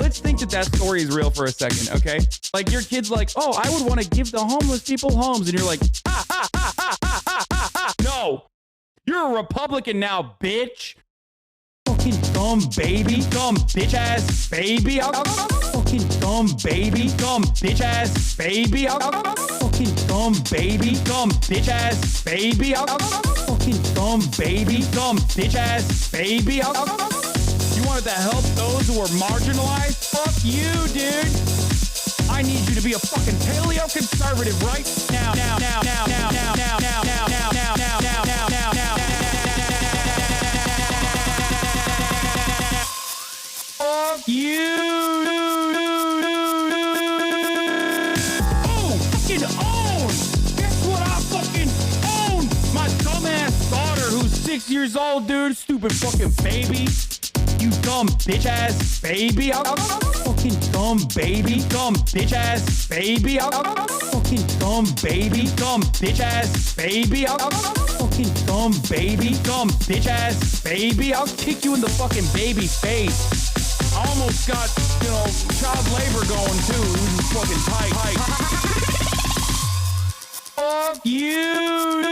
Let's think that story is real for a second, okay? Like your kid's like, oh, I would want to give the homeless people homes. And you're like, no, you're a Republican now, bitch. Fucking dumb baby, dumb bitch ass baby. Fucking dumb baby, dumb bitch ass baby. Fucking dumb baby, dumb bitch ass baby. Fucking dumb baby, dumb bitch ass baby. You wanted to help those who are marginalized? Fuck you, dude. I need you to be a fucking paleo conservative right now. Fuck you. Oh, fucking own. Guess what I fucking own? My dumbass daughter who's 6 years old, dude. Stupid fucking baby. you dumb bitch ass baby. I'll fucking dumb baby, dumb bitch ass baby. I'll fucking dumb baby, dumb bitch ass baby. I'll fucking dumb baby, dumb bitch ass baby. I'll kick you in the fucking baby face. I almost got, you know, child labor going too. This is fucking tight. Fuck you.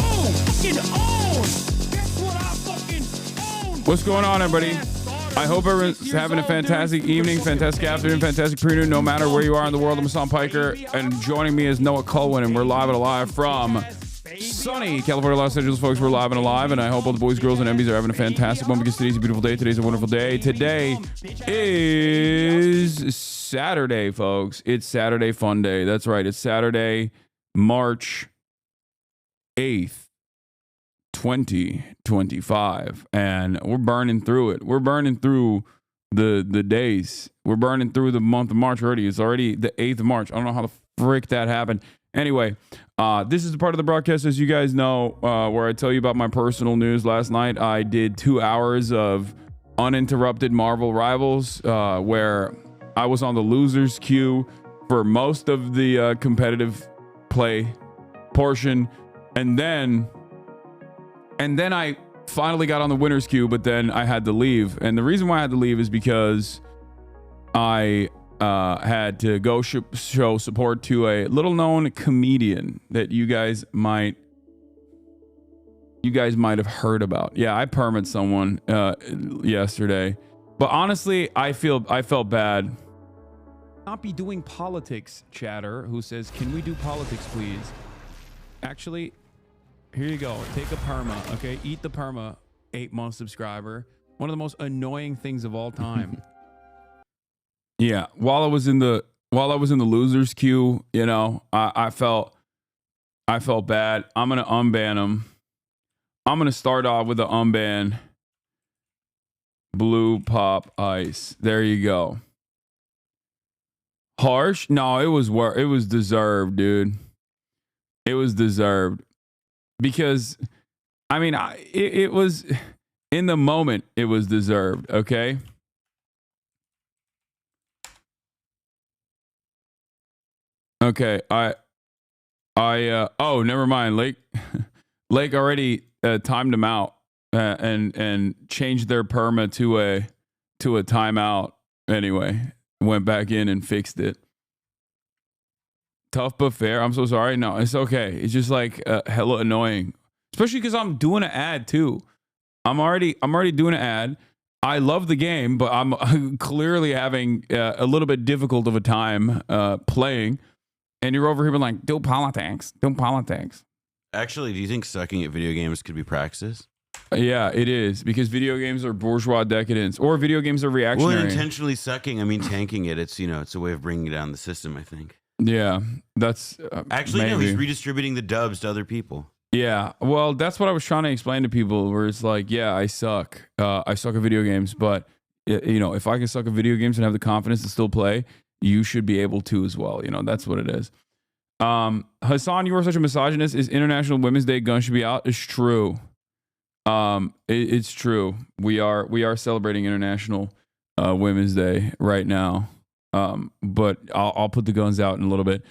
Oh, fucking own. Guess what I fucking own. What's going on, everybody? I hope everyone's having a fantastic evening, fantastic afternoon, fantastic pre-noon, no matter where you are in the world. I'm Hassan Piker, and joining me is Noah Colwin, and we're live and alive from sunny California, Los Angeles, folks. We're live and alive, and I hope all the boys, girls, and MBs are having a fantastic one because today's a beautiful day. Today's a wonderful day. Today is Saturday, folks. It's Saturday Fun Day. That's right. It's Saturday, March 8th, 2025, and we're burning through it. We're burning through the days. We're burning through the month of March already. It's already the 8th of March. I don't know how the frick that happened. Anyway, this is the part of the broadcast, as you guys know, where I tell you about my personal news. Last night, I did 2 hours of uninterrupted Marvel Rivals, where I was on the losers queue for most of the competitive play portion, and then I finally got on the winners queue, but then I had to leave. And the reason why I had to leave is because I had to go show support to a little known comedian that you guys might have heard about. Yeah, I permit someone yesterday, but honestly, I felt bad. Not be doing politics, chatter, who says, "Can we do politics, please?" Actually, here you go. Take a perma, okay? Eat the perma, 8-month subscriber. One of the most annoying things of all time. Yeah, while I was in the losers queue, you know, I felt bad. I'm gonna unban him. I'm gonna start off with the unban. Blue pop ice. There you go. Harsh? No, it was deserved, dude. It was deserved because, I mean, it was in the moment. It was deserved. Okay. Okay, oh, never mind. Lake already timed them out and changed their perma to a timeout. Anyway, went back in and fixed it. Tough but fair. I'm so sorry. No, it's okay. It's just like hella annoying, especially because I'm doing an ad too. I'm already doing an ad. I love the game, but I'm clearly having a little bit difficult of a time playing. And you're over here being like, do politics. Actually, do you think sucking at video games could be praxis? Yeah, it is. Because video games are bourgeois decadence. Or video games are reactionary. Well, intentionally sucking, I mean tanking it. It's, you know, it's a way of bringing down the system, I think. Yeah, that's... Actually, maybe. No, he's redistributing the dubs to other people. Yeah, well, that's what I was trying to explain to people, where it's like, yeah, I suck. I suck at video games, but, you know, if I can suck at video games and have the confidence to still play, you should be able to as well. You know, that's what it is. Hassan, you are such a misogynist. Is International Women's Day gun should be out? It's true. It's true. We are celebrating International Women's Day right now. But I'll put the guns out in a little bit.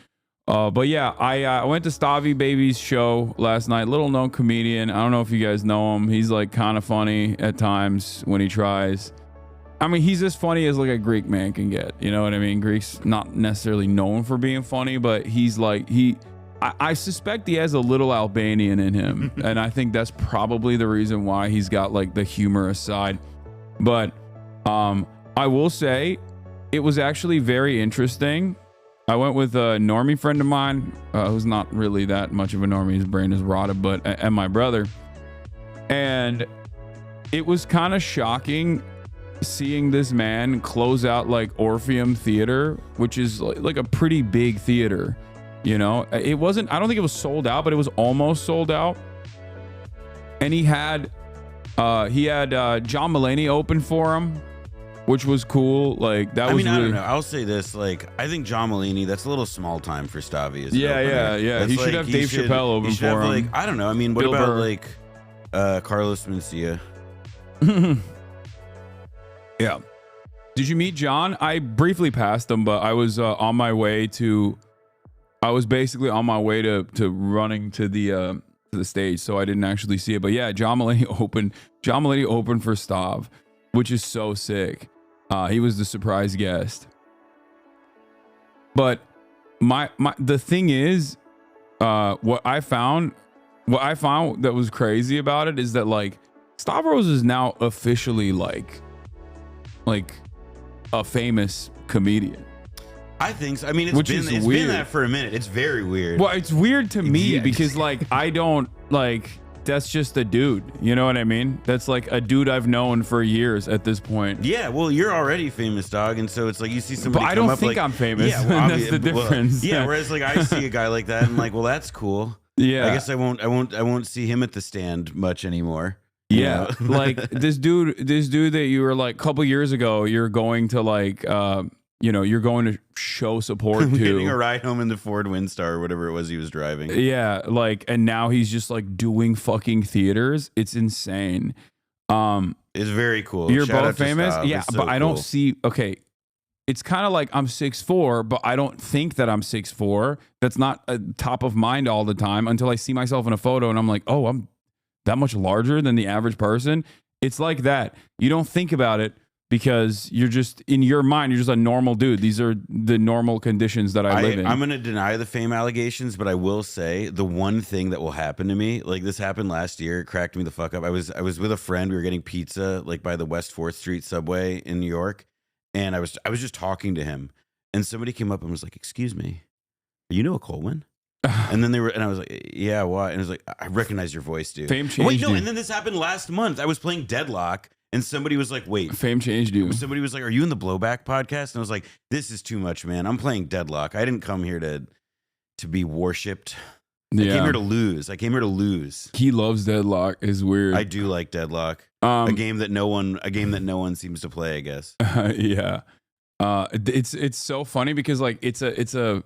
But yeah, I went to Stavi Baby's show last night. Little known comedian. I don't know if you guys know him. He's like kind of funny at times when he tries. I mean, he's as funny as like a Greek man can get. You know what I mean? Greek's not necessarily known for being funny, but he's like, I suspect he has a little Albanian in him. And I think that's probably the reason why he's got like the humorous side. But I will say it was actually very interesting. I went with a normie friend of mine, who's not really that much of a normie. His brain is rotted, and my brother. And it was kind of shocking seeing this man close out like Orpheum Theater, which is like a pretty big theater. You know, it wasn't, I don't think it was sold out, but it was almost sold out. And he had John Mulaney open for him, which was cool. Like that was. I don't know. I'll say this: like, I think John Mulaney, that's a little small time for Stavi. Yeah. He should have Dave Chappelle open for him. Like, I don't know. I mean, what Bill about Burr. like Carlos Mencia. Yeah. Did you meet John? I briefly passed him, but I was on my way to. I was basically on my way to running to the stage, so I didn't actually see it. But yeah, John Mulaney opened. John Mulaney opened for Stav, which is so sick. He was the surprise guest. But the thing is, what I found that was crazy about it is that like Stavros is now officially like a famous comedian. I think so. I mean, it's been that for a minute. It's very weird. Well, it's weird to me because like I don't like. That's just a dude. You know what I mean? That's like a dude I've known for years at this point. Yeah, well, you're already famous, dog, and so it's like you see somebody. But I come don't up think like, I'm famous. Yeah, well, that's the difference. Well, yeah, whereas like I see a guy like that, and like, well, that's cool. Yeah, I guess I won't see him at the stand much anymore. Yeah, like this dude that you were like a couple years ago, you're going to like you're going to show support to. Getting a ride home in the Ford Windstar or whatever it was he was driving. Yeah, like, and now he's just like doing fucking theaters. It's insane. It's very cool. You're Shout both out to famous. Stav. Yeah, It's so but I don't cool. see. Okay, it's kind of like I'm 6'4", but I don't think that I'm 6'4". That's not top of mind all the time until I see myself in a photo and I'm like, oh, I'm that much larger than the average person. It's like that. You don't think about it because you're just in your mind, you're just a normal dude. These are the normal conditions that I live in. I'm going to deny the fame allegations, but I will say the one thing that will happen to me, like this happened last year, it cracked me the fuck up. I was with a friend. We were getting pizza like by the West 4th Street subway in New York. And I was just talking to him and somebody came up and was like, excuse me, are you Noah Coleman? And then I was like, yeah, why? And I was like, I recognize your voice, dude. Fame changed. Wait, no. You. And then this happened last month. I was playing Deadlock. And somebody was like, wait. Fame changed you. Somebody was like, are you in the Blowback podcast? And I was like, this is too much, man. I'm playing Deadlock. I didn't come here to be worshipped. I came here to lose. He loves Deadlock. Is weird. I do like Deadlock. A game that no one seems to play, I guess. Yeah. It's so funny because like it's a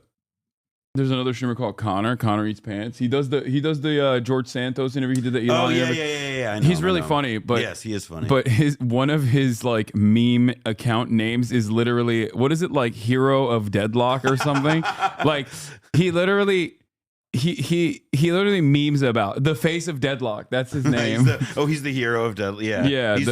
there's another streamer called Connor Eats Pants. He does the George Santos interview. He did the Elon interview. Yeah. I know, He's really funny, but yes, he is funny. But one of his like meme account names is literally, what is it, like Hero of Deadlock or something? Like he literally memes about the face of Deadlock. That's his name. He's the hero of Deadlock. Yeah, he's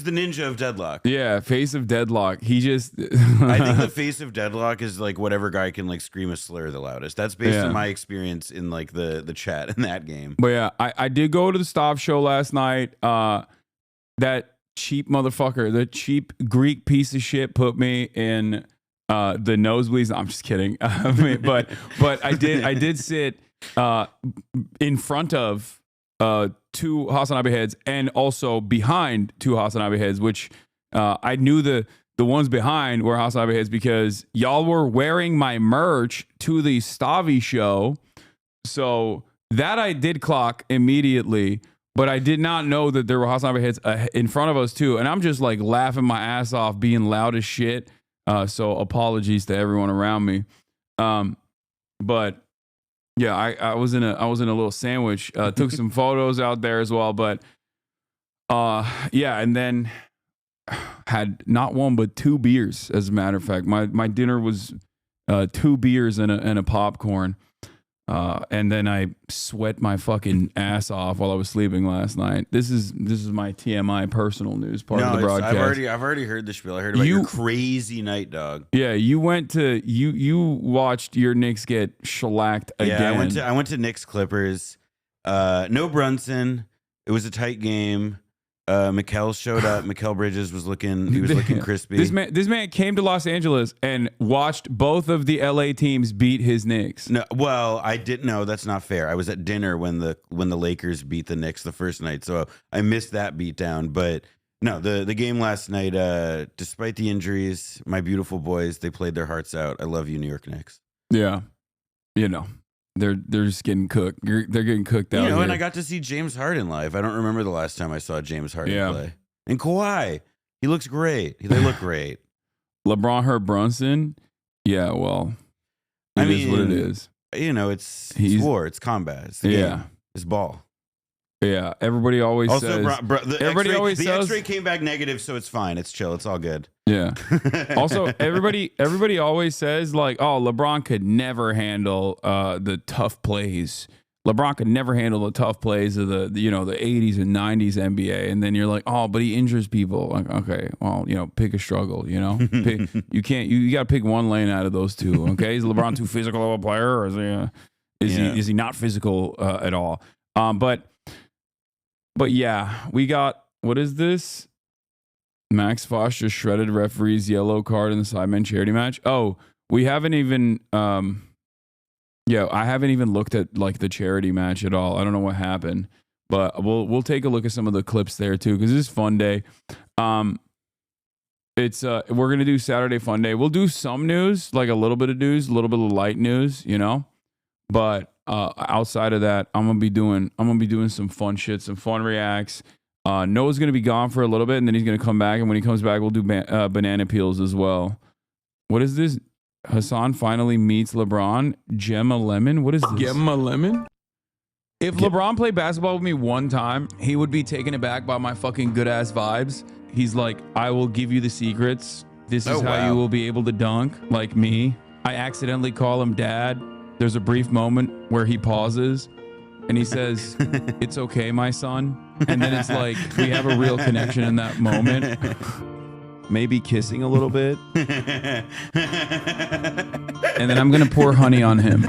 the ninja of Deadlock. Yeah, face of Deadlock. He just. I think the face of Deadlock is like whatever guy can like scream a slur the loudest. That's based on my experience in like the chat in that game. But yeah, I did go to the Stav show last night. That cheap motherfucker, the cheap Greek piece of shit, put me in. The nosebleeds. I'm just kidding. but I did sit in front of two HasanAbi heads and also behind two HasanAbi heads, which I knew the ones behind were HasanAbi heads because y'all were wearing my merch to the Stavi show. So that I did clock immediately, but I did not know that there were HasanAbi heads in front of us too. And I'm just like laughing my ass off, being loud as shit. So apologies to everyone around me. But yeah, I was in a little sandwich, took some photos out there as well, but yeah. And then had not one, but 2 beers. As a matter of fact, my dinner was 2 beers and a popcorn. And then I sweat my fucking ass off while I was sleeping last night. This is my TMI personal news part of the broadcast. I've already heard the spiel. I heard about your crazy night, dog. Yeah, you went to you watched your Knicks get shellacked again. Yeah, I went to Knicks Clippers. No Brunson. It was a tight game. Mikal showed up. Mikal Bridges was looking crispy. This man came to Los Angeles and watched both of the LA teams beat his Knicks. No, well, I didn't know. That's not fair. I was at dinner when the Lakers beat the Knicks the first night, so I missed that beatdown. But no, the game last night, despite the injuries, my beautiful boys, they played their hearts out. I love you, New York Knicks. Yeah, you know. They're just getting cooked. They're getting cooked out. You know, and I got to see James Harden live. I don't remember the last time I saw James Harden play. And Kawhi, he looks great. They look great. LeBron hurt Brunson. Yeah, well, it is what it is. You know, it's war. It's combat. It's the game. It's ball. Yeah, everybody always Also, says. the Everybody X-ray, always the says. X-ray came back negative, so it's fine. It's chill. It's all good. Yeah. Also, everybody always says like, oh, LeBron could never handle the tough plays. LeBron could never handle the tough plays of the 80s and 90s NBA. And then you're like, oh, but he injures people. Like, okay, well, pick a struggle, you got to pick one lane out of those two. Okay. Is LeBron too physical of a player, or is he not physical at all? But yeah, we got, what is this? Max Foster shredded referee's yellow card in the Sidemen charity match. Oh, we haven't even, I haven't even looked at like the charity match at all. I don't know what happened, but we'll take a look at some of the clips there too, because this is Fun Day. It's we're gonna do Saturday Fun Day. We'll do some news, like a little bit of news, a little bit of light news, But outside of that, I'm gonna be doing some fun shit, some fun reacts. Noah's gonna be gone for a little bit, and then he's gonna come back. And when he comes back, we'll do banana peels as well. What is this? Hasan finally meets LeBron. Gemma Lemon. What is this? Gemma Lemon? If LeBron played basketball with me one time, he would be taken aback by my fucking good ass vibes. He's like, I will give you the secrets. This is how you will be able to dunk like me. I accidentally call him dad. There's a brief moment where he pauses and he says, it's okay, my son. And then it's like, we have a real connection in that moment. Maybe kissing a little bit. And then I'm going to pour honey on him.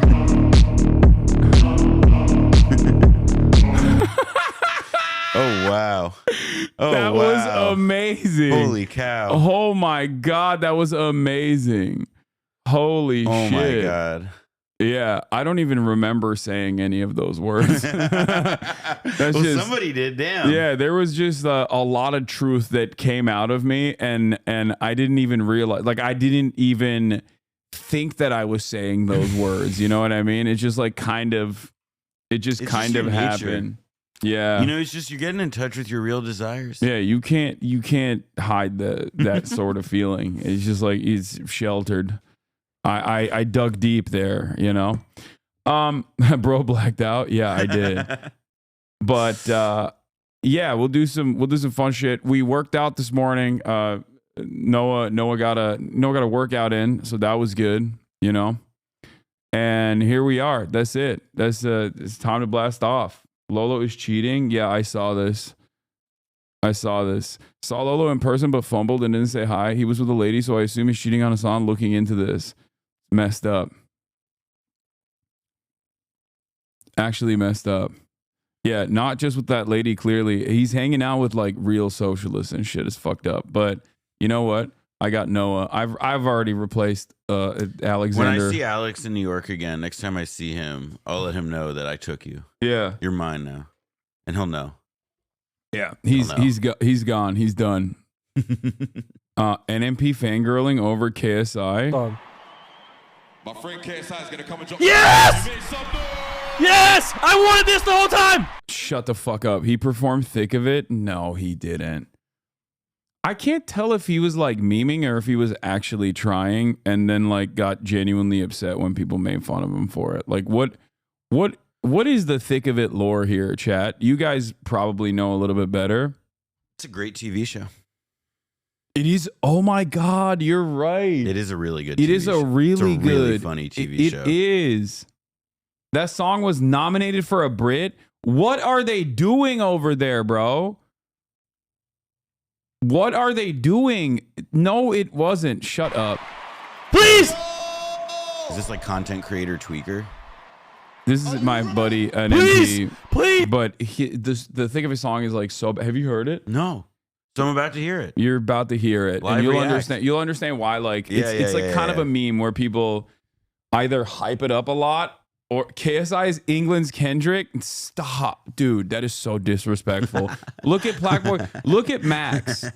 Oh, wow. Oh, that wow. was amazing. Holy cow. Oh, my God. That was amazing. Holy shit. Oh, my God. Yeah, I don't even remember saying any of those words. Somebody did, damn. Yeah, there was just a lot of truth that came out of me, and I didn't even realize, like, I didn't even think that I was saying those words. You know what I mean? It's just like it just happened. Yeah, it's just you're getting in touch with your real desires. Yeah, you can't hide that sort of feeling. It's just like it's sheltered. I dug deep there, Bro blacked out. Yeah, I did. But yeah, we'll do some fun shit. We worked out this morning. Noah got a workout in, so that was good, And here we are. That's it. It's time to blast off. Lolo is cheating. Yeah, I saw this. Saw Lolo in person but fumbled and didn't say hi. He was with a lady, so I assume he's cheating on Hasan. Looking into this. Messed up. Actually messed up. Yeah, not just with that lady, clearly. He's hanging out with like real socialists and shit. Is fucked up. But you know what? I got Noah. I've already replaced Alexander. When I see Alex in New York again, next time I see him, I'll let him know that I took you. Yeah. You're mine now. And he'll know. Yeah. He's gone. He's done. NMP fangirling over KSI. My friend KSI is gonna come and jump. Yes! Yes! I wanted this the whole time! Shut the fuck up. He performed Thick of It? No, he didn't. I can't tell if he was like memeing or if he was actually trying and then like got genuinely upset when people made fun of him for it. Like what is the Thick of It lore here, chat? You guys probably know a little bit better. It's a great TV show. It is. Oh my God, you're right. It is a really good TV show. It is a really good, really funny TV show. It is. That song was nominated for a Brit. What are they doing over there, bro? What are they doing? No, it wasn't. Shut up. Please! Is this like content creator tweaker? This is my buddy, an Please! MP. Please! But the thing of his song is like so. Have you heard it? No. So I'm about to hear it. You're about to hear it, Live and you'll react. understand. You'll understand why. Like it's like kind of yeah. a meme where people either hype it up a lot or KSI's England's Kendrick. Stop, dude. That is so disrespectful. Look at Blackboy. Look at Max.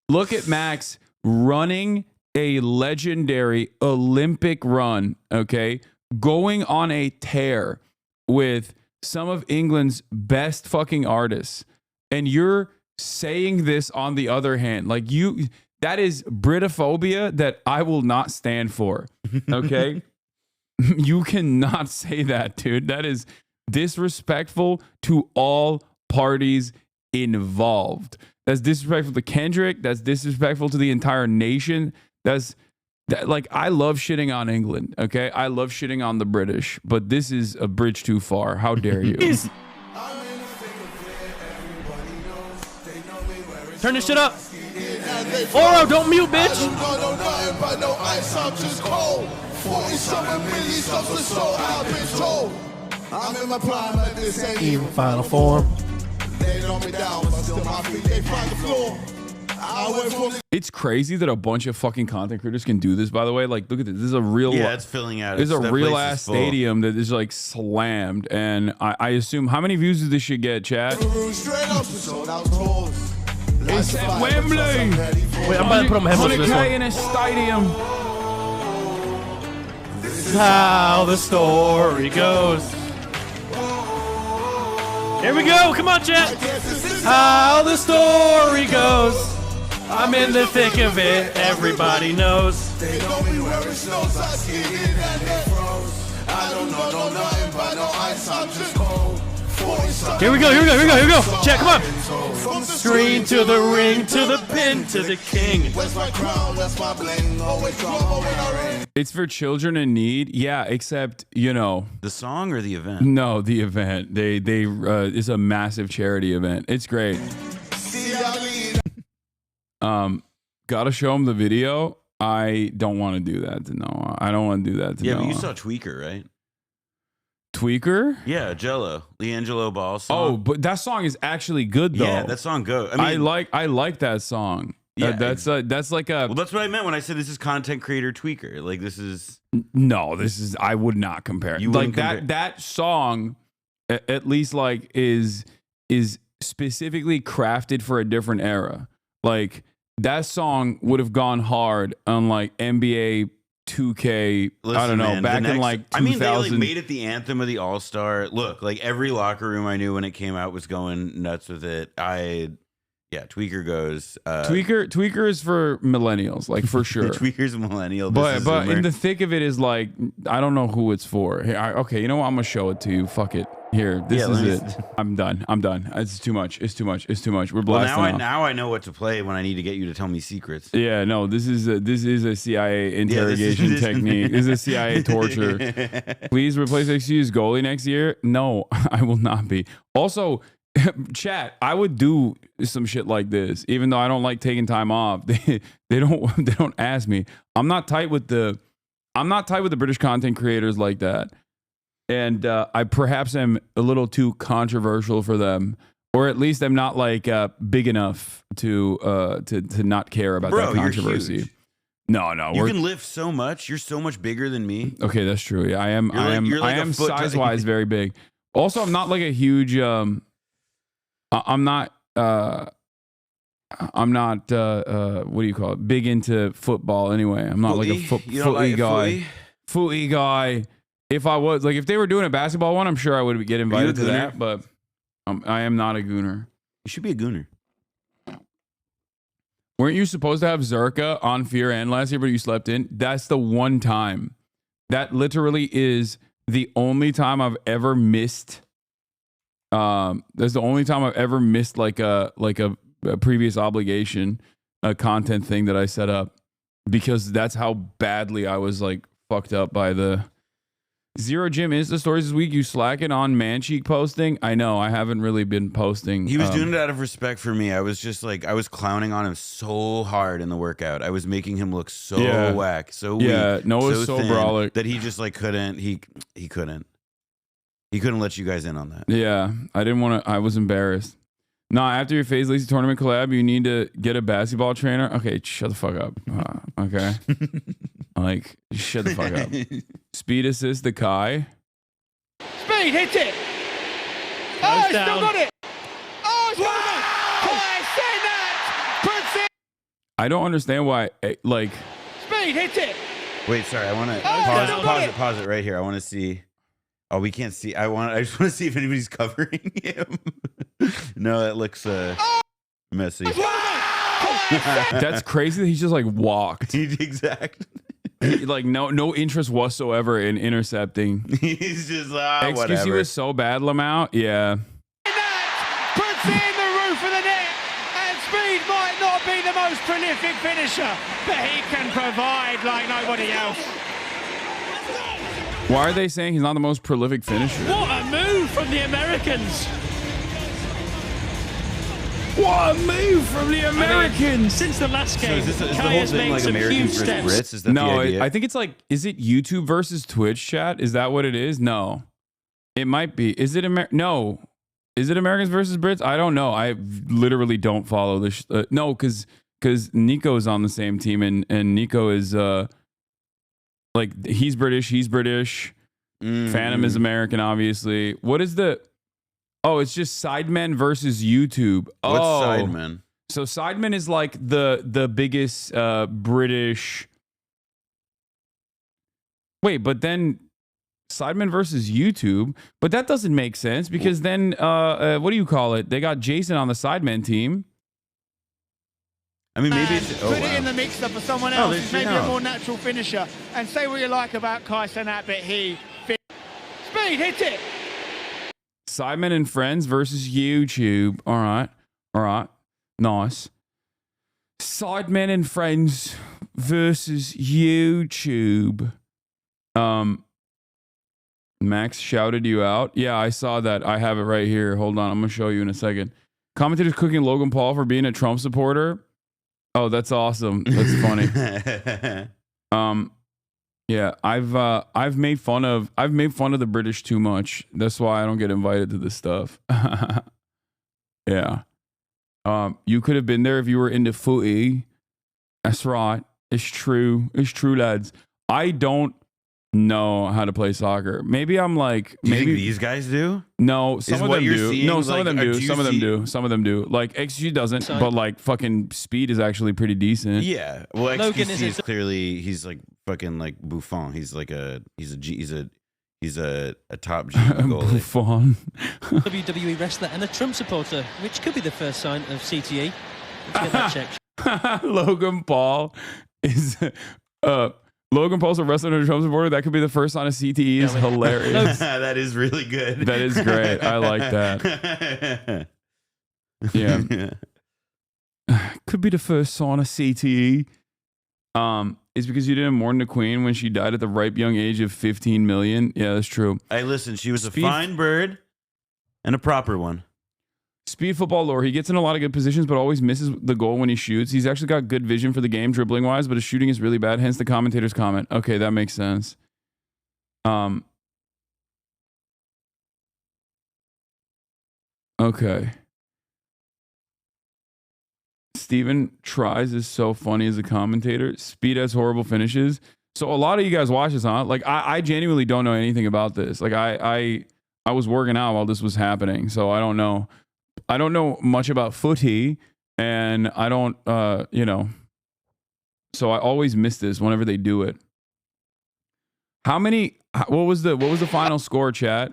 Look at Max running a legendary Olympic run. Okay, going on a tear with some of England's best fucking artists, and you're saying this on the other hand, like that is Britophobia that I will not stand for. Okay. You cannot say that, dude. That is disrespectful to all parties involved. That's disrespectful to Kendrick. That's disrespectful to the entire nation. Like, I love shitting on England, okay? I love shitting on the British, but this is a bridge too far. How dare you? Turn this shit up. Oro, don't mute, bitch. I'm in my prime, but this ain't Even final form. They know me down, but still my feet, they find the floor. I went from It's crazy that a bunch of fucking content creators can do this, by the way. Like, look at this. This is a real... Yeah, it's filling out. There's a That real place ass is full. stadium that is like slammed. And I assume, how many views does this shit get, chat? straight up, sold out tours. It's at Wembley. Wait, I'm about to put on my headphones for this 100K one. in a stadium. This is how the story goes. Here we go. Come on, chat. How the story goes. I'm in the thick of it. Everybody knows. They know me wearing snows, I skied in and they froze. I don't know nothing but no ice, I'm just cold. Here we go. Here we go. Here we go. Here we go. Chat, come on. From the screen to the ring to the pin to the king. Where's my crown, where's my bling? Always trouble in a ring. It's for children in need. Yeah, except, you know, The song or the event? no, the event. They it's a massive charity event. It's great. See, I lead. Gotta show them the video. I don't want to do that to Noah. I don't want to do that to Yeah, Noah. but you saw Tweaker, right? Tweaker? Yeah, Jello, Leangelo Ball song. Oh, but that song is actually good though. yeah, that song go. I mean, I like that song. Yeah, that's like a well, that's what I meant when I said this is content creator Tweaker. Like this is no. This is I would not compare it. You Like wouldn't compare- that song, at least like is specifically crafted for a different era. Like that song would have gone hard on like NBA 2K. Listen, I don't know, man, back the in next- like 2000. I mean, they like made it the anthem of the All Star. Look, like every locker room I knew when it came out was going nuts with it. Yeah, Tweaker goes. Tweaker is for millennials, like for sure. Tweaker's a millennial. This But is but Zoomer. in the thick of it is like I don't know who it's for. Hey, okay, you know what? I'm gonna show it to you. Fuck it. Here, this Yeah, is let it. me- I'm done. It's too much. It's too much. We're well, blasting now off. I know what to play when I need to get you to tell me secrets. Yeah, no, this is a CIA interrogation this is- technique. This is CIA torture. Please replace XQ's goalie next year. No, I will not be. Also, chat, I would do some shit like this, even though I don't like taking time off. They don't ask me. I'm not tight with the British content creators like that. And I perhaps am a little too controversial for them, or at least I'm not like big enough to not care about Bro, that controversy. you're huge. No, You we're can lift so much. You're so much bigger than me. okay. That's true. Yeah, I am. You're like I a am foot- size wise very big. Also, I'm not like a huge. I'm not. I'm not. What do you call it? Big into football anyway. I'm not like a You don't footy like guy. footy? Footy guy. If I was like, if they were doing a basketball one, I'm sure I would get invited to gooner? that. But I am not a gooner. You should be a gooner. Weren't you supposed to have Zerka on Fear and last year, but you slept in? That's the one time. That literally is the only time I've ever missed. That's the only time I've ever missed like a previous obligation, a content thing that I set up, because that's how badly I was like fucked up by the Zero Jim Insta stories this week. You slacking on man cheek posting? I know I haven't really been posting. He was doing it out of respect for me. I was just like, I was clowning on him so hard in the workout. I was making him look so Yeah. whack, so Yeah, weak, Noah's so thin brolic. that he just like couldn't. He couldn't. He couldn't let you guys in on that. Yeah, I didn't want to. I was embarrassed. No, after your FaZe Lazy tournament collab, you need to get a basketball trainer. Okay, shut the fuck up. Okay, like shut the fuck up. Speed assist the Kai. Speed, hit it! Oh, he's still got it! Oh, he's got it! Kai Cenat puts it! I don't understand why. Like, Speed, hit it! Wait, sorry. I want to still got pause it right here. I want to see. Oh, we can't see. I just want to see if anybody's covering him. No, that looks messy. that's crazy that he's just like walked. Exactly. Like no interest whatsoever in intercepting. He's just XQC whatever. was so bad, Lamau. Yeah. Cenat puts it in the roof of the net. And Speed might not be the most prolific finisher, but he can provide like nobody else. Why are they saying he's not the most prolific finisher? What a move from the Americans. What a move from the Americans! Since the last game, is the whole Kaya's thing made like some Americans huge versus steps. Brits? Is that No, the idea? I think it's like, is it YouTube versus Twitch, chat? Is that what it is? No. It might be. Is it No. Is it Americans versus Brits? I don't know. I literally don't follow this. No, because Nico's on the same team, and Nico is like, he's British. Phantom is American, obviously. What is the... Oh, it's just Sidemen versus YouTube. What's Oh. Sidemen? So Sidemen is like the biggest British... Wait, but then Sidemen versus YouTube, but that doesn't make sense because then what do you call it? They got Jason on the Sidemen team. I mean, maybe And it's... put it in the mixer for someone else who's maybe no. a more natural finisher. And say what you like about HasanAbi, Speed, hit it! Sidemen and Friends versus YouTube. All right. Nice. Sidemen and Friends versus YouTube. Max shouted you out. Yeah, I saw that. I have it right here. Hold on. I'm going to show you in a second. Commentators cooking Logan Paul for being a Trump supporter. Oh, that's awesome. That's funny. Yeah, I've made fun of the British too much. That's why I don't get invited to this stuff. Yeah. You could have been there if you were into footy. That's right. It's true. It's true, lads. I don't know how to play soccer. Maybe I'm like, Do you maybe think these guys do? no, some Is of what them you're do. seeing, No, some like, of them do. do you Some of them see- do. Some of them do. Like XG doesn't, So- but like fucking Speed is actually pretty decent. Yeah. Well, Logan XQC is is clearly, he's like fucking like Buffon. He's like a top G goalie. Buffon. WWE wrestler and a Trump supporter, which could be the first sign of CTE. Let's get that checked. Logan Paul is Logan Paul's a wrestler and a Trump supporter. That could be the first sign of CTE. Is hilarious. That is really good. That is great. I like that. Yeah. Could be the first sign of CTE. It's because you didn't mourn the Queen when she died at the ripe young age of 15 million. Yeah, that's true. Hey, listen, she was Speed- a fine bird and a proper one. Speed football lore. He gets in a lot of good positions, but always misses the goal when he shoots. He's actually got good vision for the game, dribbling wise, but his shooting is really bad. Hence the commentator's comment. Okay, that makes sense. Okay. Steven tries is so funny as a commentator. Speed has horrible finishes. So a lot of you guys watch this, huh? Like I genuinely don't know anything about this. Like I was working out while this was happening, so I don't know. I don't know much about footy, and I don't, so I always miss this whenever they do it. What was the final score, chat?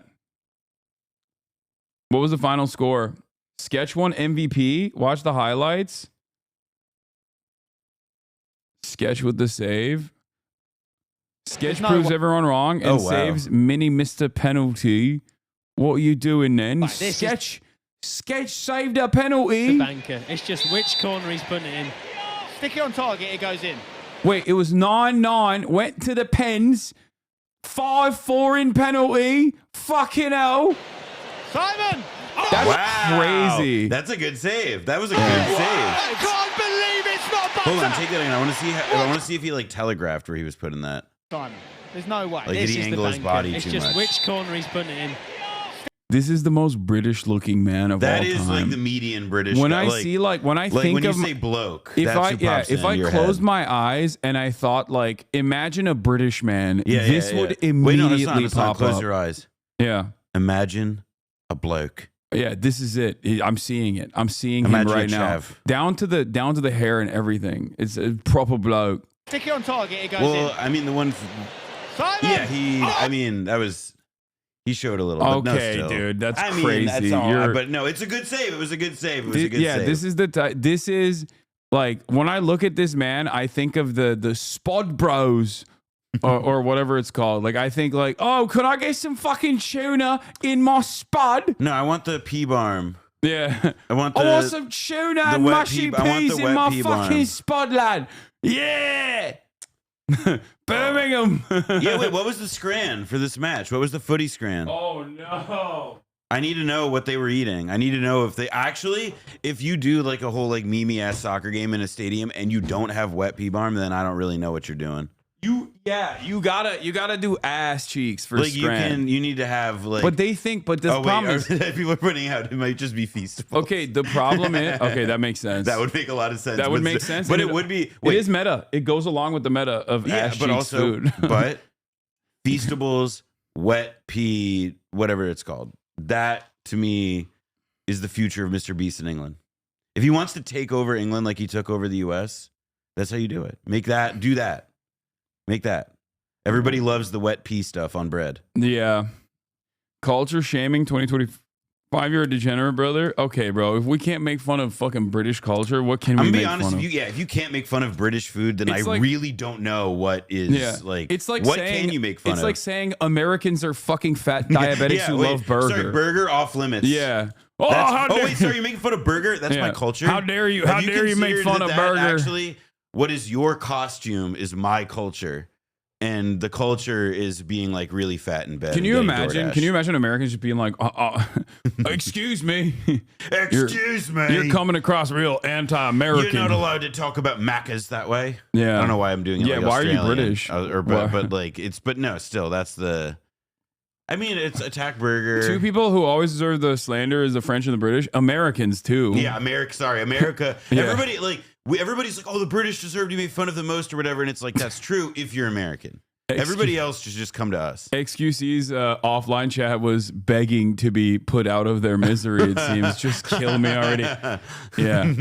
What was the final score? Sketch won MVP. Watch the highlights. Sketch with the save. Sketch proves everyone wrong and saves Mini Mr. Penalty. What are you doing then? Right, this is- Sketch saved a penalty. The banker. It's just which corner he's putting it in. Stick it on target, it goes in. Wait, it was 9-9. Went to the pens. 5-4 in penalty. Fucking hell. Simon! Oh, That's crazy. That's a good save. That was a good save. I can't believe it's not butter! Hold on, take that in. I want to see if he like telegraphed where he was putting that. Simon, there's no way. Like, This did he is the angle his banker. body It's too just much? which corner he's putting it in. This is the most British looking man of That all is time. like the median British. when guy. I like, see when I like think when you of say bloke, if that's who pops if into I your closed head. my eyes and I thought like imagine a British man, Yeah, this yeah, would yeah. immediately Wait, no, it's not. pop Close up. your eyes. Yeah. Imagine a bloke. Yeah, this is it. I'm seeing it. I'm seeing Imagine him a right now. chav. Down to the hair and everything. It's a proper bloke. Stick it on target, it goes Well, in. I mean the one. Simon! Yeah, I mean that was. He showed a little. But no, Okay, still. dude, that's I mean, crazy. That's all, You're- but no, it's a good save. It was a good save. It was a good yeah, save. this is this is like when I look at this man, I think of the Spod Bros or whatever it's called. Like I think like, oh, could I get some fucking tuna in my spud? No, I want the P-barm. Yeah. I want some tuna the and wet mushy pea- I want peas the in wet my pea fucking barm. spud, lad. Yeah. Birmingham. Yeah, wait, what was the scran for this match? What was the footy scran? Oh, no. I need to know what they were eating. I need to know if they actually, if you do like a whole like Mimi ass soccer game in a stadium and you don't have wet pea barm, then I don't really know what you're doing. You gotta do ass cheeks for Like Scran. you need to have like. But they think, but the oh problem wait, is, people are pointing out it might just be Feastables. okay, the problem is, okay, that makes sense. That would make a lot of sense. That would but make sense. But and it would be. It is meta. It goes along with the meta of Yeah, ass but cheeks also, food. but Feastables, wet pea, whatever it's called. That to me is the future of Mr. Beast in England. If he wants to take over England like he took over the US, that's how you do it. Make that. Do that. Make that. Everybody loves the wet pea stuff on bread. Yeah. Culture shaming 2025. You're a degenerate, brother. Okay, bro. If we can't make fun of fucking British culture, what can we I'm gonna make be honest fun with of? you. Yeah, if you can't make fun of British food, then I It's like- really don't know what is like. It's like what saying, can you make fun it's of? like saying Americans are fucking fat diabetics Yeah, who wait, love burger. Sorry, burger off limits. Yeah. Oh, That's, how dare wait, sorry, you're making fun of burger? That's my Yeah. culture. How dare you? Have How dare you make considered fun of that burger? Actually, what is your costume is my culture. And the culture is being like really fat in bed. Can and you getting imagine? DoorDash. Can you imagine Americans just being like, "Excuse me, Excuse me. you're coming across real anti-American." You're not allowed to talk about Maccas that way. Yeah. I don't know why I'm doing it. Yeah, like why are you Australian. British? But like it's but no, still that's the. I mean, it's attack burger. Two people who always deserve the slander is the French and the British. Americans too. Yeah, America. Sorry, America. Yeah. Everybody like everybody's like, oh, the British deserve to be made fun of the most or whatever, and it's like that's true if you're American. Everybody else should just come to us. XQC's offline chat was begging to be put out of their misery. It seems just kill me already. Yeah.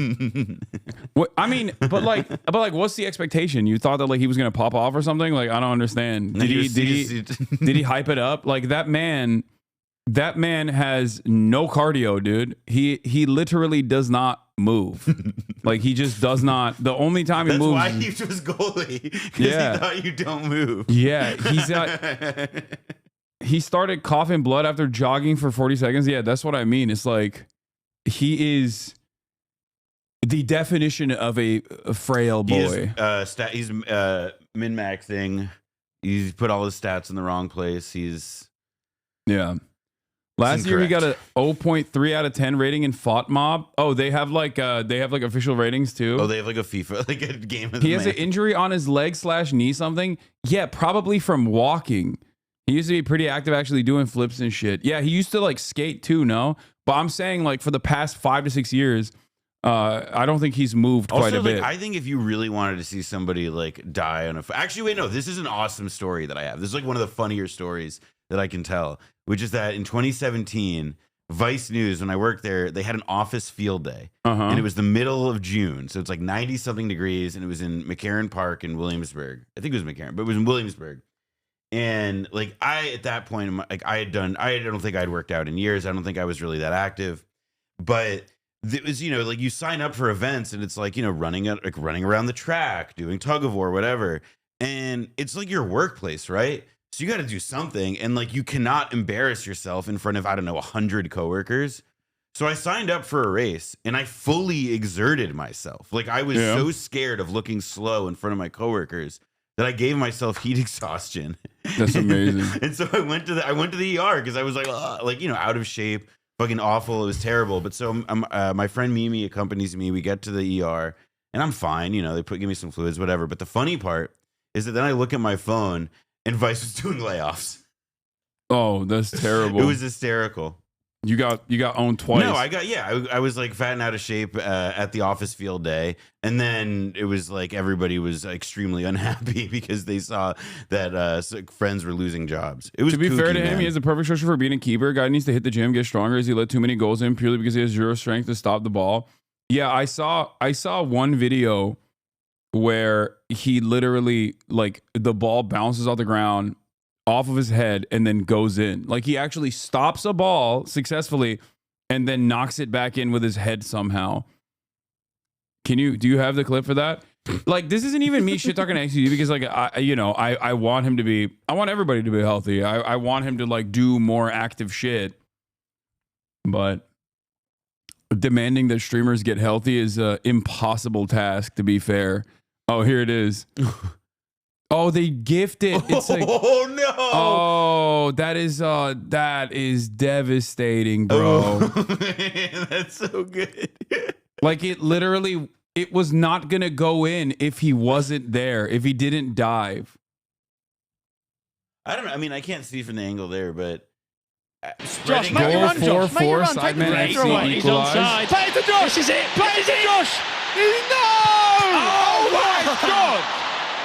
What I mean, but like, what's the expectation? You thought that like he was gonna pop off or something? Like I don't understand. Did he hype it up? Like that man has no cardio, dude. He literally does not move. Like he just does not. The only time he That's moves. why he was goalie. Because Yeah. he thought you don't move. Yeah, he started coughing blood after jogging for 40 seconds. Yeah, that's what I mean. It's like he is the definition of a frail boy. He's min-maxing. He's put all his stats in the wrong place. He's Yeah. Last year he got a 0.3 out of 10 rating in FOTMob. Oh, they have like official ratings too. they have like a FIFA like a game of He the has man. an injury on his leg/knee something. Yeah, probably from walking. He used to be pretty active actually doing flips and shit. Yeah, he used to like skate too, no? But I'm saying like for the past 5 to 6 years, I don't think he's moved quite Also, a bit. I think if you really wanted to see somebody like die on a actually wait no, this is an awesome story that I have. This is like one of the funnier stories that I can tell, which is that in 2017, Vice News, when I worked there, they had an office field day, and it was the middle of June, so it's like 90 something degrees, and it was in McCarran Park in Williamsburg. I think it was McCarran, but it was in Williamsburg. And like at that point, like I don't think I'd worked out in years. I don't think I was really that active, but it was, like you sign up for events and it's like, running around the track, doing tug of war, whatever. And it's like your workplace, right? So you got to do something. And like, you cannot embarrass yourself in front of, 100 coworkers. So I signed up for a race and I fully exerted myself. Like I was so scared of looking slow in front of my coworkers that I gave myself heat exhaustion. That's amazing. And so I went to the ER because I was like, out of shape, fucking awful. It was terrible. But so my friend Mimi accompanies me. We get to the ER and I'm fine. They give me some fluids, whatever. But the funny part is that then I look at my phone and Vice was doing layoffs. Oh, that's terrible. It was hysterical. You got owned twice. No, I was like fat and out of shape at the office field day. And then it was like everybody was extremely unhappy because they saw that friends were losing jobs. It was to be kooky, fair to him, man. he has a perfect structure for being a keeper. Guy needs to hit the gym, get stronger as he let too many goals in purely because he has zero strength to stop the ball. Yeah, I saw one video where he literally like the ball bounces off the ground off of his head and then goes in. Like he actually stops a ball successfully and then knocks it back in with his head somehow. Do you have the clip for that? Like this isn't even me shit talking XU because like I want him to be, I want everybody to be healthy. I want him to like do more active shit. But demanding that streamers get healthy is an impossible task, to be fair. Oh, here it is. Oh, they gift it. It's like, oh no! Oh, that is devastating, bro. That's so good. Like it literally, it was not gonna go in if he wasn't there, if he didn't dive. I don't know. I mean, I can't see from the angle there, but Josh, spreading make your run, Josh. Make your 4-4, run. Take the Sidemen pressure away. FC He's equalised. onside. Play it to Josh. This is it. Play it to Josh. No! Oh my God!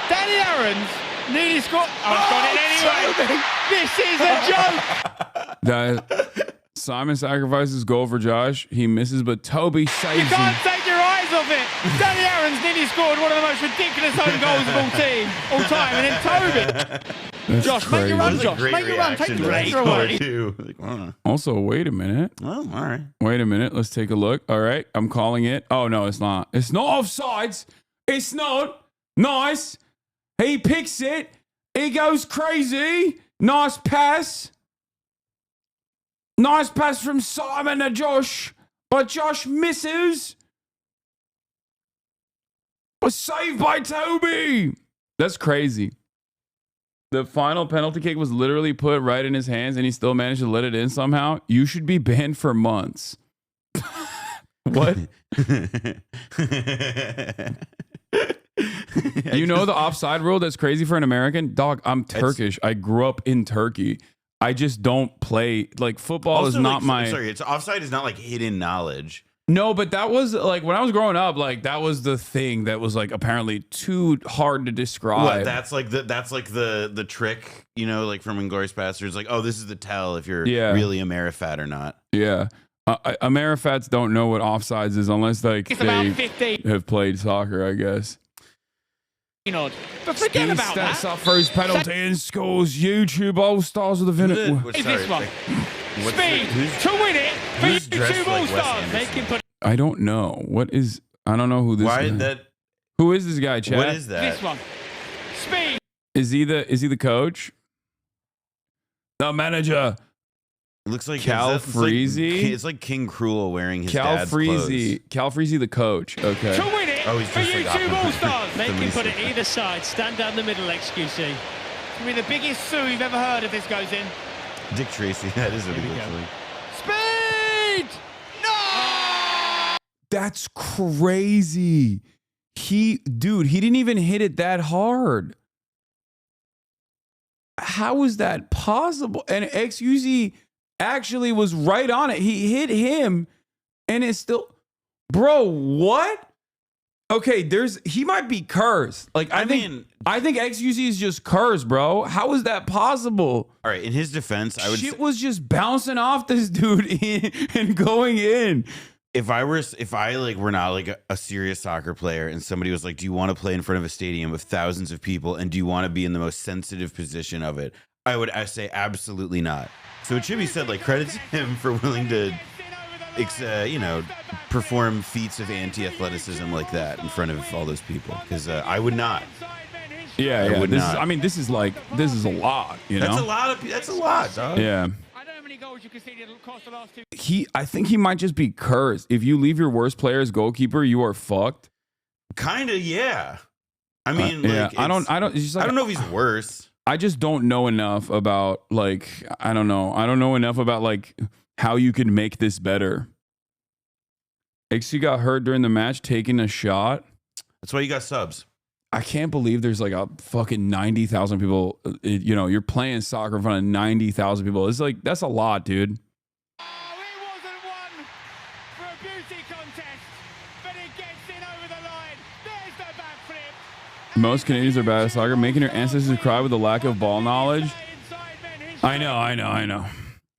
Danny Aaron's nearly scored. Oh, he's got it anyway. This is a joke. That Simon sacrifices goal for Josh. He misses, but Toby You saves can't him. take your eyes off it. Danny Aaron's nearly scored one of the most ridiculous own goals of all time, and then Toby. That's Josh, crazy. make your run, That was a Josh. great Make your run. Take the reaction to that pressure score, away. too. Like, I don't know. Also, wait a minute. Oh, all right. Wait a minute. Let's take a look. All right. I'm calling it. Oh, no, it's not. It's not offsides. It's not. Nice. He picks it. He goes crazy. Nice pass. Nice pass from Simon to Josh. But Josh misses. Was saved by Toby. That's crazy. The final penalty kick was literally put right in his hands and he still managed to let it in somehow. You should be banned for months. What? You know the offside rule that's crazy for an American? Dog, I'm Turkish. I grew up in Turkey. I just don't play. Like, football is not my... Sorry, it's offside is not like hidden knowledge. No, but that was like when I was growing up, like that was the thing that was like apparently too hard to describe. What? That's like the trick, you know, like from Inglourious Basterds. Like, oh, this is the tell if you're really Amerifat or not. Yeah. Amerifats don't know what offsides is unless like It's they about 15. have played soccer, I guess. But forget He about steps that. up for his penalty and scores YouTube All-Stars of the Vintage. Is this one? Speed to win it for who's dressed YouTube like Wes All-Stars. Anderson? They can put I don't know. What is... I don't know who this Why is. that? Who is this guy, Chad? What is that? this one. Speed. Is he the coach? The manager. It looks like Cal it's Freezy? It's like King Cruel wearing his Cal dad's Freezy. Cal Freezy, the coach. Okay. To win it Oh, he's for just like YouTube Oppenheimer. All-Stars. They Somebody can put said it that. either side. Stand down the middle, XQC. It's going to be the biggest sue you've ever heard if this goes in. Dick Tracy. That is what he looks like. Speed! No! That's crazy. He didn't even hit it that hard. How is that possible? And XUZ actually was right on it. He hit him and it's still, bro, what? Okay, he might be cursed. Like, I think XUZ is just cursed, bro. How is that possible? All right, in his defense, I would Shit say, was just bouncing off this dude and going in. if I like were not like a serious soccer player and somebody was like, do you want to play in front of a stadium of thousands of people and do you want to be in the most sensitive position of it? I say absolutely not. So it should be said, like, credit to him for willing to perform feats of anti-athleticism like that in front of all those people, because I would not. Yeah, would this not. this is a lot, you know? That's a lot, dog. Yeah. I don't know how many goals you conceded across the last two. I think he might just be cursed. If you leave your worst player as goalkeeper, you are fucked. Kind of, yeah. I mean, yeah, like, I don't it's just like, I don't know if he's worse. I just don't know enough about, like, I don't know enough about, like, how you can make this better. XC got hurt during the match taking a shot. That's why you got subs. I can't believe there's like a fucking 90,000 people. You're playing soccer in front of 90,000 people. It's like, that's a lot, dude. Oh, it wasn't one for a beauty contest, but it gets in over the line. There's the backflip. Most Canadians are bad at soccer, making your ancestors cry with a lack of ball knowledge. I know.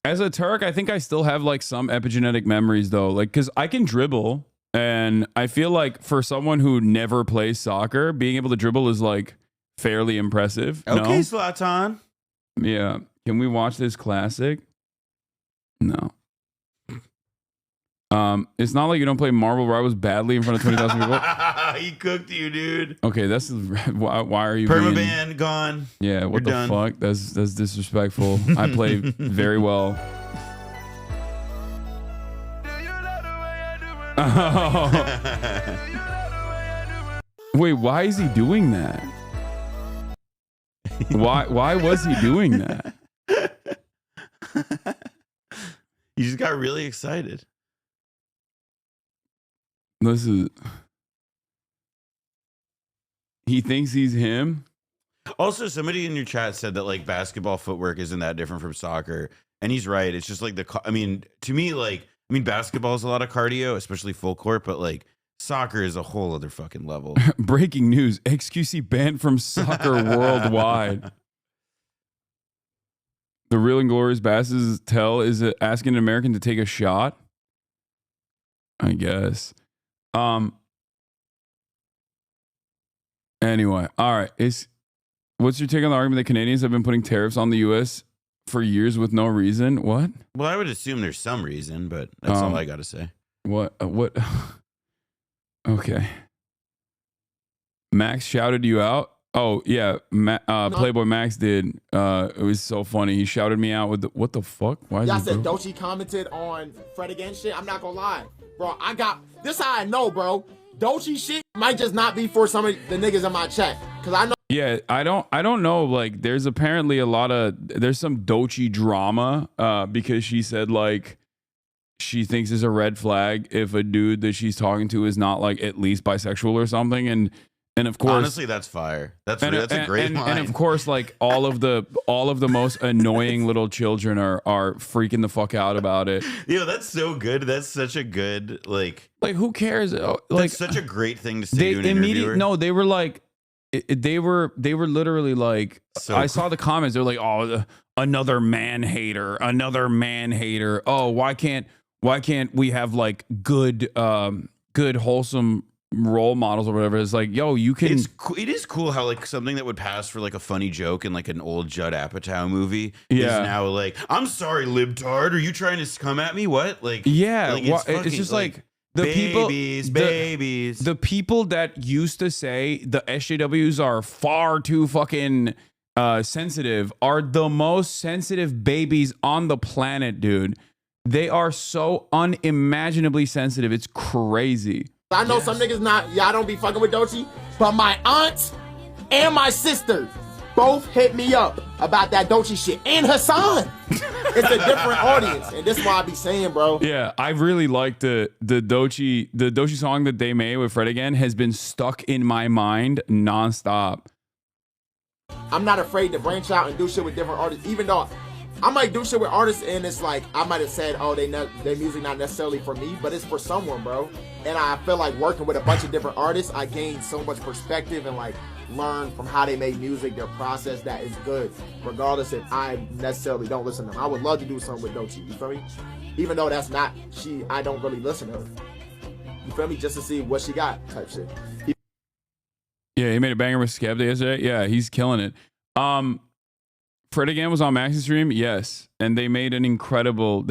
As a Turk, I think I still have like some epigenetic memories though, like, because I can dribble, and I feel like for someone who never plays soccer, being able to dribble is like fairly impressive. Okay, No? Zlatan. Yeah. Can we watch this classic? No. It's not like you don't play Marvel Rivals badly in front of 20,000 people. He cooked you, dude. Okay, that's why are you Permaban gone. Yeah, what You're the done. fuck? That's disrespectful. I play very well. Wait, why is he doing that? Why was he doing that? He just got really excited. This is. He thinks he's him. Also, somebody in your chat said that like basketball footwork isn't that different from soccer, and he's right. It's just like I mean, to me, like, I mean, basketball is a lot of cardio, especially full court, but like soccer is a whole other fucking level. Breaking news: XQC banned from soccer worldwide. The Real and Glorious Basses tell is it asking an American to take a shot? I guess. Anyway, all right. What's your take on the argument that Canadians have been putting tariffs on the U.S. for years with no reason? What? Well, I would assume there's some reason, but that's all I got to say. What? Okay. Max shouted you out. Oh yeah, Playboy Max did. It was so funny. He shouted me out with what the fuck? Why? Y'all said Doechii commented on Fred again shit. I'm not gonna lie, bro. I got this. How I know, bro. Doechii shit might just not be for some of the niggas in my chat, cause I know. Yeah, I don't know. Like, there's apparently there's some Doechii drama because she said like she thinks it's a red flag if a dude that she's talking to is not like at least bisexual or something, and of course, honestly, that's fire. That's a great line. And of course, like all of the most annoying little children are freaking the fuck out about it. Yo, that's so good. That's such a good like who cares? Like, that's such a great thing to say to an interviewer. No, they were like, they were literally like. So I saw the comments. They're like, oh, another man hater. Oh, why can't we have like good wholesome role models or whatever? It's like, yo, you can. It is cool how like something that would pass for like a funny joke in like an old Judd Apatow movie is now like, I'm sorry, libtard, are you trying to come at me? What? Like, yeah, like, it's just like the babies. The people that used to say the SJWs are far too fucking sensitive are the most sensitive babies on the planet, dude. They are so unimaginably sensitive. It's crazy. I know some niggas y'all don't be fucking with Doechii, but my aunt and my sister both hit me up about that Doechii shit. And Hasan. It's a different audience. And this is why I be saying, bro. Yeah, I really like the Doechii song that they made with Fred again has been stuck in my mind nonstop. I'm not afraid to branch out and do shit with different artists, even though I might do shit with artists and it's like I might have said, oh, their music not necessarily for me, but it's for someone, bro. And I feel like working with a bunch of different artists, I gained so much perspective and like learn from how they make music, their process, that is good, regardless if I necessarily don't listen to them. I would love to do something with Doechii, you feel me? Even though that's not I don't really listen to her. You feel me? Just to see what she got type shit. Yeah, he made a banger with Skepta yesterday. Yeah, he's killing it. Fred again was on Max's stream, yes, and they made an incredible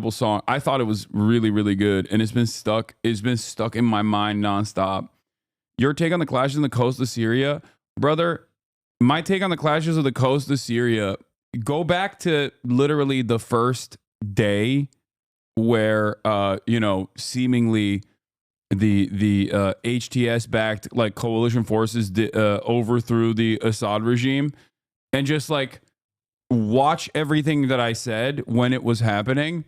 song. I thought it was really, really good, and it's been stuck in my mind nonstop. Your take on the clashes in the coast of Syria, brother? My take on the clashes of the coast of Syria, go back to literally the first day where seemingly the HTS backed like coalition forces overthrew the Assad regime. And just like watch everything that I said when it was happening.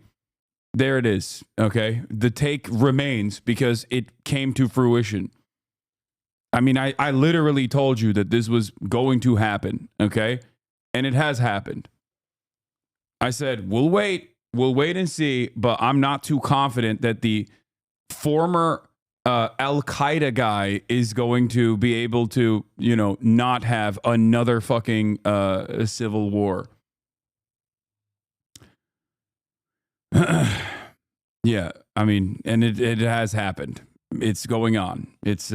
There it is. Okay. The take remains because it came to fruition. I mean, I literally told you that this was going to happen. Okay. And it has happened. I said, we'll wait and see, but I'm not too confident that the former Al-Qaeda guy is going to be able to, not have another fucking civil war. Yeah, I mean, and it has happened. It's going on. It's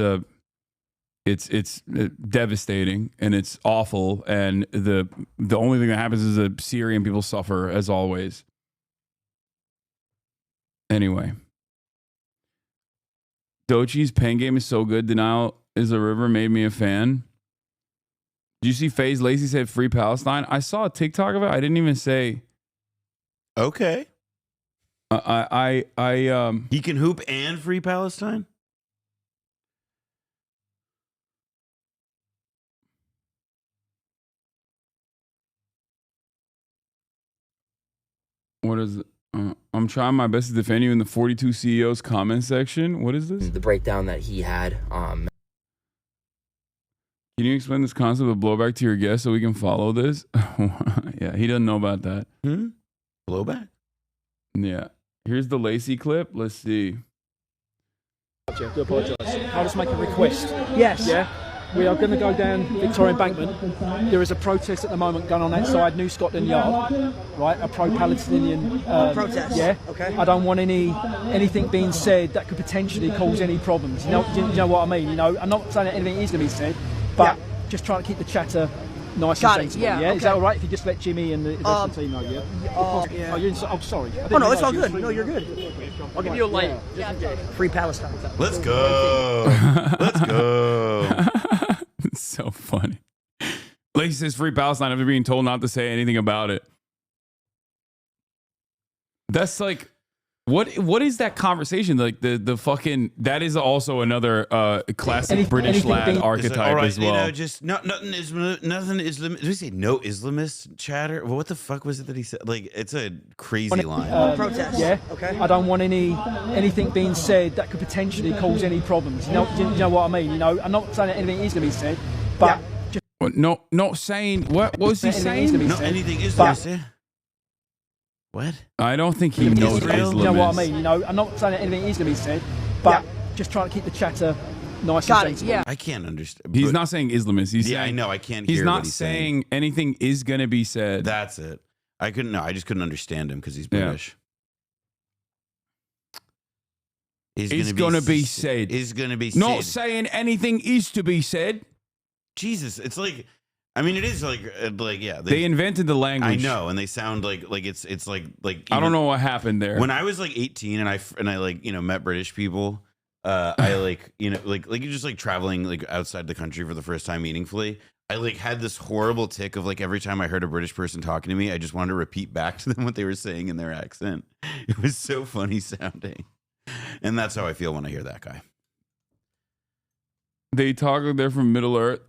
devastating and it's awful. And the only thing that happens is the Syrian people suffer as always. Anyway. Doechii's pen game is so good. Denial is a river made me a fan. Did you see FaZe Lacey said free Palestine? I saw a TikTok of it. I didn't even say. Okay. He can hoop and free Palestine? What is it? I'm trying my best to defend you in the 42 CEOs comment section. What is this? The breakdown that he had. Can you explain this concept of blowback to your guest so we can follow this? Yeah, he doesn't know about that. Blowback? Yeah. Here's the Lacey clip. Let's see. I do apologise. I'll just make a request. Yes. Yeah. We are going to go down Victoria Embankment. There is a protest at the moment going on outside New Scotland Yard, right? A pro-Palestinian protest. Yeah. Okay. I don't want anything being said that could potentially cause any problems. You know what I mean? You know, I'm not saying that anything is going to be said, but just trying to keep the chatter nice and sensible. Yeah. Okay. Is that all right? If you just let Jimmy and the rest of the team know, yeah. Yeah. Oh, you're sorry. Oh no, it's all good. No, you're good. I'll give you a light. Free Palestine. Let's go. Let's go. It's so funny. Lacey says free Palestine after being told not to say anything about it. That's like, what is that conversation? Like the fucking, that is also another classic British lad archetype as well. You know, just nothing Islam. Did we say no Islamist chatter? Well, what the fuck was it that he said? Like, it's a crazy line. Protest. Yeah. Okay. I don't want anything being said that could potentially cause any problems. You know what I mean? You know, I'm not saying that anything is going to be said, but just not saying what was he saying? No, anything is going to say. What? I don't think he knows Islam. You know what I mean? You know, I'm not saying that anything is going to be said, but just trying to keep the chatter nice and sensible. Yeah. I can't understand. He's not saying Islamist. He's saying, I know. I can't he's hear not what he's saying anything is going to be said. That's it. I just couldn't understand him because he's British. It's going to be said. Is going to be said. Not saying anything is to be said. Jesus, it's like, I mean, it is like yeah. They invented the language. I know, and they sound like it's like I don't know what happened there. When I was like 18 and I like, you know, met British people, I like, you know, like you just like traveling like outside the country for the first time meaningfully. I like had this horrible tick of like every time I heard a British person talking to me, I just wanted to repeat back to them what they were saying in their accent. It was so funny sounding. And that's how I feel when I hear that guy. They talk like they're from Middle Earth.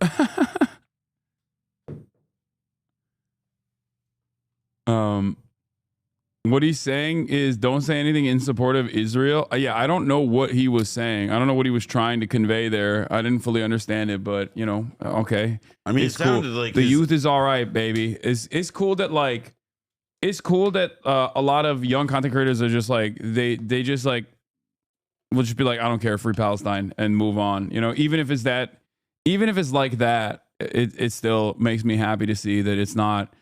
What he's saying is don't say anything in support of Israel. Yeah, I don't know what he was saying. I don't know what he was trying to convey there. I didn't fully understand it, but you know, okay. I mean, it's it sounded cool. like the youth is all right, baby. It's cool that like, it's cool that a lot of young content creators are just like they just like will just be like, I don't care, free Palestine, and move on. You know, even if it's like that, it still makes me happy to see that it's not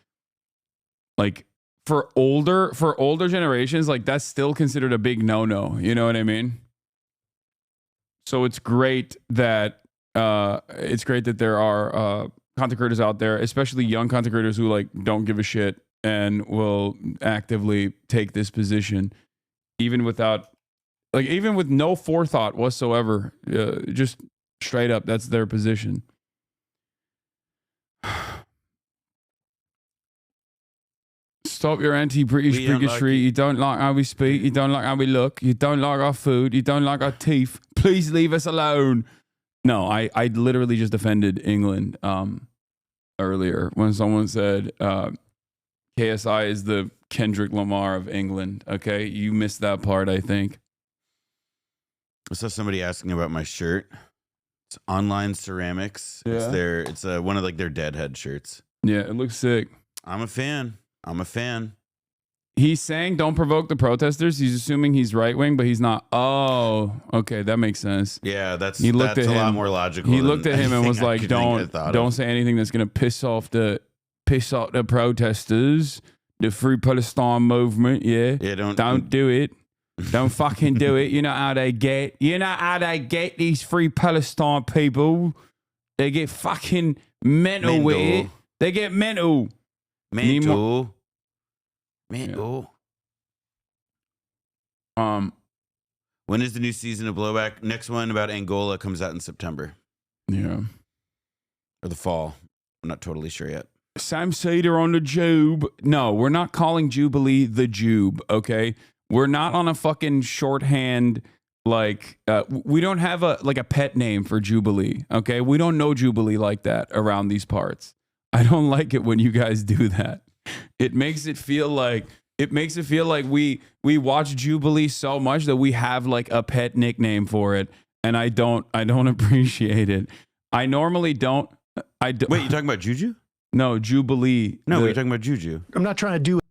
like for older generations, like that's still considered a big no-no. You know what I mean? So it's great that there are content creators out there, especially young content creators who like don't give a shit and will actively take this position, even with no forethought whatsoever. Just straight up, that's their position. Stop your anti-British bigotry. You don't like how we speak. You don't like how we look. You don't like our food. You don't like our teeth. Please leave us alone. No, I literally just defended England earlier when someone said KSI is the Kendrick Lamar of England. Okay, you missed that part, I think. I saw somebody asking about my shirt. It's Online Ceramics. Yeah. It's one of like their Deadhead shirts. Yeah, it looks sick. I'm a fan. He's saying don't provoke the protesters. He's assuming he's right wing, but he's not. Oh, okay, that makes sense. Yeah, that's a lot more logical. He looked at him and was like, don't say anything that's gonna piss off the protesters, the Free Palestine movement. Yeah, don't do it. Don't fucking do it. You know how they get. These Free Palestine people. They get fucking mental with it. They get mental. Mental. Yeah. When is the new season of Blowback? Next one about Angola comes out in September. Yeah. Or the fall. I'm not totally sure yet. Sam Seder on the Jube. No, we're not calling Jubilee the Jube, okay? We're not on a fucking shorthand. Like we don't have a pet name for Jubilee. Okay, we don't know Jubilee like that around these parts. I don't like it when you guys do that. It makes it feel like we watch Jubilee so much that we have like a pet nickname for it, and I don't appreciate it. I normally don't. Wait, you talking about Juju? No, Jubilee. No, you're talking about Juju. I'm not trying to do it.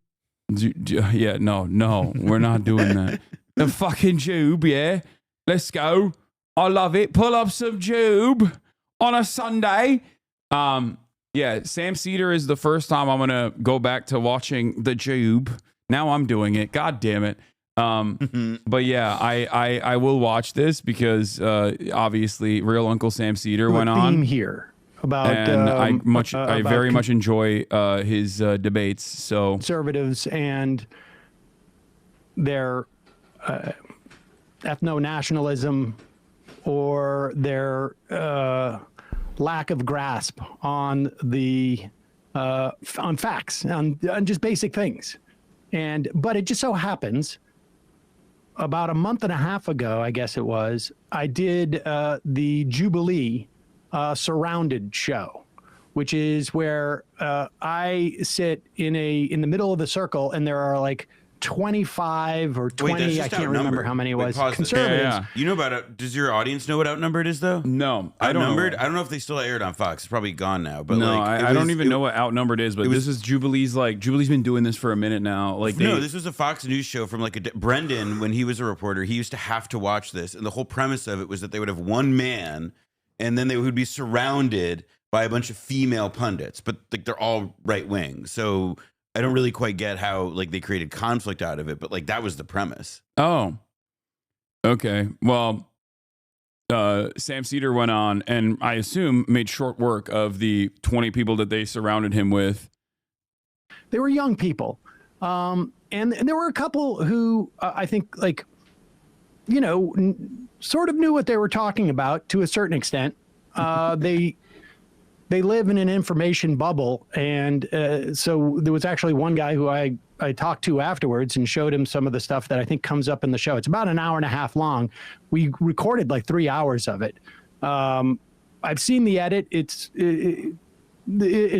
Yeah, no, we're not doing that. The fucking Jube, yeah. Let's go. I love it. Pull up some Jube on a Sunday. Yeah, Sam Cedar is the first time I'm gonna go back to watching the Jube. Now I'm doing it. God damn it. But yeah, I will watch this because obviously Real Uncle Sam Cedar went on here about, and I very much enjoy his debates. So conservatives and their ethno-nationalism or their lack of grasp on the on facts, on just basic things. But it just so happens about a month and a half ago, I guess it was, I did the Jubilee Surrounded show, which is where I sit in the middle of the circle, and there are like 25 or 20, I can't remember how many it was, conservatives. Yeah. You know about it. Does your audience know what Outnumbered is, though? No, I don't know. I don't know if they still aired on Fox. It's probably gone now. But no, like, I don't even know what Outnumbered is, but this is Jubilee's, Jubilee's been doing this for a minute now. No, this was a Fox News show from Brendan, when he was a reporter, he used to have to watch this. And the whole premise of it was that they would have one man, and then they would be surrounded by a bunch of female pundits, but like they're all right wing. So I don't really quite get how they created conflict out of it, but that was the premise. Oh, okay. Well, Sam Cedar went on, and I assume made short work of the 20 people that they surrounded him with. They were young people, and there were a couple who I think sort of knew what they were talking about to a certain extent. They live in an information bubble. And so there was actually one guy who I talked to afterwards and showed him some of the stuff that I think comes up in the show. It's about an hour and a half long. We recorded 3 hours of it. I've seen the edit. It's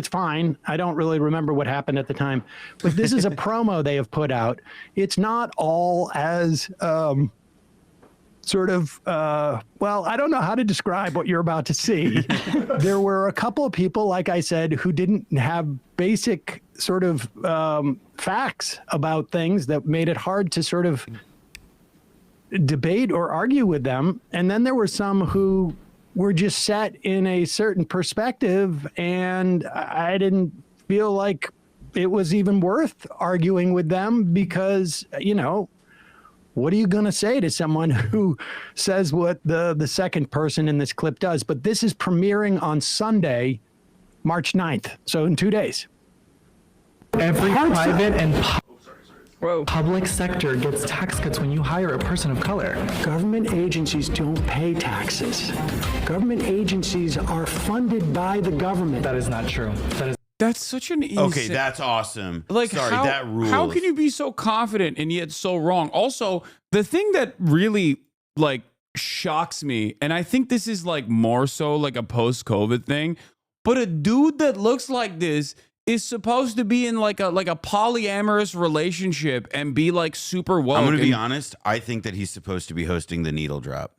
fine. I don't really remember what happened at the time. But this is a promo they have put out. It's not all as I don't know how to describe what you're about to see. There were a couple of people, like I said, who didn't have basic facts about things that made it hard to debate or argue with them. And then there were some who were just set in a certain perspective, and I didn't feel like it was even worth arguing with them because, what are you going to say to someone who says what the second person in this clip does? But this is premiering on Sunday, March 9th. So in 2 days. Every private and public sector gets tax cuts when you hire a person of color. Government agencies don't pay taxes. Government agencies are funded by the government. That is not true. That's such an easy... Okay, that's awesome. That rules. How can you be so confident and yet so wrong? Also, the thing that really shocks me, and I think this is more so a post-COVID thing, but a dude that looks like this is supposed to be in a polyamorous relationship and be super woke. I'm going to be honest. I think that he's supposed to be hosting the needle drop.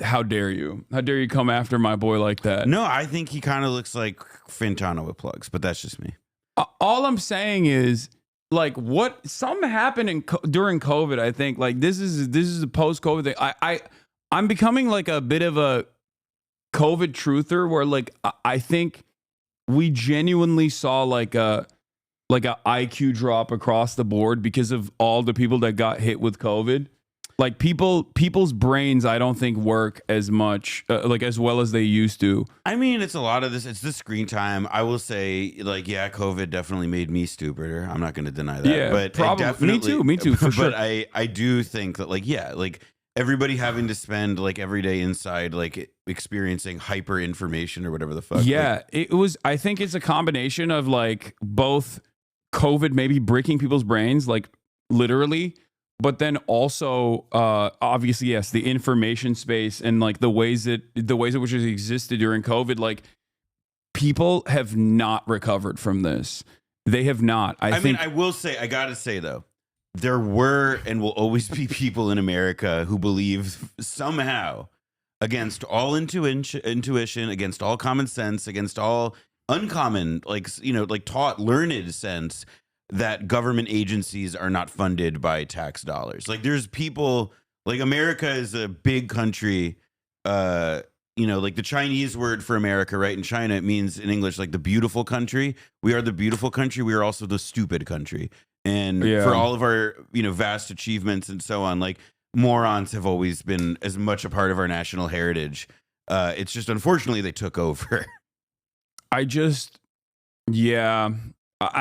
How dare you? How dare you come after my boy like that? No, I think he kind of looks like Fintano with plugs, but that's just me. All I'm saying is, what something happened during COVID. I think this is a post-COVID thing. I'm becoming a bit of a COVID truther, where I think we genuinely saw a IQ drop across the board because of all the people that got hit with COVID. People's brains, I don't think work as much, as well as they used to. I mean, it's a lot of this. It's the screen time. I will say, COVID definitely made me stupider. I'm not going to deny that. Yeah, but probably. Me too, for sure. But I do think that, everybody having to spend every day inside, experiencing hyper information or whatever the fuck. Yeah, it was. I think it's a combination of both COVID maybe breaking people's brains, literally, but then also obviously, yes, the information space and like the ways in which it existed during COVID, like people have not recovered from this. They have not. I think, mean, I will say, I gotta say though, there were and will always be people in America who believe somehow, against all intuition, against all common sense, against all uncommon, like, you know, like taught learned sense, that government agencies are not funded by tax dollars. Like there's people, like America is a big country, you know, like the Chinese word for America, right? In China, it means in English, like the beautiful country. We are the beautiful country. We are also the stupid country. And for all of our, you know, vast achievements and so on, like morons have always been as much a part of our national heritage. It's just, unfortunately, they took over. I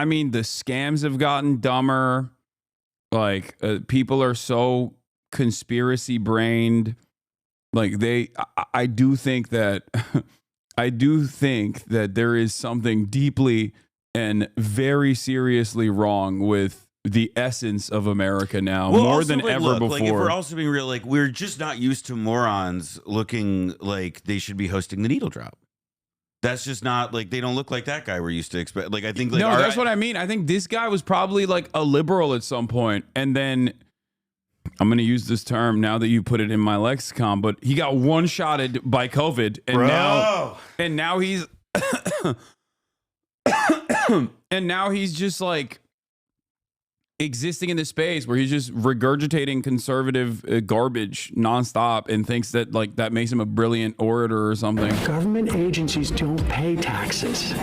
mean, the scams have gotten dumber. Like people are so conspiracy brained. Like I do think that there is something deeply and very seriously wrong with the essence of America now, more than ever before. Like, if we're also being real, like we're just not used to morons looking like they should be hosting the needle drop. That's just not, like, they don't look like that guy we're used to expect. Like, I think, like, no, that's what I mean. I think this guy was probably like a liberal at some point, and then I'm going to use this term now that you put it in my lexicon, but he got one-shotted by COVID, and now he's and now he's just like existing in this space where he's just regurgitating conservative garbage nonstop and thinks that like that makes him a brilliant orator or something. Government agencies don't pay taxes.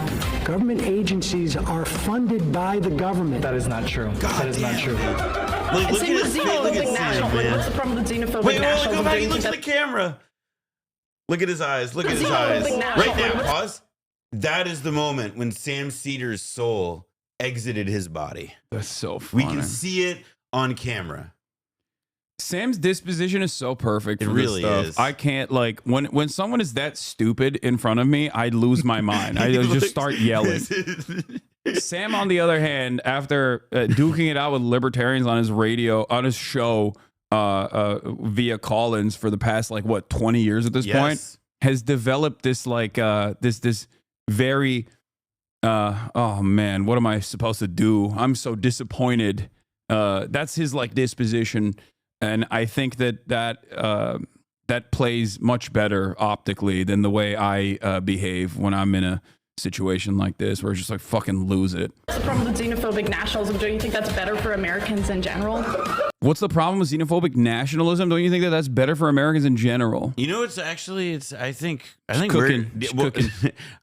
Government agencies are funded by the government. That is not true. That is not true. Like, look at his face. Look at Sam, man. What's the problem with xenophobic Wait, nationalism? go back. He looks at the camera. Look at his eyes. Look at his eyes. Right now, pause. That is the moment when Sam Cedar's soul exited his body. That's so funny. We can see it on camera. Sam's disposition is so perfect. It for really this stuff. is. I can't, like, when someone is that stupid in front of me, I lose my mind. I just start yelling. Sam, on the other hand, after duking it out with libertarians on his radio, on his show via call-ins for the past, like, what, 20 years at this point, has developed this, like, this very... oh man, what am I supposed to do? I'm so disappointed. That's his like disposition, and I think that plays much better optically than the way I behave when I'm in a situation like this, where it's just like fucking lose it. What's the problem with xenophobic nationalism? Don't you think that's better for Americans in general? What's the problem with xenophobic nationalism? Don't you think that that's better for Americans in general? You know, it's actually, I think cooking.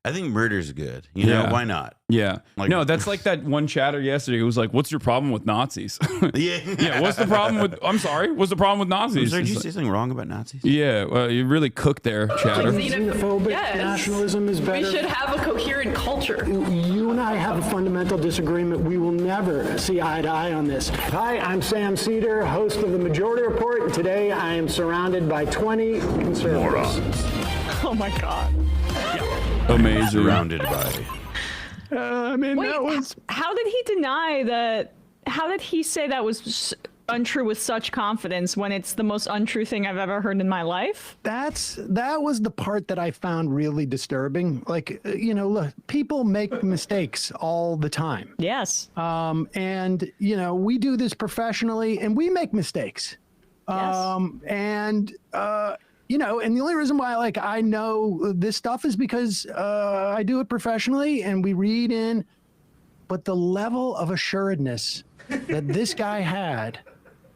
I think murder's good. You know, why not? Yeah. Like, no, that's like that one chatter yesterday who was like, "What's your problem with Nazis?" Yeah. What's the problem with? I'm sorry. What's the problem with Nazis? Did you say something wrong about Nazis? Yeah. Well, you really cooked there, chatter. Xenophobic nationalism is better. We should have a coherent culture. You and I have a fundamental disagreement. We will never see eye to eye on this. Hi, I'm Sam Cedar, host of the Majority Report, and today I am surrounded by 20 conservatives. Oh my God. Amazing. Surrounded by. How did he deny that? How did he say that was untrue with such confidence when it's the most untrue thing I've ever heard in my life? That was the part that I found really disturbing. Like, you know, look, people make mistakes all the time. Yes. And you know, we do this professionally, and we make mistakes. You know, and the only reason why, like, I know this stuff is because I do it professionally, and we read in. But the level of assuredness that this guy had,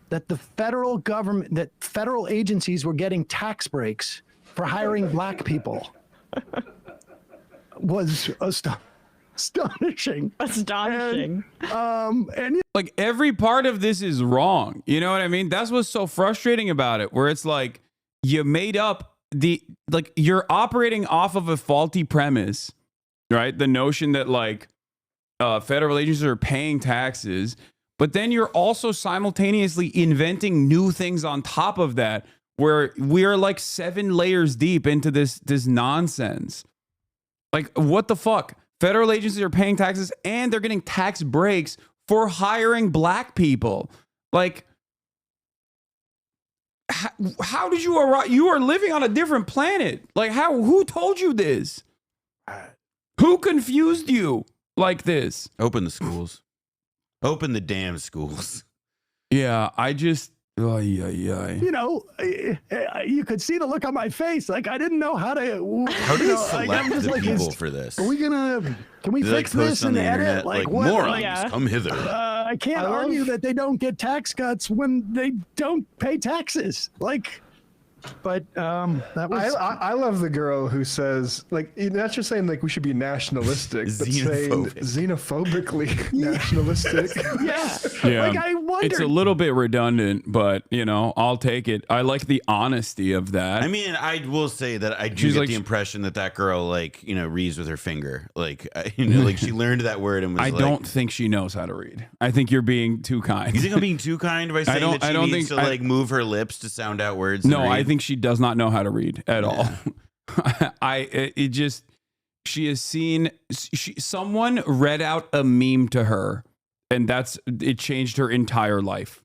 that the federal government, that federal agencies were getting tax breaks for hiring black people, was astonishing. Astonishing. And like every part of this is wrong. You know what I mean? That's what's so frustrating about it, where it's like you made up you're operating off of a faulty premise, right? The notion that like federal agencies are paying taxes, but then you're also simultaneously inventing new things on top of that, where we are like 7 layers deep into this nonsense. Like, what the fuck? Federal agencies are paying taxes and they're getting tax breaks for hiring black people. Like, how did you arrive? You are living on a different planet. Like, who told you this? Who confused you like this? Open the schools. Open the damn schools. Yeah, I just... You know, you could see the look on my face. Like, I didn't know how to... How do you select the people for this? Are we gonna... Can we They, fix like, this post on and the edit? internet, like, what? morons, come hither. I can't argue that they don't get tax cuts when they don't pay taxes. Like... But that was. I love the girl who says, like, not just saying like we should be nationalistic, but saying xenophobically nationalistic. Yeah. Like, I wonder. It's a little bit redundant, but you know, I'll take it. I like the honesty of that. I mean, I will say that I do get the impression that that girl, like, you know, reads with her finger. Like, you know, like she learned that word and was like... I don't think she knows how to read. I think you're being too kind. You think I'm being too kind by saying that she needs to, like, move her lips to sound out words? No, I think she does not know how to read at all. She has seen... someone read out a meme to her, and it changed her entire life.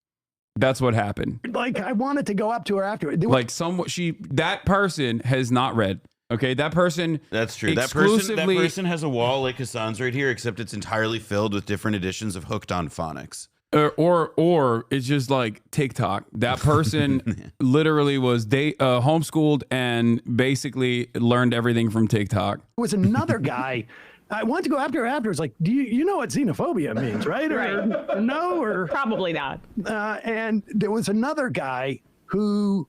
That's what happened. Like, I wanted to go up to her after it. Like, that person has not read. Okay, that person. That's true. That person has a wall like Hassan's right here, except it's entirely filled with different editions of Hooked on Phonics. Or it's just like TikTok. That person literally was homeschooled and basically learned everything from TikTok. There was another guy. I wanted to go after her afterwards. Like, do you know what xenophobia means, right? Or no, or probably not. And there was another guy who,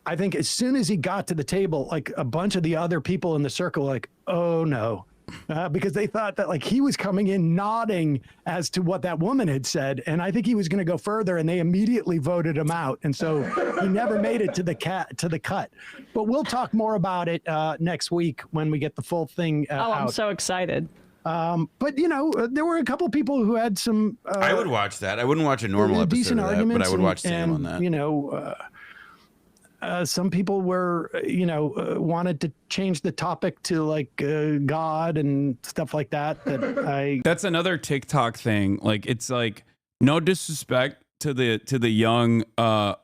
I think, as soon as he got to the table, like a bunch of the other people in the circle, like, oh no, because they thought that like he was coming in nodding as to what that woman had said, and I think he was going to go further, and they immediately voted him out, and so he never made it to the cut. But we'll talk more about it next week when we get the full thing out. I'm so excited. But you know, there were a couple people who had some. I would watch that. I wouldn't watch a normal episode of that, but I would watch Sam on that. You know. Some people were, you know, wanted to change the topic to like God and stuff like that. That's another TikTok thing. Like, it's like, no disrespect to the young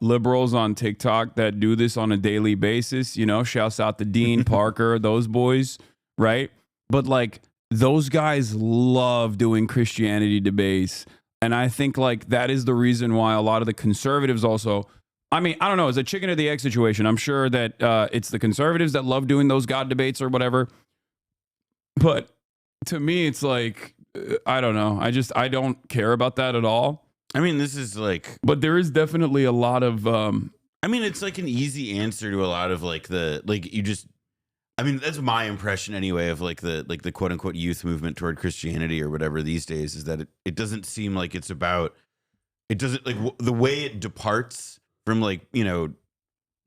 liberals on TikTok that do this on a daily basis. You know, shouts out to Dean Parker, those boys, right? But like, those guys love doing Christianity debates, and I think like that is the reason why a lot of the conservatives also. I mean, I don't know. It's a chicken or the egg situation. I'm sure that it's the conservatives that love doing those God debates or whatever. But to me, it's like, I don't know. I don't care about that at all. I mean, this is like... But there is definitely a lot of... I mean, it's like an easy answer to a lot of like you just... I mean, that's my impression anyway of like the quote unquote youth movement toward Christianity or whatever these days, is that it doesn't seem like it's about... It doesn't, like, the way it departs from, like, you know,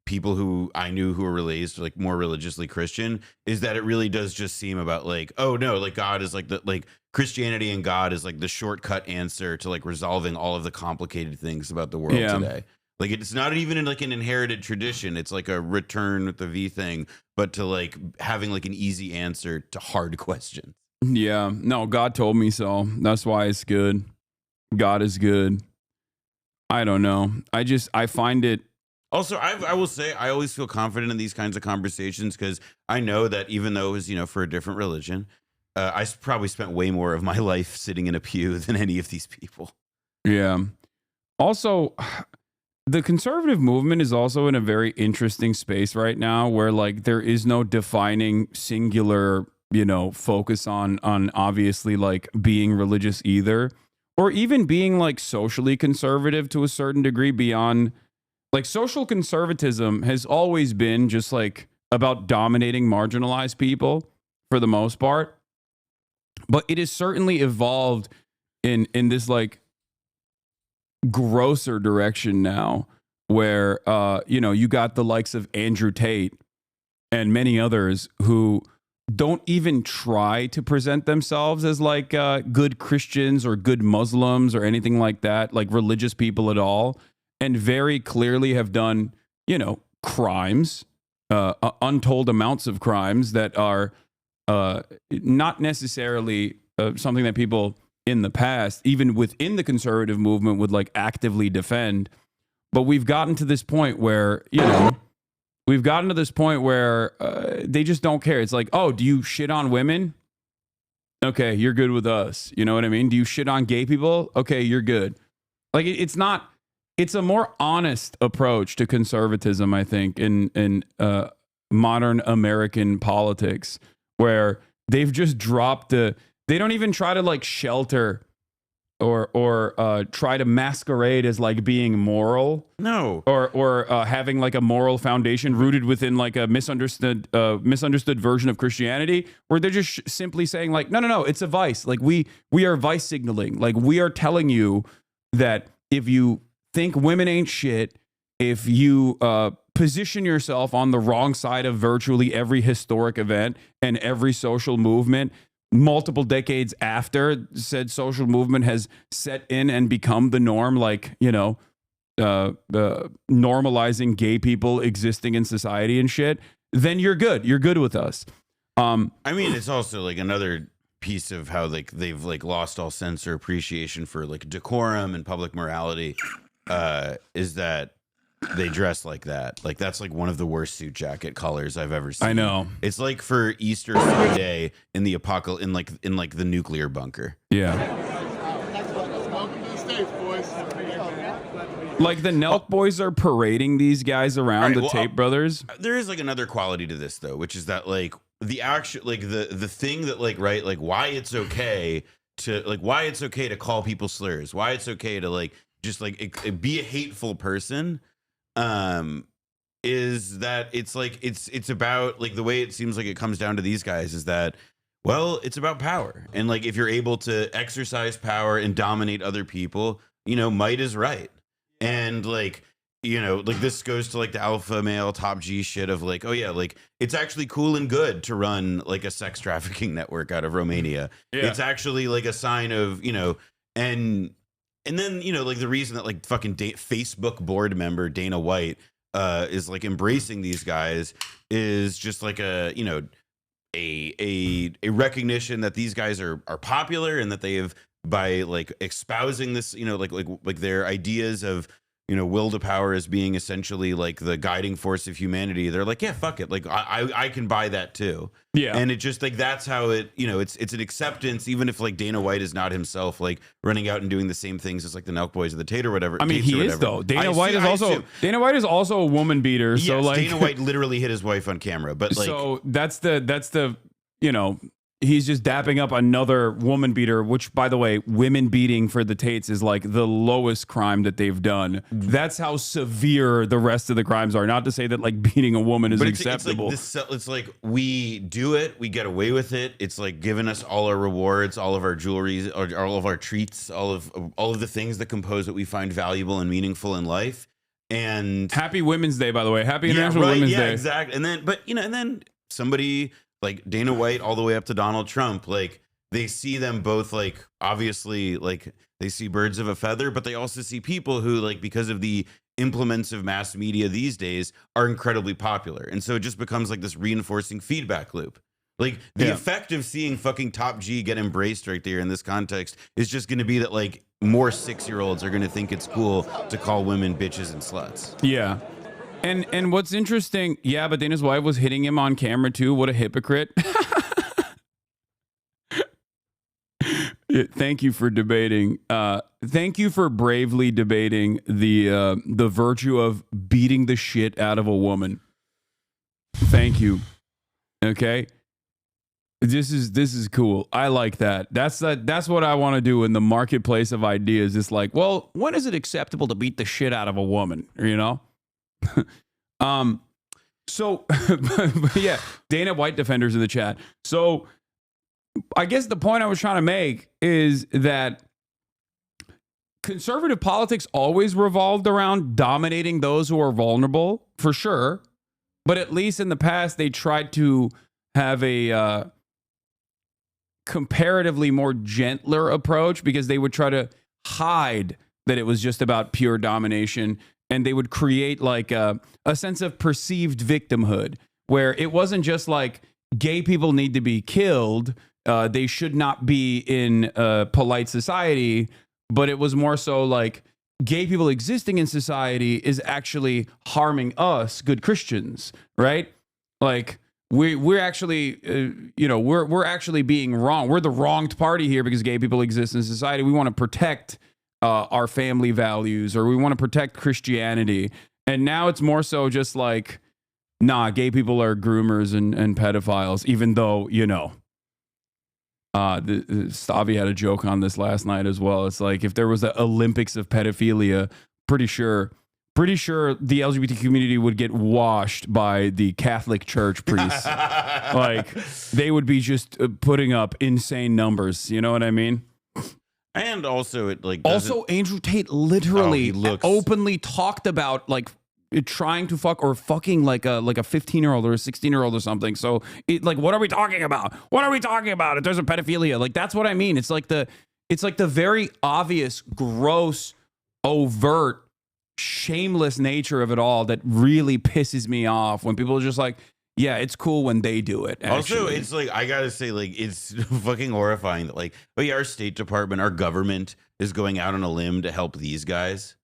people who I knew who were raised like more religiously Christian, is that it really does just seem about like, oh no, like God is like like Christianity and God is like the shortcut answer to like resolving all of the complicated things about the world today. Like, it's not even in like an inherited tradition. It's like a return with the V thing, but to like having like an easy answer to hard questions. Yeah, no, God told me so. That's why it's good. God is good. I don't know. I find it. Also, I will say I always feel confident in these kinds of conversations because I know that even though it was, you know, for a different religion, I probably spent way more of my life sitting in a pew than any of these people. Yeah. Also, the conservative movement is also in a very interesting space right now where like there is no defining singular, you know, focus on obviously like being religious either. Or even being like socially conservative to a certain degree beyond, like, social conservatism has always been just like about dominating marginalized people for the most part. But it has certainly evolved in this like grosser direction now where, you know, you got the likes of Andrew Tate and many others who don't even try to present themselves as like good Christians or good Muslims or anything like that, like religious people at all, and very clearly have done, you know, crimes, untold amounts of crimes that are not necessarily something that people in the past, even within the conservative movement, would like actively defend. But we've gotten to this point where, you know, they just don't care. It's like, oh, do you shit on women? Okay, you're good with us. You know what I mean? Do you shit on gay people? Okay, you're good. Like it's not. It's a more honest approach to conservatism, I think, in modern American politics, where they've just dropped the. They don't even try to like shelter or try to masquerade as like being moral. No. Or having like a moral foundation rooted within like a misunderstood version of Christianity, where they're just simply saying like, no, it's a vice. Like we are vice signaling. Like we are telling you that if you think women ain't shit, if you position yourself on the wrong side of virtually every historic event and every social movement, multiple decades after said social movement has set in and become the norm, like, you know, normalizing gay people existing in society and shit, then you're good. You're good with us. I mean, it's also like another piece of how like they've like lost all sense or appreciation for like decorum and public morality, is that they dress like that. Like that's like one of the worst suit jacket colors I've ever seen. I know. It's like for Easter Sunday in the apocalypse, in like the nuclear bunker. Yeah. Like the Nelk boys are parading these guys around, the Tape brothers. There is like another quality to this though, which is that like the actual like the thing that like, right, like why it's okay to call people slurs, why it's okay to like just like be a hateful person, is that it's like it's about like the way it seems like it comes down to these guys is that, well, it's about power, and like if you're able to exercise power and dominate other people, you know, might is right. And like, you know, like this goes to like the alpha male top G shit of like, oh yeah, like it's actually cool and good to run like a sex trafficking network out of Romania. Yeah. It's actually like a sign of, you know, and then, you know, like the reason that like fucking Facebook board member Dana White is like embracing these guys is just like a, you know, a recognition that these guys are popular and that they have, by like espousing this, you know, like their ideas of, you know, will to power as being essentially like the guiding force of humanity. They're like, yeah, fuck it. Like I can buy that too. Yeah. And it just like, that's how it, you know, it's an acceptance, even if like Dana White is not himself like running out and doing the same things as like the Nelk boys or the Tate or whatever. I mean, he is though. Dana White is also a woman beater. So yes, like Dana White literally hit his wife on camera, but like, so that's the, you know, he's just dapping up another woman beater, which, by the way, women beating for the Tates is like the lowest crime that they've done. That's how severe the rest of the crimes are. Not to say that like beating a woman is acceptable. It's like we do it, we get away with it. It's like giving us all our rewards, all of our jewelry, all of our treats, all of the things that compose what we find valuable and meaningful in life. And happy Women's Day, by the way. Happy International Women's Day. Yeah, exactly. And then, but you know, and then somebody like Dana White all the way up to Donald Trump, like they see them both, like obviously like they see birds of a feather, but they also see people who, like, because of the implements of mass media these days, are incredibly popular. And so it just becomes like this reinforcing feedback loop. Like the effect of seeing fucking Top G get embraced right there in this context is just going to be that like more 6-year-olds are going to think it's cool to call women bitches and sluts. Yeah. And what's interesting, yeah, but Dana's wife was hitting him on camera too. What a hypocrite. Thank you for debating. Thank you for bravely debating the virtue of beating the shit out of a woman. Thank you. Okay. This is cool. I like that. That's what I want to do in the marketplace of ideas. It's like, well, when is it acceptable to beat the shit out of a woman? You know? So yeah, Dana White defenders in the chat. So I guess the point I was trying to make is that conservative politics always revolved around dominating those who are vulnerable, for sure. But at least in the past, they tried to have a comparatively more gentler approach, because they would try to hide that it was just about pure domination. And they would create like a sense of perceived victimhood, where it wasn't just like gay people need to be killed they should not be in polite society, but it was more so like gay people existing in society is actually harming us, good Christians, right? Like we're actually, we're actually being wrong. We're the wronged party here because gay people exist in society. We want to protect our family values, or we want to protect Christianity. And now it's more so just like, nah, gay people are groomers and pedophiles, even though, Stavi had a joke on this last night as well. It's like, if there was the Olympics of pedophilia, pretty sure the LGBT community would get washed by the Catholic Church priests. Like, they would be just putting up insane numbers. You know what I mean? And also, it like also Andrew Tate literally openly talked about like trying to fuck or fucking like a 15-year-old or a 16-year-old or something. So it, like, what are we talking about? What are we talking about? If there's a pedophilia, like, that's what I mean. It's like the very obvious, gross, overt, shameless nature of it all that really pisses me off when people are just like, yeah, it's cool when they do it. Actually. Also, it's like, I gotta say, like, it's fucking horrifying that, like, oh yeah, our State Department, our government is going out on a limb to help these guys.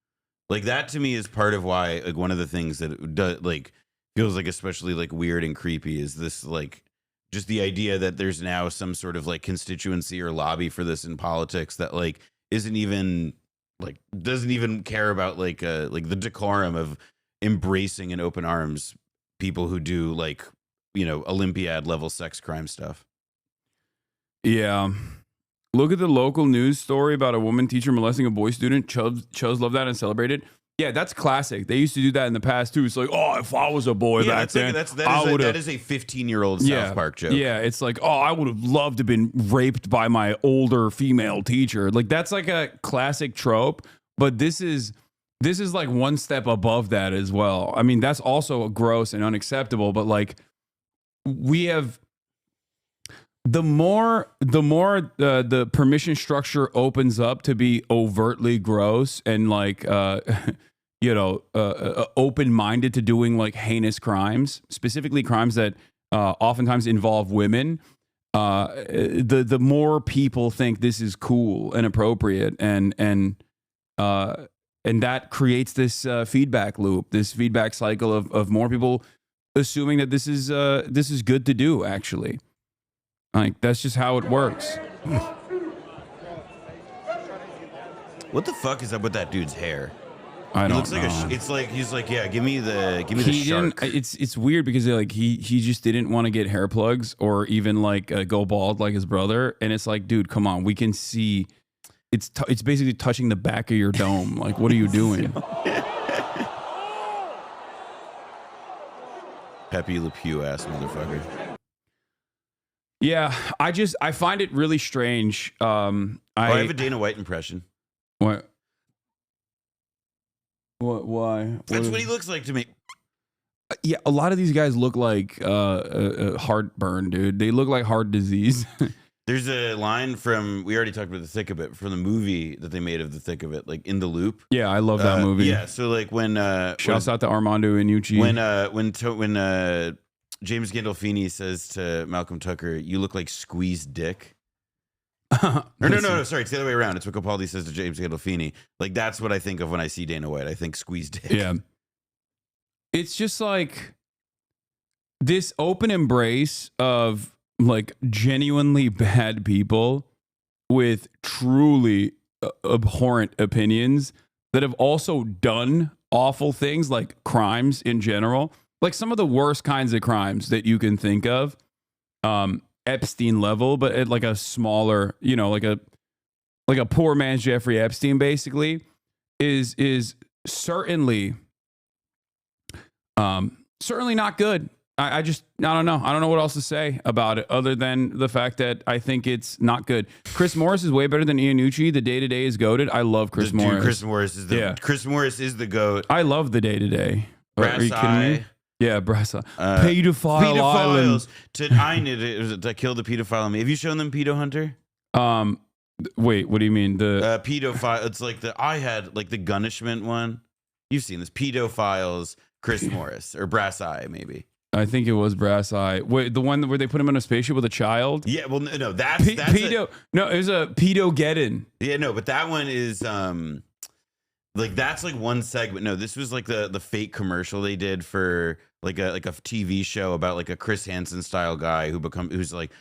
Like, that to me is part of why, like, one of the things that like feels like especially like weird and creepy is this, like, just the idea that there's now some sort of like constituency or lobby for this in politics that like isn't even like doesn't even care about like the decorum of embracing in open arms people who do like, Olympiad level sex crime stuff. Yeah. Look at the local news story about a woman teacher molesting a boy student. Chose loved that and celebrated. Yeah, that's classic. They used to do that in the past too. It's like, oh, if I was a boy back then, that is a 15-year-old South Park joke. Yeah, it's like, oh, I would have loved to have been raped by my older female teacher. Like, that's like a classic trope, but this is like one step above that as well. I mean, that's also gross and unacceptable, but like, we have the more the permission structure opens up to be overtly gross and like open-minded to doing like heinous crimes, specifically crimes that oftentimes involve women, the more people think this is cool and appropriate, and that creates this feedback loop, this feedback cycle of more people assuming that this is good to do. Actually, like, that's just how it works. What the fuck is up with that dude's hair? I don't know. It's like he's like, yeah, give me the shark. It's weird because like he just didn't want to get hair plugs or even like go bald like his brother, and it's like, dude, come on, we can see. It's basically touching the back of your dome. Like, what are you doing? Pepe Le Pew ass motherfucker. Yeah, I find it really strange. I have a Dana White impression. What? Why? That's what he looks like to me. Yeah, a lot of these guys look like heartburn, dude. They look like heart disease. There's a line from, we already talked about The Thick of It, from the movie that they made of The Thick of It, like In the Loop. Yeah, I love that movie. Yeah, so like when shouts out to Armando Iannucci. When James Gandolfini says to Malcolm Tucker, "You look like squeezed dick." No, sorry, it's the other way around. It's what Capaldi says to James Gandolfini. Like, that's what I think of when I see Dana White. I think squeezed dick. Yeah. It's just like this open embrace of like genuinely bad people with truly abhorrent opinions that have also done awful things, like crimes in general, like some of the worst kinds of crimes that you can think of, Epstein level, but at like a smaller, like a poor man's Jeffrey Epstein, basically, is certainly not good. I don't know. I don't know what else to say about it other than the fact that I think it's not good. Chris Morris is way better than Iannucci. The Day-to-Day is goated. I love Chris Morris. Dude, Chris Morris is the GOAT. I love the Day-to-Day. Are you kidding me? Yeah, Brass Eye. Pedophiles to kill the pedophile. Have you shown them Pedo Hunter? Wait, what do you mean? The pedophile. It's like I had like the Gunishment one. You've seen this. Pedophiles, Chris Morris, or Brass Eye, maybe. I think it was Brass Eye. Wait, the one where they put him in a spaceship with a child? Yeah, well, no, that's pedo. No, it was a Pedo-geddon. Yeah, no, but that one is like that's like one segment. No, this was like the fake commercial they did for like a TV show about like a Chris Hansen style guy who's like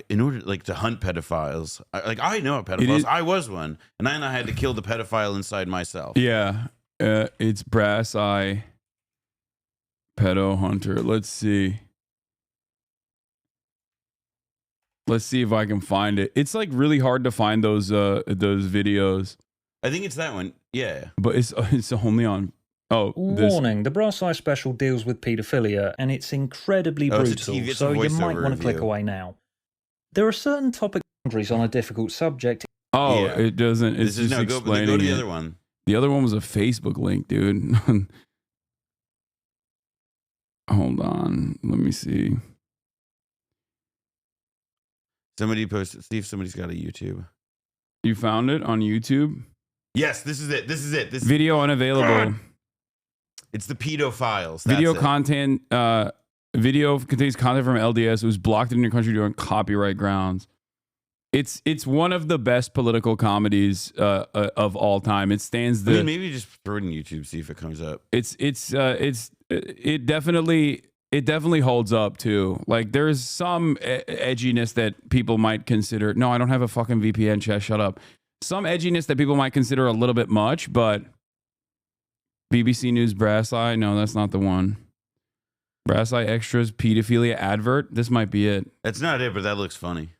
in order like to hunt pedophiles. I know a pedophile. I was one, and then I had to kill the pedophile inside myself. Yeah, it's Brass Eye. Pedo hunter. Let's see. Let's see if I can find it. It's like really hard to find those videos. I think it's that one. Yeah. But it's only on Warning, the Brass Eye special deals with paedophilia and it's incredibly brutal, so you might want to click away now. There are certain topic boundaries on a difficult subject. Oh, yeah. It doesn't. It's just explaining go to the other one. The other one was a Facebook link, dude. Hold on. Let me see. Somebody posted. See if somebody's got a YouTube. You found it on YouTube? Yes, this is it. This is it. This video unavailable. It's the pedophiles. Video content. Video contains content from LDS. It was blocked in your country due on copyright grounds. It's one of the best political comedies of all time. It stands the. I mean, maybe just throw it in YouTube, see if it comes up. It definitely holds up too. Like there's some edginess that people might consider. No, I don't have a fucking VPN. Chest, shut up. Some edginess that people might consider a little bit much, but BBC News Brass Eye. No, that's not the one. Brass Eye Extras pedophilia advert. This might be it. That's not it, but that looks funny.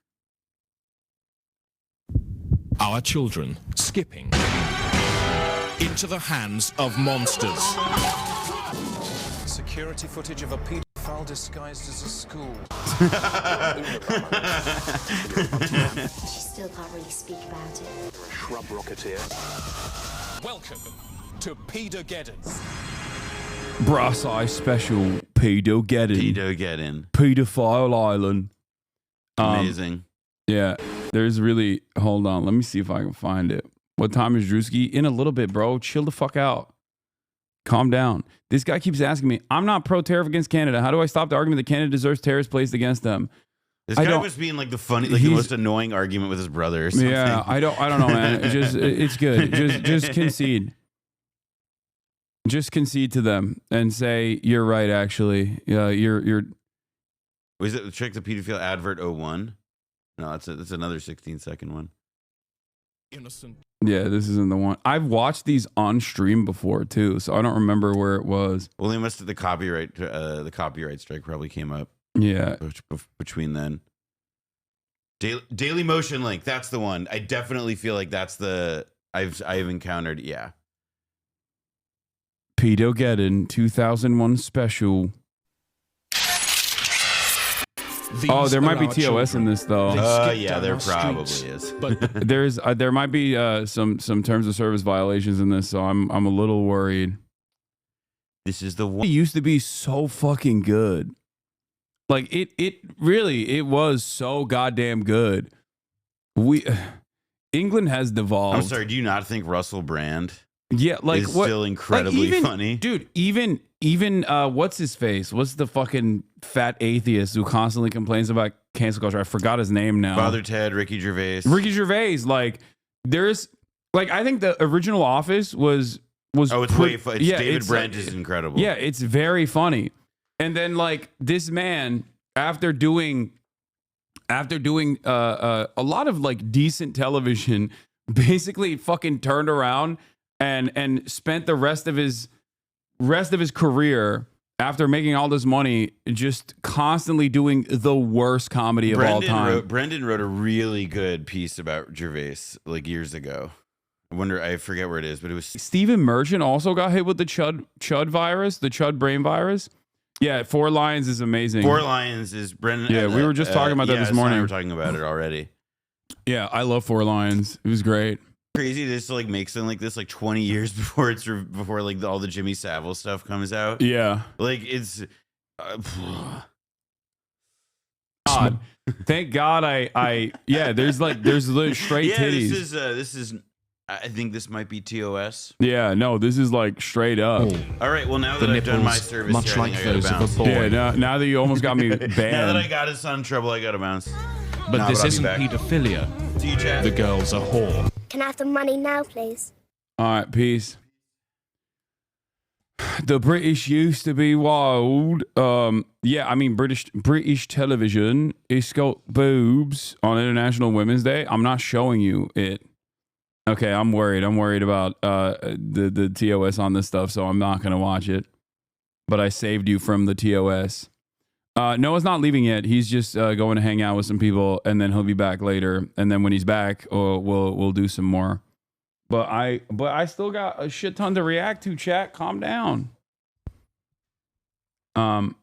Our children skipping into the hands of monsters. Security footage of a pedophile disguised as a school. She still can't really speak about it. Shrub rocketeer. Welcome to Pedo-geddon. Brass Eye special Pedo-geddon. Pedo-geddon. Pedophile Island. Amazing. Yeah, there's really. Hold on, let me see if I can find it. What time is Drewski? In a little bit, bro. Chill the fuck out. Calm down. This guy keeps asking me, I'm not pro-tariff against Canada. How do I stop the argument that Canada deserves tariffs placed against them? This guy was being like the most annoying argument with his brother or something. Yeah, I don't know, man. It's good. Just concede. Just concede to them and say you're right. Actually, yeah, you're. Was it check the pedophile advert 01? No, that's another 16-second one. Innocent. Yeah, this isn't the one. I've watched these on stream before too, so I don't remember where it was. Well, they must have the copyright strike probably came up. Yeah, between then. Daily Motion Link, that's the one. I definitely feel like that's the I've encountered. Yeah. Pedo-geddon 2001 special. There might be TOS in this though. Yeah, there probably is. But there might be some terms of service violations in this, so I'm a little worried. This is the one. It used to be so fucking good. Like it really was so goddamn good. England has devolved. I'm sorry, do you not think Russell Brand? Yeah, like is still incredibly funny, dude. Even what's his face? What's the fucking fat atheist who constantly complains about cancel culture? I forgot his name now. Father Ted, Ricky Gervais. Like there's like I think the original Office was. Oh, it's way funny. David Brent is incredible. Yeah, it's very funny. And then like this man after doing a lot of like decent television, basically fucking turned around and spent the rest of his career after making all this money just constantly doing the worst comedy of all time. Brendan wrote a really good piece about Gervais like years ago. I forget where it is, but it was Stephen Merchant also got hit with the Chud virus, the Chud brain virus. Yeah, Four Lions is amazing. Four Lions is Brendan. Yeah, we were just talking about that this morning. We were talking about it already. Yeah, I love Four Lions. It was great. Crazy to just like make something like this like 20 years before like all the Jimmy Savile stuff comes out. Yeah, like it's odd. Thank God I there's straight titties. This is I think this might be TOS. Yeah, no, this is like straight up. All right, well, now that I've done my service, much here, I like think I gotta those of a bounce. boy. Yeah, now that you almost got me banned. Now that I got his son in trouble, I gotta bounce. But Nah, this I'll be isn't back. paedophilia. See you, chat. The girl's a whore. Can I have the money now, please? All right, peace. The British used to be wild. Yeah, I mean British television. It's got boobs on International Women's Day. I'm not showing you it. Okay, I'm worried. I'm worried about the TOS on this stuff, so I'm not gonna watch it. But I saved you from the TOS. Noah's not leaving yet. He's just going to hang out with some people, and then he'll be back later. And then when he's back, we'll do some more. But I still got a shit ton to react to. Chat, calm down. Oh,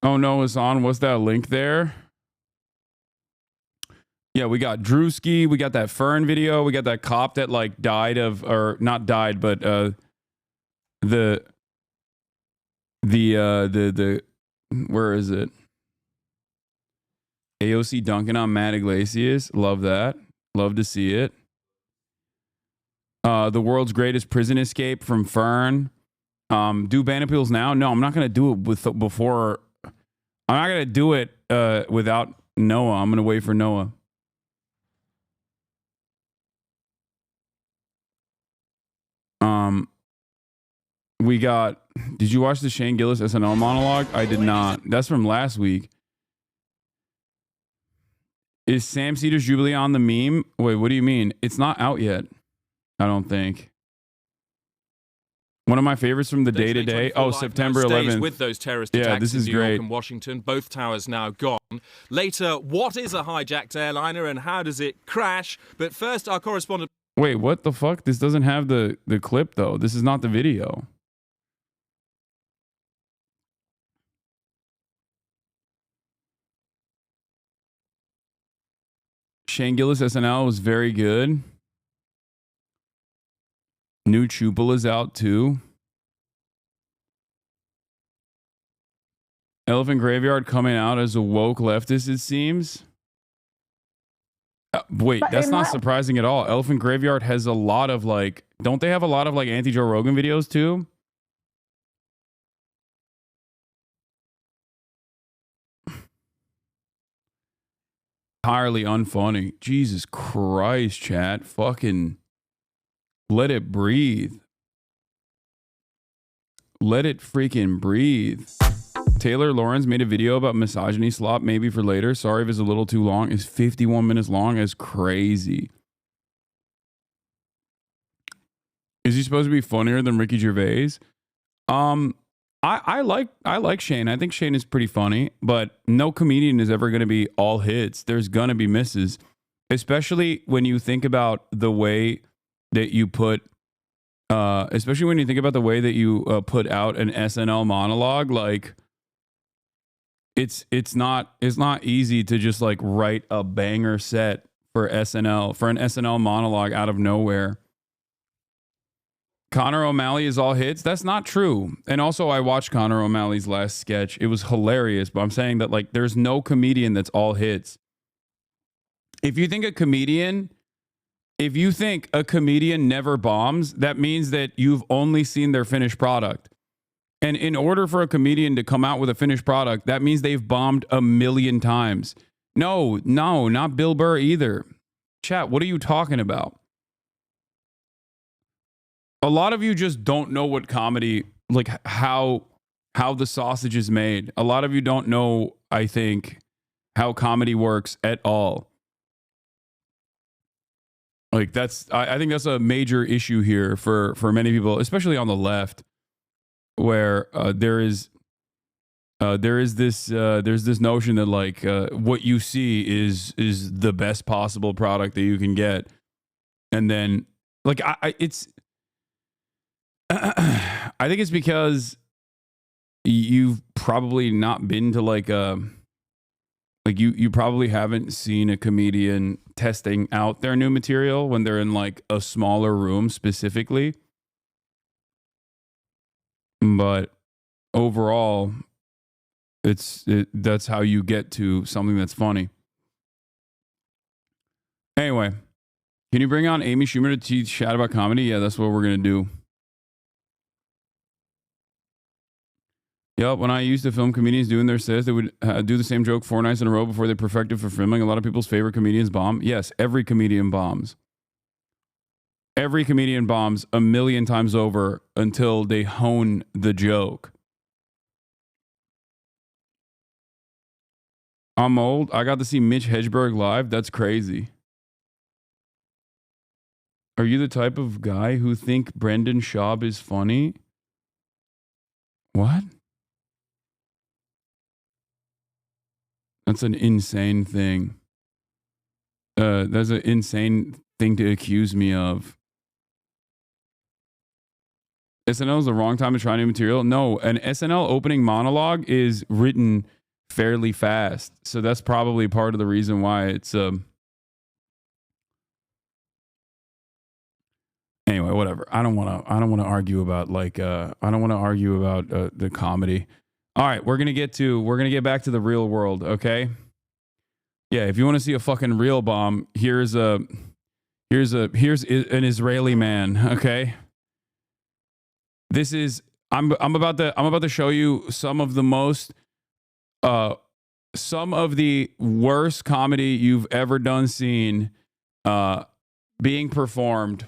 Noah's on. What's that link there? Yeah, we got Drewski. We got that Fern video. We got that cop that like died of, or not died, but the where is it? AOC dunking on Matt Iglesias. Love that. Love to see it. The world's greatest prison escape from Fern. Do ban appeals now? No, I'm not gonna do it before. I'm not gonna do it without Noah. I'm gonna wait for Noah. We got. Did you watch the Shane Gillis SNL monologue? I did not. That's from last week. Is Sam Cedars Jubilee on the meme? Wait, what do you mean? It's not out yet. I don't think. One of my favorites from the day to day. Oh, September 11th. With those terrorist yeah, attacks this is in New great. York and Washington, both towers now gone. Later, what is a hijacked airliner and how does it crash? But first, our correspondent. Wait, what the fuck? This doesn't have the clip though. This is not the video. Shane Gillis SNL was very good. New Chupal is out too. Elephant Graveyard coming out as a woke leftist, it seems. Wait, But that's in not what- surprising at all. Elephant Graveyard has a lot of like, don't they have a lot of like anti-Joe Rogan videos too? Entirely unfunny. Jesus Christ, chat. Fucking let it breathe. Let it freaking breathe. Taylor Lawrence made a video about misogyny slop, maybe for later. Sorry if it's a little too long. It's 51 minutes long. It's crazy. Is he supposed to be funnier than Ricky Gervais? I like Shane. I think Shane is pretty funny, but no comedian is ever going to be all hits. There's going to be misses, especially when you think about the way that you put, especially when you think about the way that you put out an SNL monologue. Like, it's not easy to just like write a banger set for SNL, for an SNL monologue out of nowhere. Connor O'Malley is all hits. That's not true. And also, I watched Connor O'Malley's last sketch. It was hilarious, but I'm saying that like there's no comedian that's all hits. If you think a comedian never bombs, that means that you've only seen their finished product. And in order for a comedian to come out with a finished product, that means they've bombed 1,000,000 times. No, not Bill Burr either. Chat, what are you talking about? A lot of you just don't know what comedy, like how the sausage is made. A lot of you don't know, I think, how comedy works at all. Like I think that's a major issue here for many people, especially on the left, where there's this notion that like what you see is the best possible product that you can get, and then like it's. I think it's because you've probably not been to like you probably haven't seen a comedian testing out their new material when they're in like a smaller room specifically. But overall, that's how you get to something that's funny. Anyway, can you bring on Amy Schumer to teach chat about comedy? Yeah, that's what we're going to do. Yep, when I used to film comedians doing their sets, they would do the same joke 4 nights in a row before they perfected for filming. A lot of people's favorite comedians bomb. Yes, every comedian bombs. Every comedian bombs a million times over until they hone the joke. I'm old. I got to see Mitch Hedberg live. That's crazy. Are you the type of guy who think Brendan Schaub is funny? What? That's an insane thing. That's an insane thing to accuse me of. SNL is the wrong time to try new material. No, an SNL opening monologue is written fairly fast, so that's probably part of the reason why it's Anyway, whatever. I don't want to argue about the comedy. All right, we're gonna get back to the real world, okay? Yeah, if you want to see a fucking real bomb, here's an Israeli man, okay? This is I'm about to show you some of the worst comedy you've ever seen being performed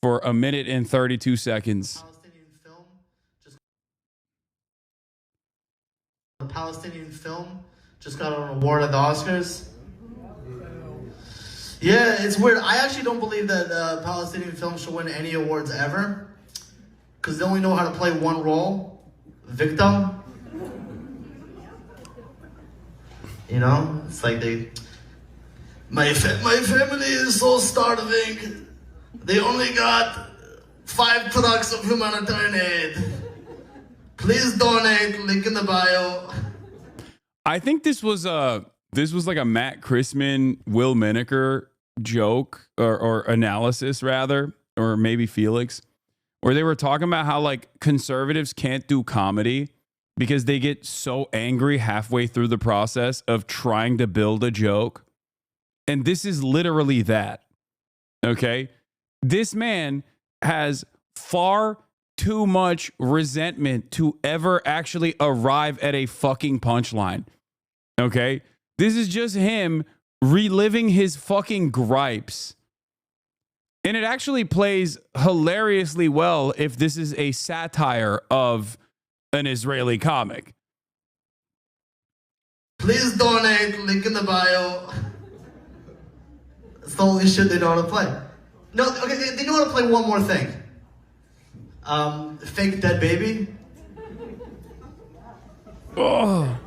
for 1 minute and 32 seconds. The Palestinian film just got an award at the Oscars. Yeah, it's weird. I actually don't believe that Palestinian film should win any awards ever, because they only know how to play one role, victim. You know, it's like my family is so starving. They only got 5 trucks of humanitarian aid. Please donate. Link in the bio. I think this was like a Matt Christman, Will Menaker joke or analysis rather, or maybe Felix, where they were talking about how like conservatives can't do comedy because they get so angry halfway through the process of trying to build a joke. And this is literally that. Okay? This man has far too much resentment to ever actually arrive at a fucking punchline. Okay? This is just him reliving his fucking gripes. And it actually plays hilariously well if this is a satire of an Israeli comic. Please donate. Link in the bio. It's the only shit they know how to play. No, okay, they know how to play one more thing. Fake dead baby. Oh.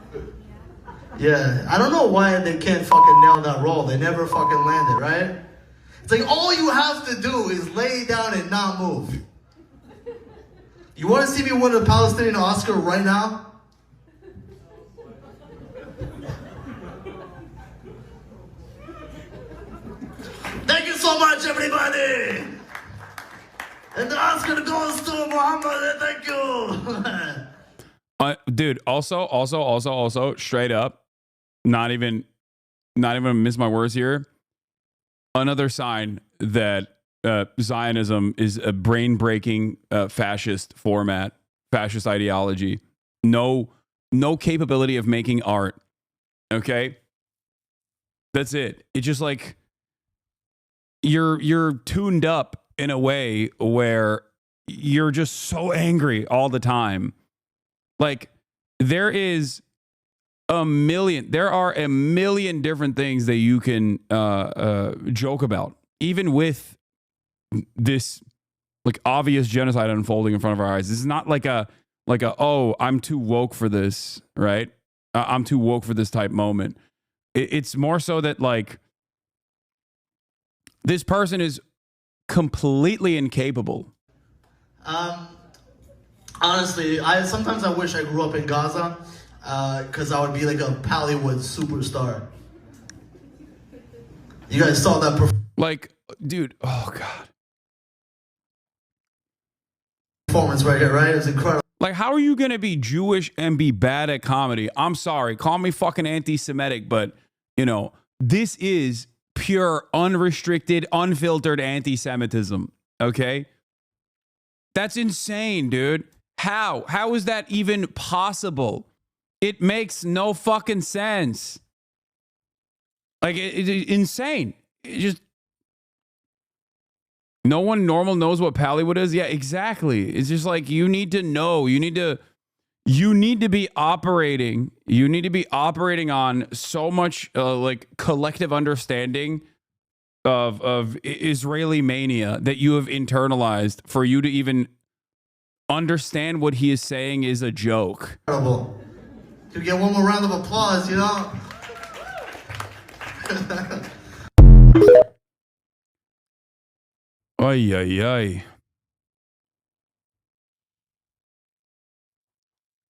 Yeah, I don't know why they can't fucking nail that role. They never fucking land it, right? It's like all you have to do is lay down and not move. You want to see me win a Palestinian Oscar right now? Thank you so much, everybody! And the Oscar goes to Muhammad, thank you! Dude, also, straight up, not even miss my words here. Another sign that Zionism is a brain-breaking fascist format, fascist ideology. No capability of making art. Okay? That's it. It's just like you're tuned up in a way where you're just so angry all the time. Like there are a million different things that you can joke about, even with this like obvious genocide unfolding in front of our eyes. This is not like a oh, I'm too woke for this, right? I'm too woke for this type moment. It's more so that like this person is completely incapable. Honestly, sometimes I wish I grew up in Gaza, because I would be like a Hollywood superstar. You guys saw that like, dude, oh God. Performance right here, right? It was incredible. Like, how are you going to be Jewish and be bad at comedy? I'm sorry. Call me fucking anti-Semitic, but, you know, this is pure, unrestricted, unfiltered anti-Semitism. Okay? That's insane, dude. How? How is that even possible? It makes no fucking sense. Like, it's insane. It just... No one normal knows what Pallywood is? Yeah, exactly. It's just like, you need to know. You need to be operating. You need to be operating on so much like collective understanding of Israeli mania that you have internalized for you to even understand what he is saying is a joke. Incredible. To get one more round of applause, you know? Ay, ay, ay.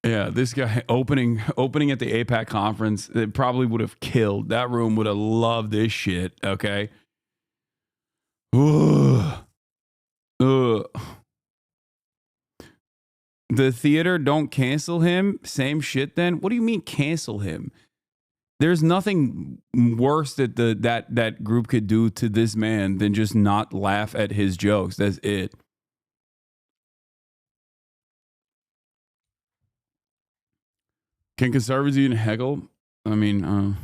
Yeah, this guy opening at the APAC conference, it probably would have killed. That room would have loved this shit, okay? Ugh. Ugh. The theater don't cancel him? Same shit then? What do you mean cancel him? There's nothing worse that that group could do to this man than just not laugh at his jokes. That's it. Can conservatives even heckle? I mean,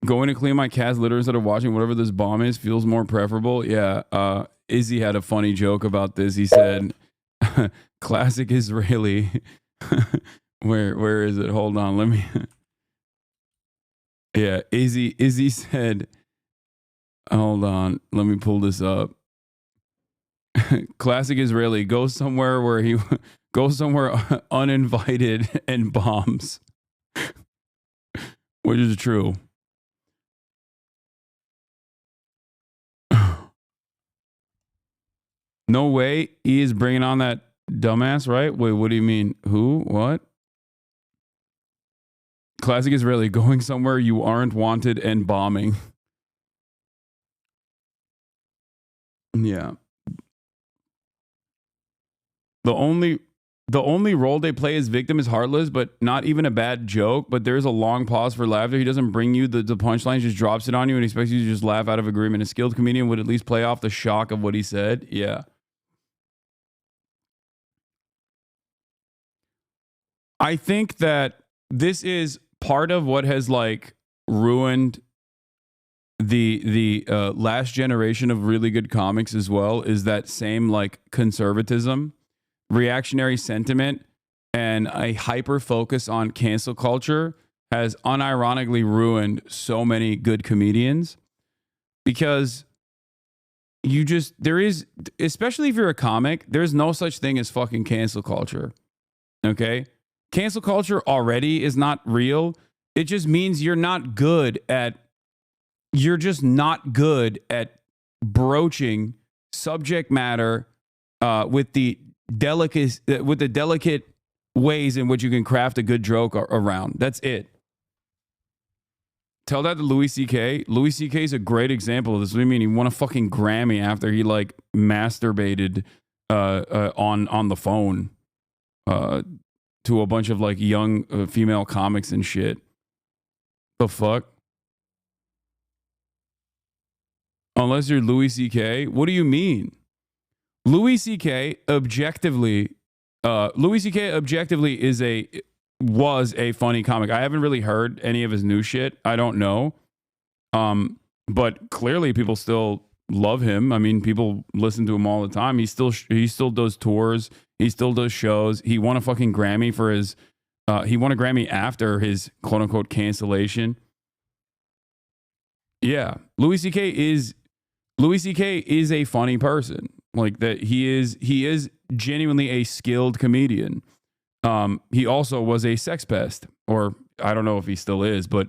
going to clean my cat's litter instead of watching whatever this bomb is feels more preferable. Yeah. Izzy had a funny joke about this. He said, classic Israeli. Where is it? Hold on. Let me. Yeah. Izzy said, hold on. Let me pull this up. Classic Israeli goes somewhere where he goes somewhere uninvited and bombs, which is true. No way he is bringing on that dumbass, right? Wait, what do you mean? Who? What? Classic Israeli going somewhere you aren't wanted and bombing. Yeah. The only role they play as victim is heartless, but not even a bad joke. But there's a long pause for laughter. He doesn't bring you the punchline, just drops it on you and expects you to just laugh out of agreement. A skilled comedian would at least play off the shock of what he said. Yeah. I think that this is part of what has like ruined the last generation of really good comics as well, is that same like conservatism, reactionary sentiment, and a hyper focus on cancel culture has unironically ruined so many good comedians, because there is, especially if you're a comic, there's no such thing as fucking cancel culture. Okay? Cancel culture already is not real. It just means you're just not good at broaching subject matter with the delicate ways in which you can craft a good joke around. That's it. Tell that to Louis C.K. Louis C.K. is a great example of this. What do you mean? He won a fucking Grammy after he like masturbated on the phone to a bunch of like young female comics and shit. The fuck? Unless you're Louis C.K. What do you mean? Louis C.K. objectively was a funny comic. I haven't really heard any of his new shit. I don't know. But clearly people still love him. I mean, people listen to him all the time. He still does tours. He still does shows. He won a fucking Grammy for his he won a Grammy after his quote unquote cancellation. Yeah. Louis C.K. is a funny person. Like that, he is genuinely a skilled comedian. He also was a sex pest, or I don't know if he still is, but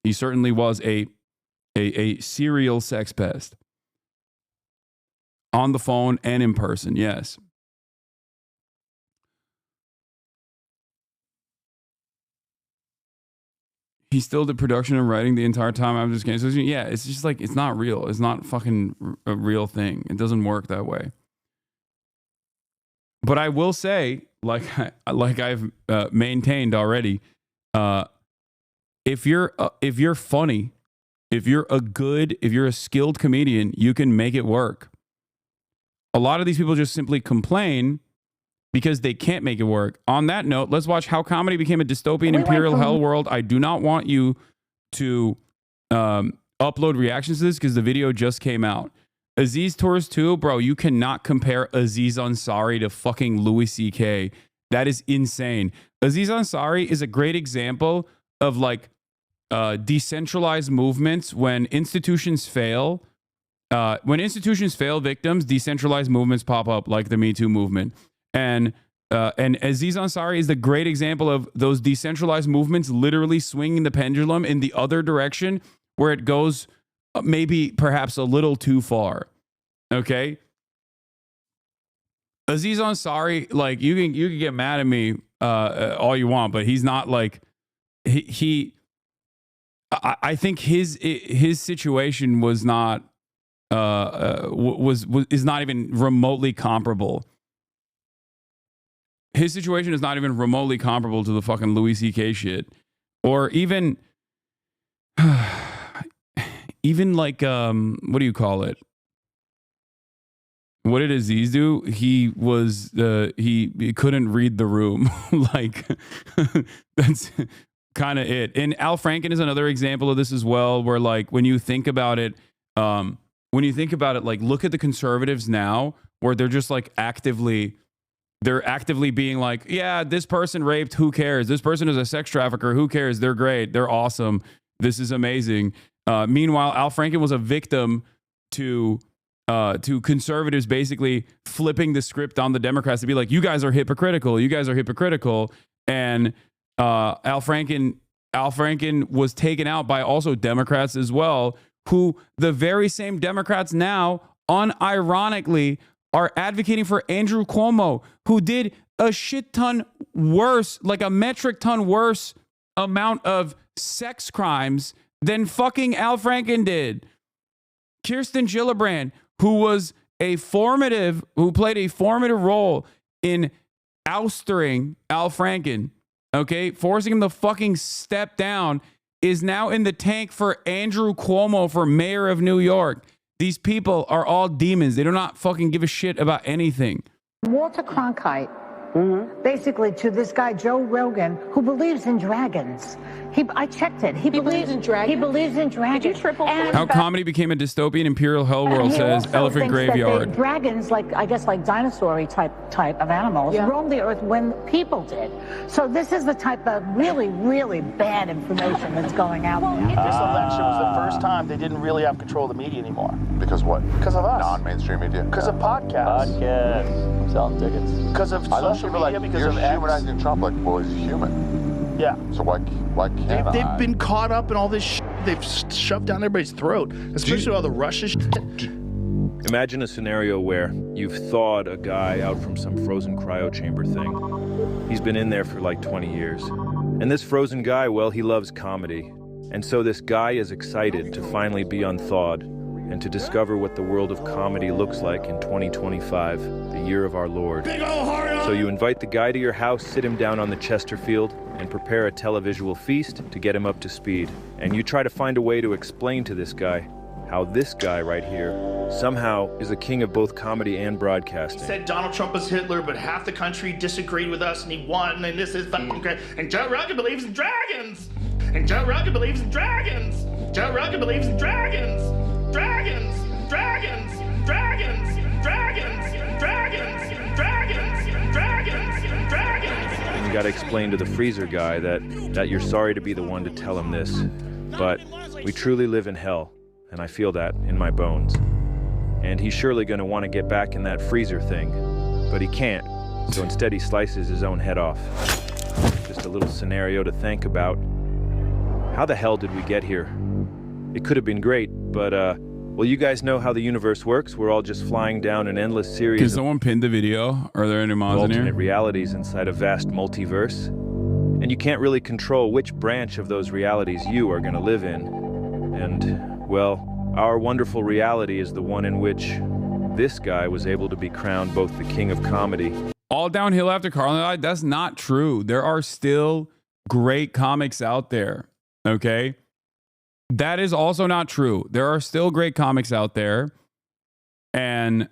he certainly was a serial sex pest. On the phone and in person, yes. He still did production and writing the entire time I was just canceled. Yeah, it's just like, it's not real. It's not fucking a real thing. It doesn't work that way. But I will say, like I've maintained already, if you're funny If you're a skilled comedian, you can make it work. A lot of these people just simply complain because they can't make it work. On that note, let's watch how comedy became a dystopian imperial hell world. I do not want you to upload reactions to this because the video just came out. Aziz Tours 2, bro, you cannot compare Aziz Ansari to fucking Louis C.K. That is insane. Aziz Ansari is a great example of like decentralized movements when institutions fail. When institutions fail victims, decentralized movements pop up like the Me Too movement. And Aziz Ansari is the great example of those decentralized movements literally swinging the pendulum in the other direction where it goes maybe perhaps a little too far. Okay? Aziz Ansari, like you can get mad at me all you want, but he's not like I think his situation was not is not even remotely comparable. His situation is not even remotely comparable to the fucking Louis C.K. shit, or even like what do you call it? What did Aziz do? He was he couldn't read the room. Like that's kind of it. And Al Franken is another example of this as well, where like when you think about it, like look at the conservatives now, where they're just like actively being like, yeah, this person raped, who cares? This person is a sex trafficker, who cares? They're great, they're awesome, this is amazing. Meanwhile, Al Franken was a victim to conservatives basically flipping the script on the Democrats to be like, you guys are hypocritical, and Al Franken was taken out by also Democrats as well, who the very same Democrats now unironically are advocating for Andrew Cuomo, who did a shit ton worse, like a metric ton worse amount of sex crimes than fucking Al Franken did. Kirsten Gillibrand, who played a formative role in ousting Al Franken, okay, forcing him to fucking step down, is now in the tank for Andrew Cuomo for mayor of New York. These people are all demons. They do not fucking give a shit about anything. Walter Cronkite, basically to this guy, Joe Rogan, who believes in dragons. I checked it. He believes in dragons? He believes in dragons. Did you triple How comedy became a dystopian imperial hell world, says Elephant Graveyard. Dragons, like I guess like dinosaur-y type of animals, roamed the earth when people did. So this is the type of really, really bad information that's going out there. This election was the first time they didn't really have control of the media anymore. Because what? Because of us. Non-mainstream media? Because of podcasts. Podcasts. Selling tickets. Because of social media, because of You're humanizing Trump like, well, he's human. Yeah. So why can't I? They've been caught up in all this shit they've shoved down everybody's throat, especially all the Russia shit. Imagine a scenario where you've thawed a guy out from some frozen cryo chamber thing. He's been in there for like 20 years. And this frozen guy, well, he loves comedy. And so this guy is excited to finally be unthawed and to discover what the world of comedy looks like in 2025, the year of our Lord. So you invite the guy to your house, sit him down on the Chesterfield, and prepare a televisual feast to get him up to speed. And you try to find a way to explain to this guy how this guy right here somehow is the king of both comedy and broadcasting. He said Donald Trump was Hitler, but half the country disagreed with us, and he won, and this is fucking great. And Joe Rogan believes in dragons! And Joe Rogan believes in dragons! Joe Rogan believes in dragons! Dragons! Dragons! Dragons! Dragons! Dragons! Dragons! Dragons! Dragons! And you gotta explain to the freezer guy that you're sorry to be the one to tell him this, but we truly live in hell, and I feel that in my bones. And he's surely gonna want to get back in that freezer thing, but he can't, so instead he slices his own head off. Just a little scenario to think about. How the hell did we get here? It could have been great, but well, you guys know how the universe works. We're all just flying down an endless series Can someone pin the video? Are there any mods in here? Alternate realities inside a vast multiverse. And you can't really control which branch of those realities you are going to live in. And, well, our wonderful reality is the one in which this guy was able to be crowned both the king of comedy. All downhill after Carlin died? That's not true. There are still great comics out there, okay? That is also not true. There are still great comics out there. And,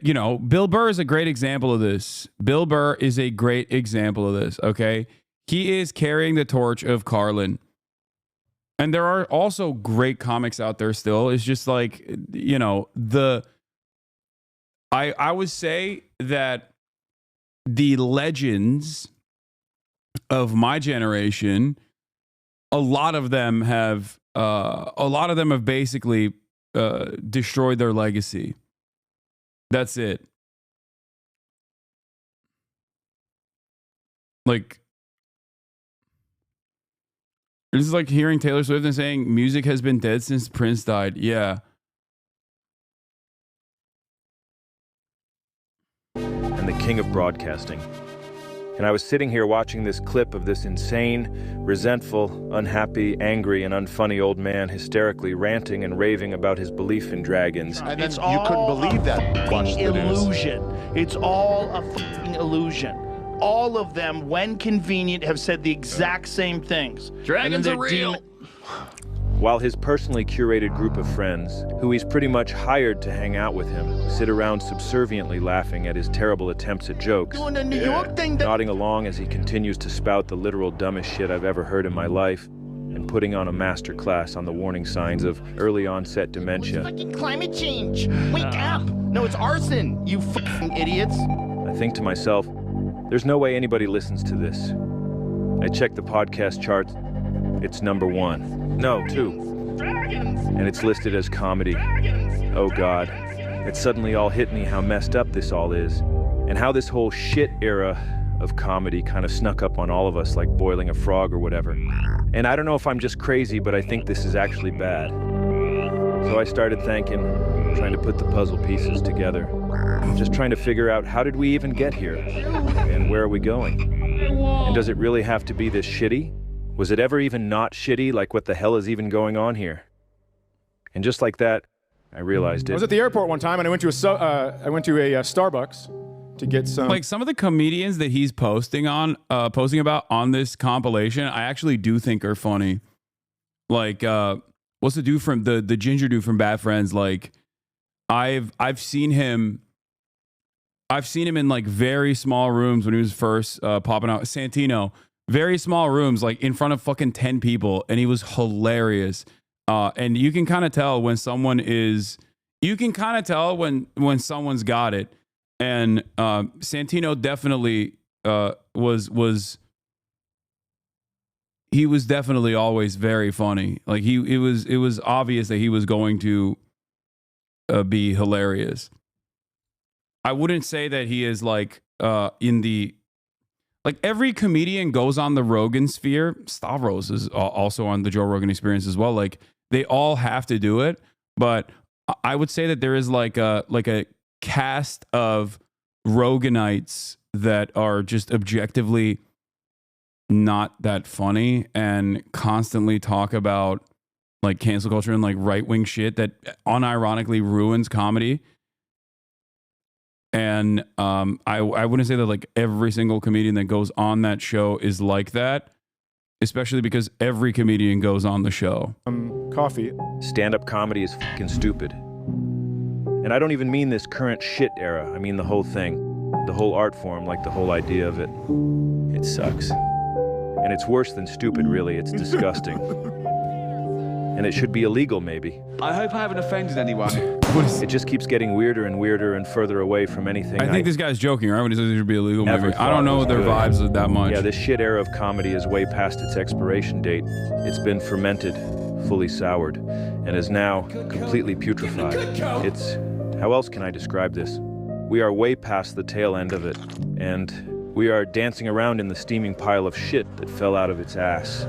you know, Bill Burr is a great example of this. Bill Burr is a great example of this, okay? He is carrying the torch of Carlin. And there are also great comics out there still. It's just like, you know, I would say that the legends of my generation, a lot of them have basically destroyed their legacy. That's it. Like, this is like hearing Taylor Swift and saying music has been dead since Prince died. Yeah. And the king of broadcasting. And I was sitting here watching this clip of this insane, resentful, unhappy, angry, and unfunny old man hysterically ranting and raving about his belief in dragons. And then you couldn't believe that. Watch the illusion. It's all a fucking illusion. All of them, when convenient, have said the exact same things. Dragons are real. While his personally curated group of friends, who he's pretty much hired to hang out with him, sit around subserviently laughing at his terrible attempts at jokes, Doing the New York thing. nodding along as he continues to spout the literal dumbest shit I've ever heard in my life, and putting on a master class on the warning signs of early onset dementia. Fucking climate change. Wake up. No, it's arson, you fucking idiots. I think to myself, there's no way anybody listens to this. I check the podcast charts. It's number 1. No, 2. Dragons. And it's listed as comedy. Dragons. Oh God. It suddenly all hit me how messed up this all is. And how this whole shit era of comedy kind of snuck up on all of us like boiling a frog or whatever. And I don't know if I'm just crazy, but I think this is actually bad. So I started thinking, trying to put the puzzle pieces together. Just trying to figure out, how did we even get here? And where are we going? And does it really have to be this shitty? Was it ever even not shitty? Like, what the hell is even going on here? And just like that, I realized it. I was at the airport one time and I went to a Starbucks to get some. Like, some of the comedians that he's posting about on this compilation, I actually do think are funny. Like, what's the dude from the ginger dude from Bad Friends? Like, I've seen him in like very small rooms when he was first popping out. Santino, very small rooms, like in front of fucking 10 people, and he was hilarious. And you can kind of tell when someone's got it. And Santino definitely was definitely always very funny. Like, it was obvious that he was going to be hilarious. I wouldn't say that he is like like every comedian goes on the Rogan sphere. Stavros is also on the Joe Rogan Experience as well. Like, they all have to do it, but I would say that there is like a cast of Roganites that are just objectively not that funny and constantly talk about like cancel culture and like right-wing shit that unironically ruins comedy. And I wouldn't say that like every single comedian that goes on that show is like that, especially because every comedian goes on the show. Coffee. Stand-up comedy is fucking stupid. And I don't even mean this current shit era. I mean the whole thing. The whole art form, like the whole idea of it. It sucks. And it's worse than stupid, really. It's disgusting. And it should be illegal, maybe. I hope I haven't offended anyone. It just keeps getting weirder and weirder and further away from anything. I think this guy's joking, right? When he says it should be illegal, maybe. I don't know their vibes that much. Yeah, this shit era of comedy is way past its expiration date. It's been fermented, fully soured, and is now completely putrefied. It's... how else can I describe this? We are way past the tail end of it, and we are dancing around in the steaming pile of shit that fell out of its ass.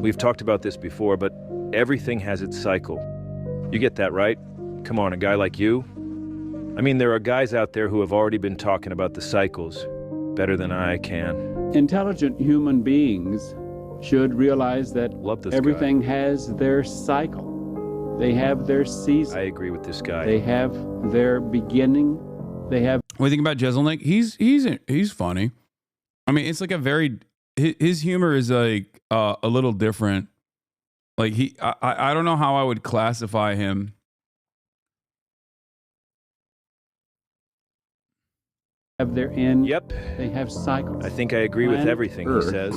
We've talked about this before, but everything has its cycle. You get that, right? Come on, a guy like you? I mean, there are guys out there who have already been talking about the cycles better than I can. Intelligent human beings should realize that everything has their cycle. They have their season. I agree with this guy. They have their beginning. They have... What do you think about Jeselnik? He's funny. I mean, it's like a very... his humor is like a little different. Like I don't know how I would classify him. Have their end. Yep. They have cycles. I think I agree with everything he says.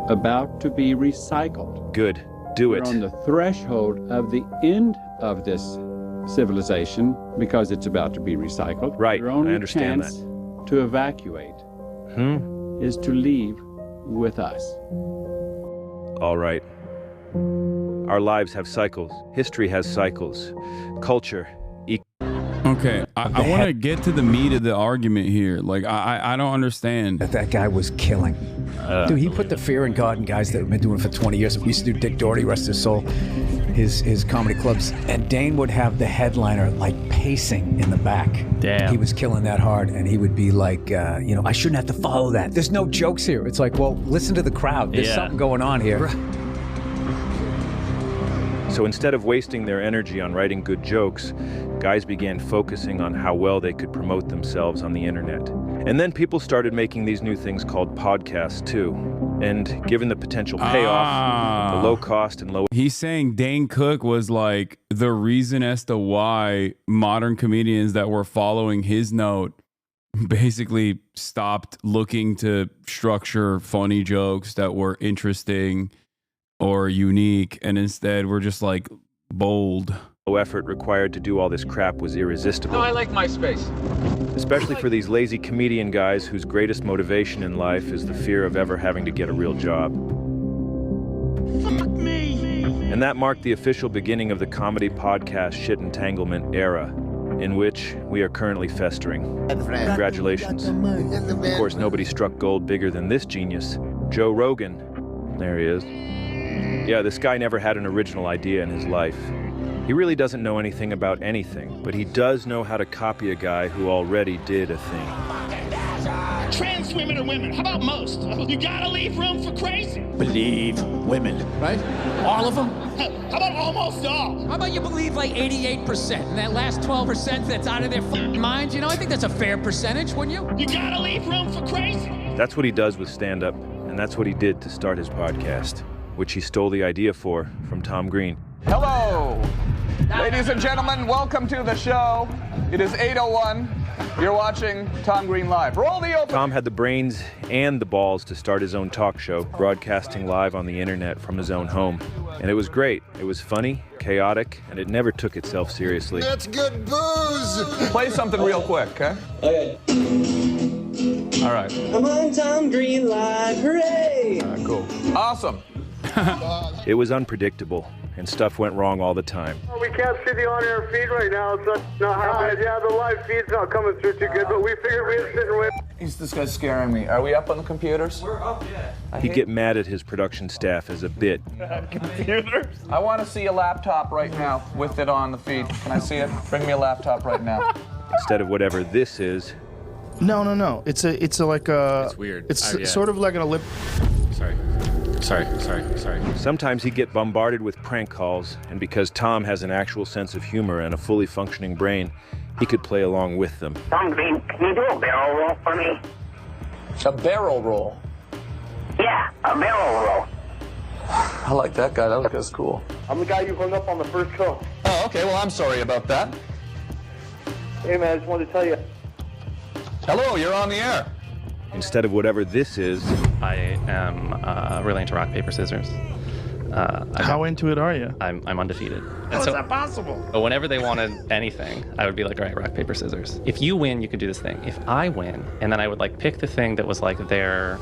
About to be recycled. Good. Do it. We're on the threshold of the end of this civilization because it's about to be recycled. Right. Your only I understand chance to evacuate is to leave with us. All right. Our lives have cycles. History has cycles. Culture. Okay, I want to get to the meat of the argument here. Like, I don't understand. That guy was killing. Dude, he put the fear in God in guys that have been doing it for 20 years. We used to do Dick Doherty, rest his soul, his comedy clubs. And Dane would have the headliner like pacing in the back. Damn. He was killing that hard, and he would be like, I shouldn't have to follow that. There's no jokes here. It's like, well, listen to the crowd. There's something going on here. So instead of wasting their energy on writing good jokes, guys began focusing on how well they could promote themselves on the internet. And then people started making these new things called podcasts too. And given the potential payoff, the low cost and low... He's saying Dane Cook was like the reason as to why modern comedians that were following his note basically stopped looking to structure funny jokes that were interesting or unique, and instead we're just like bold. Low effort required to do all this crap was irresistible. No, I like MySpace. Especially for these lazy comedian guys whose greatest motivation in life is the fear of ever having to get a real job. Fuck me! And that marked the official beginning of the comedy podcast shit entanglement era, in which we are currently festering. Congratulations. Of course, nobody struck gold bigger than this genius, Joe Rogan. There he is. Yeah, this guy never had an original idea in his life. He really doesn't know anything about anything, but he does know how to copy a guy who already did a thing. Trans women are women. How about most? You gotta leave room for crazy. Believe women, right? All of them? How about almost all? How about you believe like 88%, and that last 12% that's out of their fucking minds? You know, I think that's a fair percentage, wouldn't you? You gotta leave room for crazy. That's what he does with stand-up, and that's what he did to start his podcast, which he stole the idea from Tom Green. Hello, ladies and gentlemen, welcome to the show. It is 8:01. You're watching Tom Green Live. Roll the open. Tom had the brains and the balls to start his own talk show, broadcasting live on the internet from his own home. And it was great. It was funny, chaotic, and it never took itself seriously. That's good booze. Play something real quick, okay? Okay. All right. I'm on Tom Green Live, hooray! All right, cool. Awesome. It was unpredictable, and stuff went wrong all the time. We can't see the on-air feed right now. It's not happening. Yeah, the live feed's not coming through too good, but we figured we'd sit and wait. This guy's scaring me. Are we up on the computers? We're up, yeah. He'd get mad at his production staff as a bit. Computers? I want to see a laptop right now with it on the feed. Can I see it? Bring me a laptop right now. Instead of whatever this is. No. It's like a. It's weird. It's sort of like an Olympic. Sorry. Sometimes he'd get bombarded with prank calls, and because Tom has an actual sense of humor and a fully functioning brain, he could play along with them. Tom Green, can you do a barrel roll for me? A barrel roll? Yeah, a barrel roll. I like that guy. That guy's cool. I'm the guy you hung up on the first call. Oh, okay. Well, I'm sorry about that. Hey, man, I just wanted to tell you. Hello, you're on the air. Instead of whatever this is. I am really into rock, paper, scissors. How into it are you? I'm undefeated. How is that possible? But whenever they wanted anything, I would be like, all right, rock, paper, scissors. If you win, you can do this thing. If I win, and then I would like pick the thing that was like their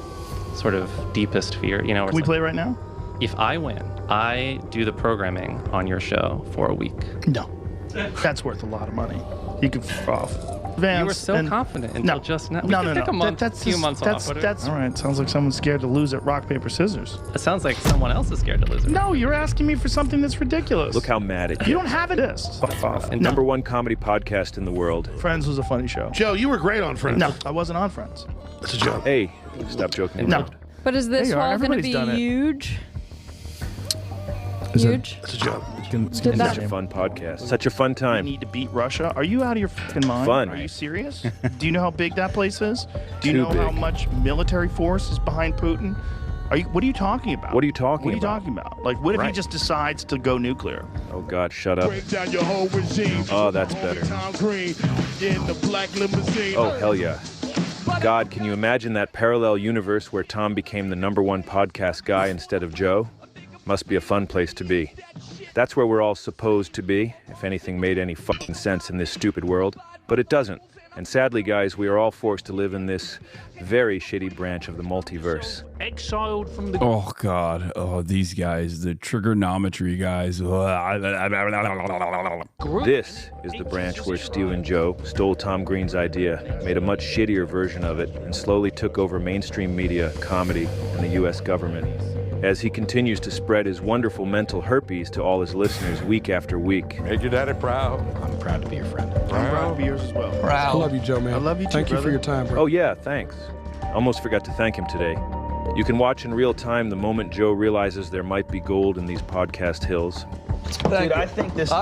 sort of deepest fear, you know. Can we play right now? If I win, I do the programming on your show for a week. No, that's worth a lot of money. You can f off. You were so confident until just now. We could take a month, few months off. All right. Sounds like someone's scared to lose at rock, paper, scissors. It sounds like someone else is scared to lose it. No, you're asking me for something that's ridiculous. Look how mad it is. You don't have it. Fuck off. And number one comedy podcast in the world. Friends was a funny show. Joe, you were great on Friends. No, I wasn't on Friends. That's a joke. Hey, stop joking. No. But is this There you are. all going to Everybody's be done it. huge? Huge. It's a joke. Did Such that- a fun podcast. Such a fun time. We need to beat Russia. Are you out of your fucking mind? Fun. Are you serious? Do you know how big that place is? Do you Too know how big. much military force is behind Putin? What are you talking about? What are you talking What are you about? talking about? Like, what if he Right. just decides to go nuclear? Oh God, shut up. Break down your whole regime. Oh, that's better. Tom Green in the black limousine. Oh, hell yeah. God, can you imagine that parallel universe where Tom became the #1 podcast guy instead of Joe? Must be a fun place to be. That's where we're all supposed to be, if anything made any fucking sense in this stupid world. But it doesn't. And sadly, guys, we are all forced to live in this very shitty branch of the multiverse. Exiled from the... Oh God! Oh, these guys, the trigonometry guys. This is the branch where Stu and Joe stole Tom Green's idea, made a much shittier version of it, and slowly took over mainstream media, comedy, and the U.S. government. As he continues to spread his wonderful mental herpes to all his listeners week after week. Make your daddy proud. I'm proud to be your friend. I'm proud to be yours as well. Proud. I love you, Joe, man. I love you too, Thank you for brother. your time, bro. Oh yeah, thanks. Almost forgot to thank him today. You can watch in real time the moment Joe realizes there might be gold in these podcast hills. Dude, I think this is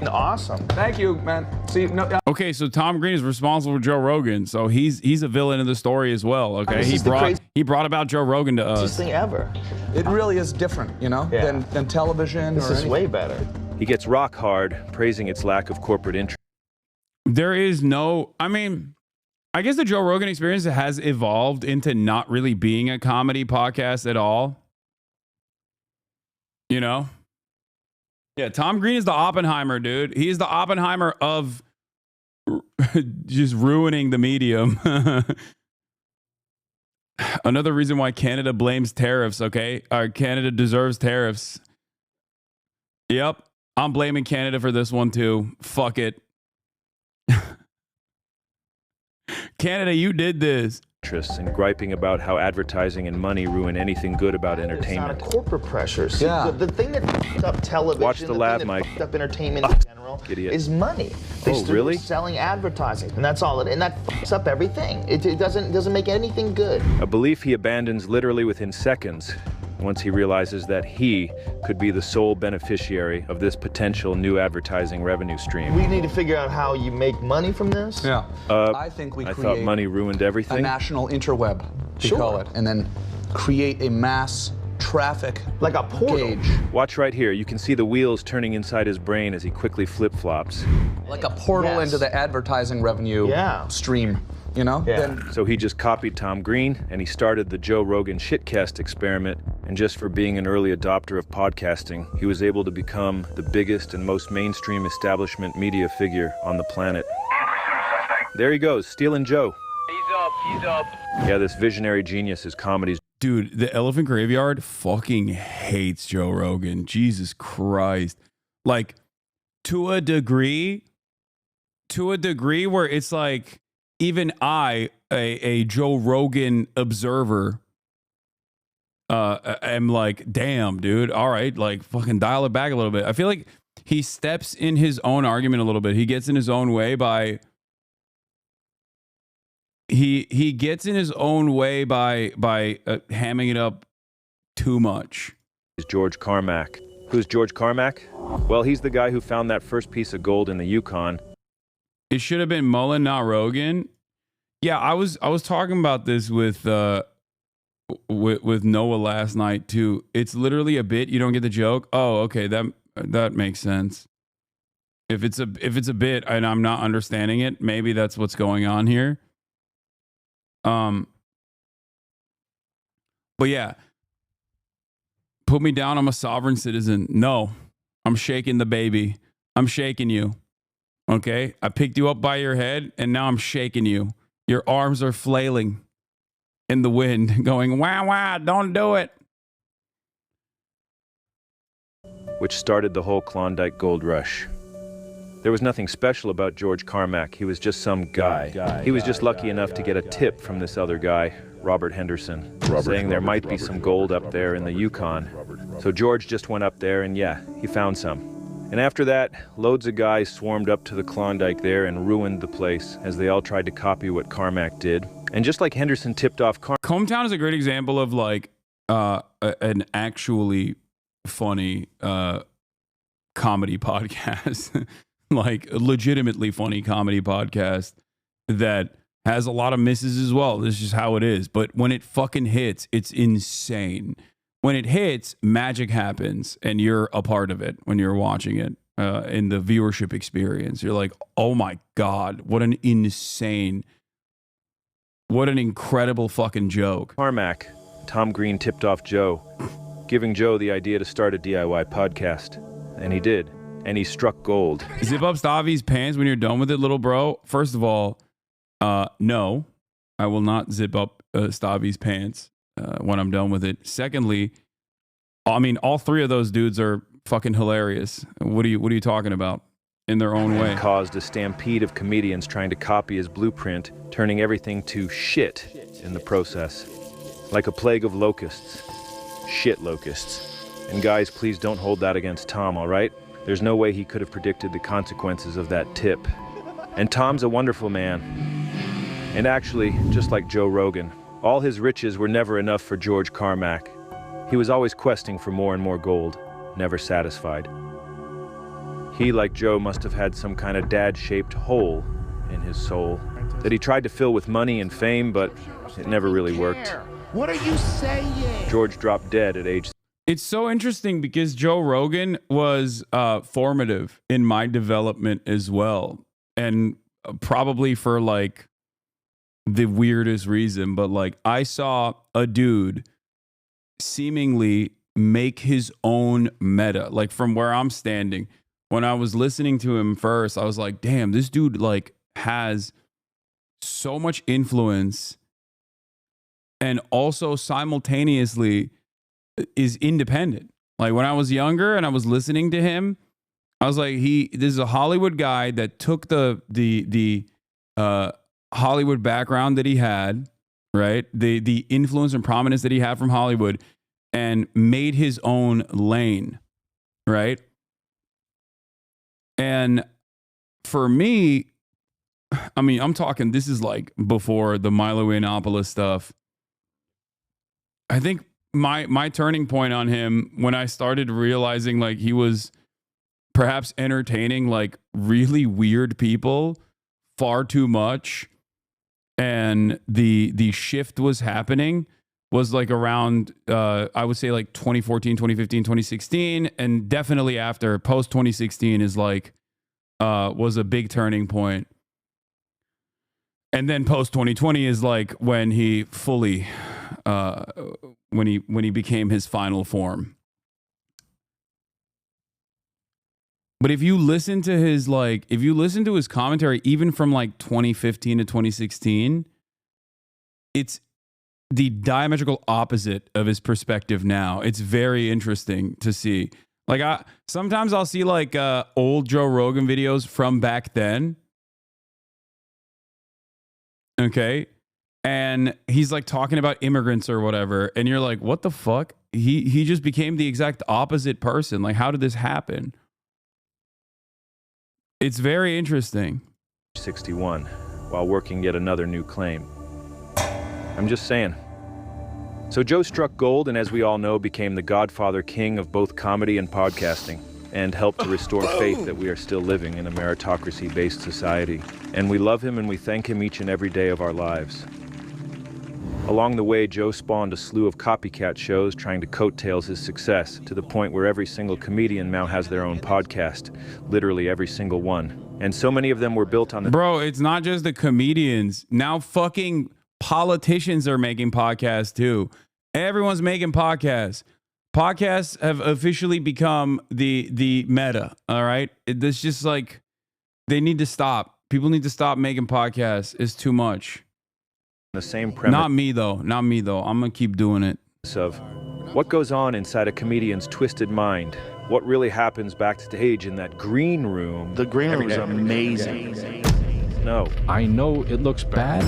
awesome. Thank you, man. See, no, Okay, so Tom Green is responsible for Joe Rogan, so he's a villain in the story as well. Okay, This is the he brought about Joe Rogan to us. craziest thing ever. it really is different, you know, Yeah. than television. This or is anything. way better. He gets rock hard, praising its lack of corporate interest. There is no, I mean, I guess the Joe Rogan Experience has evolved into not really being a comedy podcast at all. You know? Yeah, Tom Green is the Oppenheimer, dude. He is the Oppenheimer of just ruining the medium. Another reason why Canada blames tariffs, okay? Canada deserves tariffs. Yep, I'm blaming Canada for this one too. Fuck it. Canada, you did this. And griping about how advertising and money ruin anything good about entertainment. It's not a corporate pressure. See, Yeah. the thing that f***ed up television, Watch the lab, thing that Mike. f***ed up entertainment in general Idiot. is money. They Oh, started really? selling advertising, and that's all. And that f***s up everything. It doesn't make anything good. A belief he abandons literally within seconds once he realizes that he could be the sole beneficiary of this potential new advertising revenue stream. We need to figure out how you make money from this. Yeah. I think we thought create money ruined a everything. national interweb, we Sure. call it, and then create a mass traffic like a portal. gauge. Watch right here. You can see the wheels turning inside his brain as he quickly flip-flops. Like a portal Yes. into the advertising revenue stream, you know? Then So he just copied Tom Green, and he started the Joe Rogan shitcast experiment. And just for being an early adopter of podcasting, he was able to become the biggest and most mainstream establishment media figure on the planet. There he goes, stealing Joe. He's up. Yeah, this visionary genius is comedy's. Dude, the Elephant Graveyard fucking hates Joe Rogan. Jesus Christ. Like, to a degree where it's like, even I, a Joe Rogan observer, am like, damn, dude, all right, like, fucking dial it back a little bit. I feel like he steps in his own argument a little bit. He gets in his own way by... He gets in his own way by hamming it up too much. George Carmack. Who's George Carmack? Well, he's the guy who found that first piece of gold in the Yukon. It should have been Mullen, not Rogan. Yeah, I was talking about this with Noah last night too. It's literally a bit. You don't get the joke. Oh, okay, that makes sense. If it's a bit and I'm not understanding it, maybe that's what's going on here. But yeah, put me down. I'm a sovereign citizen. No, I'm shaking the baby. I'm shaking you. Okay. I picked you up by your head and now I'm shaking you. Your arms are flailing in the wind going, wah, wah, don't do it. Which started the whole Klondike gold rush. There was nothing special about George Carmack. He was just some guy. He was just lucky enough to get a tip from this other guy, Robert Henderson, saying there might be some gold up there in the Yukon. So George just went up there and yeah, he found some. And after that, loads of guys swarmed up to the Klondike there and ruined the place as they all tried to copy what Carmack did. And just like Henderson tipped off Cometown is a great example of like an actually funny comedy podcast, like a legitimately funny comedy podcast that has a lot of misses as well. This is just how it is. But when it fucking hits, it's insane. When it hits, magic happens, and you're a part of it when you're watching it in the viewership experience. You're like, oh my God, what an incredible fucking joke. Carmack, Tom Green tipped off Joe, giving Joe the idea to start a DIY podcast. And he did. And he struck gold. Zip up Stavi's pants when you're done with it, little bro. First of all, no, I will not zip up Stavi's pants when I'm done with it. Secondly, I mean, all three of those dudes are fucking hilarious. What are you talking about? In their own way. Caused a stampede of comedians trying to copy his blueprint, turning everything to shit in the process. Like a plague of locusts. Shit locusts. And guys, please don't hold that against Tom, all right? There's no way he could have predicted the consequences of that tip. And Tom's a wonderful man. And actually, just like Joe Rogan, all his riches were never enough for George Carmack. He was always questing for more and more gold, never satisfied. He, like Joe, must have had some kind of dad-shaped hole in his soul that he tried to fill with money and fame, but it never really worked. What are you saying? George dropped dead at age... It's so interesting because Joe Rogan was formative in my development as well. And probably for like the weirdest reason, but like I saw a dude seemingly make his own meta, like from where I'm standing. When I was listening to him first, I was like, damn, this dude like has so much influence and also simultaneously is independent. Like when I was younger and I was listening to him, I was like, this is a Hollywood guy that took the Hollywood background that he had, right? The influence and prominence that he had from Hollywood and made his own lane, right? And for me, I mean, I'm talking, this is like before the Milo Yiannopoulos stuff. I think my turning point on him when I started realizing like he was perhaps entertaining like really weird people far too much, and the shift was happening was like around I would say like 2014, 2015, 2016, and definitely after. Post 2016 is like was a big turning point. And then post 2020 is like when he fully when he became his final form. But if you listen to his commentary, even from like 2015 to 2016, it's the diametrical opposite of his perspective now. It's very interesting to see. Like sometimes I'll see like old Joe Rogan videos from back then. Okay. And he's like talking about immigrants or whatever. And you're like, what the fuck? He just became the exact opposite person. Like, how did this happen? It's very interesting. 61, while working yet another new claim. I'm just saying. So Joe struck gold, and as we all know, became the godfather king of both comedy and podcasting, and helped to restore faith that we are still living in a meritocracy-based society. And we love him and we thank him each and every day of our lives. Along the way, Joe spawned a slew of copycat shows trying to coattails his success, to the point where every single comedian now has their own podcast. Literally every single one. And so many of them were built on the... Bro, it's not just the comedians. Now fucking politicians are making podcasts too. Everyone's making podcasts. Podcasts have officially become the meta, all right? It's just like, they need to stop. People need to stop making podcasts. It's too much. The same premise. Not me though. I'm gonna keep doing it. Of what goes on inside a comedian's twisted mind. What really happens backstage in that green room. The green room is amazing. No. I know it looks bad,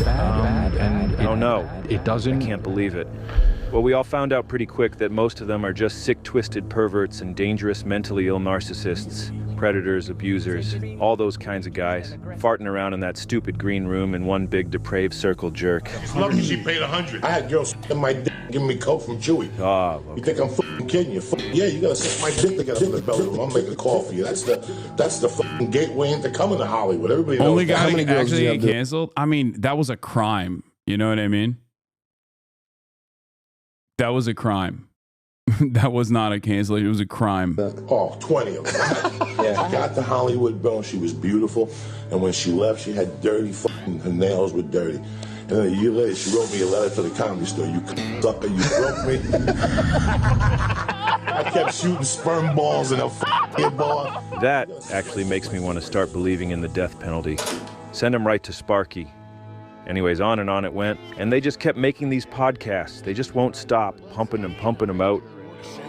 No. It doesn't. I can't believe it. Well, we all found out pretty quick that most of them are just sick, twisted perverts and dangerous, mentally ill narcissists. Predators, abusers, all those kinds of guys, farting around in that stupid green room in one big depraved circle jerk. Lucky she paid $100. I had girls in my dick giving me coke from Chewy. Ah, You think I'm fucking fucking kidding you. Yeah, you gotta suck my dick to get in the bedroom. I'm making a call for you. That's the fucking gateway into coming to Hollywood. Everybody knows Only that. guy that actually get canceled. I mean, that was a crime. You know what I mean? That was a crime. That was not a cancellation. It was a crime. 20 of them. I got to Hollywood, bro. She was beautiful. And when she left, she had dirty fucking, her nails were dirty. And then a year later, she wrote me a letter to the Comedy Store. You sucker, you broke me. I kept shooting sperm balls in a fucking bar. That actually makes me want to start believing in the death penalty. Send him right to Sparky. Anyways, on and on it went. And they just kept making these podcasts. They just won't stop pumping them out.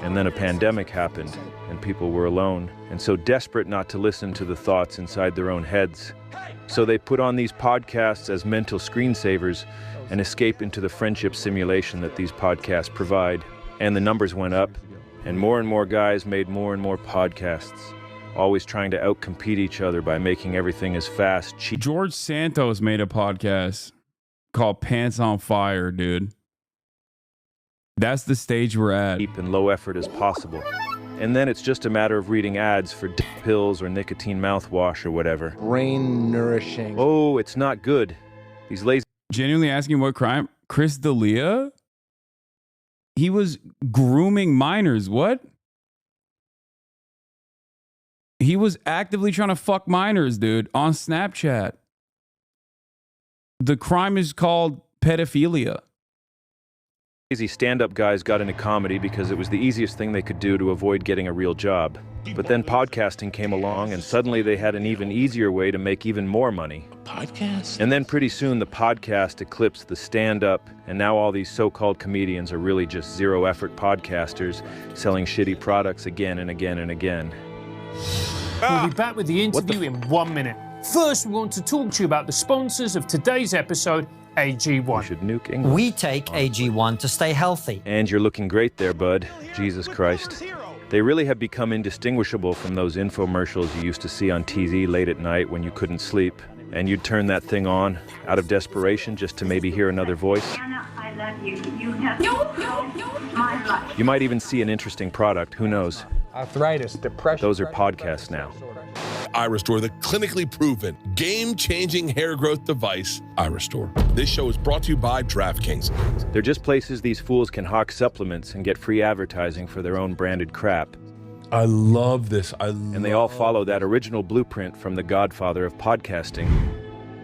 And then a pandemic happened, and people were alone, and so desperate not to listen to the thoughts inside their own heads. So they put on these podcasts as mental screensavers and escape into the friendship simulation that these podcasts provide. And the numbers went up, and more guys made more and more podcasts, always trying to outcompete each other by making everything as fast, cheap. George Santos made a podcast called Pants on Fire, dude. That's the stage we're at. Cheap and low effort as possible. And then it's just a matter of reading ads for pills or nicotine mouthwash or whatever. Brain nourishing. Oh, it's not good. These lazy... Genuinely asking what crime? Chris D'Elia? He was grooming minors. What? He was actively trying to fuck minors, dude, on Snapchat. The crime is called pedophilia. Lazy stand-up guys got into comedy because it was the easiest thing they could do to avoid getting a real job. But then podcasting came along, and suddenly they had an even easier way to make even more money. Podcast? And then pretty soon the podcast eclipsed the stand-up, and now all these so-called comedians are really just zero-effort podcasters selling shitty products again and again and again. We'll be back with the interview in 1 minute. First, we want to talk to you about the sponsors of today's episode, AG1. You should nuke English. We take AG1 to stay healthy. And you're looking great there, bud. Jesus Christ. They really have become indistinguishable from those infomercials you used to see on TV late at night when you couldn't sleep. And you'd turn that thing on out of desperation just to maybe hear another voice. I love you. You have my life. You might even see an interesting product. Who knows? Arthritis, depression. Those are podcasts now. iRestore, the clinically proven, game-changing hair growth device, iRestore. This show is brought to you by DraftKings. They're just places these fools can hawk supplements and get free advertising for their own branded crap. I love this. And they all follow that original blueprint from the godfather of podcasting,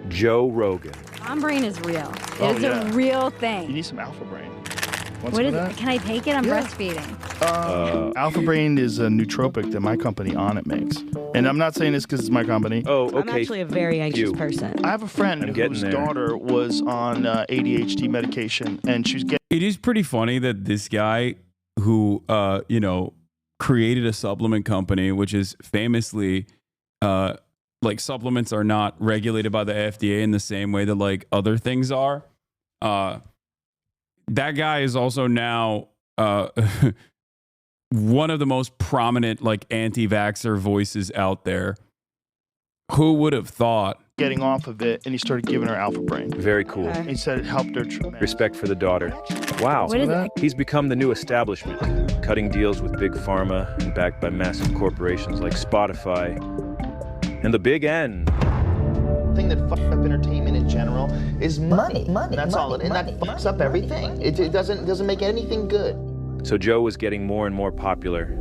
Joe Rogan. Mom brain is real. It's a real thing. You need some Alpha Brain. What is it? Can I take it? I'm breastfeeding. Alpha Brain is a nootropic that my company Onnit makes. And I'm not saying this because it's my company. Oh, okay. I'm actually a very anxious person. I have a friend whose daughter was on ADHD medication, and she's getting... It is pretty funny that this guy who, created a supplement company, which is famously, like supplements are not regulated by the FDA in the same way that like other things are. That guy is also now one of the most prominent like anti-vaxxer voices out there. Who would have thought? Getting off of it, and he started giving her Alpha Brain. Very cool. Okay. He said it helped her tremendously. Respect for the daughter. Wow. What is it? He's become the new establishment, cutting deals with big pharma and backed by massive corporations like Spotify and the Big N. The thing that fucks up entertainment in general is money. That's all it is. And that fucks up everything. It doesn't make anything good. So Joe was getting more and more popular.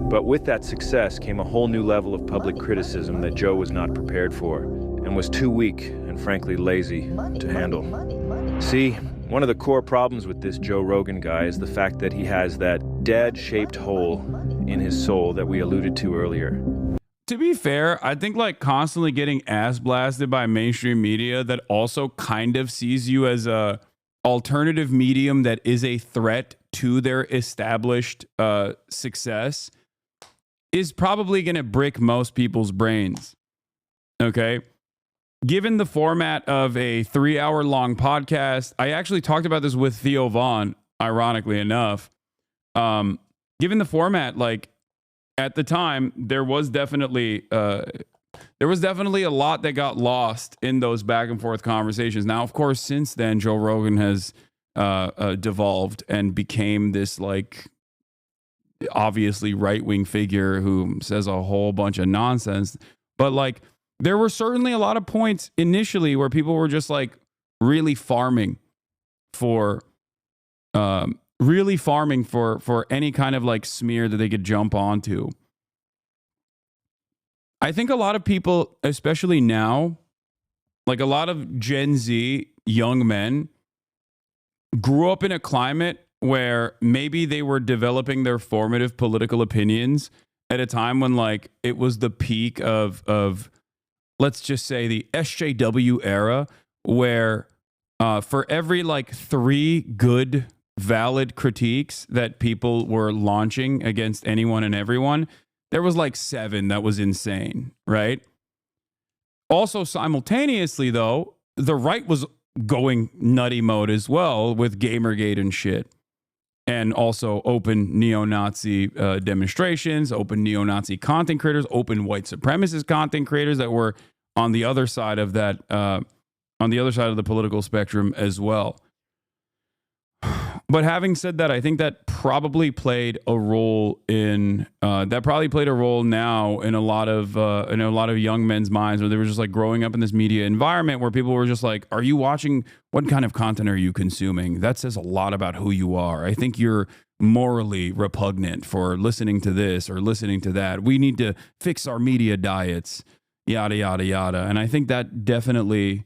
But with that success came a whole new level of public criticism that Joe was not prepared for and was too weak and frankly lazy to handle. See, one of the core problems with this Joe Rogan guy is the fact that he has that dad-shaped hole in his soul that we alluded to earlier. To be fair, I think like constantly getting ass blasted by mainstream media that also kind of sees you as a alternative medium that is a threat to their established success is probably going to brick most people's brains. Okay. Given the format of a 3-hour-long podcast, I actually talked about this with Theo Vaughn, ironically enough. Given the format, like at the time, there was definitely a lot that got lost in those back and forth conversations. Now, of course, since then, Joe Rogan has devolved and became this like obviously right-wing figure who says a whole bunch of nonsense. But like, there were certainly a lot of points initially where people were just like really farming for any kind of like smear that they could jump onto. I think a lot of people, especially now, like a lot of Gen Z young men, grew up in a climate where maybe they were developing their formative political opinions at a time when like it was the peak of let's just say the SJW era, where for every like 3 good valid critiques that people were launching against anyone and everyone, there was like 7 that was insane, right? Also simultaneously though, the right was going nutty mode as well with Gamergate and shit. And also open neo-Nazi demonstrations, open neo-Nazi content creators, open white supremacist content creators that were on the other side of that, on the other side of the political spectrum as well. But having said that, I think that probably played a role in now in a lot of young men's minds, where they were just like growing up in this media environment where people were just like, "Are you watching? What kind of content are you consuming? That says a lot about who you are. I think you're morally repugnant for listening to this or listening to that. We need to fix our media diets, yada yada yada." And I think that definitely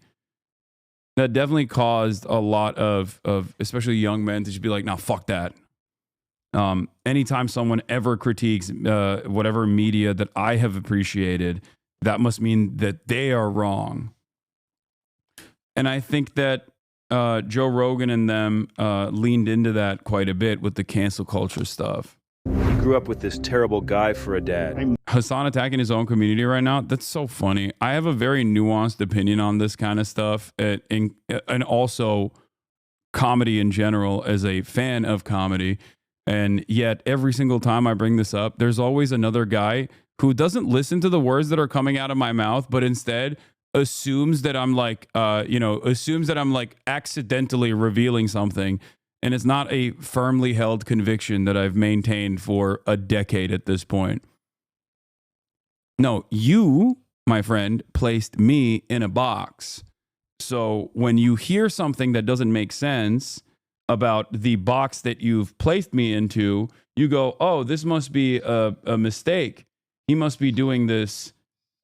caused a lot of especially young men to just be like, "Nah, fuck that." Anytime someone ever critiques whatever media that I have appreciated, that must mean that they are wrong. And I think that Joe Rogan and them leaned into that quite a bit with the cancel culture stuff. He grew up with this terrible guy for a dad. Hasan attacking his own community right now. That's so funny. I have a very nuanced opinion on this kind of stuff, and also comedy in general as a fan of comedy. And yet every single time I bring this up, there's always another guy who doesn't listen to the words that are coming out of my mouth, but instead assumes that I'm like, accidentally revealing something. And it's not a firmly held conviction that I've maintained for a decade at this point. No, you, my friend, placed me in a box. So when you hear something that doesn't make sense about the box that you've placed me into, you go, "Oh, this must be a mistake. He must be doing this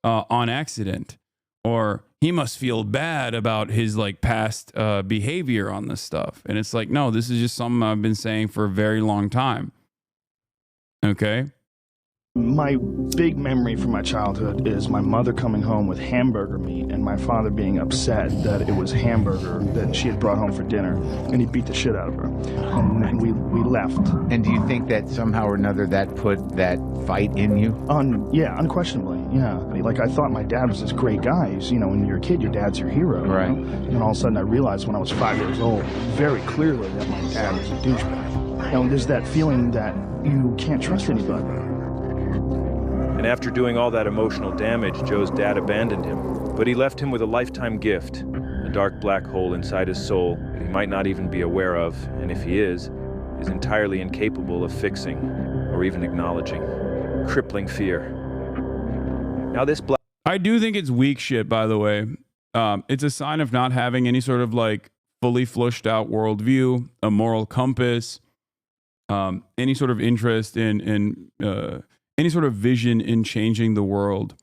on accident." Or he must feel bad about his like past behavior on this stuff. And it's like, no, this is just something I've been saying for a very long time. Okay. My big memory from my childhood is my mother coming home with hamburger meat and my father being upset that it was hamburger that she had brought home for dinner, and he beat the shit out of her. And we left. And do you think that somehow or another that put that fight in you? Yeah, unquestionably. Yeah. Like, I thought my dad was this great guy. When you're a kid, your dad's your hero. Right. You know? And all of a sudden I realized when I was 5 years old very clearly that my dad was a douchebag. There's that feeling that you can't trust anybody. And after doing all that emotional damage, Joe's dad abandoned him. But he left him with a lifetime gift, a dark black hole inside his soul that he might not even be aware of, and if he is entirely incapable of fixing or even acknowledging. Crippling fear. Now this I do think it's weak shit, by the way. It's a sign of not having any sort of like fully flushed out worldview, a moral compass, any sort of interest in any sort of vision in changing the world.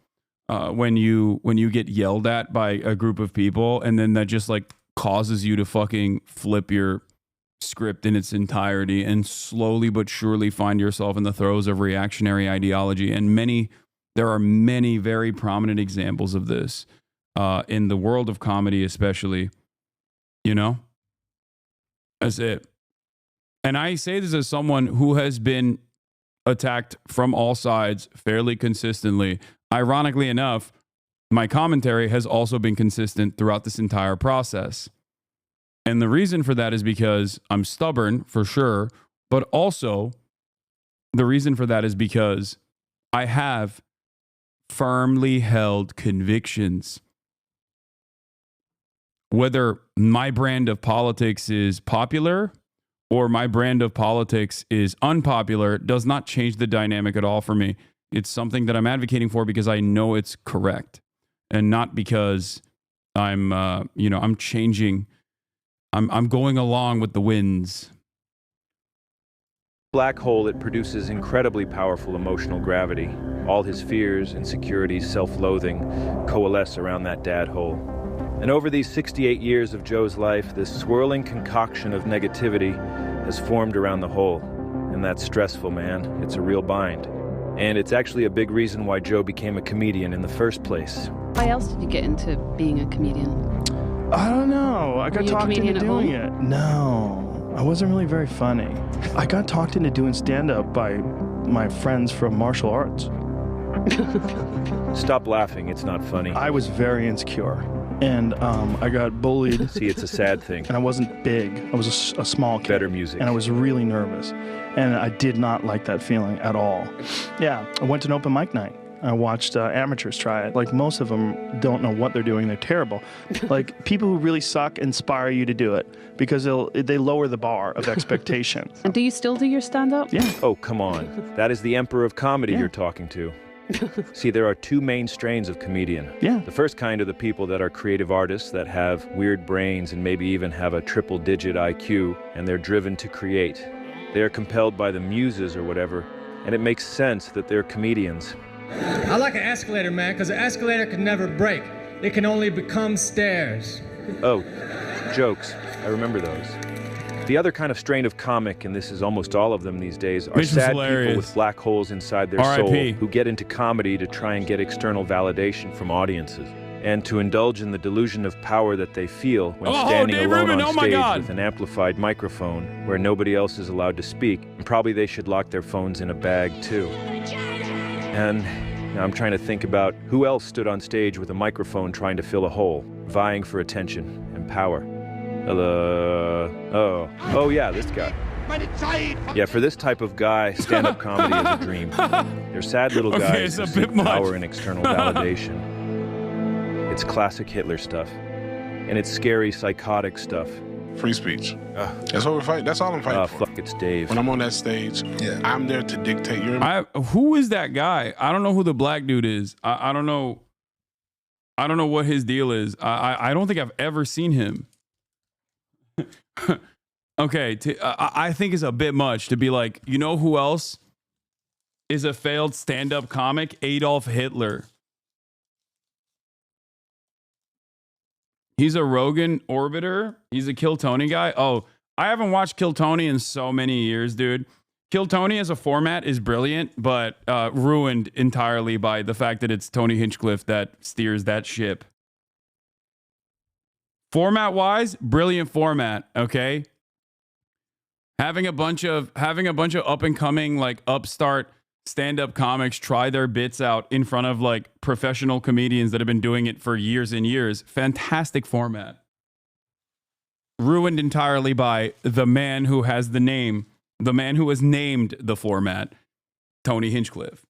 When you get yelled at by a group of people, and then that just like causes you to fucking flip your script in its entirety and slowly but surely find yourself in the throes of reactionary ideology. And there are many very prominent examples of this in the world of comedy, especially. That's it. And I say this as someone who has been attacked from all sides fairly consistently. Ironically enough, my commentary has also been consistent throughout this entire process. And the reason for that is because I'm stubborn, for sure, but also the reason for that is because I have firmly held convictions. Whether my brand of politics is popular or my brand of politics is unpopular does not change the dynamic at all for me. It's something that I'm advocating for because I know it's correct, and not because I'm changing. I'm going along with the winds. Black hole, it produces incredibly powerful emotional gravity. All his fears, insecurities, self-loathing coalesce around that dad hole. And over these 68 years of Joe's life, this swirling concoction of negativity has formed around the hole. And that's stressful, man. It's a real bind. And it's actually a big reason why Joe became a comedian in the first place. Why else did you get into being a comedian? I don't know. I got talked into doing it. No, I wasn't really very funny. I got talked into doing stand-up by my friends from martial arts. Stop laughing. It's not funny. I was very insecure, and I got bullied. See, it's a sad thing. And I wasn't big. I was a small kid. Better music. And I was really nervous, and I did not like that feeling at all. Yeah, I went to an open mic night. I watched amateurs try it. Like, most of them don't know what they're doing. They're terrible. Like, people who really suck inspire you to do it because they lower the bar of expectation. And do you still do your stand-up? Yeah. Oh, come on. That is the emperor of comedy you're talking to. See, there are two main strains of comedian. Yeah. The first kind are the people that are creative artists that have weird brains and maybe even have a triple-digit IQ, and they're driven to create. They are compelled by the muses or whatever, and it makes sense that they're comedians. I like an escalator, man, because an escalator can never break. It can only become stairs. Oh, jokes. I remember those. The other kind of strain of comic, and this is almost all of them these days, are sad people with black holes inside their soul who get into comedy to try and get external validation from audiences and to indulge in the delusion of power that they feel when standing alone on stage with an amplified microphone where nobody else is allowed to speak. And probably they should lock their phones in a bag, too. And now I'm trying to think about who else stood on stage with a microphone trying to fill a hole, vying for attention and power. Oh yeah, this guy. Yeah, for this type of guy, stand-up comedy is a dream. They're sad little guys who seek power and external validation. It's classic Hitler stuff, and it's scary, psychotic stuff. Free speech. That's what we're fighting. That's all I'm fighting for. Fuck, it's Dave. When I'm on that stage, I'm there to dictate your... Who is that guy? I don't know who the black dude is. I don't know. I don't know what his deal is. I don't think I've ever seen him. Okay, I think it's a bit much to be like, you know who else is a failed stand-up comic? Adolf Hitler. He's a Rogan orbiter. He's a Kill Tony guy. Oh, I haven't watched Kill Tony in so many years, dude. Kill Tony as a format is brilliant, but ruined entirely by the fact that it's Tony Hinchcliffe that steers that ship. Format-wise, brilliant format, okay? Having a bunch of up-and-coming, like, upstart stand-up comics try their bits out in front of, like, professional comedians that have been doing it for years and years. Fantastic format. Ruined entirely by the man who has the name, the man who has named the format, Tony Hinchcliffe.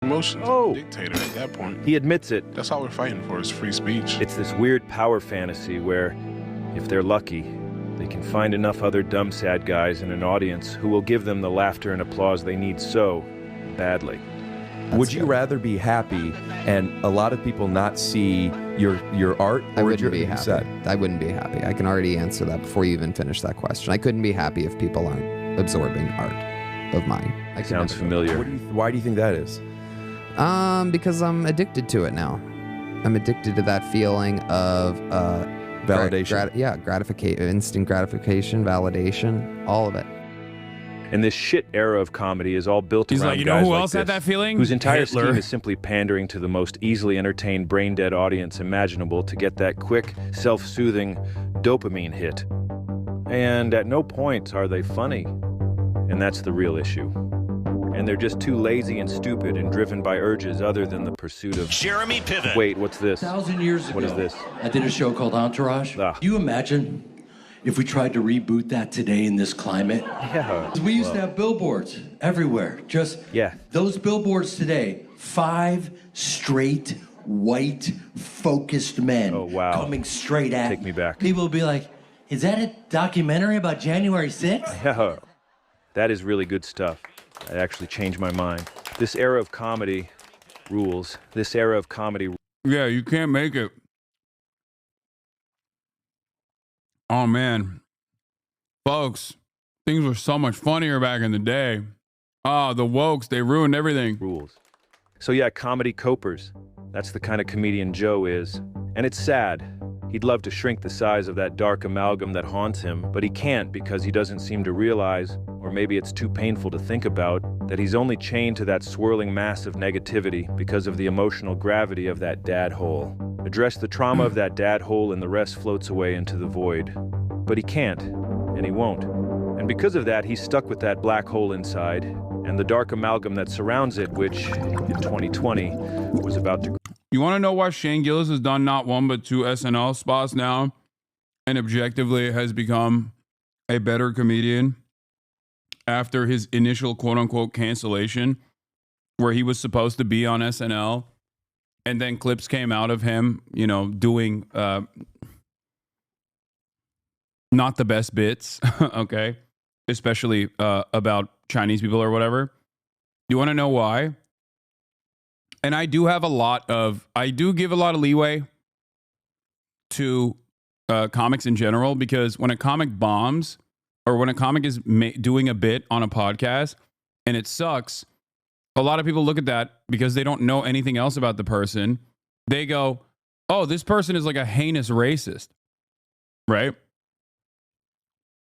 Emotions dictator at that point. He admits it. That's all we're fighting for is free speech. It's this weird power fantasy where, if they're lucky, they can find enough other dumb sad guys in an audience who will give them the laughter and applause they need so badly. Would you rather be happy and a lot of people not see your art? I wouldn't be happy. I wouldn't be happy. I can already answer that before you even finish that question. I couldn't be happy if people aren't absorbing art of mine. Sounds familiar. Why do you think that is? Because I'm addicted to it now. I'm addicted to that feeling of validation. Gratification, instant gratification, validation, all of it. And this shit era of comedy is all built He's around like, you guys know who like else had this, that feeling? whose entire Hitler. scheme is simply pandering to the most easily entertained, brain-dead audience imaginable to get that quick, self-soothing dopamine hit. And at no point are they funny. And that's the real issue. And they're just too lazy and stupid and driven by urges other than the pursuit of... Jeremy Piven. Wait, what's this? 1,000 years ago. What is this? I did a show called Entourage. Do you imagine if we tried to reboot that today in this climate? Yeah. We used to have billboards everywhere. Just those billboards today, 5 straight, white, focused men coming straight at Take me back. People will be like, Is that a documentary about January 6th? Yeah, that is really good stuff. That actually changed my mind. This era of comedy rules. This era of comedy. Yeah, you can't make it. Oh, man. Folks, things were so much funnier back in the day. Oh, the wokes, they ruined everything. Rules. So yeah, comedy copers. That's the kind of comedian Joe is. And it's sad. He'd love to shrink the size of that dark amalgam that haunts him, but he can't because he doesn't seem to realize, or maybe it's too painful to think about, that he's only chained to that swirling mass of negativity because of the emotional gravity of that dad hole. Address the trauma of that dad hole and the rest floats away into the void. But he can't, and he won't. And because of that, he's stuck with that black hole inside, and the dark amalgam that surrounds it, which, in 2020, was about to... You want to know why Shane Gillis has done not one but 2 SNL spots now and objectively has become a better comedian after his initial quote-unquote cancellation where he was supposed to be on SNL and then clips came out of him, you know, doing not the best bits, okay, especially about Chinese people or whatever. You want to know why? And I do give a lot of leeway to comics in general, because when a comic bombs or when a comic is doing a bit on a podcast and it sucks, a lot of people look at that because they don't know anything else about the person. They go, oh, this person is like a heinous racist, right?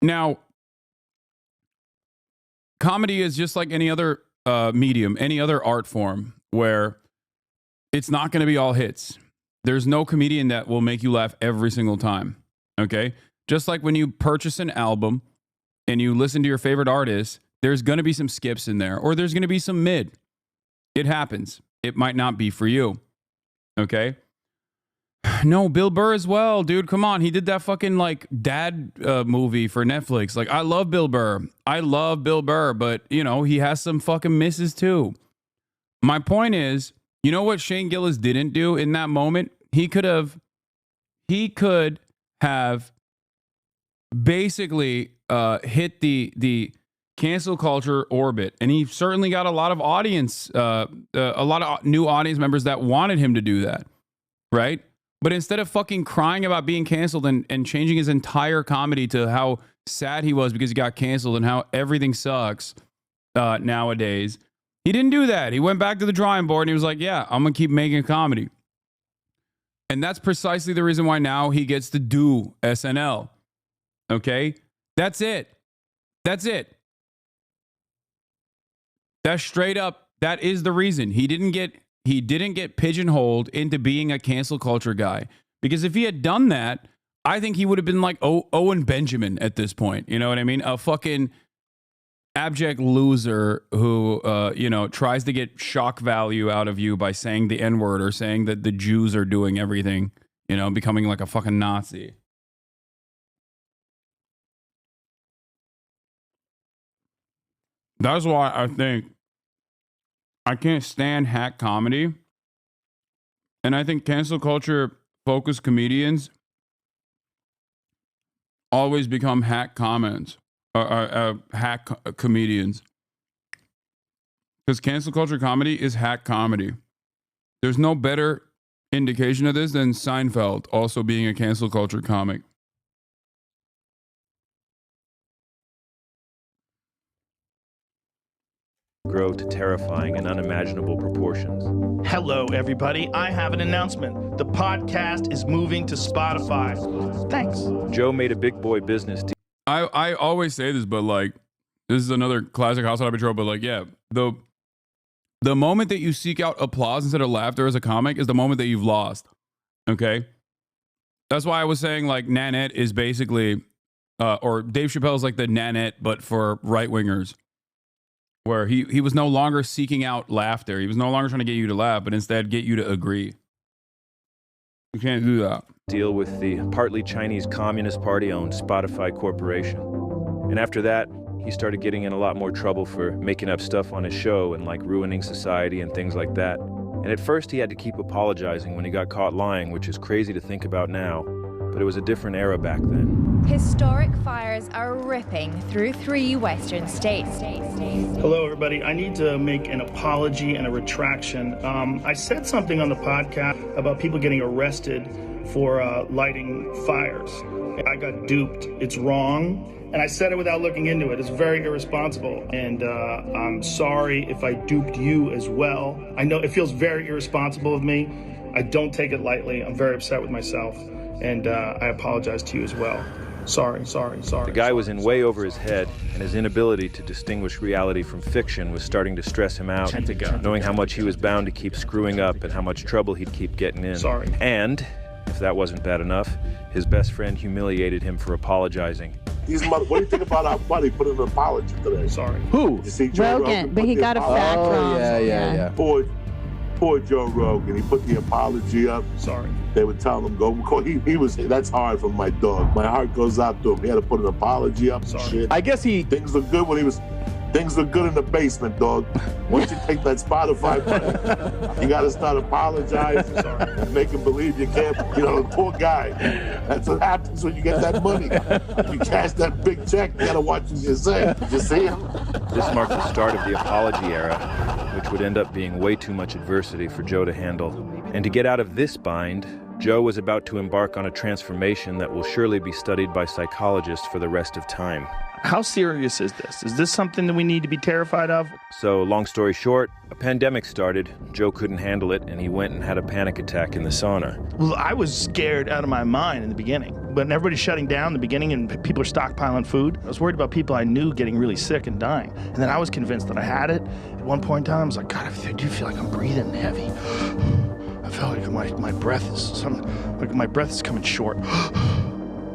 Now, comedy is just like any other medium, any other art form where it's not going to be all hits. There's no comedian that will make you laugh every single time, okay? Just like when you purchase an album and you listen to your favorite artist, there's going to be some skips in there, or there's going to be some mid. It happens. It might not be for you, okay? No, Bill Burr as well, dude. Come on. He did that fucking like dad movie for Netflix. Like, I love Bill Burr. But, you know, he has some fucking misses too. My point is, you know what Shane Gillis didn't do in that moment? He could have basically hit the cancel culture orbit, and he certainly got a lot of audience, a lot of new audience members that wanted him to do that, right? But instead of fucking crying about being canceled and changing his entire comedy to how sad he was because he got canceled and how everything sucks nowadays, he didn't do that. He went back to the drawing board and he was like, yeah, I'm going to keep making comedy. And that's precisely the reason why now he gets to do SNL. Okay? That's it. That's straight up, that is the reason. He didn't get pigeonholed into being a cancel culture guy. Because if he had done that, I think he would have been like Owen Benjamin at this point. You know what I mean? A fucking abject loser who, tries to get shock value out of you by saying the N-word or saying that the Jews are doing everything, becoming like a fucking Nazi. That's why I think I can't stand hack comedy. And I think cancel culture focused comedians always become hack comments. Hack comedians. Because cancel culture comedy is hack comedy. There's no better indication of this than Seinfeld also being a cancel culture comic. Grow to terrifying and unimaginable proportions. Hello, everybody. I have an announcement. The podcast is moving to Spotify. Thanks. Joe made a big boy business deal. I always say this, but like, this is another classic HasanAbi trope, but like, yeah, the moment that you seek out applause instead of laughter as a comic is the moment that you've lost. Okay? That's why I was saying like Nanette is basically, or Dave Chappelle is like the Nanette, but for right-wingers. Where he was no longer seeking out laughter. He was no longer trying to get you to laugh, but instead get you to agree. You can't do that. Deal with the partly Chinese Communist Party-owned Spotify Corporation. And after that, he started getting in a lot more trouble for making up stuff on his show and like ruining society and things like that. And at first he had to keep apologizing when he got caught lying, which is crazy to think about now. but it was a different era back then. Historic fires are ripping through 3 western states. Hello, everybody. I need to make an apology and a retraction. I said something on the podcast about people getting arrested for lighting fires. I got duped. It's wrong. And I said it without looking into it. It's very irresponsible. And I'm sorry if I duped you as well. I know it feels very irresponsible of me. I don't take it lightly. I'm very upset with myself. And I apologize to you as well. Sorry. The guy was in way over his head, and his inability to distinguish reality from fiction was starting to stress him out, knowing how much he was bound to keep screwing up and how much trouble he'd keep getting in. Sorry. And, if that wasn't bad enough, his best friend humiliated him for apologizing. What do you think about our buddy put an apology today? Sorry. Who? You see Joe Rogan, but he got a fact wrong. Yeah. Poor Joe Rogan. He put the apology up. Sorry. They would tell him go. He was. That's hard for my dog. My heart goes out to him. He had to put an apology up. Sorry. Shit. I guess things look good when he was. Things look good in the basement, dog. Once you take that Spotify money, you got to start apologizing. Sorry. Make him believe you can't. You know, the poor guy. That's what happens when you get that money. You cash that big check. You got to watch what you say. Did you see him? This marked the start of the apology era, which would end up being way too much adversity for Joe to handle. And to get out of this bind, Joe was about to embark on a transformation that will surely be studied by psychologists for the rest of time. How serious is this? Is this something that we need to be terrified of? So, long story short, a pandemic started, Joe couldn't handle it, and he went and had a panic attack in the sauna. Well, I was scared out of my mind in the beginning. When everybody's shutting down in the beginning and people are stockpiling food, I was worried about people I knew getting really sick and dying. And then I was convinced that I had it. At one point in time, I was like, God, I do feel like I'm breathing heavy. I felt like my breath is coming short.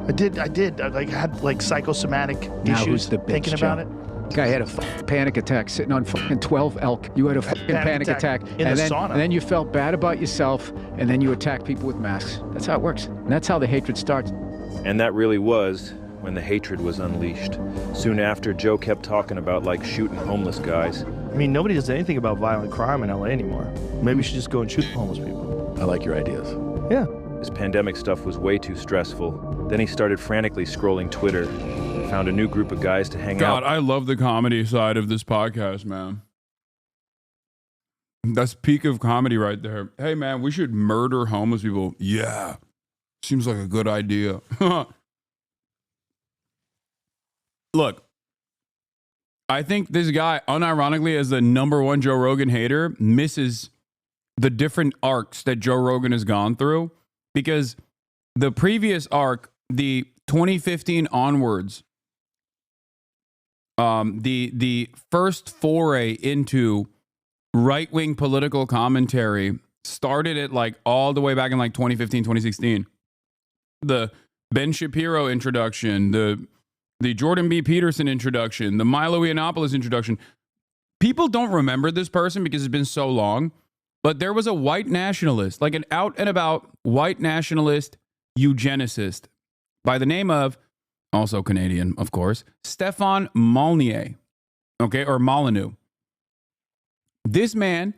I did. I had psychosomatic issues thinking about it. Guy had a panic attack sitting on fucking 12 elk. You had a fucking panic attack in the sauna. And then you felt bad about yourself, and then you attack people with masks. That's how it works. And that's how the hatred starts. And that really was when the hatred was unleashed. Soon after, Joe kept talking about shooting homeless guys. I mean, nobody does anything about violent crime in LA anymore. Maybe we should just go and shoot homeless people. I like your ideas. Yeah. This pandemic stuff was way too stressful. Then he started frantically scrolling Twitter and found a new group of guys to hang out. God, I love the comedy side of this podcast, man. That's peak of comedy right there. Hey, man, we should murder homeless people. Yeah. Seems like a good idea. Look, I think this guy, unironically, as the #1 Joe Rogan hater, misses the different arcs that Joe Rogan has gone through, because the previous arc, the 2015 onwards, the first foray into right-wing political commentary started at all the way back in 2015, 2016. The Ben Shapiro introduction, the Jordan B. Peterson introduction, the Milo Yiannopoulos introduction. People don't remember this person because it's been so long, but there was a white nationalist, an out and about white nationalist eugenicist by the name of, also Canadian, of course, Stefan Molyneux, or Molyneux. This man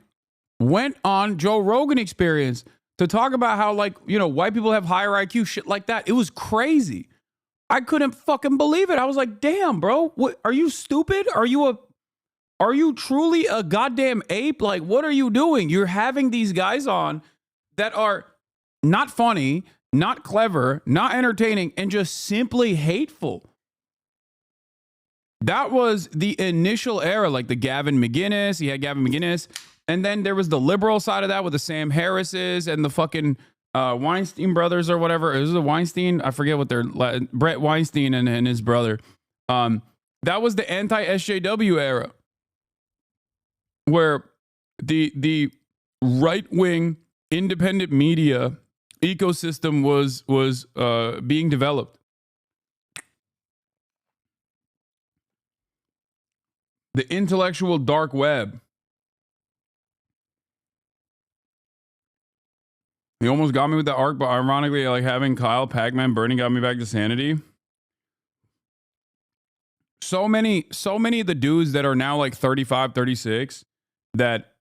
went on Joe Rogan Experience to talk about how, white people have higher IQ, shit like that. It was crazy. I couldn't fucking believe it. I was like, damn, bro, what, are you stupid? Are you truly a goddamn ape? What are you doing? You're having these guys on that are not funny, not clever, not entertaining, and just simply hateful. That was the initial era, the Gavin McGinnis. He had Gavin McGinnis. And then there was the liberal side of that with the Sam Harrises and the fucking Weinstein brothers or whatever. Is it the Weinstein? I forget what they're... Brett Weinstein and his brother. That was the anti-SJW era, where the right-wing independent media ecosystem was being developed. The intellectual dark web. He almost got me with that arc, but ironically, having Kyle Pac-Man Bernie got me back to sanity. So many of the dudes that are now 35, 36 that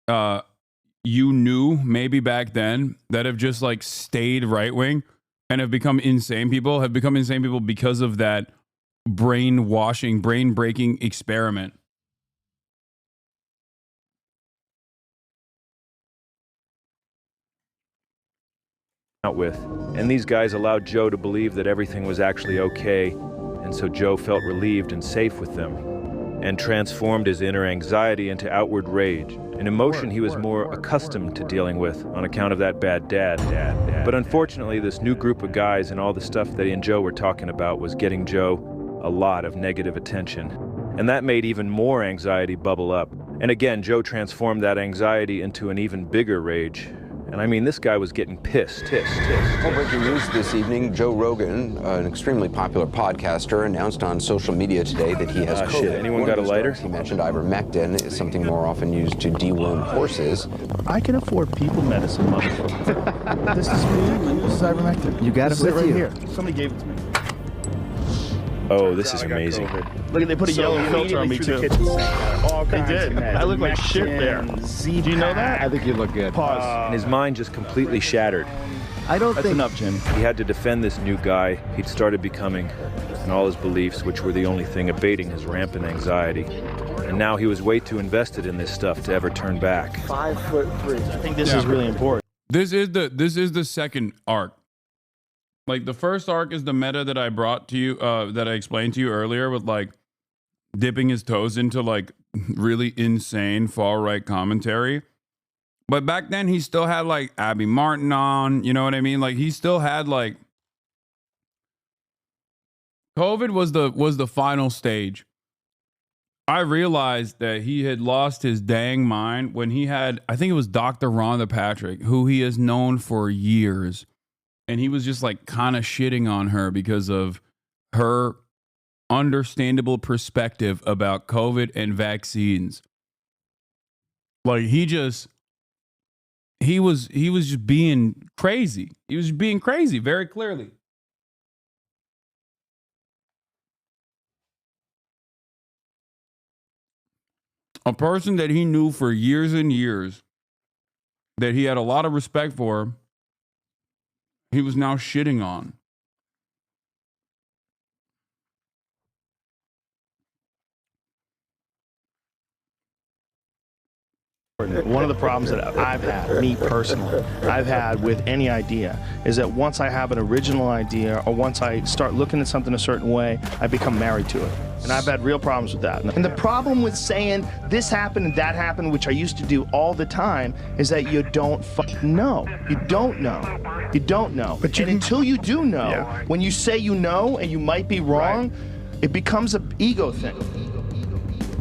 you knew maybe back then that have just stayed right wing and have become insane people because of that brainwashing, brain-breaking experiment. Out with. And these guys allowed Joe to believe that everything was actually okay, and so Joe felt relieved and safe with them, and transformed his inner anxiety into outward rage, an emotion he was more accustomed to dealing with on account of that bad dad. But unfortunately, this new group of guys and all the stuff that he and Joe were talking about was getting Joe a lot of negative attention, and that made even more anxiety bubble up. And again, Joe transformed that anxiety into an even bigger rage. And I mean, this guy was getting pissed. Well, breaking news this evening, Joe Rogan, an extremely popular podcaster, announced on social media today that he has COVID. Shit, anyone got a lighter? He mentioned ivermectin is something more often used to deworm horses. I can afford people medicine, motherfucker. This is me. This is ivermectin. You got it with right you. here. Somebody gave it to me. Oh, this is amazing. Look, they put a yellow filter on me, too. They did. I look like shit there. Do you know that? I think you look good. Pause. And his mind just completely shattered. That's enough, Jim. He had to defend this new guy he'd started becoming, and all his beliefs, which were the only thing abating his rampant anxiety. And now he was way too invested in this stuff to ever turn back. 5'3". I think this is really important. This is the second arc. Like, the first arc is the meta that I brought to you, that I explained to you earlier, with like dipping his toes into like really insane far right commentary. But back then he still had like Abby Martin on, you know what I mean? Like, he still had like, COVID was the final stage. I realized that he had lost his dang mind when he had, I think it was Dr. Rhonda Patrick, who he has known for years. And he was just like kind of shitting on her because of her understandable perspective about COVID and vaccines. Like, he was just being crazy. He was being crazy very clearly. A person that he knew for years and years, that he had a lot of respect for, he was now shitting on. One of the problems that I've had, me personally, I've had with any idea is that once I have an original idea, or once I start looking at something a certain way, I become married to it. And I've had real problems with that. And the problem with saying this happened and that happened, which I used to do all the time, is that you don't fucking know. You don't know. You don't know. But until you do know, when you say you know and you might be wrong, it becomes an ego thing.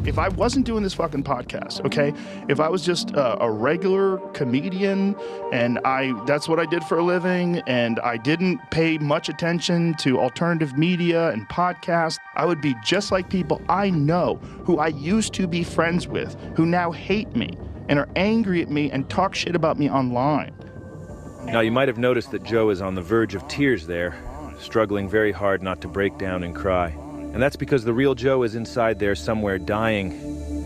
If I wasn't doing this fucking podcast, okay, if I was just a regular comedian and that's what I did for a living, and I didn't pay much attention to alternative media and podcasts, I would be just like people I know who I used to be friends with, who now hate me and are angry at me and talk shit about me online. Now, you might have noticed that Joe is on the verge of tears there, struggling very hard not to break down and cry. And that's because the real Joe is inside there somewhere dying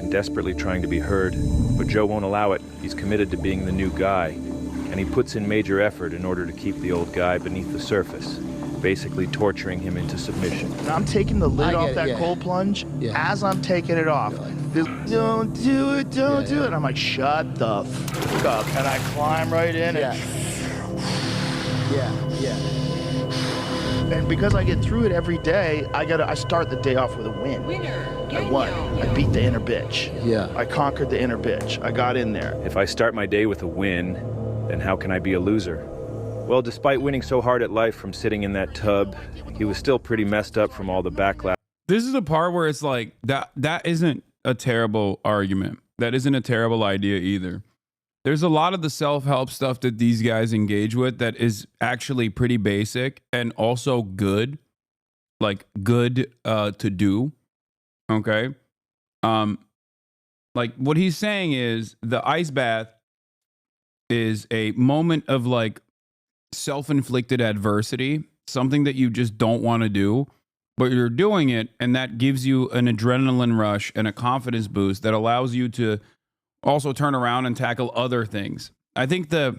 and desperately trying to be heard. But Joe won't allow it. He's committed to being the new guy. And he puts in major effort in order to keep the old guy beneath the surface, basically torturing him into submission. And I'm taking the lid off that cold plunge. As I'm taking it off, don't do it, don't do it. I'm like, shut the fuck up. And I climb right in and... And because I get through it every day, I start the day off with a win. I won. I beat the inner bitch. I conquered the inner bitch. I got in there. If I start my day with a win, then how can I be a loser? Well, despite winning so hard at life from sitting in that tub, he was still pretty messed up from all the backlash. This is the part where it's like, that isn't a terrible argument. That isn't a terrible idea either. There's a lot of the self-help stuff that these guys engage with that is actually pretty basic and also good, like good to do. Okay. Like what he's saying is the ice bath is a moment of like self-inflicted adversity, something that you just don't want to do, but you're doing it, and that gives you an adrenaline rush and a confidence boost that allows you to also turn around and tackle other things. I think the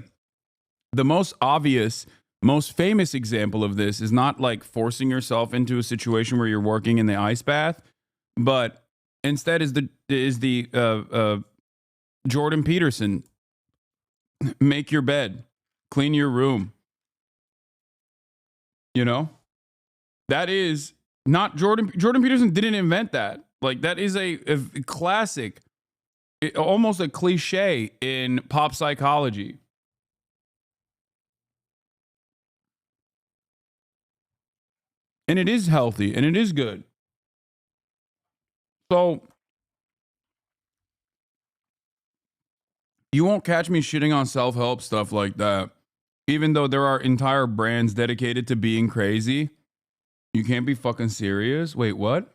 most obvious most famous example of this is not like forcing yourself into a situation where you're working in the ice bath, but instead is the Jordan Peterson, make your bed, clean your room. You know, that is not Jordan Peterson didn't invent that. Like, that is a classic, almost a cliche in pop psychology. And it is healthy and it is good. So you won't catch me shitting on self-help stuff like that. Even though there are entire brands dedicated to being crazy. You can't be fucking serious. Wait, what?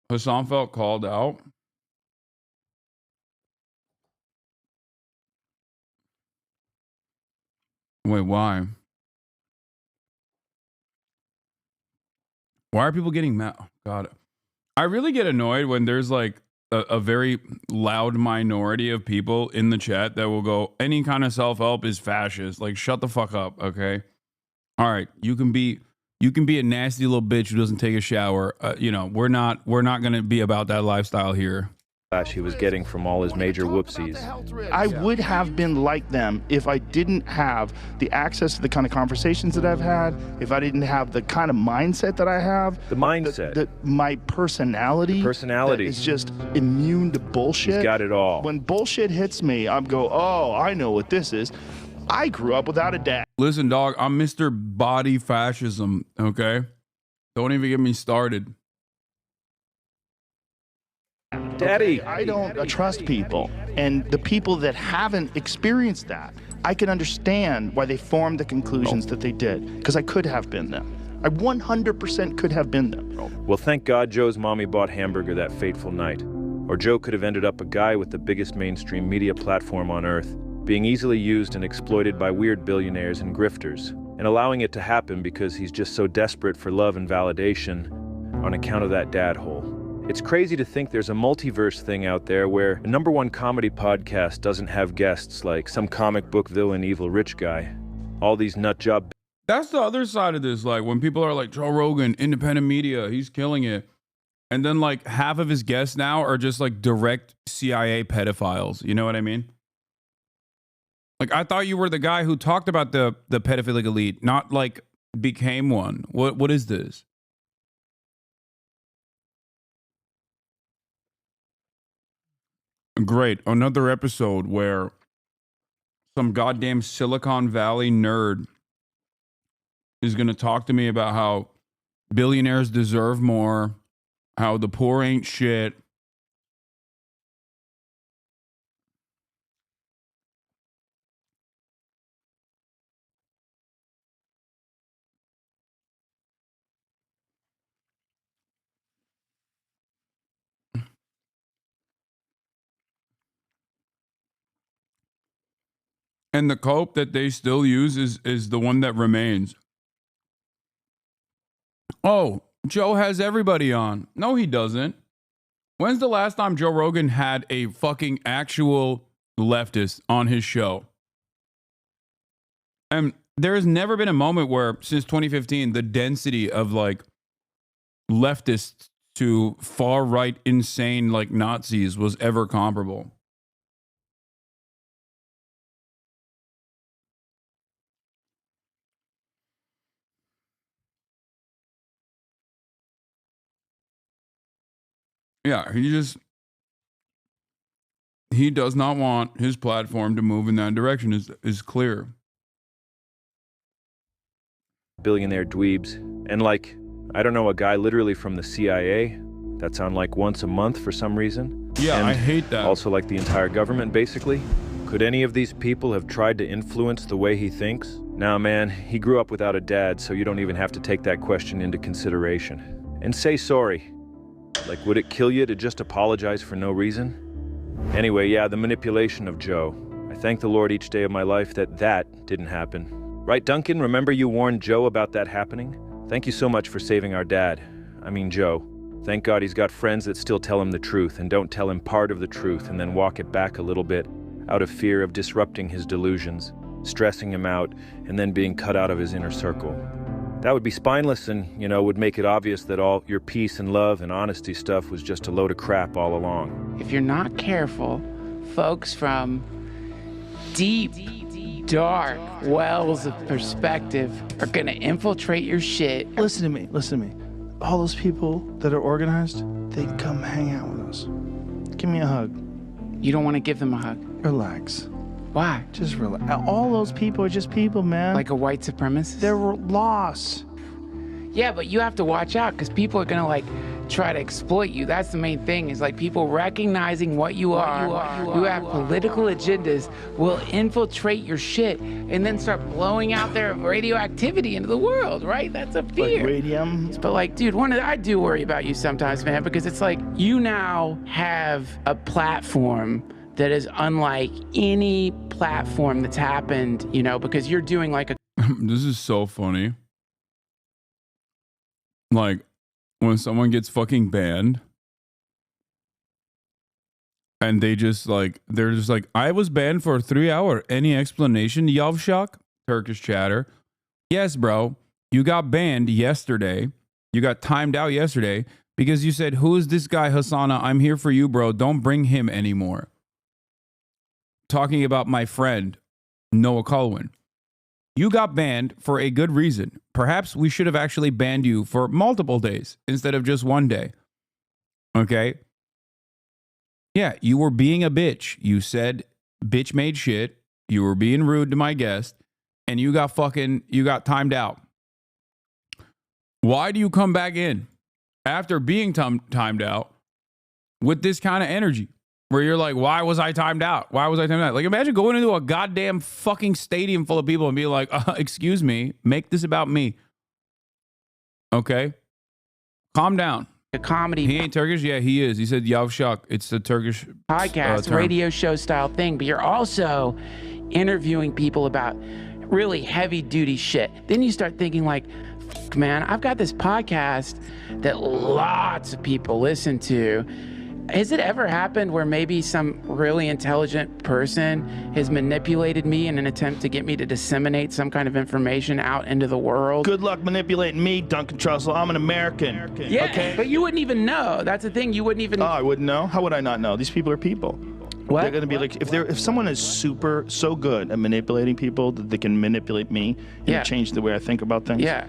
Hasan felt called out. Wait, why? Why are people getting mad? Oh, God. I really get annoyed when there's like a very loud minority of people in the chat that will go, any kind of self-help is fascist. Like, shut the fuck up, okay? All right, you can be a nasty little bitch who doesn't take a shower. You know, we're not going to be about that lifestyle here. He was getting from all his major whoopsies. I would have been like them if I didn't have the access to the kind of conversations that I've had, if I didn't have the kind of mindset that I have. The mindset. My personality. The personality. Is just immune to bullshit. He's got it all. When bullshit hits me, I go, oh, I know what this is. I grew up without a dad. Listen, dog, I'm Mr. Body Fascism, okay? Don't even get me started. Daddy. I don't trust people. And the people that haven't experienced that, I can understand why they formed the conclusions that they did. Because I could have been them. I 100% could have been them. Well, thank God Joe's mommy bought Hamburger that fateful night. Or Joe could have ended up a guy with the biggest mainstream media platform on earth, being easily used and exploited by weird billionaires and grifters, and allowing it to happen because he's just so desperate for love and validation on account of that dad hole. It's crazy to think there's a multiverse thing out there where a #1 comedy podcast doesn't have guests like some comic book villain evil rich guy. All these nut job. That's the other side of this. Like, when people are like, Joe Rogan, independent media, he's killing it. And then like half of his guests now are just like direct CIA pedophiles. You know what I mean? Like, I thought you were the guy who talked about the pedophilic elite, not like became one. What is this? Great. Another episode where some goddamn Silicon Valley nerd is going to talk to me about how billionaires deserve more, how the poor ain't shit. And the cope that they still use is the one that remains. Oh, Joe has everybody on. No, he doesn't. When's the last time Joe Rogan had a fucking actual leftist on his show? And there has never been a moment where, since 2015, the density of like leftists to far right insane like Nazis was ever comparable. Yeah, he does not want his platform to move in that direction, is clear. Billionaire dweebs. And like, I don't know, a guy literally from the CIA that's on like once a month for some reason. Yeah, and I hate that. Also like the entire government, basically. Could any of these people have tried to influence the way he thinks? Nah, man, he grew up without a dad, so you don't even have to take that question into consideration. And say sorry. Like, would it kill you to just apologize for no reason? Anyway, yeah, the manipulation of Joe. I thank the Lord each day of my life that didn't happen. Right, Duncan? Remember you warned Joe about that happening? Thank you so much for saving our dad. I mean, Joe. Thank God he's got friends that still tell him the truth and don't tell him part of the truth and then walk it back a little bit out of fear of disrupting his delusions. stressing him out, and then being cut out of his inner circle. That would be spineless and, would make it obvious that all your peace and love and honesty stuff was just a load of crap all along. If you're not careful, folks from deep, dark wells of perspective are gonna infiltrate your shit. Listen to me. All those people that are organized, they come hang out with us. Give me a hug. You don't want to give them a hug? Relax. Why? Just relax. All those people are just people, man. Like a white supremacist? They're lost. Yeah, but you have to watch out because people are gonna try to exploit you. That's the main thing, is people recognizing what you are. You have political agendas, will infiltrate your shit and then start blowing out their radioactivity into the world, right? That's a fear. Like radium? But dude, I do worry about you sometimes, man, because it's you now have a platform that is unlike any platform that's happened, because you're doing This is so funny. When someone gets fucking banned and they just they're just I was banned for 3 hours. Any explanation, Yavşak? Turkish chatter. Yes, bro. You got banned yesterday. You got timed out yesterday because you said, who is this guy, Hasana? I'm here for you, bro. Don't bring him anymore. Talking about my friend, Noah Colwyn. You got banned for a good reason. Perhaps we should have actually banned you for multiple days instead of just one day. Okay? Yeah, you were being a bitch. You said bitch made shit. You were being rude to my guest. And you got timed out. Why do you come back in after being timed out with this kind of energy? Where you're why was I timed out? Why was I timed out? Imagine going into a goddamn fucking stadium full of people and being excuse me, make this about me. Okay? Calm down. A comedy. He ain't Turkish? Yeah, he is. He said Yavşak. It's the Turkish podcast, term. Radio show style thing. But you're also interviewing people about really heavy duty shit. Then you start thinking man, I've got this podcast that lots of people listen to. Has it ever happened where maybe some really intelligent person has manipulated me in an attempt to get me to disseminate some kind of information out into the world? Good luck manipulating me, Duncan Trussell. I'm an American. Yeah, okay? But you wouldn't even know. That's the thing. You wouldn't even. Oh, I wouldn't know? How would I not know? These people are people. What? They're going to be if someone is so good at manipulating people that they can manipulate me and change the way I think about things. Yeah.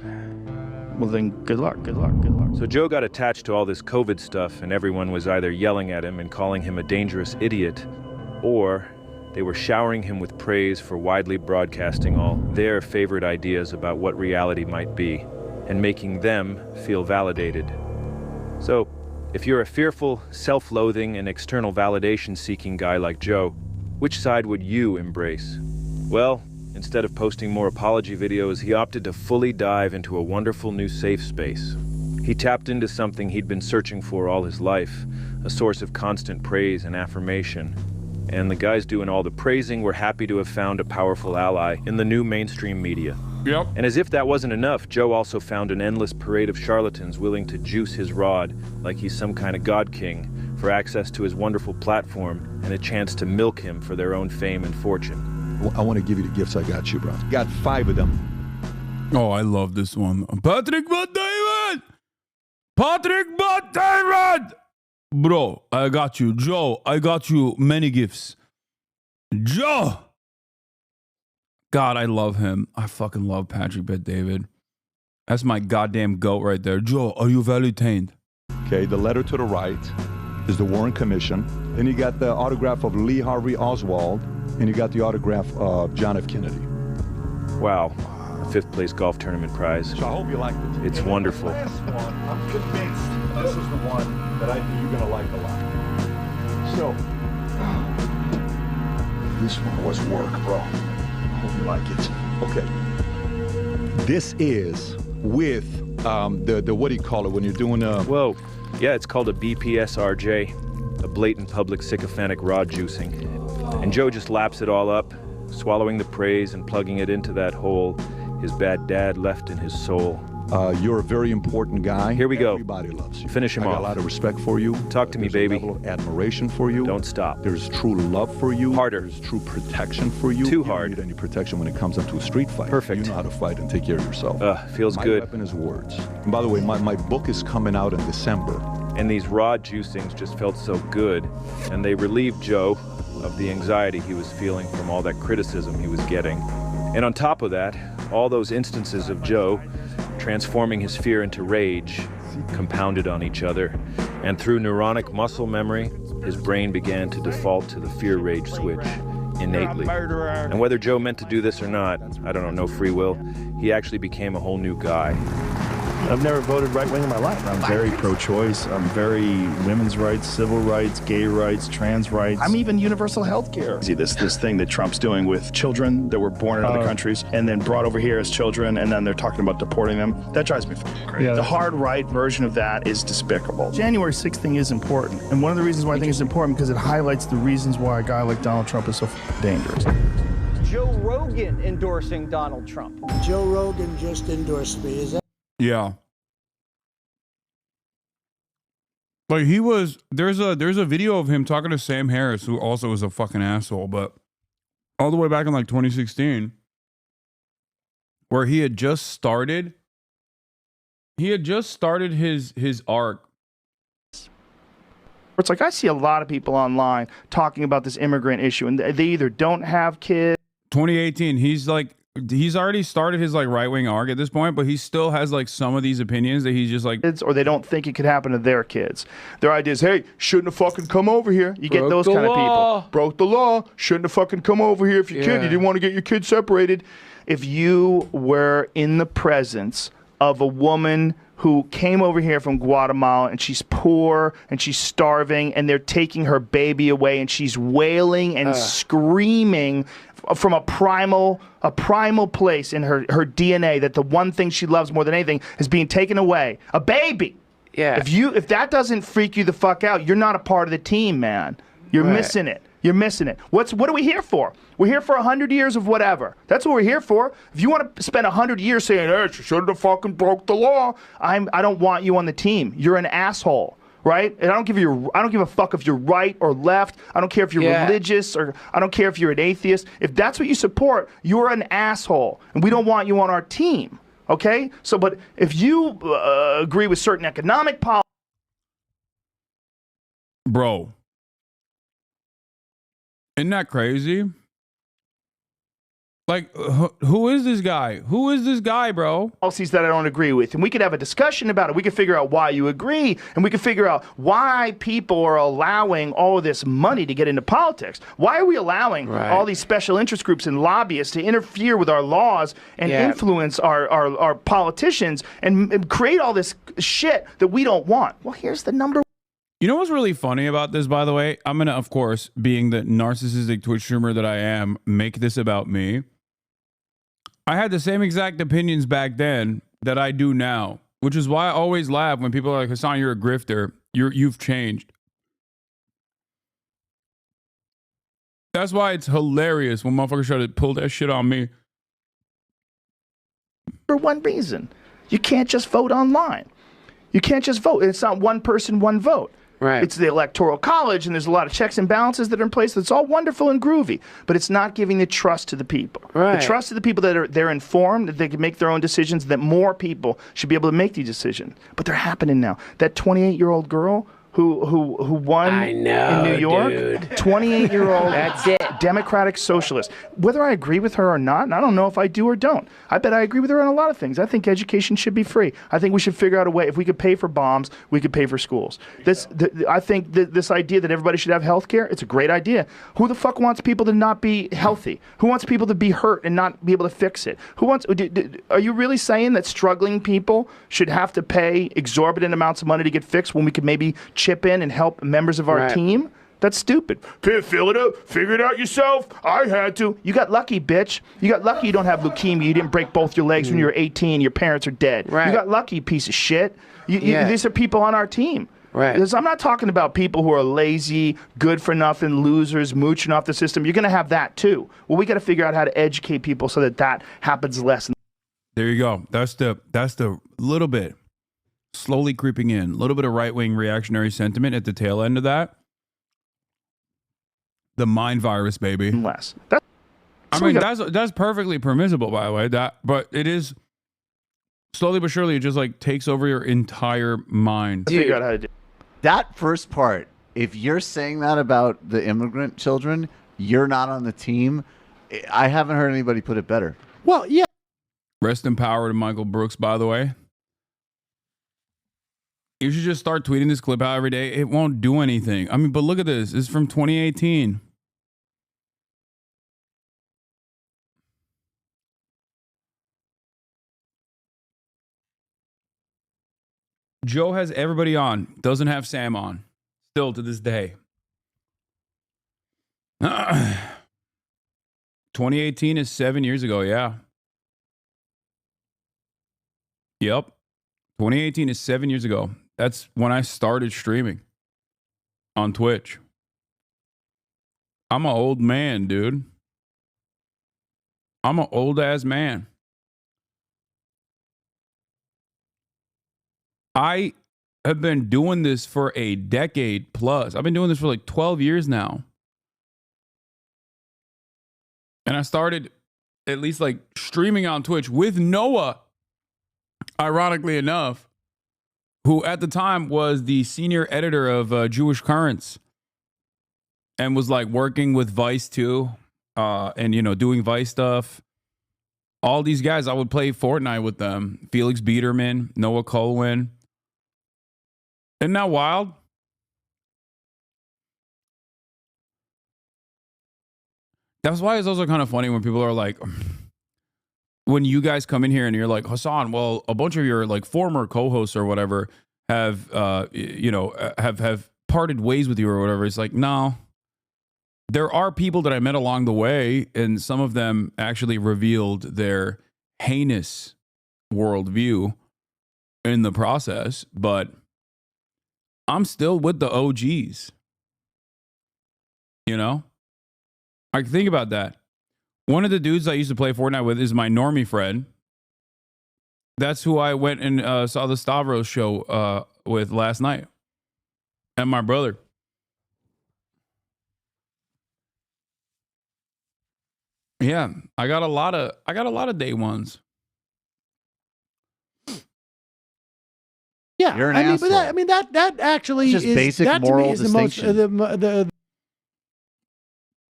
Well, then good luck. So Joe got attached to all this COVID stuff, and everyone was either yelling at him and calling him a dangerous idiot, or they were showering him with praise for widely broadcasting all their favorite ideas about what reality might be, and making them feel validated. So, if you're a fearful, self-loathing, and external validation-seeking guy like Joe, which side would you embrace? Well, instead of posting more apology videos, he opted to fully dive into a wonderful new safe space. He tapped into something he'd been searching for all his life, a source of constant praise and affirmation. And the guys doing all the praising were happy to have found a powerful ally in the new mainstream media. Yep. And as if that wasn't enough, Joe also found an endless parade of charlatans willing to juice his rod like he's some kind of god king for access to his wonderful platform and a chance to milk him for their own fame and fortune. I want to give you the gifts I got you, bro. Got 5 of them. Oh, I love this one. Patrick Bet-David! Patrick Bet-David! Bro, I got you. Joe, I got you many gifts. Joe! God, I love him. I fucking love Patrick Bet-David. That's my goddamn goat right there. Joe, are you validtained? Okay, the letter to the right is the Warren Commission. Then you got the autograph of Lee Harvey Oswald, and you got the autograph of John F. Kennedy. Wow, a 5th place golf tournament prize. So I hope you liked it. It's wonderful. The last one, I'm convinced this is the one that I think you're gonna like a lot. So, this one was work, bro. Hope you like it. Okay. This is with the what do you call it when you're doing Whoa. Yeah, it's called a BPSRJ, a blatant public sycophantic rod juicing. And Joe just laps it all up, swallowing the praise and plugging it into that hole his bad dad left in his soul. You're a very important guy. Here we go. Everybody loves you. Finish him I off. got a lot of respect for you. Talk to me, baby. There's a level of admiration for you. Don't stop. There's true love for you. Harder. There's true protection for you. Too You hard. don't need any protection when it comes up to a street fight. Perfect. You know how to fight and take care of yourself. Feels my good. My weapon is words. And by the way, my book is coming out in December. And these raw juicings just felt so good. And they relieved Joe of the anxiety he was feeling from all that criticism he was getting. And on top of that, all those instances of Joe transforming his fear into rage compounded on each other. And through neuronic muscle memory, his brain began to default to the fear-rage switch innately. And whether Joe meant to do this or not, I don't know, no free will, he actually became a whole new guy. I've never voted right-wing in my life. I'm very pro-choice. I'm very women's rights, civil rights, gay rights, trans rights. I'm even universal health care. See this thing that Trump's doing with children that were born in other countries and then brought over here as children, and then they're talking about deporting them. That drives me crazy. The hard right version of that is despicable. January 6th thing is important, and one of the reasons why I think it's important because it highlights the reasons why a guy like Donald Trump is so dangerous. Joe Rogan endorsing Donald Trump. Joe Rogan just endorsed me. Is that? Yeah. Like there's a video of him talking to Sam Harris, who also is a fucking asshole, but all the way back in like 2016, where he had just started his arc. It's like I see a lot of people online talking about this immigrant issue, and they either don't have kids. 2018, he's already started his like right-wing arc at this point, but he still has like some of these opinions that he's just like, or they don't think it could happen to their kids. Their idea is, hey, shouldn't have fucking come over here. You get those kind of people. Broke the law. Shouldn't have fucking come over here if your kid, you didn't want to get your kid separated. If you were in the presence of a woman who came over here from Guatemala and she's poor and she's starving and they're taking her baby away and she's wailing and screaming from a primal place in her DNA that the one thing she loves more than anything is being taken away. A baby. Yeah. If that doesn't freak you the fuck out, you're not a part of the team, man. You're missing it. You're missing it. What are we here for? We're here for 100 years of whatever. That's what we're here for. If you want to spend 100 years saying, hey, she shouldn't have fucking broke the law, I don't want you on the team. You're an asshole. Right? And I don't give a fuck if you're right or left. I don't care if you're religious, or I don't care if you're an atheist. If that's what you support, you're an asshole. And we don't want you on our team. Okay? So, but if you agree with certain economic policies. bro, isn't that crazy? Like, who is this guy? Who is this guy, bro? Policies that I don't agree with. And we could have a discussion about it. We could figure out why you agree. And we could figure out why people are allowing all of this money to get into politics. Why are we allowing all these special interest groups and lobbyists to interfere with our laws and influence our politicians and create all this shit that we don't want? Well, here's the number. You know what's really funny about this, by the way? I'm going to, of course, being the narcissistic Twitch streamer that I am, make this about me. I had the same exact opinions back then that I do now, which is why I always laugh when people are like, Hasan, you're a grifter. You've changed. That's why it's hilarious when motherfuckers try to pull that shit on me. For one reason. You can't just vote online. You can't just vote. It's not one person, one vote. Right. It's the Electoral College, and there's a lot of checks and balances that are in place. That's all wonderful and groovy, but it's not giving the trust to the people. Right. The trust to the people that they're informed, that they can make their own decisions, that more people should be able to make these decisions. But they're happening now. That 28-year-old girl who won in New York, 28-year-old That's it. Democratic socialist. Whether I agree with her or not, and I don't know if I do or don't. I bet I agree with her on a lot of things. I think education should be free. I think we should figure out a way. If we could pay for bombs, we could pay for schools. I think this idea that everybody should have health care, it's a great idea. Who the fuck wants people to not be healthy? Who wants people to be hurt and not be able to fix it? Who wants? Are you really saying that struggling people should have to pay exorbitant amounts of money to get fixed when we could maybe chip in and help members of our team? That's stupid. Fill it up. Figure it out yourself. I had to. You got lucky, bitch. You got lucky you don't have leukemia. You didn't break both your legs when you were 18. Your parents are dead. Right. You got lucky, piece of shit. These are people on our team. Right. Because I'm not talking about people who are lazy, good for nothing, losers, mooching off the system. You're going to have that too. Well, we got to figure out how to educate people so that happens less. There you go. That's the little bit slowly creeping in, a little bit of right-wing reactionary sentiment at the tail end of that. The mind virus, baby. Less. That's perfectly permissible, by the way. But it is slowly but surely, it just like takes over your entire mind. Figure out how to do that first part. If you're saying that about the immigrant children, you're not on the team. I haven't heard anybody put it better. Well, yeah. Rest in power to Michael Brooks, by the way. You should just start tweeting this clip out every day. It won't do anything. I mean, but look at this. This is from 2018. Joe has everybody on. Doesn't have Sam on. Still to this day. 2018 is 7 years ago, yeah. Yep. 2018 is 7 years ago. That's when I started streaming on Twitch. I'm an old man, dude. I'm an old-ass man. I have been doing this for a decade plus. I've been doing this for like 12 years now. And I started at least like streaming on Twitch with Noah, ironically enough, who at the time was the senior editor of Jewish Currents and was like working with Vice too, and, you know, doing Vice stuff. All these guys, I would play Fortnite with them. Felix Biederman, Noah Colwyn. Isn't that wild? That's why it's also kind of funny when people are like, when you guys come in here and you're like, Hasan, well, a bunch of your like former co-hosts or whatever have, have parted ways with you or whatever. It's like, no, there are people that I met along the way, and some of them actually revealed their heinous worldview in the process, but I'm still with the OGs. You know? I can think about that. One of the dudes I used to play Fortnite with is my normie friend. That's who I went and saw the Stavros show with last night. And my brother. Yeah, I got a lot of day ones. Yeah, You're an asshole. But that actually It's just is basic that moral to me is distinction. the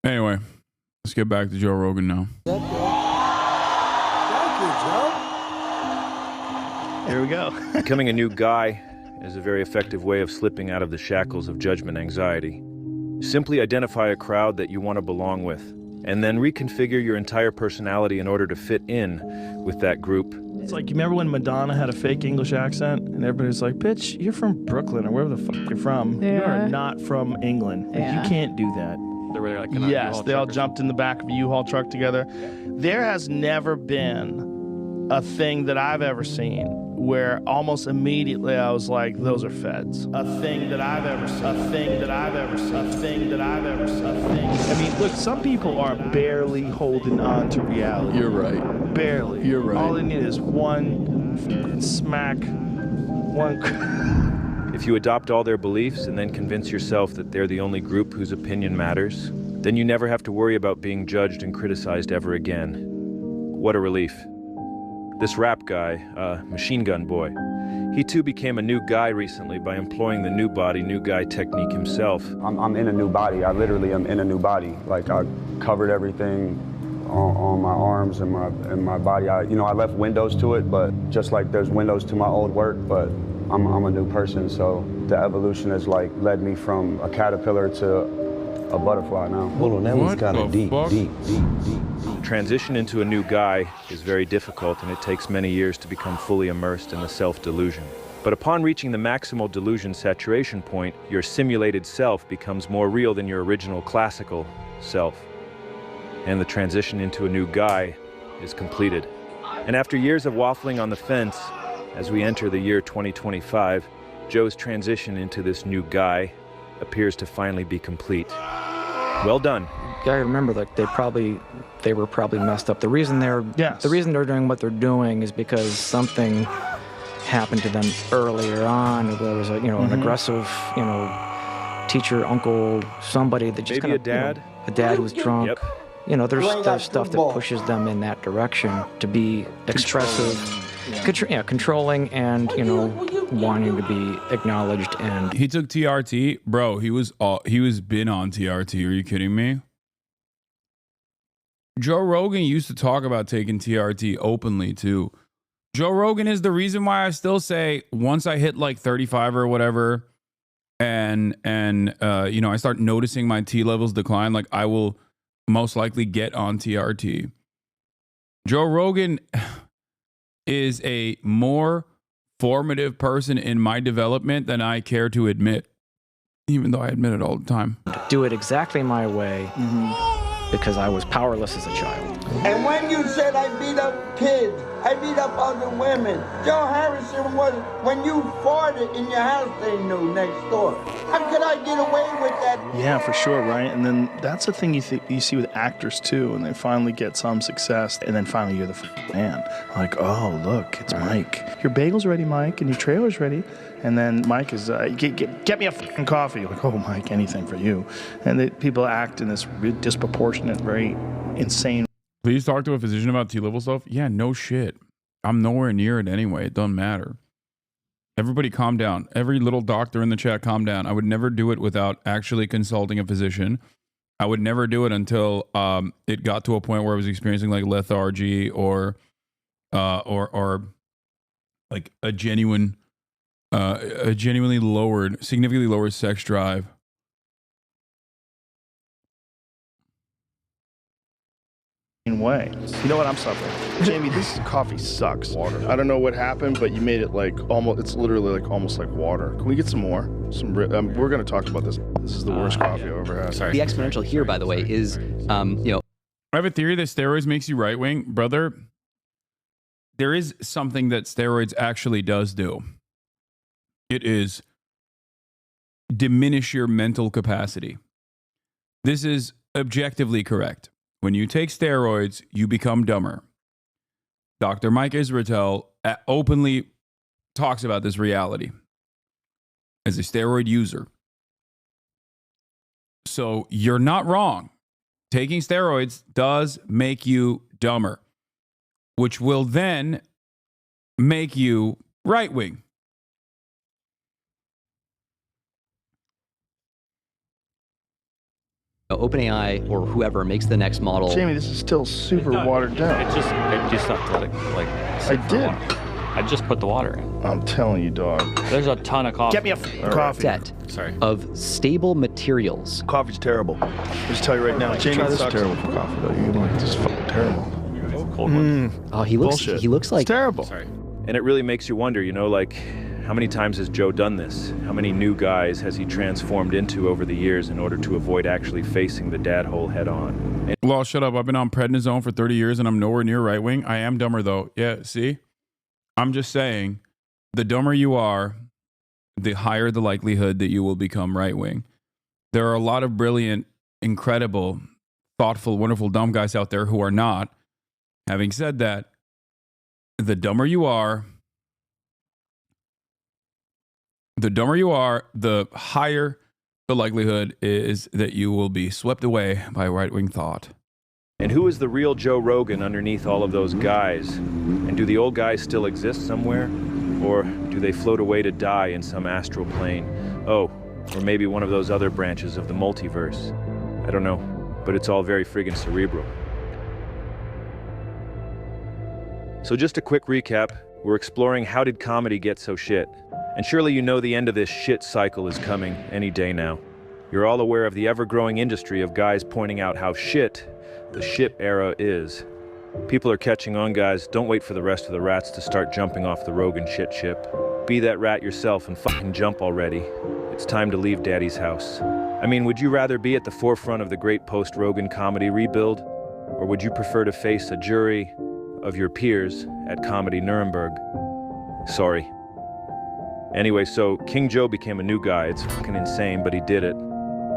Anyway, let's get back to Joe Rogan now. Thank you, Joe. Here we go. Becoming a new guy is a very effective way of slipping out of the shackles of judgment anxiety. Simply identify a crowd that you want to belong with, and then reconfigure your entire personality in order to fit in with that group. It's like, you remember when Madonna had a fake English accent and everybody's like, bitch, you're from Brooklyn or wherever the fuck you're from. You are not from England. Like, you can't do that. They were like in a Yes, U-Haul they all truck or jumped in the back of a U-Haul truck together. There has never been a thing that I've ever seen where almost immediately I was like, those are feds. A thing that I've ever seen. A thing that I've ever seen. A thing that I've ever seen. A thing. I mean, look, some people are barely holding on to reality. You're right. Barely. You're right. All they need is one smack, one... If you adopt all their beliefs and then convince yourself that they're the only group whose opinion matters, then you never have to worry about being judged and criticized ever again. What a relief. This rap guy, Machine Gun Boy, he too became a new guy recently by employing the new body, new guy technique himself. I'm in a new body. I literally am in a new body. Like, I covered everything on my arms and my body. I left windows to it, but just like there's windows to my old work, but I'm a new person. So the evolution has like led me from a caterpillar to a butterfly now. Hold on, that was kind of deep. Transition into a new guy is very difficult, and it takes many years to become fully immersed in the self-delusion. But upon reaching the maximal delusion saturation point, your simulated self becomes more real than your original classical self. And the transition into a new guy is completed. And after years of waffling on the fence, as we enter the year 2025, Joe's transition into this new guy appears to finally be complete. Well done. gotta remember, like they were probably messed up. The reason they're doing what they're doing is because something happened to them earlier on. There was an aggressive, teacher, uncle, somebody that just maybe a dad, a dad who was drunk. Yep. There's stuff that pushes them in that direction to be expressive, controlling, and wanting to be acknowledged. And he took TRT, bro. He was been on TRT. Are you kidding me? Joe Rogan used to talk about taking TRT openly too. Joe Rogan is the reason why I still say once I hit like 35 or whatever, and I start noticing my T levels decline, like I will most likely get on TRT. Joe Rogan is a more formative person in my development than I care to admit, even though I admit it all the time. Do it exactly my way because I was powerless as a child. And when you said I beat up kids, I beat up other women. Joe Harrison was, when you farted in your house, they knew next door. How could I get away with that? Yeah, for sure, right? And then that's the thing you see with actors too, and they finally get some success, and then finally you're the man. Like, oh, look, it's Mike. Your bagel's ready, Mike, and your trailer's ready. And then Mike is, get me a fucking coffee. Like, oh, Mike, anything for you. And people act in this disproportionate, very insane. Please talk to a physician about T-level stuff. Yeah, no shit. I'm nowhere near it anyway. It doesn't matter. Everybody calm down. Every little doctor in the chat, calm down. I would never do it without actually consulting a physician. I would never do it until it got to a point where I was experiencing like lethargy or like a genuinely significantly lowered sex drive. Way. You know what I'm suffering? Jamie, this coffee sucks. Water. I don't know what happened, but you made it like almost, it's literally like almost like water. Can we get some more? We're going to talk about this. This is the worst coffee I've ever had. Sorry. The exponential here, by the way, is, I have a theory that steroids makes you right wing. Brother, there is something that steroids actually does do. It is diminish your mental capacity. This is objectively correct. When you take steroids, you become dumber. Dr. Mike Israetel openly talks about this reality as a steroid user. So you're not wrong. Taking steroids does make you dumber, which will then make you right-wing. OpenAI or whoever makes the next model. Jamie, this is still super watered down. You just have to let it I did. I just put the water in. I'm telling you, dog. There's a ton of coffee. Get me a coffee. Set of stable materials. Coffee's terrible. I'll just tell you right now, Jamie, this is terrible for coffee, though. You're like, this is fucking terrible. Cold one. Oh, he looks like it's terrible. Sorry. And it really makes you wonder, like, how many times has Joe done this? How many new guys has he transformed into over the years in order to avoid actually facing the dad hole head on? Well, shut up. I've been on prednisone for 30 years and I'm nowhere near right wing. I am dumber though. Yeah, see? I'm just saying, the dumber you are, the higher the likelihood that you will become right wing. There are a lot of brilliant, incredible, thoughtful, wonderful, dumb guys out there who are not. Having said that, the dumber you are, the higher the likelihood is that you will be swept away by right-wing thought. And who is the real Joe Rogan underneath all of those guys? And do the old guys still exist somewhere? Or do they float away to die in some astral plane? Oh, or maybe one of those other branches of the multiverse. I don't know, but it's all very friggin' cerebral. So just a quick recap, we're exploring how did comedy get so shit? And surely you know the end of this shit cycle is coming any day now. You're all aware of the ever-growing industry of guys pointing out how shit the ship era is. People are catching on, guys. Don't wait for the rest of the rats to start jumping off the Rogan shit ship. Be that rat yourself and fucking jump already. It's time to leave Daddy's house. I mean, would you rather be at the forefront of the great post-Rogan comedy rebuild? Or would you prefer to face a jury of your peers at Comedy Nuremberg? Sorry. Anyway, so King Joe became a new guy. It's fucking insane, but he did it.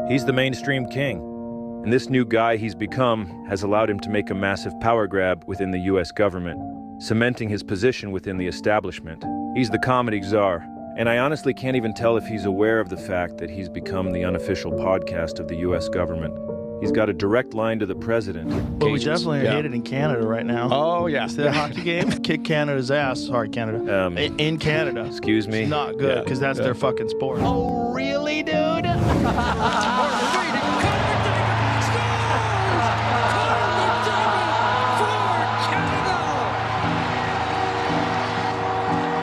He's the mainstream king. And And this new guy he's become has allowed him to make a massive power grab within the U.S. government, cementing his position within the establishment. He's the comedy czar, and I honestly can't even tell if he's aware of the fact that he's become the unofficial podcast of the U.S. government. He's got a direct line to the president. Well, we definitely hate it in Canada right now. Oh, yeah. It's the hockey game. Kick Canada's ass. Sorry, Canada. In Canada. Excuse me? It's not good, because that's their fucking sport. Oh, really, dude?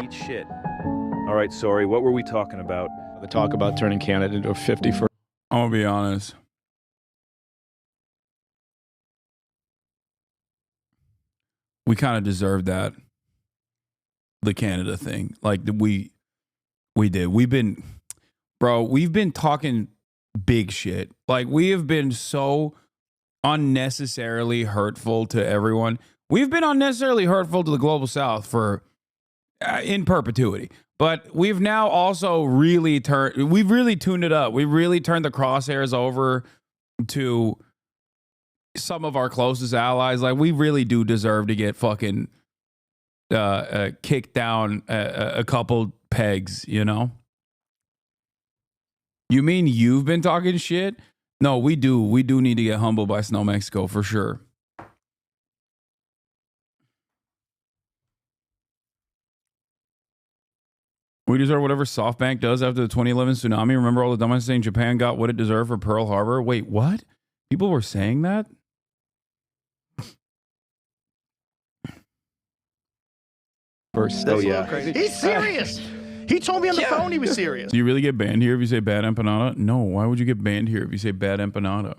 Eat shit. All right, sorry, what were we talking about? The talk about turning Canada into a 51st. I'm gonna be honest. We kind of deserved that. The Canada thing. Like we did. We've been talking big shit. Like we have been so unnecessarily hurtful to everyone. We've been unnecessarily hurtful to the global south for in perpetuity. But we've now also really tuned it up. We've really turned the crosshairs over to some of our closest allies. Like we really do deserve to get fucking kicked down a couple pegs, you know? You mean you've been talking shit? No, we do. We do need to get humbled by Snow Mexico for sure. We deserve whatever SoftBank does after the 2011 tsunami. Remember all the dumbasses saying Japan got what it deserved for Pearl Harbor? Wait, what? People were saying that? Oh, yeah. He's serious. He told me on the phone he was serious. Do you really get banned here if you say bad empanada? No. Why would you get banned here if you say bad empanada?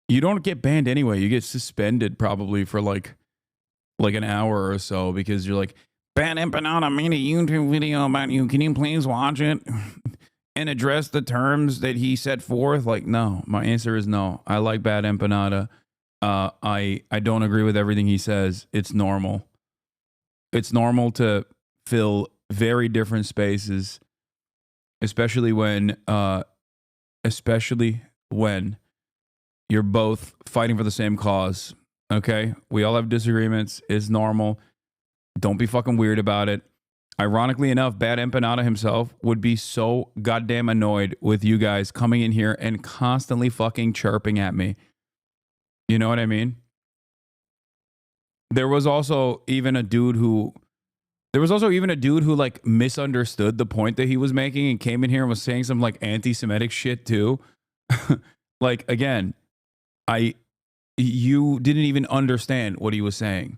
You don't get banned anyway. You get suspended probably for like an hour or so because you're like, bad empanada made a YouTube video about you. Can you please watch it and address the terms that he set forth? Like, no. My answer is no. I like bad empanada. I don't agree with everything he says. It's normal. It's normal to fill very different spaces, especially when you're both fighting for the same cause. Okay? We all have disagreements. It's normal. Don't be fucking weird about it. Ironically enough, Bad Empanada himself would be so goddamn annoyed with you guys coming in here and constantly fucking chirping at me. You know what I mean? There was also even a dude who like misunderstood the point that he was making and came in here and was saying some like anti-Semitic shit too. Like, again, you didn't even understand what he was saying.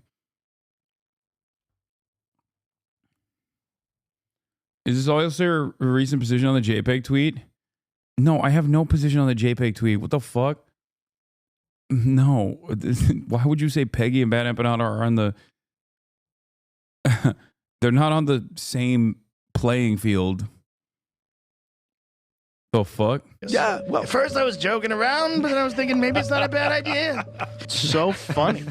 Is this also your recent position on the JPEG tweet? No, I have no position on the JPEG tweet. What the fuck? No. Why would you say Peggy and Bad Empanada are on the... They're not on the same playing field. The fuck? Yeah, well, at first I was joking around, but then I was thinking maybe it's not a bad idea. So funny.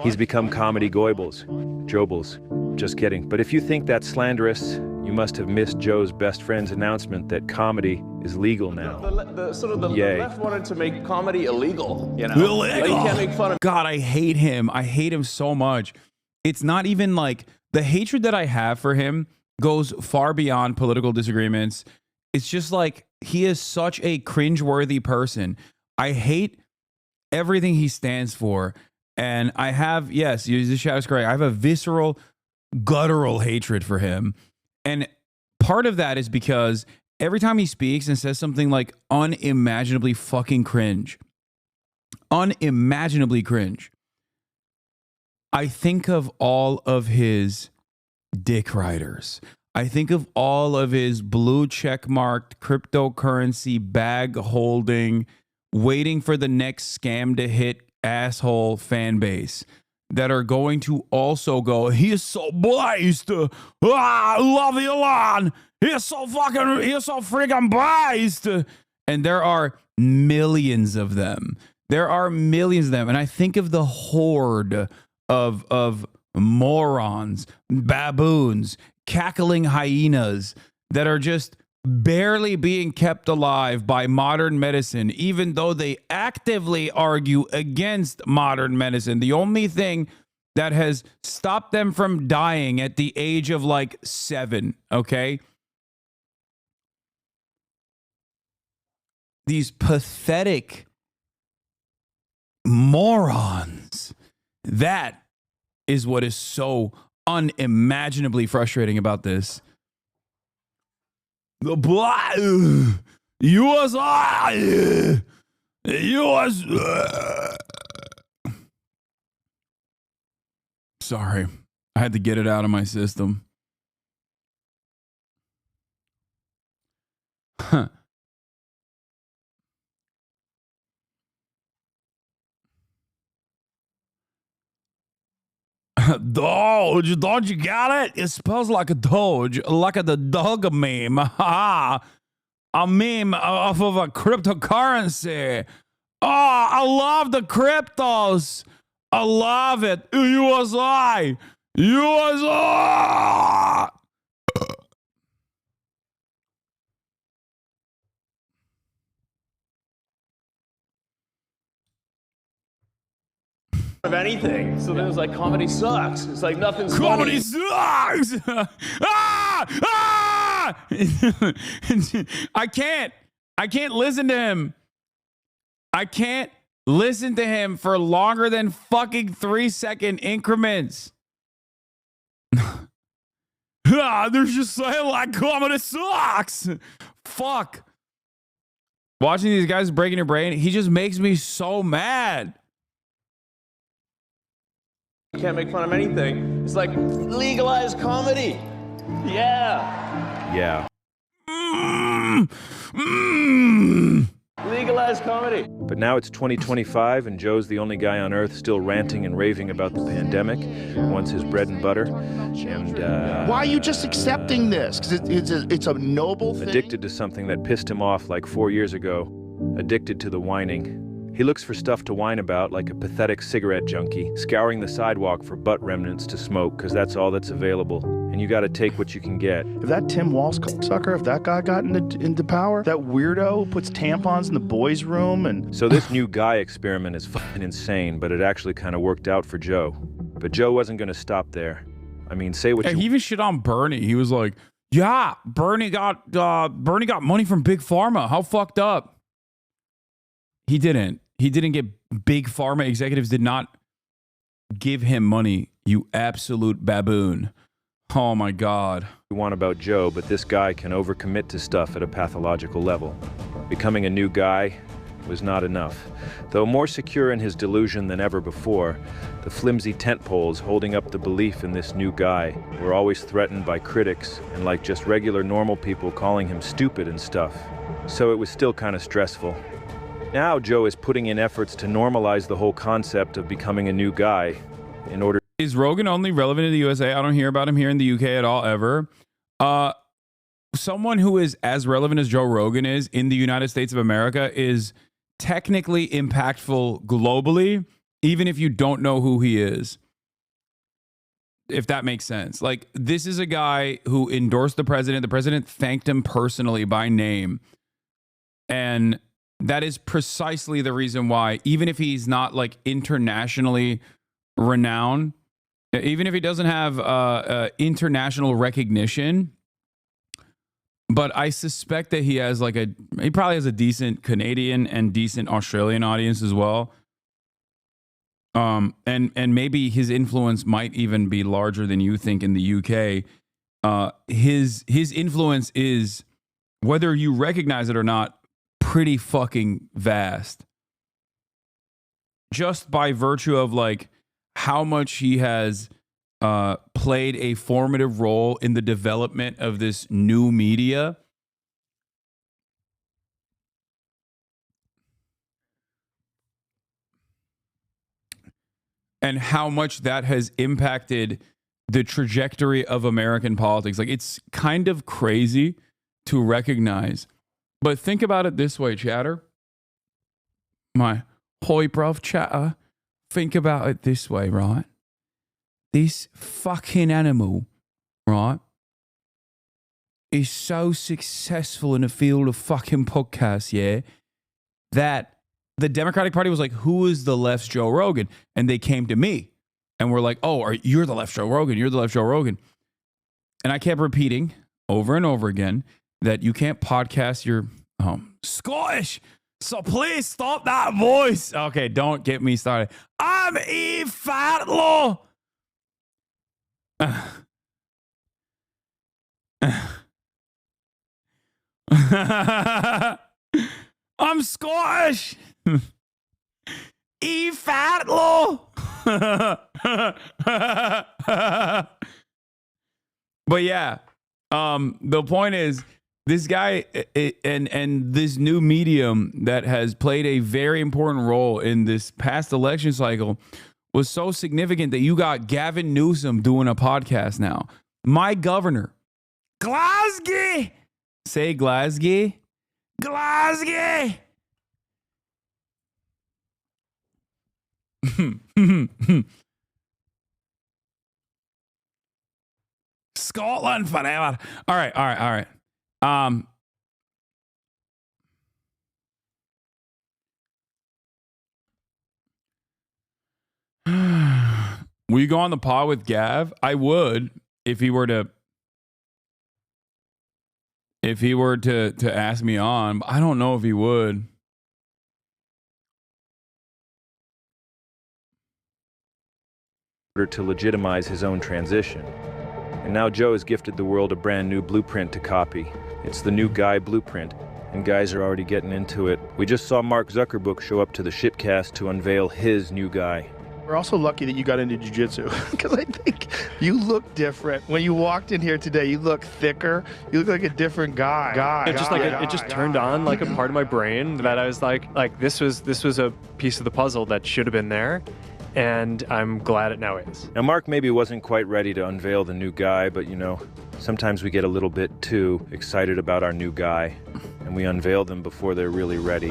He's become comedy goibles, jobles. Just kidding. But if you think that's slanderous, you must have missed Joe's best friend's announcement that comedy is legal now. The left wanted to make comedy illegal, you know? Illegal. Like, you can't make fun of... God, I hate him. I hate him so much. It's not even like... The hatred that I have for him goes far beyond political disagreements. It's just like he is such a cringeworthy person. I hate everything he stands for. And I have, yes, the shadow's correct. I have a visceral, guttural hatred for him. And part of that is because every time he speaks and says something like unimaginably fucking cringe, unimaginably cringe, I think of all of his dick riders. I think of all of his blue check marked cryptocurrency bag holding, waiting for the next scam to hit asshole fan base that are going to also go, he is so blessed. I love Elon. He's so freaking blessed. And there are millions of them. And I think of the horde of morons, baboons, cackling hyenas that are just barely being kept alive by modern medicine, even though they actively argue against modern medicine. The only thing that has stopped them from dying at the age of like 7, okay? These pathetic morons. That is what is so unimaginably frustrating about this. The black USA. Sorry, I had to get it out of my system. Huh. Doge, don't you got it? It spells like a Doge, like the dog meme. A meme off of a cryptocurrency. Oh, I love the cryptos. I love it. USA. USA. Of anything. So then it was like, comedy sucks. It's like nothing's Comedy funny. sucks. I can't listen to him. I can't listen to him for longer than fucking 3-second increments. They're just saying like comedy sucks. Fuck. Watching these guys breaking your brain, he just makes me so mad. You can't make fun of anything. It's like legalized comedy. Yeah. Yeah. Legalized comedy. But now it's 2025, and Joe's the only guy on Earth still ranting and raving about the pandemic. Wants his bread and butter. And why are you just accepting this? Because it's a noble thing. Addicted to something that pissed him off like 4 years ago. Addicted to the whining. He looks for stuff to whine about like a pathetic cigarette junkie, scouring the sidewalk for butt remnants to smoke because that's all that's available. And you gotta take what you can get. If that Tim Walsh sucker, if that guy got into power, that weirdo puts tampons in the boys' room and... So this new guy experiment is fucking insane, but it actually kind of worked out for Joe. But Joe wasn't gonna stop there. I mean, say what you... He even shit on Bernie. He was like, yeah, Bernie got money from Big Pharma. How fucked up? He didn't. He didn't get Big Pharma executives did not give him money, you absolute baboon. Oh my God. You want about Joe, but this guy can overcommit to stuff at a pathological level. Becoming a new guy was not enough. Though more secure in his delusion than ever before, the flimsy tent poles holding up the belief in this new guy were always threatened by critics and like just regular normal people calling him stupid and stuff. So it was still kind of stressful. Now Joe is putting in efforts to normalize the whole concept of becoming a new guy in order. Is Rogan only relevant in the USA? I don't hear about him here in the UK at all, ever. Someone who is as relevant as Joe Rogan is in the United States of America is technically impactful globally, even if you don't know who he is. If that makes sense. Like, this is a guy who endorsed the president. The president thanked him personally by name. And that is precisely the reason why, even if he's not like internationally renowned, even if he doesn't have international recognition, but I suspect that he has like he probably has a decent Canadian and decent Australian audience as well. And maybe his influence might even be larger than you think in the UK. His influence is, whether you recognize it or not, pretty fucking vast. Just by virtue of like how much he has played a formative role in the development of this new media. And how much that has impacted the trajectory of American politics. Like, it's kind of crazy to recognize. But think about it this way, chatter. My hoi bruv chatter. Think about it this way, right? This fucking animal, right, is so successful in the field of fucking podcasts, yeah, that the Democratic Party was like, who is the left's Joe Rogan? And they came to me and were like, oh, you're the left Joe Rogan. You're the left Joe Rogan. And I kept repeating over and over again that you can't podcast your Scottish. So please stop that voice. Okay, don't get me started. I'm E. Fatlaw. I'm Scottish. E. Fatlaw. But yeah, the point is, this guy and this new medium that has played a very important role in this past election cycle was so significant that you got Gavin Newsom doing a podcast now. My governor, Glasgow. Say Glasgow. Glasgow. Scotland forever. All right. Will you go on the pod with Gav? I would if he were to ask me on, but I don't know if he would. In order to legitimize his own transition. And now Joe has gifted the world a brand new blueprint to copy. It's the new guy blueprint, and guys are already getting into it. We just saw Mark Zuckerberg show up to the Shipcast to unveil his new guy. We're also lucky that you got into jiu-jitsu because I think you look different. When you walked in here today, you look thicker. You look like a different guy. It just turned on like a part of my brain that I was like this was a piece of the puzzle that should have been there. And I'm glad it now is. Now, Mark maybe wasn't quite ready to unveil the new guy, but sometimes we get a little bit too excited about our new guy, and we unveil them before they're really ready.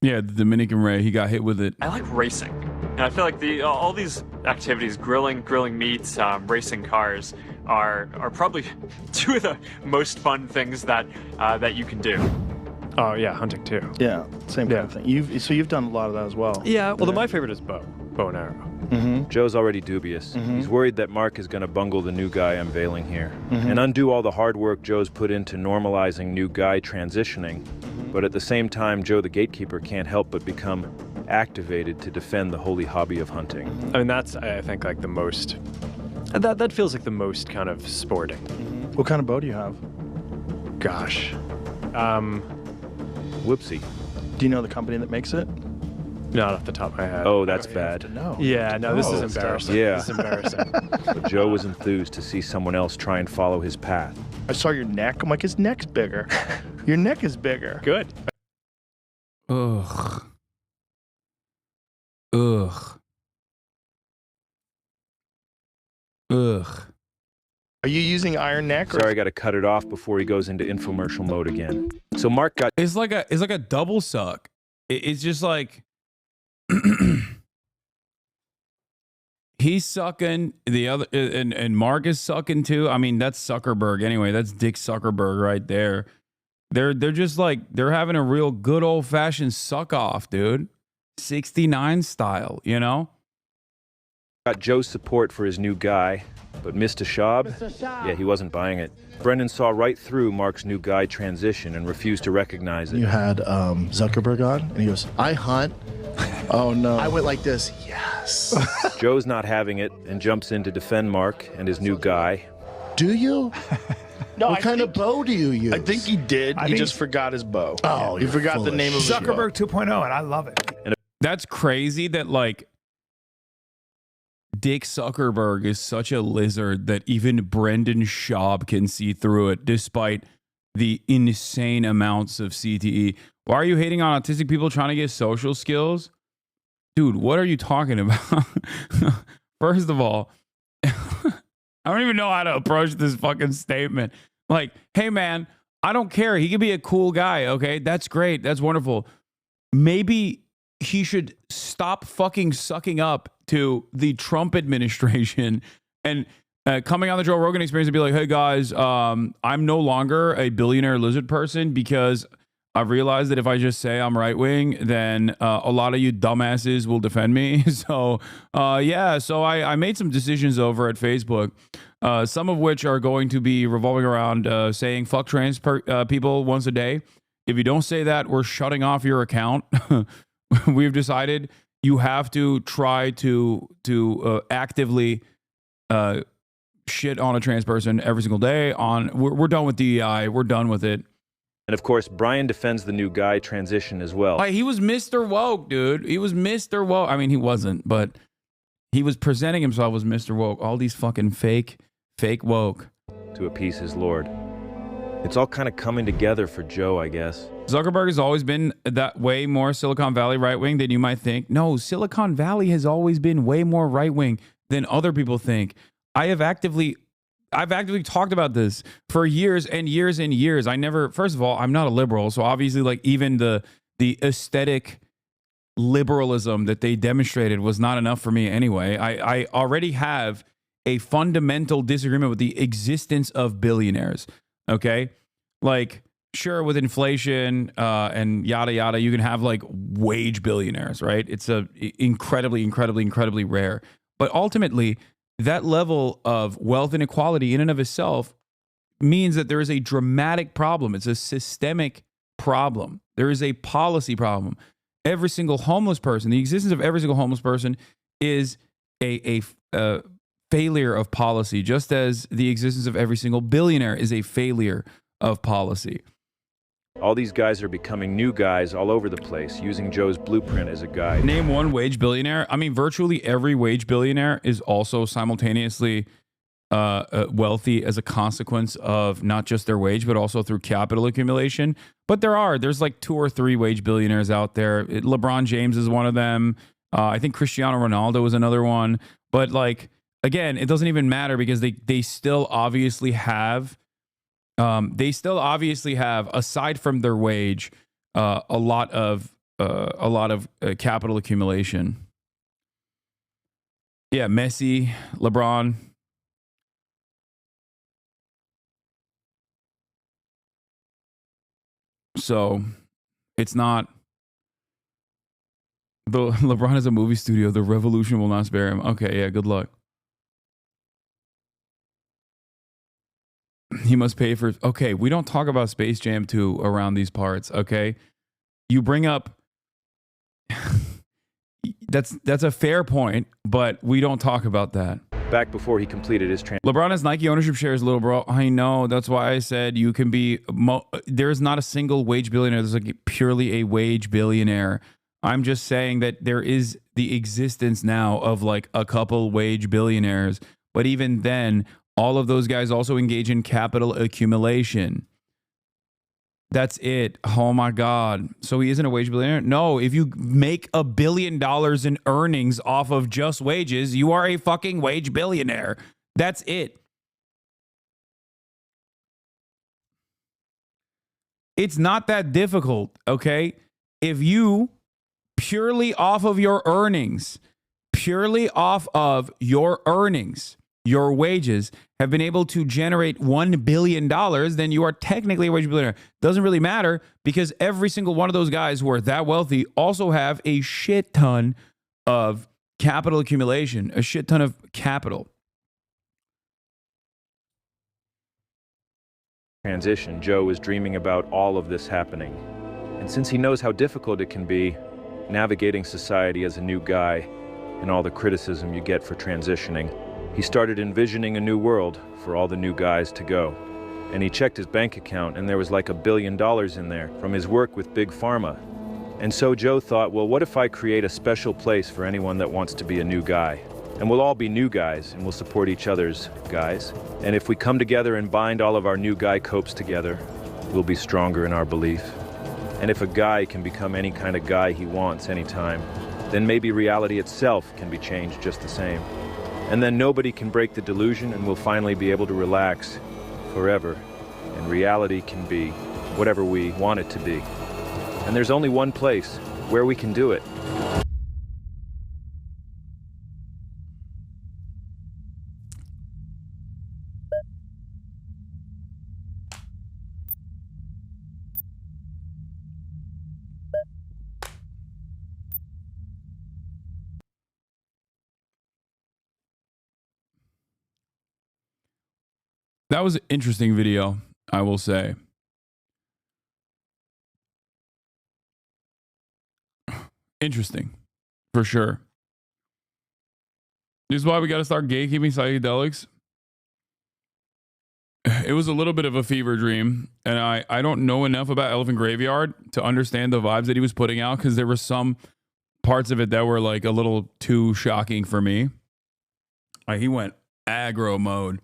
Yeah, the Dominican Ray, he got hit with it. I like racing, and I feel like all these activities, grilling meats, racing cars, are probably two of the most fun things that you can do. Oh yeah, hunting too. Yeah, same kind of thing. You've done a lot of that as well. Yeah, well, my favorite is bow and arrow. Mm-hmm. Joe's already dubious. Mm-hmm. He's worried that Mark is going to bungle the new guy unveiling here and undo all the hard work Joe's put into normalizing new guy transitioning. But at the same time, Joe the gatekeeper can't help but become activated to defend the holy hobby of hunting. I mean, that's, I think, like the most... That feels like the most kind of sporting. What kind of bow do you have? Gosh. Whoopsie. Do you know the company that makes it? Not off the top of my head. Oh, that's bad. No. Yeah, no, this is embarrassing. Yeah. This is embarrassing. But Joe was enthused to see someone else try and follow his path. I saw your neck. I'm like, his neck's bigger. Your neck is bigger. Good. Ugh. Are you using iron neck? Sorry, I got to cut it off before he goes into infomercial mode again. So Mark got... It's like a double suck. It's just like... He's sucking, the other, and Mark is sucking too. I mean, that's Zuckerberg anyway. That's Dick Zuckerberg right there. They're just like, they're having a real good old fashioned suck off, dude. 69 style, you know? Got Joe's support for his new guy, but Mr. Schaub, yeah, he wasn't buying it. Brendan saw right through Mark's new guy transition and refused to recognize it. You had Zuckerberg on, and he goes, I hunt. Oh, no. I went like this, yes. Joe's not having it and jumps in to defend Mark and his new guy. Do you? No, what kind of bow do you use? I think he did. He just forgot his bow. Oh, he forgot the name of his bow. Zuckerberg 2.0, and I love it. That's crazy that, like, Dick Zuckerberg is such a lizard that even Brendan Schaub can see through it, despite the insane amounts of CTE. Why are you hating on autistic people trying to get social skills? Dude, what are you talking about? First of all, I don't even know how to approach this fucking statement. Like, hey, man, I don't care. He could be a cool guy, okay? That's great. That's wonderful. Maybe he should stop fucking sucking up to the Trump administration and coming on the Joe Rogan Experience and be like, hey guys, I'm no longer a billionaire lizard person because I've realized that if I just say I'm right wing, then a lot of you dumbasses will defend me. So I made some decisions over at Facebook, some of which are going to be revolving around saying fuck trans people once a day. If you don't say that, we're shutting off your account. We've decided you have to try to actively shit on a trans person every single day. We're done with DEI. We're done with it. And of course, Brian defends the new guy transition as well. He was Mr. Woke, dude. He was Mr. Woke. I mean, he wasn't, but he was presenting himself as Mr. Woke. All these fucking fake woke. To appease his lord. It's all kind of coming together for Joe, I guess. Zuckerberg has always been that way more Silicon Valley right-wing than you might think. No, Silicon Valley has always been way more right-wing than other people think. I've actively talked about this for years and years and years. First of all, I'm not a liberal. So obviously like even the aesthetic liberalism that they demonstrated was not enough for me anyway. I already have a fundamental disagreement with the existence of billionaires. Okay. Like sure, with inflation and yada, yada, you can have like wage billionaires, right? It's incredibly rare. But ultimately, that level of wealth inequality in and of itself means that there is a dramatic problem. It's a systemic problem. There is a policy problem. Every single homeless person, the existence of every single homeless person is a failure of policy, just as the existence of every single billionaire is a failure of policy. All these guys are becoming new guys all over the place, using Joe's blueprint as a guide. Name one wage billionaire. I mean, virtually every wage billionaire is also simultaneously wealthy as a consequence of not just their wage, but also through capital accumulation. But there's like 2 or 3 wage billionaires out there. LeBron James is one of them. I think Cristiano Ronaldo is another one. But like, again, it doesn't even matter because they still obviously have, aside from their wage, a lot of capital accumulation. Yeah, Messi, LeBron. So it's not. LeBron has a movie studio. The revolution will not spare him. Okay, yeah, good luck. He must pay for... Okay, we don't talk about Space Jam 2 around these parts, okay? You bring up... That's a fair point, but we don't talk about that. Back before he completed his LeBron has Nike ownership shares, little bro. I know. That's why I said you can be... There is not a single wage billionaire. There's like purely a wage billionaire. I'm just saying that there is the existence now of like a couple wage billionaires. But even then... all of those guys also engage in capital accumulation. That's it. Oh my God. So he isn't a wage billionaire? No, if you make $1 billion in earnings off of just wages, you are a fucking wage billionaire. That's it. It's not that difficult, okay? If you purely off of your earnings, your wages have been able to generate $1 billion, then you are technically a wage billionaire. Doesn't really matter because every single one of those guys who are that wealthy also have a shit ton of capital accumulation, a shit ton of capital. Transition, Joe was dreaming about all of this happening. And since he knows how difficult it can be, navigating society as a new guy and all the criticism you get for transitioning, he started envisioning a new world for all the new guys to go. And he checked his bank account and there was like $1 billion in there from his work with Big Pharma. And so Joe thought, well, what if I create a special place for anyone that wants to be a new guy? And we'll all be new guys and we'll support each other's guys. And if we come together and bind all of our new guy copes together, we'll be stronger in our belief. And if a guy can become any kind of guy he wants anytime, then maybe reality itself can be changed just the same. And then nobody can break the delusion and we'll finally be able to relax forever. And reality can be whatever we want it to be. And there's only one place where we can do it. That was an interesting video, I will say. Interesting, for sure. This is why we got to start gatekeeping psychedelics. It was a little bit of a fever dream, and I don't know enough about Elephant Graveyard to understand the vibes that he was putting out, because there were some parts of it that were like a little too shocking for me. He went aggro mode.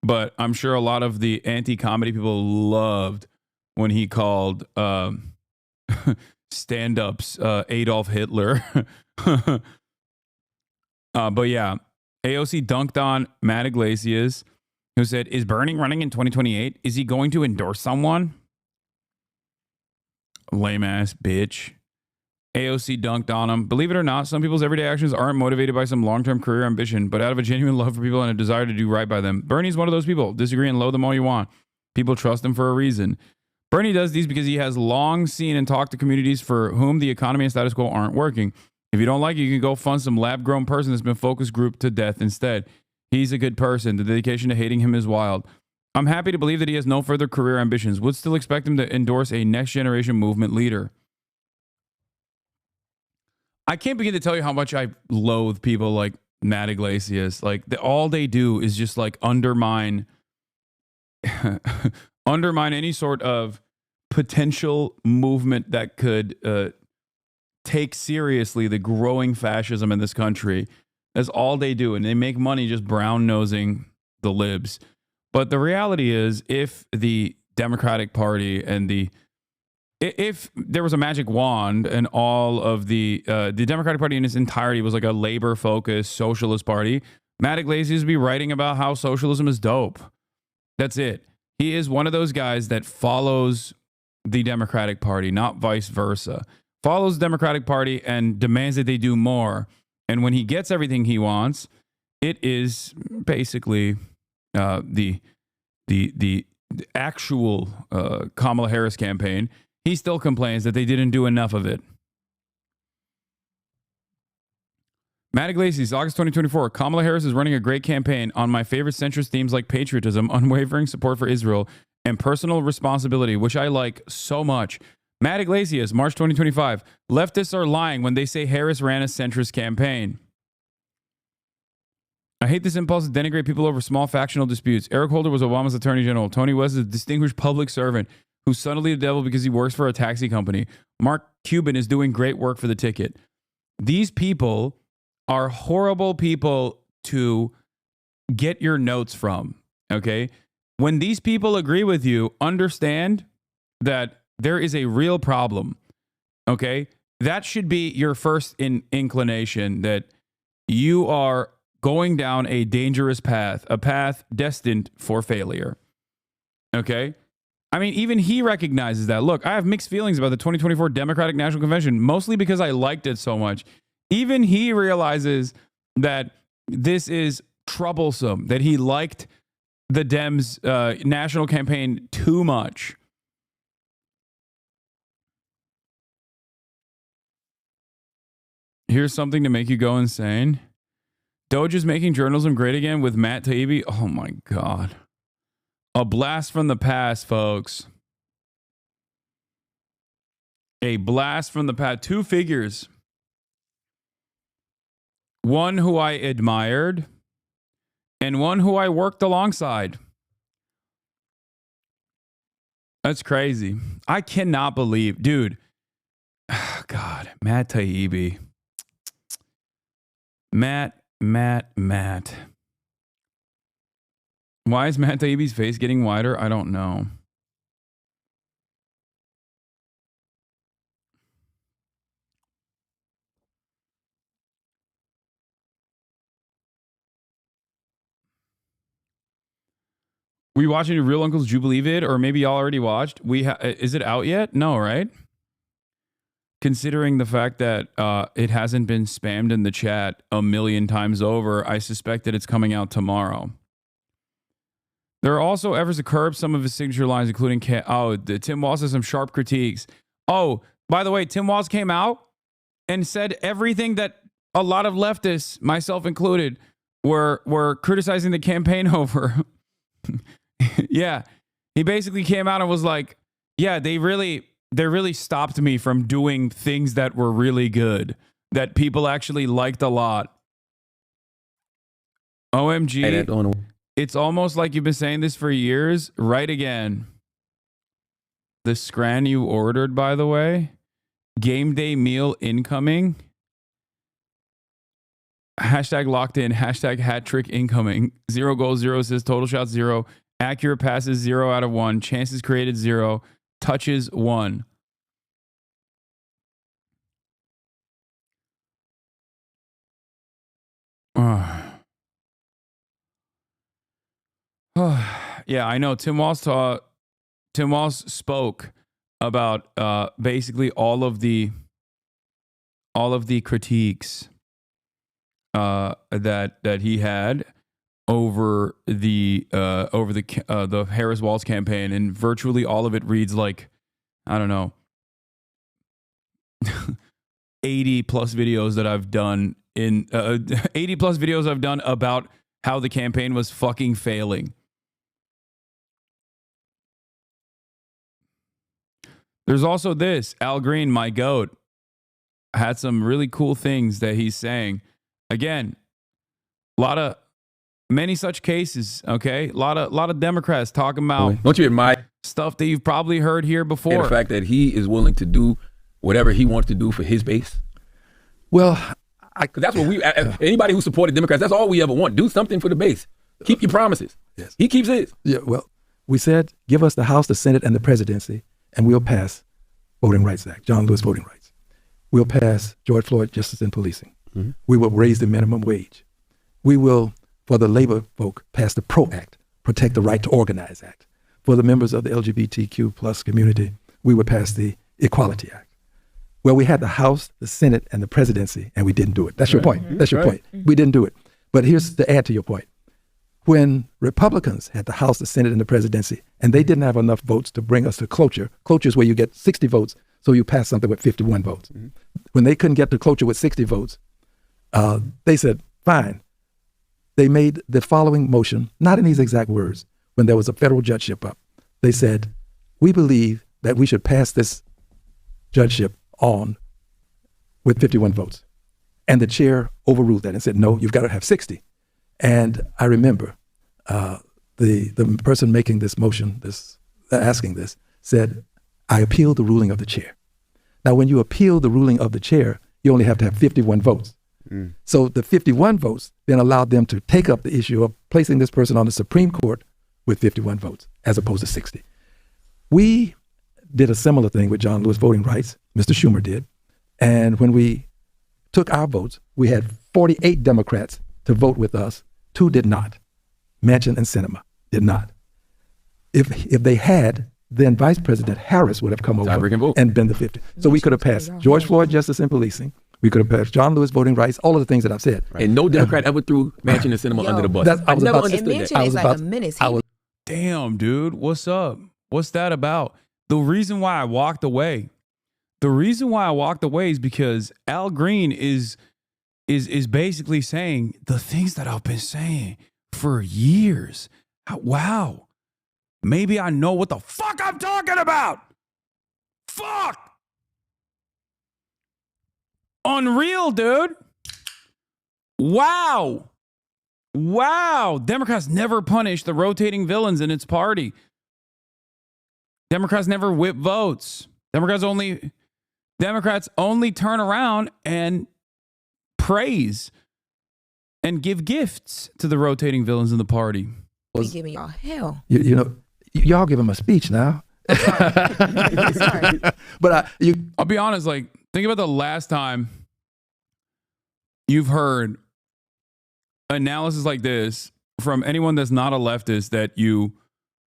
But I'm sure a lot of the anti-comedy people loved when he called stand-ups Adolf Hitler. But yeah, AOC dunked on Matt Iglesias, who said, is Bernie running in 2028? Is he going to endorse someone? Lame ass bitch. AOC dunked on him. Believe it or not, some people's everyday actions aren't motivated by some long-term career ambition, but out of a genuine love for people and a desire to do right by them. Bernie's one of those people. Disagree and loathe them all you want. People trust him for a reason. Bernie does these because he has long seen and talked to communities for whom the economy and status quo aren't working. If you don't like it, you can go fund some lab-grown person that's been focus grouped to death instead. He's a good person. The dedication to hating him is wild. I'm happy to believe that he has no further career ambitions. Would still expect him to endorse a next-generation movement leader. I can't begin to tell you how much I loathe people like Matt Iglesias. Like, all they do is just like undermine any sort of potential movement that could take seriously the growing fascism in this country. That's all they do. And they make money just brown-nosing the libs. But the reality is, if the Democratic Party and if there was a magic wand and all of the Democratic Party in its entirety was like a labor-focused socialist party, Matt Iglesias would be writing about how socialism is dope. That's it. He is one of those guys that follows the Democratic Party, not vice versa. Follows the Democratic Party and demands that they do more. And when he gets everything he wants, it is basically the actual Kamala Harris campaign. He still complains that they didn't do enough of it. Matt Iglesias, August 2024. Kamala Harris is running a great campaign on my favorite centrist themes like patriotism, unwavering support for Israel, and personal responsibility, which I like so much. Matt Iglesias, March 2025. Leftists are lying when they say Harris ran a centrist campaign. I hate this impulse to denigrate people over small factional disputes. Eric Holder was Obama's attorney general. Tony West is a distinguished public servant who's subtly the devil because he works for a taxi company. Mark Cuban is doing great work for the ticket. These people are horrible people to get your notes from, okay? When these people agree with you, understand that there is a real problem, okay? That should be your first inclination, that you are going down a dangerous path, a path destined for failure, okay? I mean, even he recognizes that. Look, I have mixed feelings about the 2024 Democratic National Convention, mostly because I liked it so much. Even he realizes that this is troublesome, that he liked the Dems' national campaign too much. Here's something to make you go insane. Doge is making journalism great again with Matt Taibbi. Oh my God. A blast from the past, folks. A blast from the past. Two figures. One who I admired and one who I worked alongside. That's crazy. I cannot believe, dude. God, Matt Taibbi. Matt. Why is Matt Taibbi's face getting wider? I don't know. We watching Real Uncle's Jubilee vid, or maybe y'all already watched? Is it out yet? No, right? Considering the fact that it hasn't been spammed in the chat a million times over, I suspect that it's coming out tomorrow. There are also efforts to curb some of his signature lines, including Tim Walz has some sharp critiques. Oh, by the way, Tim Walz came out and said everything that a lot of leftists, myself included, were criticizing the campaign over. Yeah. He basically came out and was like, yeah, they really stopped me from doing things that were really good, that people actually liked a lot. OMG. It's almost like you've been saying this for years. Right again. The scran you ordered, by the way. Game day meal incoming. Hashtag locked in. Hashtag hat trick incoming. 0 goals, 0 assists. Total shots 0. Accurate passes 0 out of 1. Chances created 0. Touches 1. Yeah, I know. Tim Walz spoke about basically all of the critiques that he had over the Harris Walz campaign, and virtually all of it reads like, I don't know, 80 plus videos that I've done about how the campaign was fucking failing. There's also this. Al Green, my goat, had some really cool things that he's saying. Again, many such cases, okay? A lot of Democrats talking about don't you admire stuff that you've probably heard here before. the fact that he is willing to do whatever he wants to do for his base? Well, because that's what anybody who supported Democrats, that's all we ever want. Do something for the base. Keep your promises. Yes. He keeps his. Yeah, well, we said, give us the House, the Senate, and the presidency, and we'll pass Voting Rights Act, John Lewis Voting Rights. We'll pass George Floyd Justice in Policing. Mm-hmm. We will raise the minimum wage. We will, for the labor folk, pass the PRO Act, Protect the Right to Organize Act. For the members of the LGBTQ plus community, we would pass the Equality Act. Well, we had the House, the Senate, and the presidency, and we didn't do it. That's your point. Mm-hmm. That's your point. We didn't do it. But here's to add to your point. When Republicans had the House, the Senate, and the presidency, and they didn't have enough votes to bring us to cloture is where you get 60 votes, so you pass something with 51 votes. Mm-hmm. When they couldn't get to cloture with 60 votes, they said, fine. They made the following motion, not in these exact words, when there was a federal judgeship up. They said, we believe that we should pass this judgeship on with 51 votes. And the chair overruled that and said, no, you've got to have 60. And I remember the person making this motion, asking this, said, I appeal the ruling of the chair. Now, when you appeal the ruling of the chair, you only have to have 51 votes. Mm. So the 51 votes then allowed them to take up the issue of placing this person on the Supreme Court with 51 votes, as opposed to 60. We did a similar thing with John Lewis Voting Rights. Mr. Schumer did. And when we took our votes, we had 48 Democrats to vote with us. 2 did not. Manchin and Sinema did not. If they had, then Vice President Harris would have come over and been the 50. So we could have passed George Floyd Justice and Policing. We could have passed John Lewis Voting Rights, all of the things that I've said. Right. And no Democrat ever threw Manchin and Sinema under the bus. I never understood that. Damn, dude, what's up? What's that about? The reason why I walked away is because Al Green is basically saying the things that I've been saying for years. Wow. Maybe I know what the fuck I'm talking about. Fuck. Unreal, dude. Wow. Democrats never punish the rotating villains in its party. Democrats never whip votes. Democrats only turn around and praise and give gifts to the rotating villains in the party. Be giving y'all hell. You know, y'all give him a speech now. Sorry. But I'll be honest, like, think about the last time you've heard analysis like this from anyone that's not a leftist that you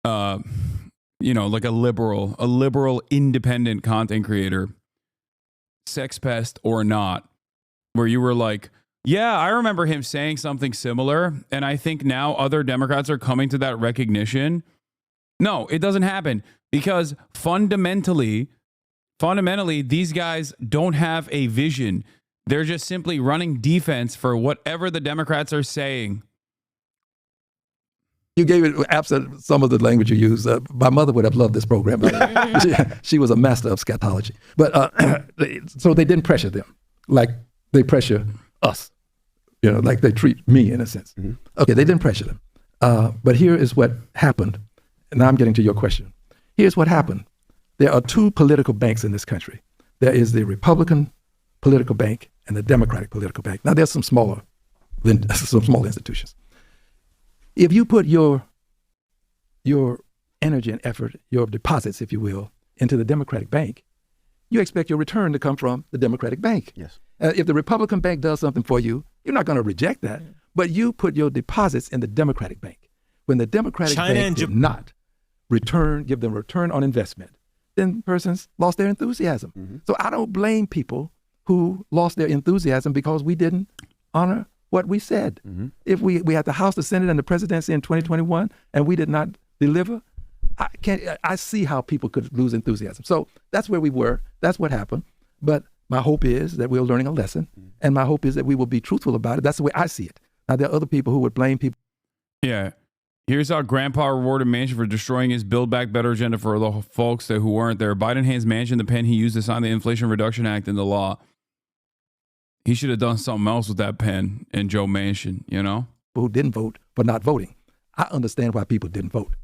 like a liberal independent content creator, sex pest or not, where you were like, yeah, I remember him saying something similar, and I think now other Democrats are coming to that recognition. No, it doesn't happen because fundamentally, these guys don't have a vision. They're just simply running defense for whatever the Democrats are saying. You gave it absent some of the language you used. My mother would have loved this program. She was a master of scatology. But so they didn't pressure them like they pressure us, like they treat me in a sense. Mm-hmm. Okay, they didn't pressure them. But here is what happened. And now I'm getting to your question. Here's what happened. There are two political banks in this country. There is the Republican political bank and the Democratic political bank. Now there's some small institutions. If you put your energy and effort, your deposits, if you will, into the Democratic bank, you expect your return to come from the Democratic bank. Yes. If the Republican bank does something for you, you're not going to reject that. But you put your deposits in the Democratic bank. When the Democratic bank did not give them return on investment, then persons lost their enthusiasm. Mm-hmm. So I don't blame people who lost their enthusiasm because we didn't honor what we said. Mm-hmm. If we had the House, the Senate, and the presidency in 2021, and we did not deliver, I see how people could lose enthusiasm. So that's where we were. That's what happened. But my hope is that we're learning a lesson, and my hope is that we will be truthful about it. That's the way I see it. Now, there are other people who would blame people. Yeah. Here's how Grandpa rewarded Manchin for destroying his Build Back Better agenda for the folks who weren't there. Biden hands Manchin the pen he used to sign the Inflation Reduction Act into law. He should have done something else with that pen and Joe Manchin, Who didn't vote for not voting. I understand why people didn't vote.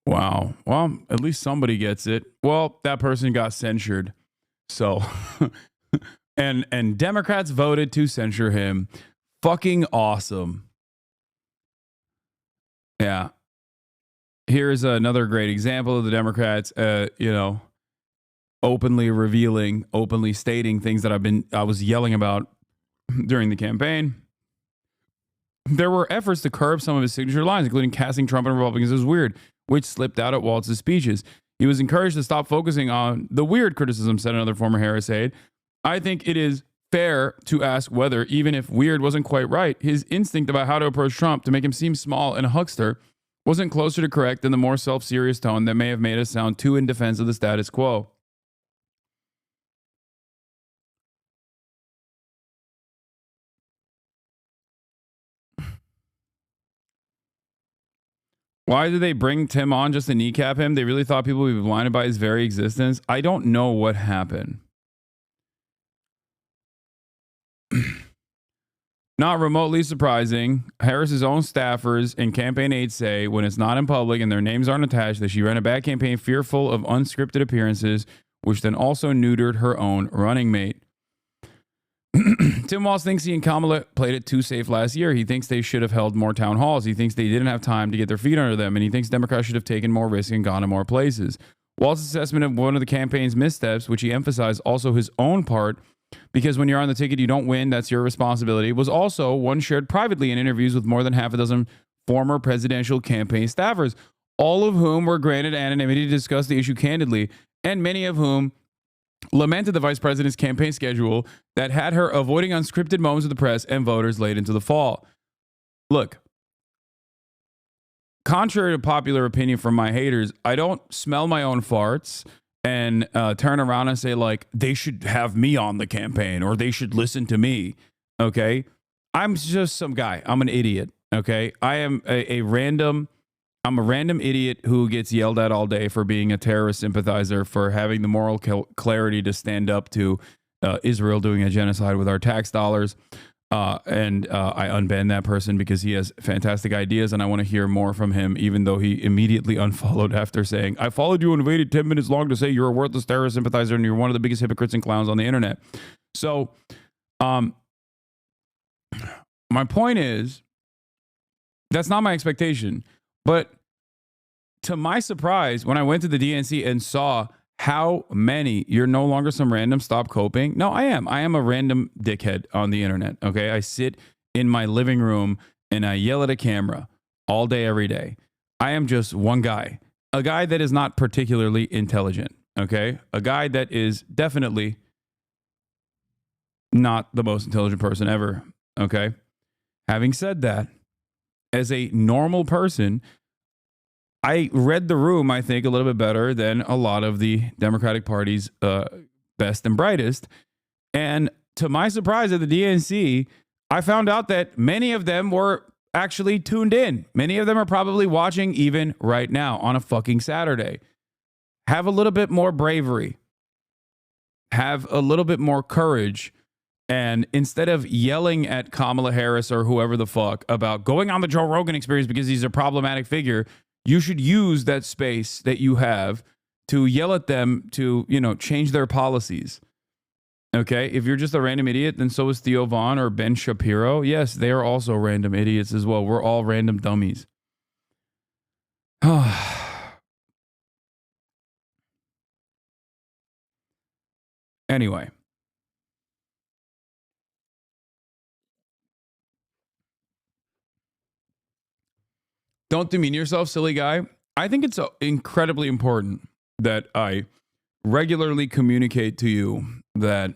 Wow. Well, at least somebody gets it. Well, that person got censured. So, and Democrats voted to censure him. Fucking awesome. Yeah. Here's another great example of the Democrats, openly revealing, openly stating things that I was yelling about during the campaign. There were efforts to curb some of his signature lines, including casting Trump and Republicans as weird, which slipped out at Waltz's speeches. He was encouraged to stop focusing on the weird criticism, said another former Harris aide. I think it is fair to ask whether, even if weird wasn't quite right, his instinct about how to approach Trump to make him seem small and a huckster wasn't closer to correct than the more self-serious tone that may have made us sound too in defense of the status quo. Why did they bring Tim on just to kneecap him? They really thought people would be blinded by his very existence. I don't know what happened. Not remotely surprising, Harris's own staffers and campaign aides say when it's not in public and their names aren't attached that she ran a bad campaign fearful of unscripted appearances, which then also neutered her own running mate. Tim Walz thinks he and Kamala played it too safe last year. He thinks they should have held more town halls. He thinks they didn't have time to get their feet under them, and he thinks Democrats should have taken more risk and gone to more places. Walz's assessment of one of the campaign's missteps, which he emphasized also his own part, because when you're on the ticket, you don't win, that's your responsibility, was also one shared privately in interviews with more than half a dozen former presidential campaign staffers, all of whom were granted anonymity to discuss the issue candidly, and many of whom lamented the vice president's campaign schedule that had her avoiding unscripted moments with the press and voters late into the fall. Look, contrary to popular opinion from my haters, I don't smell my own farts and turn around and say, like, they should have me on the campaign or they should listen to me, okay? I'm just some guy. I'm an idiot, okay? I am I'm a random idiot who gets yelled at all day for being a terrorist sympathizer, for having the moral clarity to stand up to Israel doing a genocide with our tax dollars. And I unbanned that person because he has fantastic ideas and I want to hear more from him, even though he immediately unfollowed after saying, I followed you and waited 10 minutes long to say you're a worthless terrorist sympathizer and you're one of the biggest hypocrites and clowns on the internet. So my point is, that's not my expectation. But to my surprise, when I went to the DNC and saw how many, you're no longer some random stop coping. No, I am. I am a random dickhead on the internet. Okay. I sit in my living room and I yell at a camera all day, every day. I am just one guy, a guy that is not particularly intelligent. Okay. A guy that is definitely not the most intelligent person ever. Okay. Having said that, as a normal person, I read the room, I think, a little bit better than a lot of the Democratic Party's best and brightest. And to my surprise at the DNC, I found out that many of them were actually tuned in. Many of them are probably watching even right now on a fucking Saturday. Have a little bit more bravery. Have a little bit more courage. And instead of yelling at Kamala Harris or whoever the fuck about going on the Joe Rogan Experience because he's a problematic figure, you should use that space that you have to yell at them to, change their policies. Okay? If you're just a random idiot, then so is Theo Vaughn or Ben Shapiro. Yes, they are also random idiots as well. We're all random dummies. Anyway. Don't demean yourself, silly guy. I think it's incredibly important that I regularly communicate to you that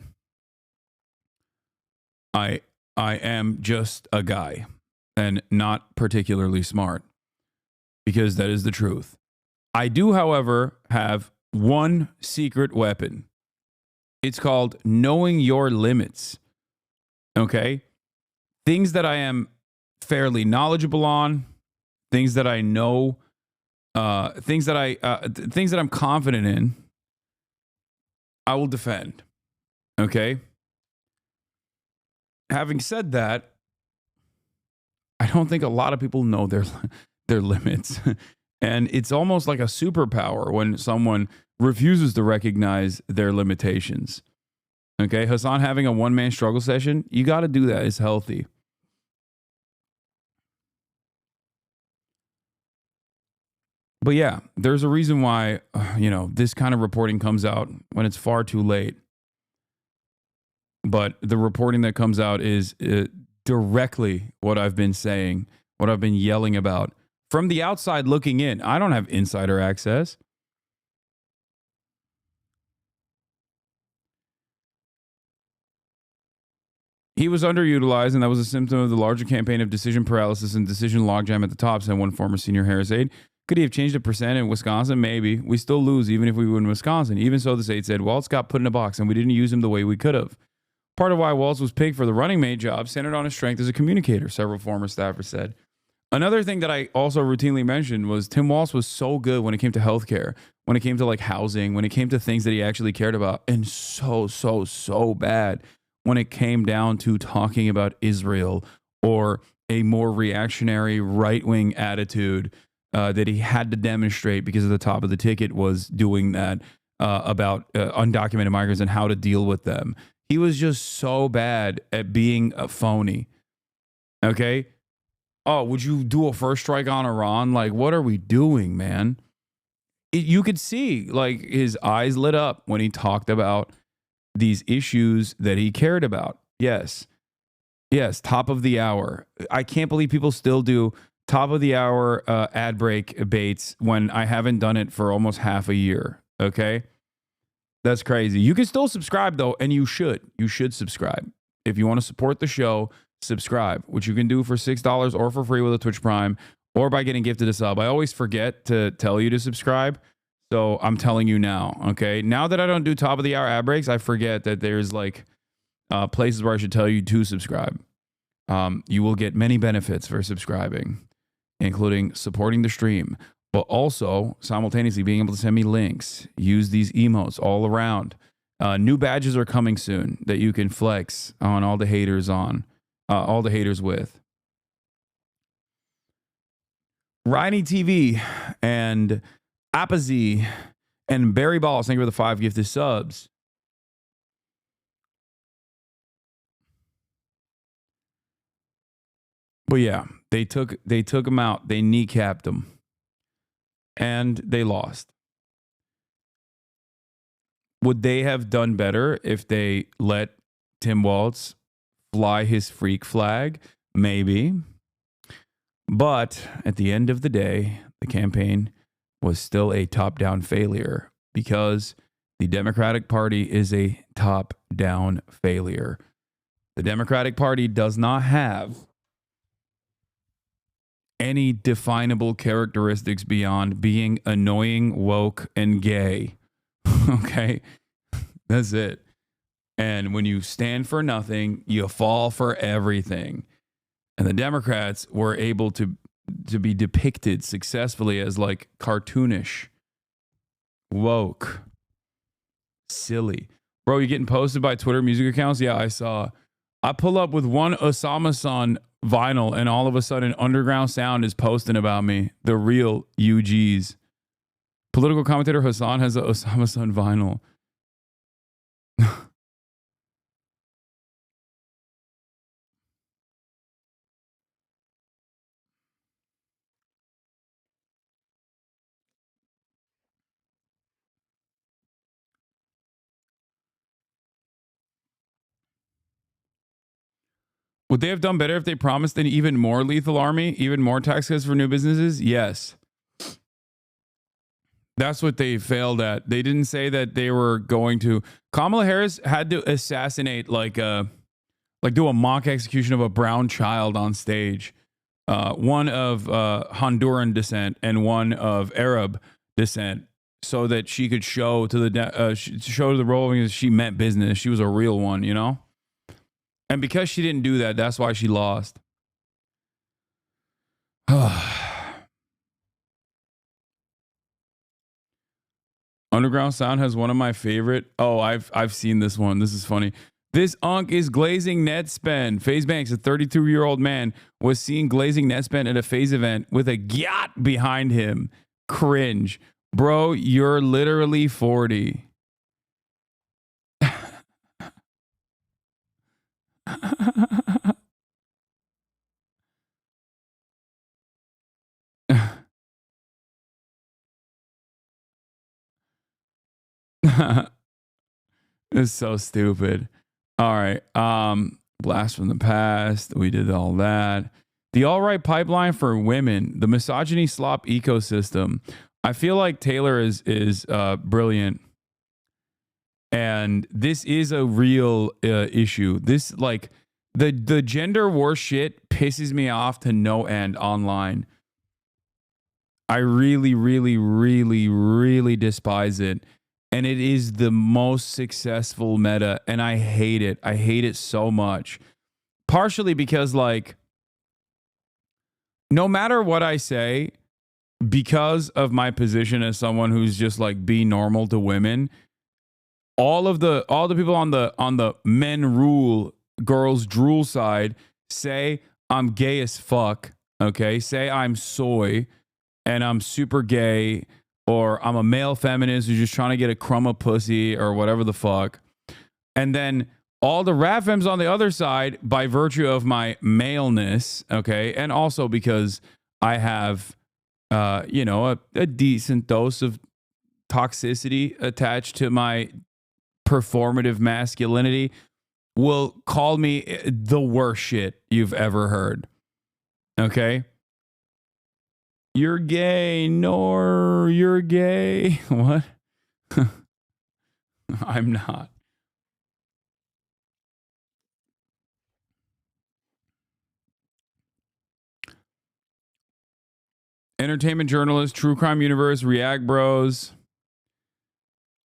I am just a guy and not particularly smart, because that is the truth. I do, however, have one secret weapon. It's called knowing your limits. Okay? Things that I am fairly knowledgeable on, things that I know, things that I'm confident in, I will defend. Okay? Having said that, I don't think a lot of people know their limits. And it's almost like a superpower when someone refuses to recognize their limitations. Okay? Hasan having a one-man struggle session, you got to do that. It's healthy. But yeah, there's a reason why, this kind of reporting comes out when it's far too late. But the reporting that comes out is directly what I've been saying, what I've been yelling about. From the outside looking in, I don't have insider access. He was underutilized, and that was a symptom of the larger campaign of decision paralysis and decision logjam at the top, said one former senior Harris aide. Could he have changed the percent in Wisconsin? Maybe. We still lose even if we win Wisconsin. Even so, the aide said, Waltz got put in a box, and we didn't use him the way we could have. Part of why Waltz was picked for the running mate job centered on his strength as a communicator, several former staffers said. Another thing that I also routinely mentioned was Tim Waltz was so good when it came to healthcare, when it came to housing, when it came to things that he actually cared about, and so bad when it came down to talking about Israel or a more reactionary right-wing attitude that he had to demonstrate because at the top of the ticket was doing that about undocumented migrants and how to deal with them. He was just so bad at being a phony. Okay? Oh, would you do a first strike on Iran? What are we doing, man? You could see, his eyes lit up when he talked about these issues that he cared about. Yes, top of the hour. I can't believe people still do top of the hour ad break baits when I haven't done it for almost half a year. Okay? That's crazy. You can still subscribe, though, and you should. You should subscribe. If you want to support the show, subscribe, which you can do for $6 or for free with a Twitch Prime or by getting gifted a sub. I always forget to tell you to subscribe, so I'm telling you now, okay? Now that I don't do top of the hour ad breaks, I forget that there's places where I should tell you to subscribe. You will get many benefits for subscribing, including supporting the stream, but also simultaneously being able to send me links, use these emotes all around. New badges are coming soon that you can flex on all the haters with. Riney TV and Apathy and Barry Balls, thank you for the 5 gifted subs. But yeah, they took him out. They kneecapped him. And they lost. Would they have done better if they let Tim Waltz fly his freak flag? Maybe. But at the end of the day, the campaign was still a top-down failure because the Democratic Party is a top-down failure. The Democratic Party does not have any definable characteristics beyond being annoying, woke, and gay. Okay? That's it. And when you stand for nothing, you fall for everything. And the Democrats were able to be depicted successfully as like cartoonish, woke, silly. Bro, you getting posted by Twitter music accounts? Yeah, I saw. I pull up with one Osama Son vinyl, and all of a sudden, Underground Sound is posting about me. The real UGs. Political commentator Hassan has a Osama Son vinyl. Would they have done better if they promised an even more lethal army, even more tax cuts for new businesses? Yes. That's what they failed at. They didn't say that they were going to. Kamala Harris had to assassinate, do a mock execution of a brown child on stage, one of Honduran descent and one of Arab descent, so that she could show to the role she meant business. She was a real one, you know. And because she didn't do that, that's why she lost. Underground Sound has one of my favorite. Oh, I've seen this one. This is funny. This unk is glazing net spend. FaZe Banks, a 32-year-old man, was seen glazing net spend at a FaZe event with a yacht behind him. Cringe. Bro, you're literally 40. It's so stupid. All right. Blast from the past. We did all that. The all right pipeline for women. The misogyny slop ecosystem. I feel like Taylor is brilliant. And this is a real issue. This, like, the gender war shit pisses me off to no end online. I really, really, really, really despise it. And it is the most successful meta. And I hate it. I hate it so much. Partially because, like, no matter what I say, because of my position as someone who's just like be normal to women, all the people on the men rule, girls drool side say I'm gay as fuck. Okay, say I'm soy and I'm super gay, or I'm a male feminist who's just trying to get a crumb of pussy or whatever the fuck. And then all the RAFMs on the other side, by virtue of my maleness, okay, and also because I have, a decent dose of toxicity attached to my performative masculinity, will call me the worst shit you've ever heard. Okay? You're gay, nor you're gay. What? I'm not. Entertainment journalist, True Crime Universe, React Bros.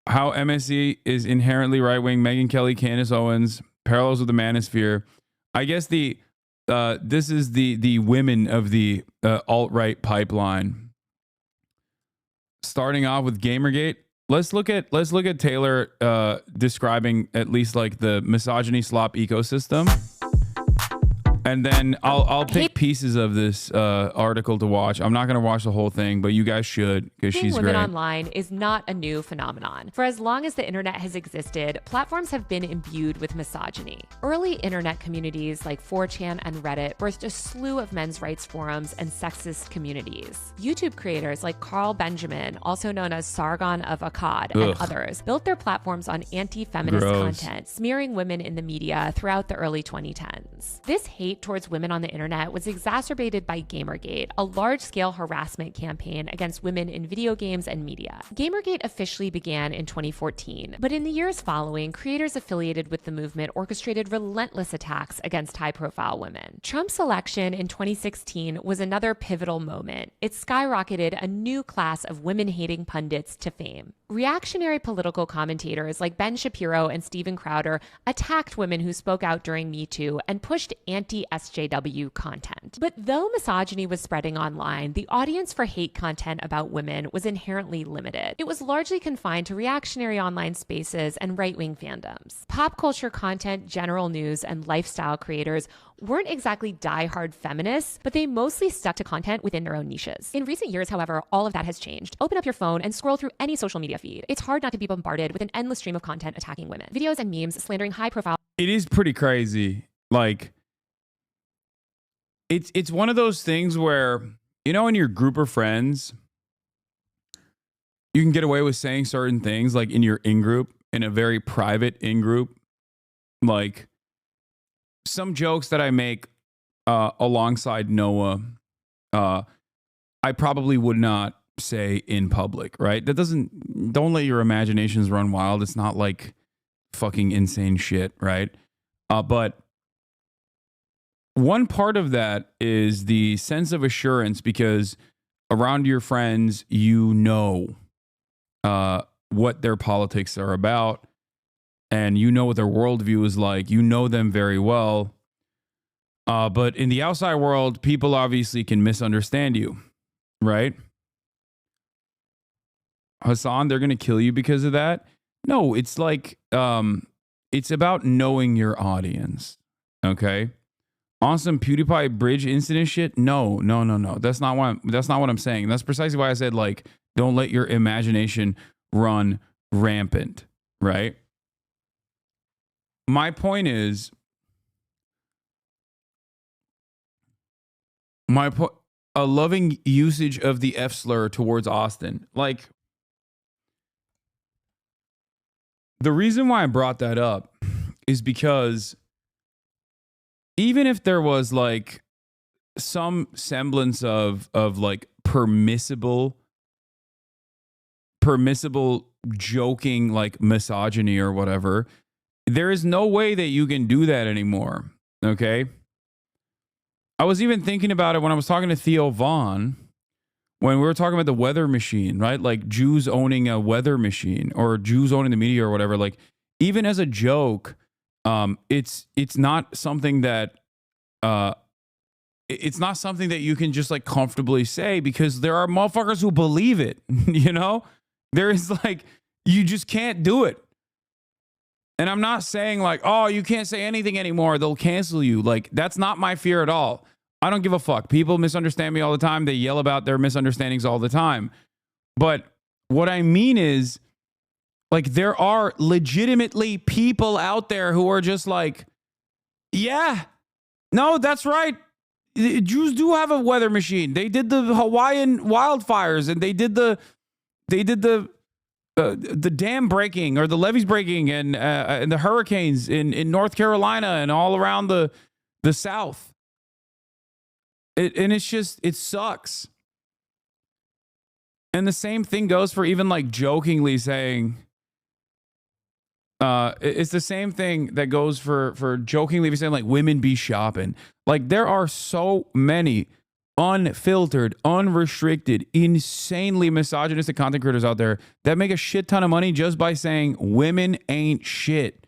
How MSC is inherently right-wing. Megyn Kelly, Candace Owens, parallels with the manosphere. I guess this is the women of the alt-right pipeline. Starting off with Gamergate, let's look at Taylor describing at least like the misogyny slop ecosystem. And then I'll pick pieces of this article to watch. I'm not going to watch the whole thing, but you guys should, because she's women great. Online is not a new phenomenon. For as long as the internet has existed, platforms have been imbued with misogyny. Early internet communities like 4chan and Reddit birthed a slew of men's rights forums and sexist communities. YouTube creators like Carl Benjamin, also known as Sargon of Akkad, and others, built their platforms on anti-feminist content, smearing women in the media throughout the early 2010s. This hate hate towards women on the internet was exacerbated by Gamergate, a large-scale harassment campaign against women in video games and media. Gamergate officially began in 2014, but in the years following, creators affiliated with the movement orchestrated relentless attacks against high-profile women. Trump's election in 2016 was another pivotal moment. It skyrocketed a new class of women-hating pundits to fame. Reactionary political commentators like Ben Shapiro and Steven Crowder attacked women who spoke out during Me Too and pushed anti-SJW content. But though misogyny was spreading online, the audience for hate content about women was inherently limited. It was largely confined to reactionary online spaces and right-wing fandoms. Pop culture content, general news, and lifestyle creators weren't exactly die-hard feminists, but they mostly stuck to content within their own niches. In recent years, however, all of that has changed. Open up your phone and scroll through any social media feed. It's hard not to be bombarded with an endless stream of content attacking women. Videos and memes slandering high-profile... It is pretty crazy. Like, it's one of those things where, you know, in your group of friends, you can get away with saying certain things, like in your in-group, in a very private in-group, like... Some jokes that I make alongside Noah, I probably would not say in public, right? Don't let your imaginations run wild. It's not like fucking insane shit, right? But one part of that is the sense of assurance, because around your friends, you know what their politics are about. And you know what their worldview is like. You know them very well. But in the outside world, people obviously can misunderstand you, right? Hasan, they're going to kill you because of that? No, it's like, it's about knowing your audience, okay? On some PewDiePie bridge incident shit? No. That's not what I'm saying. That's precisely why I said, like, don't let your imagination run rampant, right? My point is, a loving usage of the F slur towards Austin. Like, the reason why I brought that up is because even if there was like some semblance of like permissible joking, like misogyny or whatever, there is no way that you can do that anymore, okay? I was even thinking about it when I was talking to Theo Vaughn, when we were talking about the weather machine, right? Like Jews owning a weather machine or Jews owning the media or whatever. Like, even as a joke, it's not something that you can just like comfortably say, because there are motherfuckers who believe it, you know? There is like, you just can't do it. And I'm not saying like, oh, you can't say anything anymore, they'll cancel you. Like, that's not my fear at all. I don't give a fuck. People misunderstand me all the time. They yell about their misunderstandings all the time. But what I mean is, like, there are legitimately people out there who are just like, yeah, no, that's right. Jews do have a weather machine. They did the Hawaiian wildfires, and they did the dam breaking, or the levees breaking, and the hurricanes in North Carolina and all around the South. It's just, it sucks. And the same thing goes for even like jokingly saying, it's the same thing that goes for jokingly saying like women be shopping. Like, there are so many unfiltered, unrestricted, insanely misogynistic content creators out there that make a shit ton of money just by saying women ain't shit.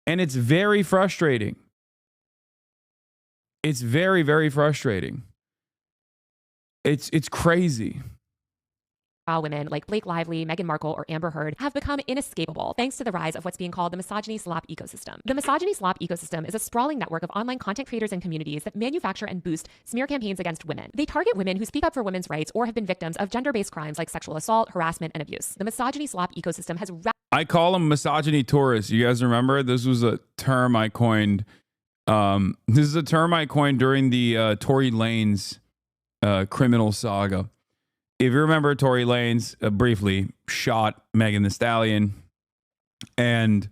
And it's very frustrating. It's very, very frustrating. It's crazy. Women like Blake Lively, Meghan Markle, or Amber Heard have become inescapable thanks to the rise of what's being called the misogyny slop ecosystem. The misogyny slop ecosystem is a sprawling network of online content creators and communities that manufacture and boost smear campaigns against women. They target women who speak up for women's rights or have been victims of gender-based crimes like sexual assault, harassment, and abuse. The misogyny slop ecosystem has... I call them misogyny tourists. You guys remember? This was a term I coined. This is a term I coined during the Tory Lanez criminal saga. If you remember, Tory Lanez briefly shot Megan Thee Stallion, and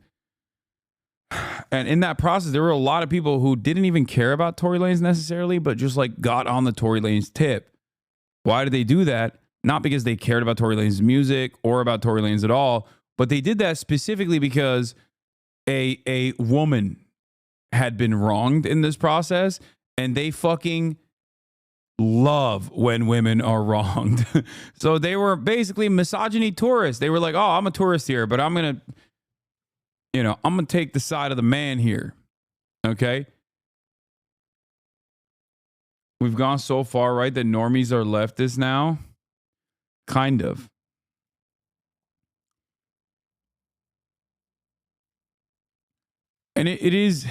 And in that process, there were a lot of people who didn't even care about Tory Lanez necessarily, but just like got on the Tory Lanez tip. Why did they do that? Not because they cared about Tory Lanez's music or about Tory Lanez at all, but they did that specifically because a woman had been wronged in this process, and they fucking love when women are wronged. So they were basically misogyny tourists. They were like, oh, I'm a tourist here, but I'm going to take the side of the man here. Okay? We've gone so far, right, that normies are leftists now. Kind of. And it is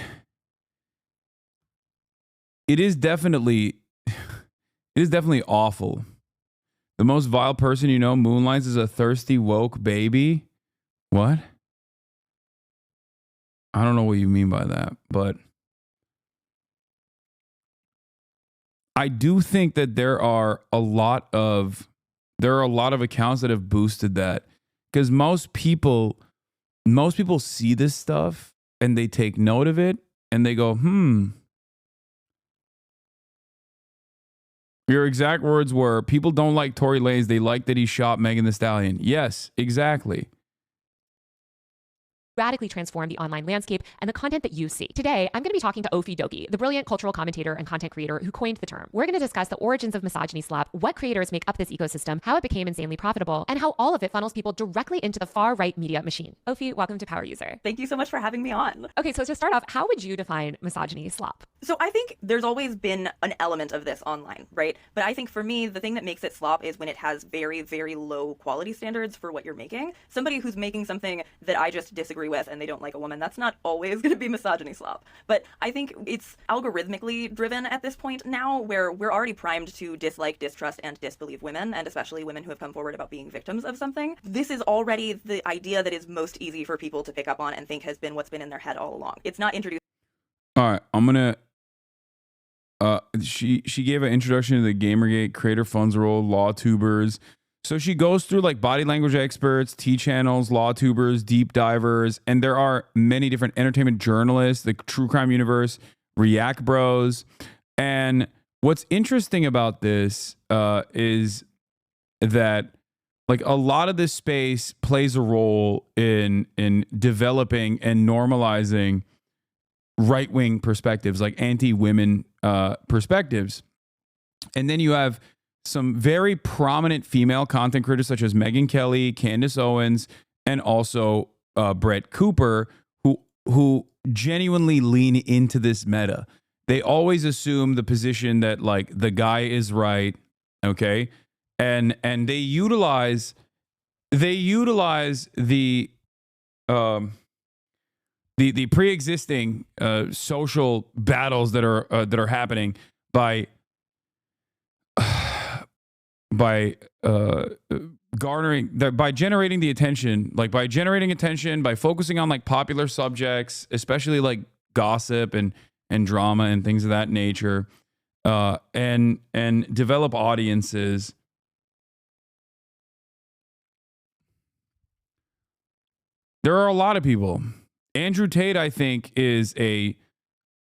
definitely awful. The most vile person you know moonlights as a thirsty woke baby. What? I don't know what you mean by that, but I do think that there are a lot of accounts that have boosted that, because most people see this stuff and they take note of it and they go, Your exact words were, people don't like Tory Lanez, they like that he shot Megan Thee Stallion. Yes, exactly. Radically transform the online landscape and the content that you see. Today, I'm going to be talking to Ofi Doki, the brilliant cultural commentator and content creator who coined the term. We're going to discuss the origins of misogyny slap, what creators make up this ecosystem, how it became insanely profitable, and how all of it funnels people directly into the far-right media machine. Ofi, welcome to Power User. Thank you so much for having me on. Okay, so to start off, how would you define misogyny slop? So I think there's always been an element of this online, right? But I think for me, the thing that makes it slop is when it has very, very low quality standards for what you're making. Somebody who's making something that I just disagree with and they don't like a woman, that's not always going to be misogyny slop. But I think it's algorithmically driven at this point now, where we're already primed to dislike, distrust, and disbelieve women, and especially women who have come forward about being victims of something. This is already the idea that is most easy for people to pick up on and think has been what's been in their head all along. It's not introduced. All right, I'm gonna. She gave an introduction to the Gamergate creator funds role, law tubers. So she goes through like body language experts, T channels, law tubers, deep divers, and there are many different entertainment journalists, the true crime universe, React Bros. And what's interesting about this is that like a lot of this space plays a role in developing and normalizing right-wing perspectives, like anti-women perspectives. And then you have some very prominent female content creators such as Megyn Kelly, Candace Owens, and also Brett Cooper, who genuinely lean into this meta. They always assume the position that like the guy is right, okay? And they utilize the pre-existing social battles that are happening by generating the attention, by focusing on like popular subjects, especially like gossip and drama and things of that nature, and develop audiences. There are a lot of people. Andrew Tate, I think, is a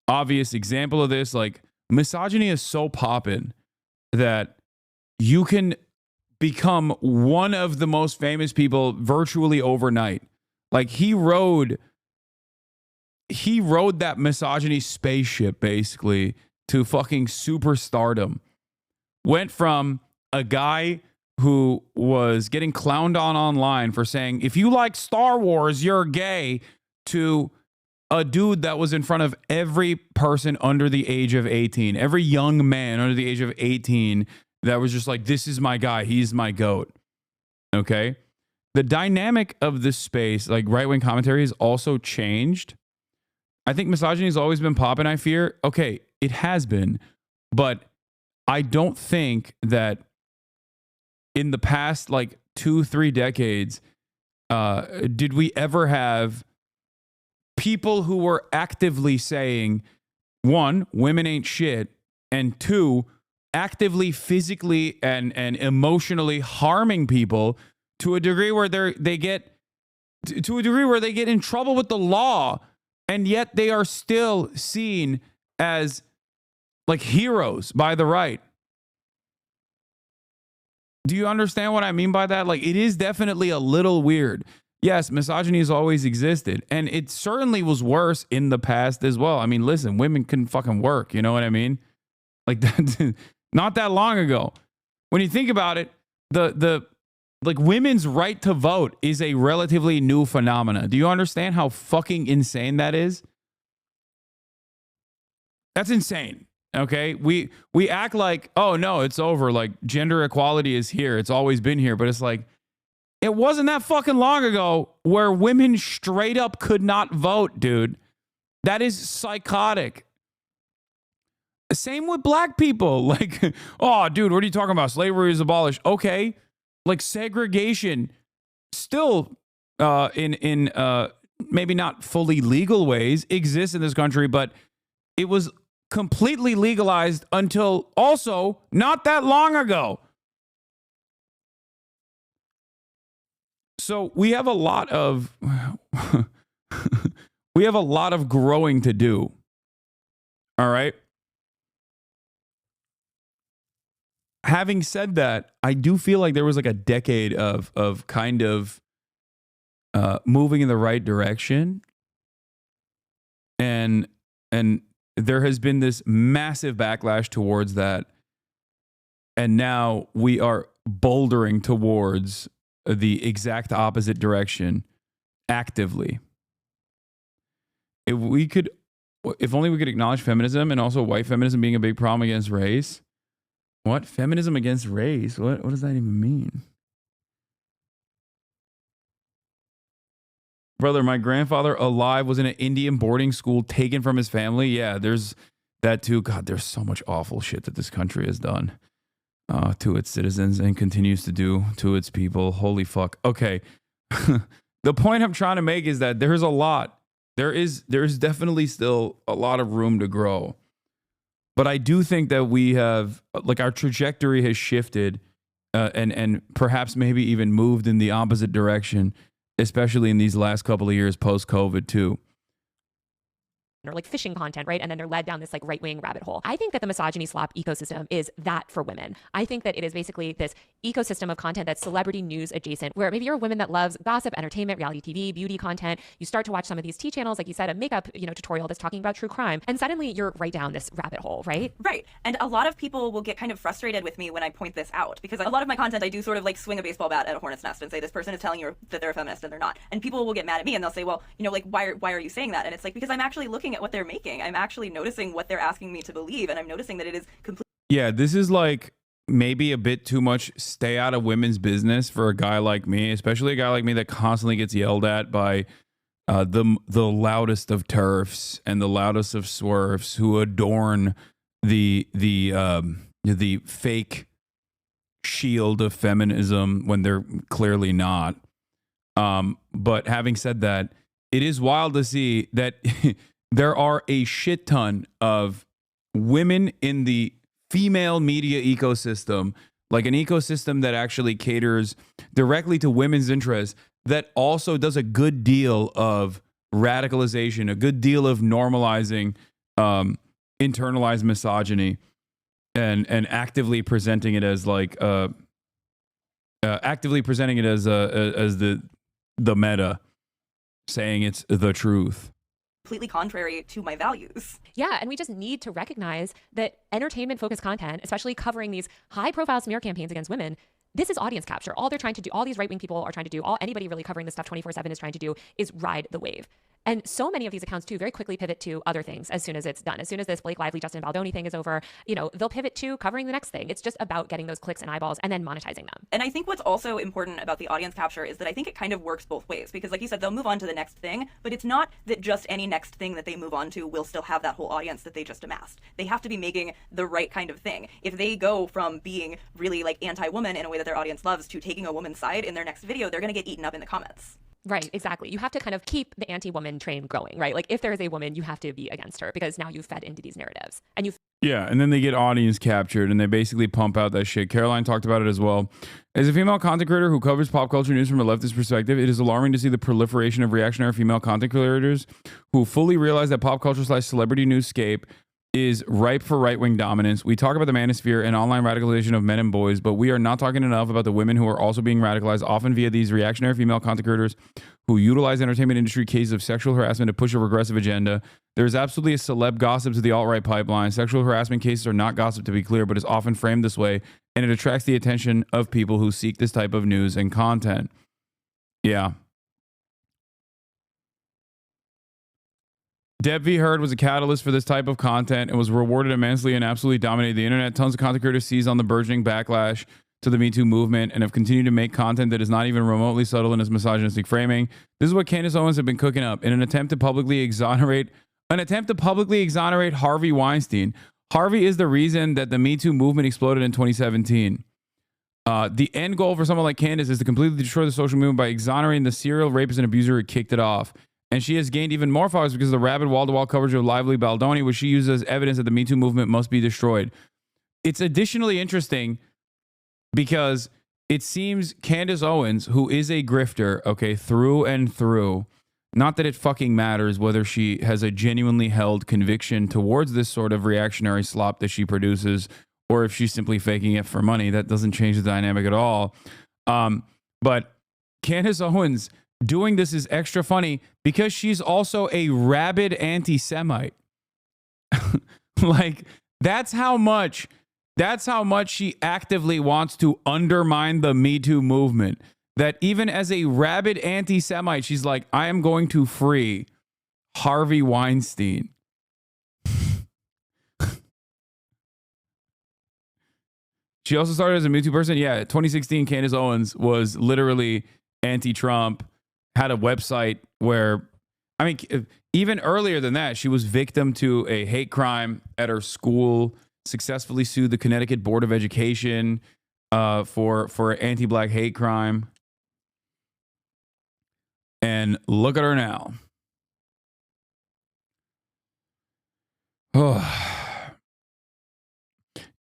obvious example of this. Like, misogyny is so poppin' that you can become one of the most famous people virtually overnight. Like, he rode that misogyny spaceship basically to fucking superstardom. Went from a guy who was getting clowned on online for saying, if you like Star Wars, you're gay, to a dude that was in front of every person under the age of 18, every young man under the age of 18 that was just like, this is my guy, he's my GOAT. Okay? The dynamic of this space, like right-wing commentary, has also changed. I think misogyny has always been popping, I fear. Okay, it has been, but I don't think that in the past like 2-3 decades did we ever have people who were actively saying, one, women ain't shit, and two, actively physically and emotionally harming people to a degree where they get in trouble with the law And yet they are still seen as like heroes by the right. Do you understand what I mean by that? Like, it is definitely a little weird. Yes, misogyny has always existed, and it certainly was worse in the past as well. I mean, listen, women couldn't fucking work. You know what I mean? Like, that, not that long ago. When you think about it, the like women's right to vote is a relatively new phenomena. Do you understand how fucking insane that is? That's insane. Okay, we act like, oh no, it's over. Like, gender equality is here. It's always been here. But it's like, it wasn't that fucking long ago where women straight up could not vote, dude. That is psychotic. Same with black people. Like, oh, dude, what are you talking about? Slavery is abolished. Okay, like segregation still in maybe not fully legal ways exists in this country, but it was completely legalized until also not that long ago. So we have a lot of growing to do. All right. Having said that, I do feel like there was like a decade of kind of moving in the right direction, and there has been this massive backlash towards that, and now we are bouldering towards the exact opposite direction actively. If only we could acknowledge feminism and also white feminism being a big problem against race. What? Feminism against race? What does that even mean? Brother, my grandfather alive was in an Indian boarding school taken from his family. Yeah, there's that too. God, there's so much awful shit that this country has done to its citizens and continues to do to its people. Holy fuck. Okay. The point I'm trying to make is that there's a lot. There's definitely still a lot of room to grow. But I do think that we have, like, our trajectory has shifted and perhaps maybe even moved in the opposite direction, especially in these last couple of years post-COVID too. Or like phishing content, right? And then they're led down this like right-wing rabbit hole. I think that the misogyny slop ecosystem is that for women. I think that it is basically this ecosystem of content that's celebrity news adjacent, where maybe you're a woman that loves gossip, entertainment, reality TV, beauty content. You start to watch some of these tea channels, like you said, a makeup, tutorial that's talking about true crime, and suddenly you're right down this rabbit hole, right? Right. And a lot of people will get kind of frustrated with me when I point this out, because a lot of my content, I do sort of like swing a baseball bat at a hornet's nest and say, this person is telling you that they're a feminist and they're not. And people will get mad at me and they'll say, well, like, why are you saying that? And it's like, because I'm actually looking at what they're making. I'm actually noticing what they're asking me to believe, and I'm noticing that it is completely. Yeah, this is like maybe a bit too much stay out of women's business for a guy like me, especially a guy like me that constantly gets yelled at by the loudest of TERFs and the loudest of swerfs who adorn the fake shield of feminism when they're clearly not. But having said that, it is wild to see that there are a shit ton of women in the female media ecosystem, like an ecosystem that actually caters directly to women's interests, that also does a good deal of radicalization, a good deal of normalizing internalized misogyny, and actively presenting it as like the meta, saying it's the truth. Completely contrary to my values. Yeah, and we just need to recognize that entertainment-focused content, especially covering these high-profile smear campaigns against women, this is audience capture. All they're trying to do, all these right-wing people are trying to do, all anybody really covering this stuff 24/7 is trying to do is ride the wave. And so many of these accounts too very quickly pivot to other things as soon as it's done. As soon as this Blake Lively, Justin Baldoni thing is over, they'll pivot to covering the next thing. It's just about getting those clicks and eyeballs and then monetizing them. And I think what's also important about the audience capture is that I think it kind of works both ways, because like you said, they'll move on to the next thing, but it's not that just any next thing that they move on to will still have that whole audience that they just amassed. They have to be making the right kind of thing. If they go from being really like anti-woman in a way that their audience loves to taking a woman's side in their next video, they're going to get eaten up in the comments. Right, exactly. You have to kind of keep the anti-woman train going, right? Like if there is a woman, you have to be against her because now you've fed into these narratives. And you've Yeah, and then they get audience captured and they basically pump out that shit. Caroline talked about it as well. As a female content creator who covers pop culture news from a leftist perspective, it is alarming to see the proliferation of reactionary female content creators who fully realize that pop culture / celebrity newscape is ripe for right-wing dominance. We talk about the manosphere and online radicalization of men and boys, but we are not talking enough about the women who are also being radicalized, often via these reactionary female content creators who utilize entertainment industry cases of sexual harassment to push a regressive agenda. There is absolutely a celeb gossip to the alt-right pipeline. Sexual harassment cases are not gossip, to be clear, but is often framed this way, and it attracts the attention of people who seek this type of news and content. Yeah. Deb V. Heard was a catalyst for this type of content and was rewarded immensely and absolutely dominated the internet. Tons of content creators seized on the burgeoning backlash to the Me Too movement and have continued to make content that is not even remotely subtle in its misogynistic framing. This is what Candace Owens have been cooking up in an attempt to publicly exonerate Harvey Weinstein. Harvey is the reason that the Me Too movement exploded in 2017. The end goal for someone like Candace is to completely destroy the social movement by exonerating the serial rapist and abuser who kicked it off. And she has gained even more followers because of the rabid wall-to-wall coverage of Lively Baldoni, which she uses as evidence that the Me Too movement must be destroyed. It's additionally interesting because it seems Candace Owens, who is a grifter, okay, through and through, not that it fucking matters whether she has a genuinely held conviction towards this sort of reactionary slop that she produces, or if she's simply faking it for money. That doesn't change the dynamic at all. But Candace Owens doing this is extra funny because she's also a rabid anti-Semite. Like, that's how much she actively wants to undermine the Me Too movement. That even as a rabid anti-Semite, she's like, I am going to free Harvey Weinstein. She also started as a Me Too person. Yeah, 2016, Candace Owens was literally anti-Trump, had a website where, I mean, even earlier than that, she was victim to a hate crime at her school, successfully sued the Connecticut Board of Education for anti-black hate crime. And look at her now. Oh.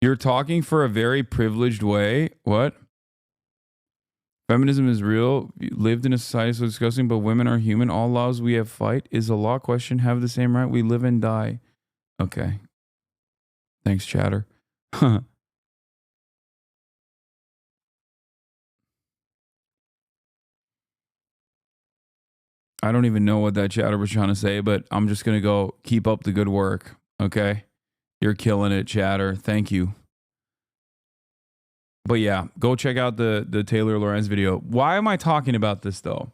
You're talking for a very privileged way. What? Feminism is real. You lived in a society so disgusting, but women are human. All laws we have fight. Is a law question. Have the same right. We live and die. Okay. Thanks, chatter. I don't even know what that chatter was trying to say, but I'm just going to go keep up the good work. Okay. You're killing it, chatter. Thank you. But yeah, go check out the Taylor Lorenz video. Why am I talking about this though?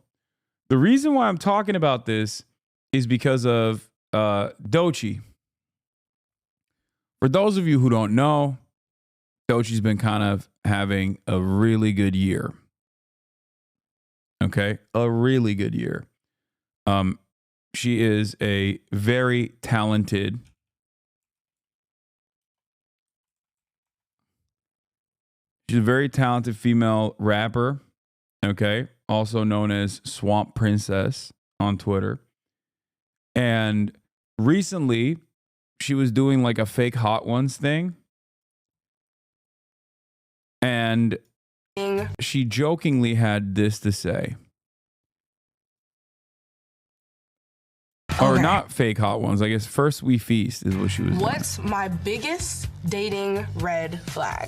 The reason why I'm talking about this is because of Doechii. For those of you who don't know, Doechii's been kind of having a really good year. Okay? A really good year. She is a very talented She's a very talented female rapper, okay? Also known as Swamp Princess on Twitter. And recently, she was doing like a fake Hot Ones thing. And she jokingly had this to say. Or not fake Hot Ones. I guess First We Feast is what she was doing. What's my biggest dating red flag?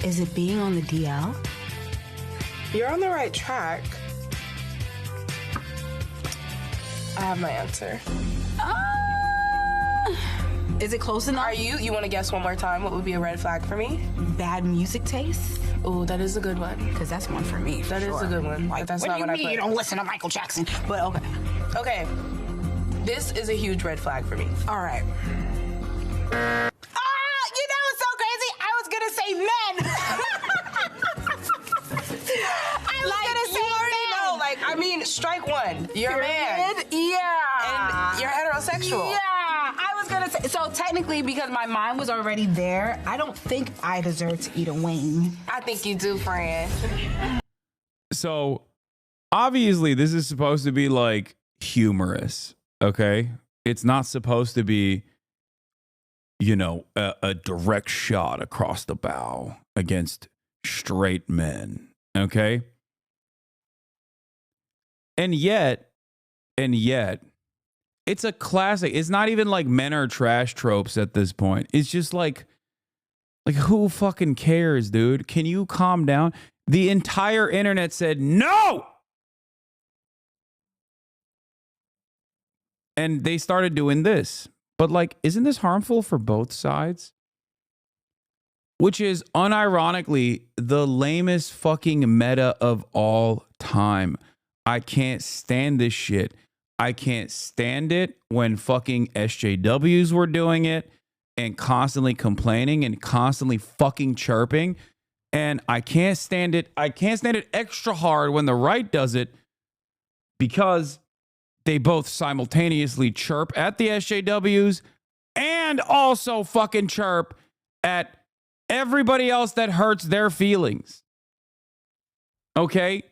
Is it being on the DL? You're on the right track. I have my answer. Is it close enough? Are you want to guess one more time what would be a red flag for me? Bad music taste? Oh, that is a good one. Because that's one for me. That is a good one. Like, that's what not do you what mean I put. you don't listen to Michael Jackson? But okay. Okay. This is a huge red flag for me. All right. You know what's so crazy? I was gonna say men. I was gonna say you already men. know. Like, I mean, strike one. You're a man. Yeah. And you're heterosexual. Yeah. I was gonna say. So technically, because my mind was already there, I don't think I deserve to eat a wing. I think you do, friend. So obviously this is supposed to be like humorous, okay? It's not supposed to be, you know, a direct shot across the bow against straight men, okay? And yet, it's a classic. It's not even like men are trash tropes at this point. It's just like who fucking cares, dude? Can you calm down? The entire internet said no! And they started doing this. But like, isn't this harmful for both sides? Which is unironically the lamest fucking meta of all time. I can't stand this shit. I can't stand it when fucking SJWs were doing it and constantly complaining and constantly fucking chirping. And I can't stand it. I can't stand it extra hard when the right does it because they both simultaneously chirp at the SJWs and also fucking chirp at everybody else that hurts their feelings. Okay?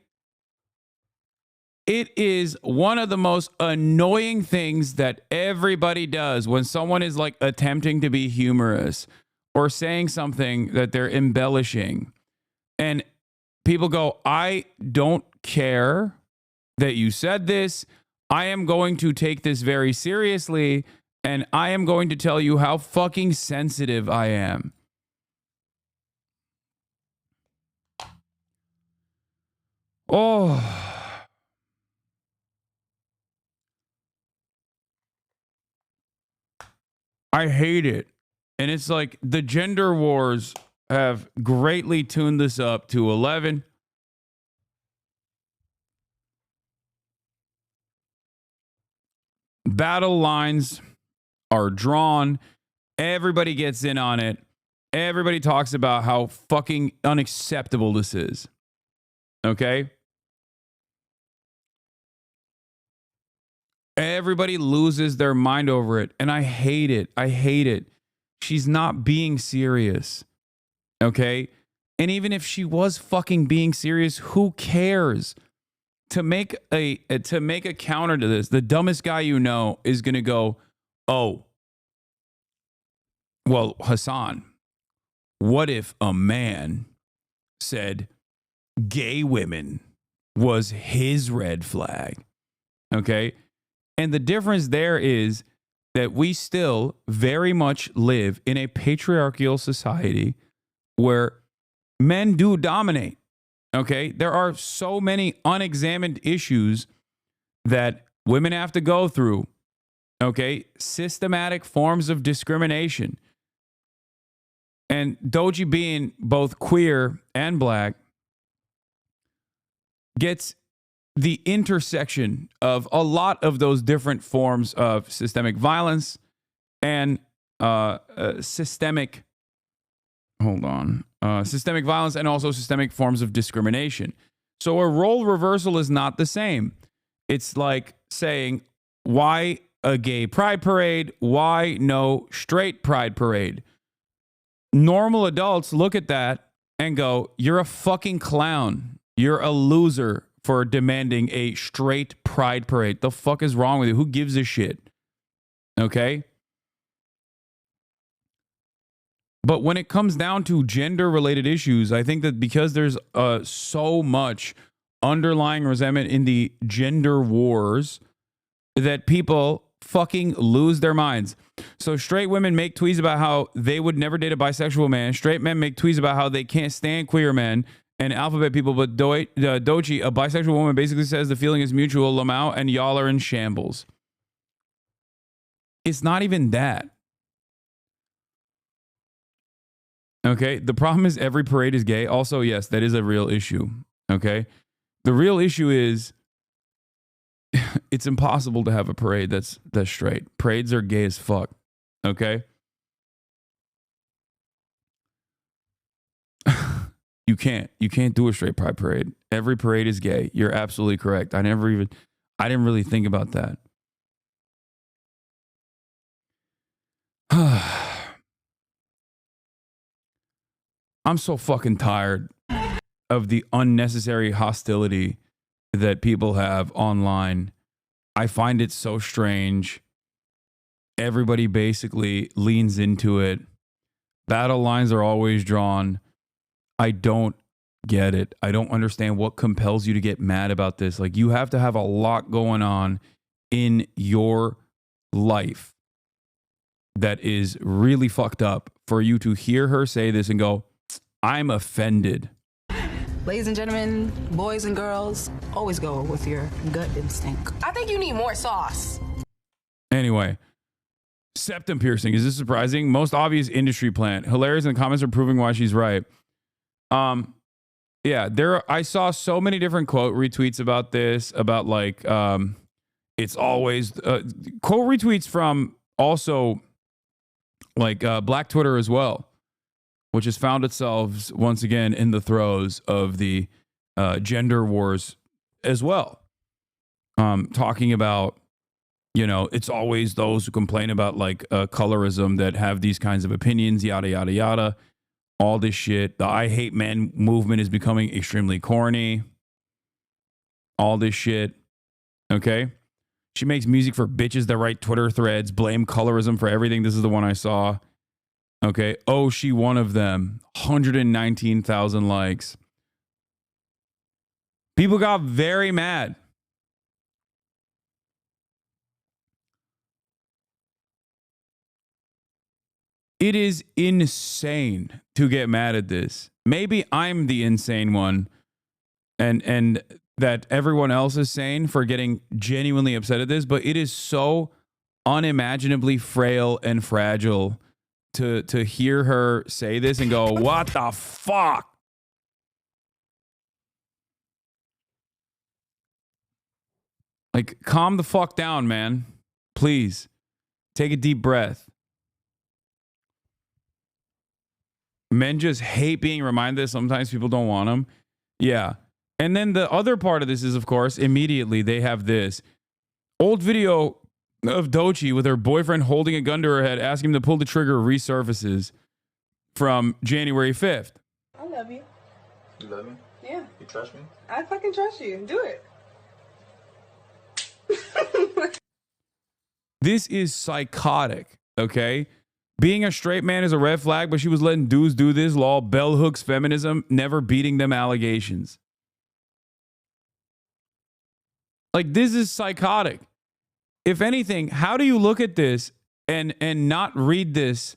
It is one of the most annoying things that everybody does when someone is like attempting to be humorous or saying something that they're embellishing. And people go, I don't care that you said this. I am going to take this very seriously, and I am going to tell you how fucking sensitive I am. Oh. I hate it. And it's like the gender wars have greatly tuned this up to 11. Battle lines are drawn. Everybody gets in on it. Everybody talks about how fucking unacceptable this is. Okay? Everybody loses their mind over it. And I hate it. I hate it. She's not being serious. Okay? And even if she was fucking being serious, who cares? To make a counter to this, the dumbest guy you know is going to go, oh, well, Hasan, what if a man said gay women was his red flag? Okay? And the difference there is that we still very much live in a patriarchal society where men do dominate. Okay? There are so many unexamined issues that women have to go through. Okay? Systematic forms of discrimination. And Doji, being both queer and black, gets the intersection of a lot of those different forms of systemic violence and systemic violence and also systemic forms of discrimination. So a role reversal is not the same. It's like saying, why a gay pride parade? Why no straight pride parade? Normal adults look at that and go, you're a fucking clown. You're a loser for demanding a straight pride parade. The fuck is wrong with you? Who gives a shit? Okay? But when it comes down to gender-related issues, I think that because there's so much underlying resentment in the gender wars that people fucking lose their minds. So straight women make tweets about how they would never date a bisexual man. Straight men make tweets about how they can't stand queer men and alphabet people. But Dochi, a bisexual woman, basically says the feeling is mutual. Lamau and y'all are in shambles. It's not even that. Okay, the problem is every parade is gay. Also, yes, that is a real issue. Okay, the real issue is it's impossible to have a parade that's straight. Parades are gay as fuck. Okay, you can't do a straight pride parade. Every parade is gay. You're absolutely correct. I didn't really think about that. I'm so fucking tired of the unnecessary hostility that people have online. I find it so strange. Everybody basically leans into it. Battle lines are always drawn. I don't get it. I don't understand what compels you to get mad about this. Like, you have to have a lot going on in your life that is really fucked up for you to hear her say this and go, I'm offended. Ladies and gentlemen, boys and girls, always go with your gut instinct. I think you need more sauce. Anyway, septum piercing. Is this surprising? Most obvious industry plant. Hilarious, and the comments are proving why she's right. Yeah, I saw so many different quote retweets about this, about like, it's always quote retweets from also like Black Twitter as well, which has found itself once again in the throes of the gender wars as well. Talking about, you know, it's always those who complain about like colorism that have these kinds of opinions, yada, yada, yada. All this shit. The I hate men movement is becoming extremely corny. All this shit. Okay. She makes music for bitches that write Twitter threads, blame colorism for everything. This is the one I saw. Okay. Oh, she one of them. 119,000 likes. People got very mad. It is insane to get mad at this. Maybe I'm the insane one and that everyone else is sane for getting genuinely upset at this, but it is so unimaginably frail and fragile to hear her say this and go, what the fuck? Like, calm the fuck down, man. Please. Take a deep breath. Men just hate being reminded that sometimes people don't want them. Yeah. And then the other part of this is, of course, immediately they have this old video of Doechii with her boyfriend holding a gun to her head, asking him to pull the trigger, resurfaces from January 5th. I love you. You love me? Yeah. You trust me? I fucking trust you. Do it. This is psychotic, okay? Being a straight man is a red flag, but she was letting dudes do this, lol, bell hooks feminism, never beating them allegations. Like, this is psychotic. If anything, how do you look at this and not read this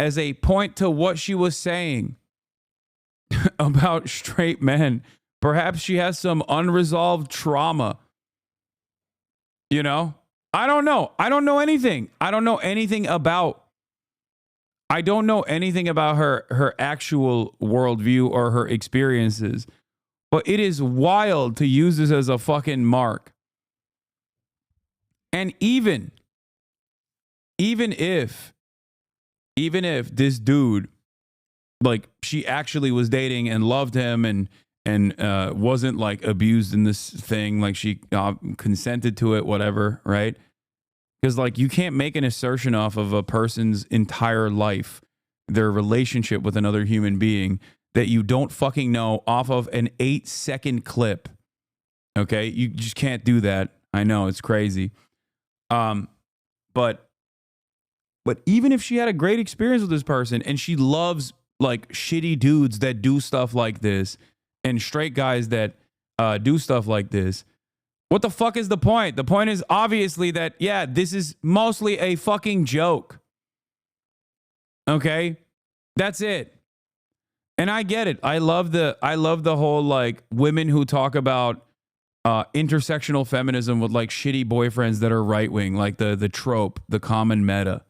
as a point to what she was saying about straight men? Perhaps she has some unresolved trauma. You know? I don't know. I don't know anything. I don't know anything about her actual worldview or her experiences. But it is wild to use this as a fucking mark. And even if this dude, like, she actually was dating and loved him and wasn't like abused in this thing, like she consented to it, whatever, right? Because like, you can't make an assertion off of a person's entire life, their relationship with another human being, that you don't fucking know off of an 8-second clip. Okay, you just can't do that. I know, it's crazy. But even if she had a great experience with this person and she loves like shitty dudes that do stuff like this and straight guys that do stuff like this, what the fuck is the point? The point is obviously that, yeah, this is mostly a fucking joke. Okay? That's it. And I get it. I love the whole like women who talk about intersectional feminism with like shitty boyfriends that are right wing, like the trope, the common meta.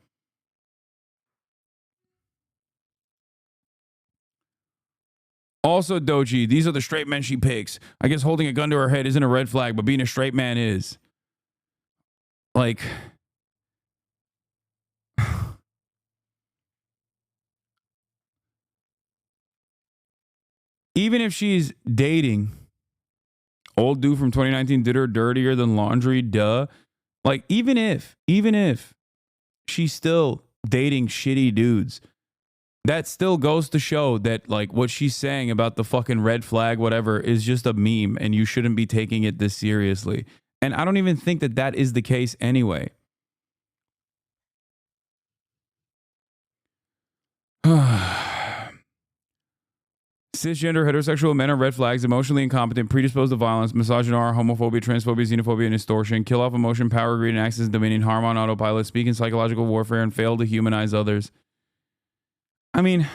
Also, Doechii, these are the straight men she picks. I guess holding a gun to her head isn't a red flag, but being a straight man is. Like, even if she's dating, old dude from 2019 did her dirtier than laundry, duh. Like, even if she's still dating shitty dudes that still goes to show that like what she's saying about the fucking red flag, whatever, is just a meme and you shouldn't be taking it this seriously. And I don't even think that that is the case anyway. Cisgender heterosexual men are red flags, emotionally incompetent, predisposed to violence, misogyny, homophobia, transphobia, xenophobia, and extortion, kill off emotion, power, greed, and access, dominion, harm on autopilot, speak in psychological warfare, and fail to humanize others. I mean,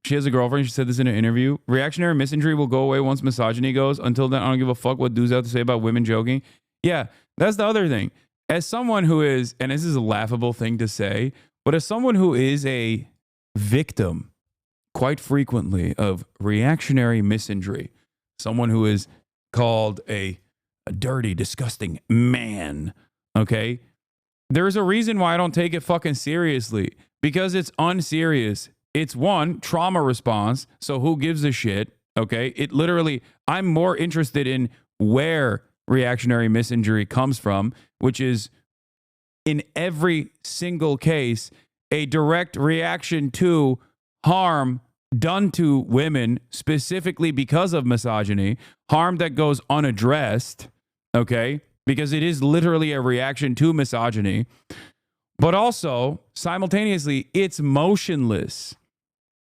she has a girlfriend. She said this in an interview. Reactionary misandry will go away once misogyny goes. Until then, I don't give a fuck what dudes have to say about women joking. Yeah, that's the other thing. As someone who is, and this is a laughable thing to say, but as someone who is a victim quite frequently of reactionary misandry, someone who is called a dirty, disgusting man, okay? There's a reason why I don't take it fucking seriously, because it's unserious. It's one, trauma response, so who gives a shit, okay? It literally, I'm more interested in where reactionary misandry comes from, which is in every single case a direct reaction to harm done to women specifically because of misogyny, harm that goes unaddressed, okay? Because it is literally a reaction to misogyny. But also, simultaneously, it's motionless,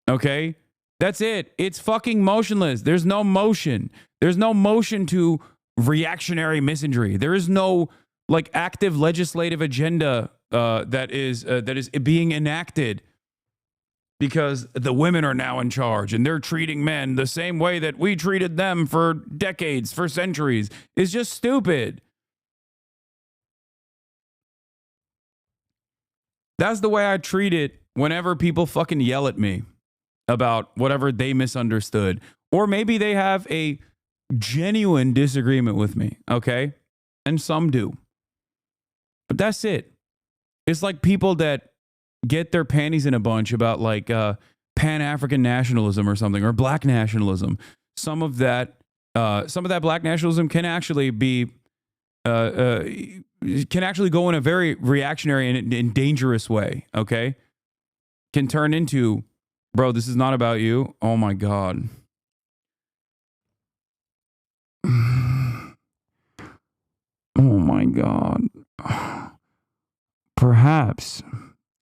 okay? That's it. It's fucking motionless. There's no motion. There's no motion to reactionary misandry. There is no like active legislative agenda that is being enacted because the women are now in charge and they're treating men the same way that we treated them for decades, for centuries. It's just stupid. That's the way I treat it whenever people fucking yell at me about whatever they misunderstood. Or maybe they have a genuine disagreement with me, okay? And some do. But that's it. It's like people that get their panties in a bunch about like Pan-African nationalism or something, or black nationalism. Some of that black nationalism can actually be can actually go in a very reactionary and dangerous way, okay? Can turn into, bro, this is not about you. Oh my God. Oh my God. Perhaps,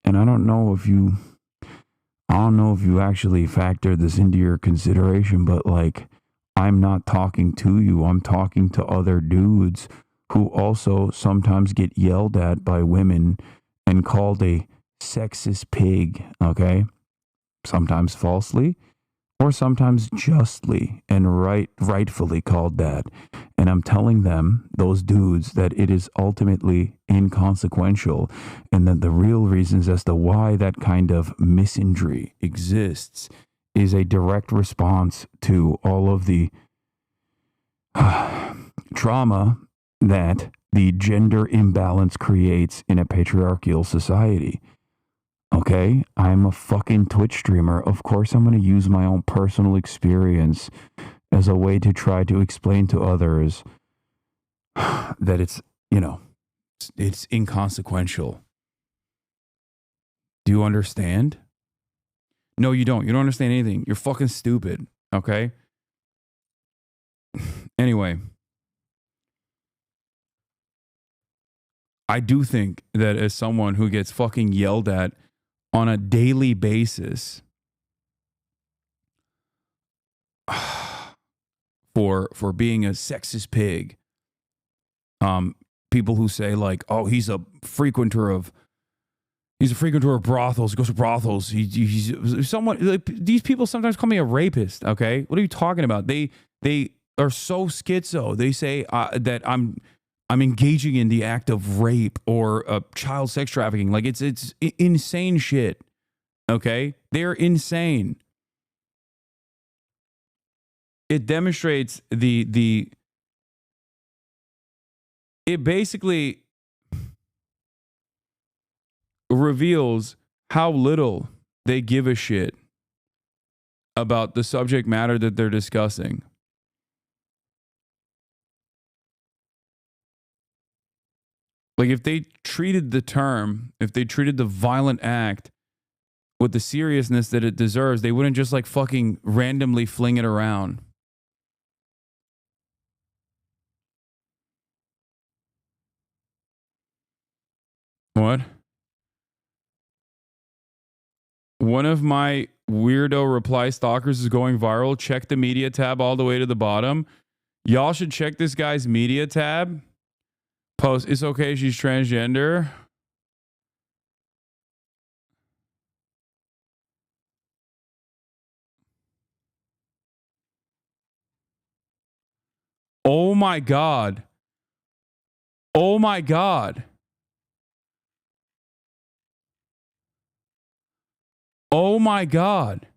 and I don't know if you actually factored this into your consideration, but like, I'm not talking to you. I'm talking to other dudes who also sometimes get yelled at by women and called a sexist pig, okay? Sometimes falsely or sometimes justly and rightfully called that. And I'm telling them, those dudes, that it is ultimately inconsequential and that the real reasons as to why that kind of misandry exists is a direct response to all of the trauma that the gender imbalance creates in a patriarchal society. Okay, I'm a fucking Twitch streamer. Of course, I'm going to use my own personal experience as a way to try to explain to others that it's, you know, it's inconsequential. Do you understand? No, you don't. You don't understand anything. You're fucking stupid. Okay? Anyway, I do think that as someone who gets fucking yelled at on a daily basis for being a sexist pig, people who say like, oh, he's a frequenter of brothels, he goes to brothels, he's someone, like, these people sometimes call me a rapist. Okay, what are you talking about? They are so schizo. They say that I'm engaging in the act of rape or child sex trafficking. Like it's insane shit. Okay, they're insane. It demonstrates it basically reveals how little they give a shit about the subject matter that they're discussing. Like if they treated the violent act with the seriousness that it deserves, they wouldn't just like fucking randomly fling it around. What? One of my weirdo reply stalkers is going viral. Check the media tab all the way to the bottom. Y'all should check this guy's media tab. Post, it's okay, she's transgender. Oh my God. Oh my God. Oh my God.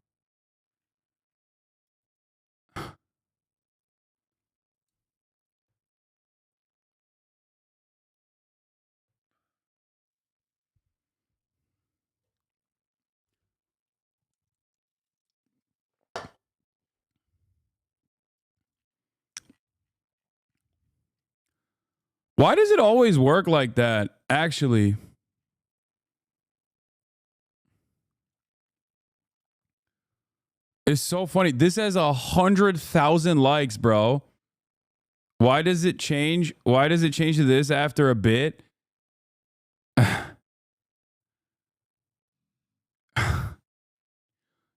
Why does it always work like that? Actually, it's so funny. This has 100,000 likes, bro. Why does it change? Why does it change to this after a bit?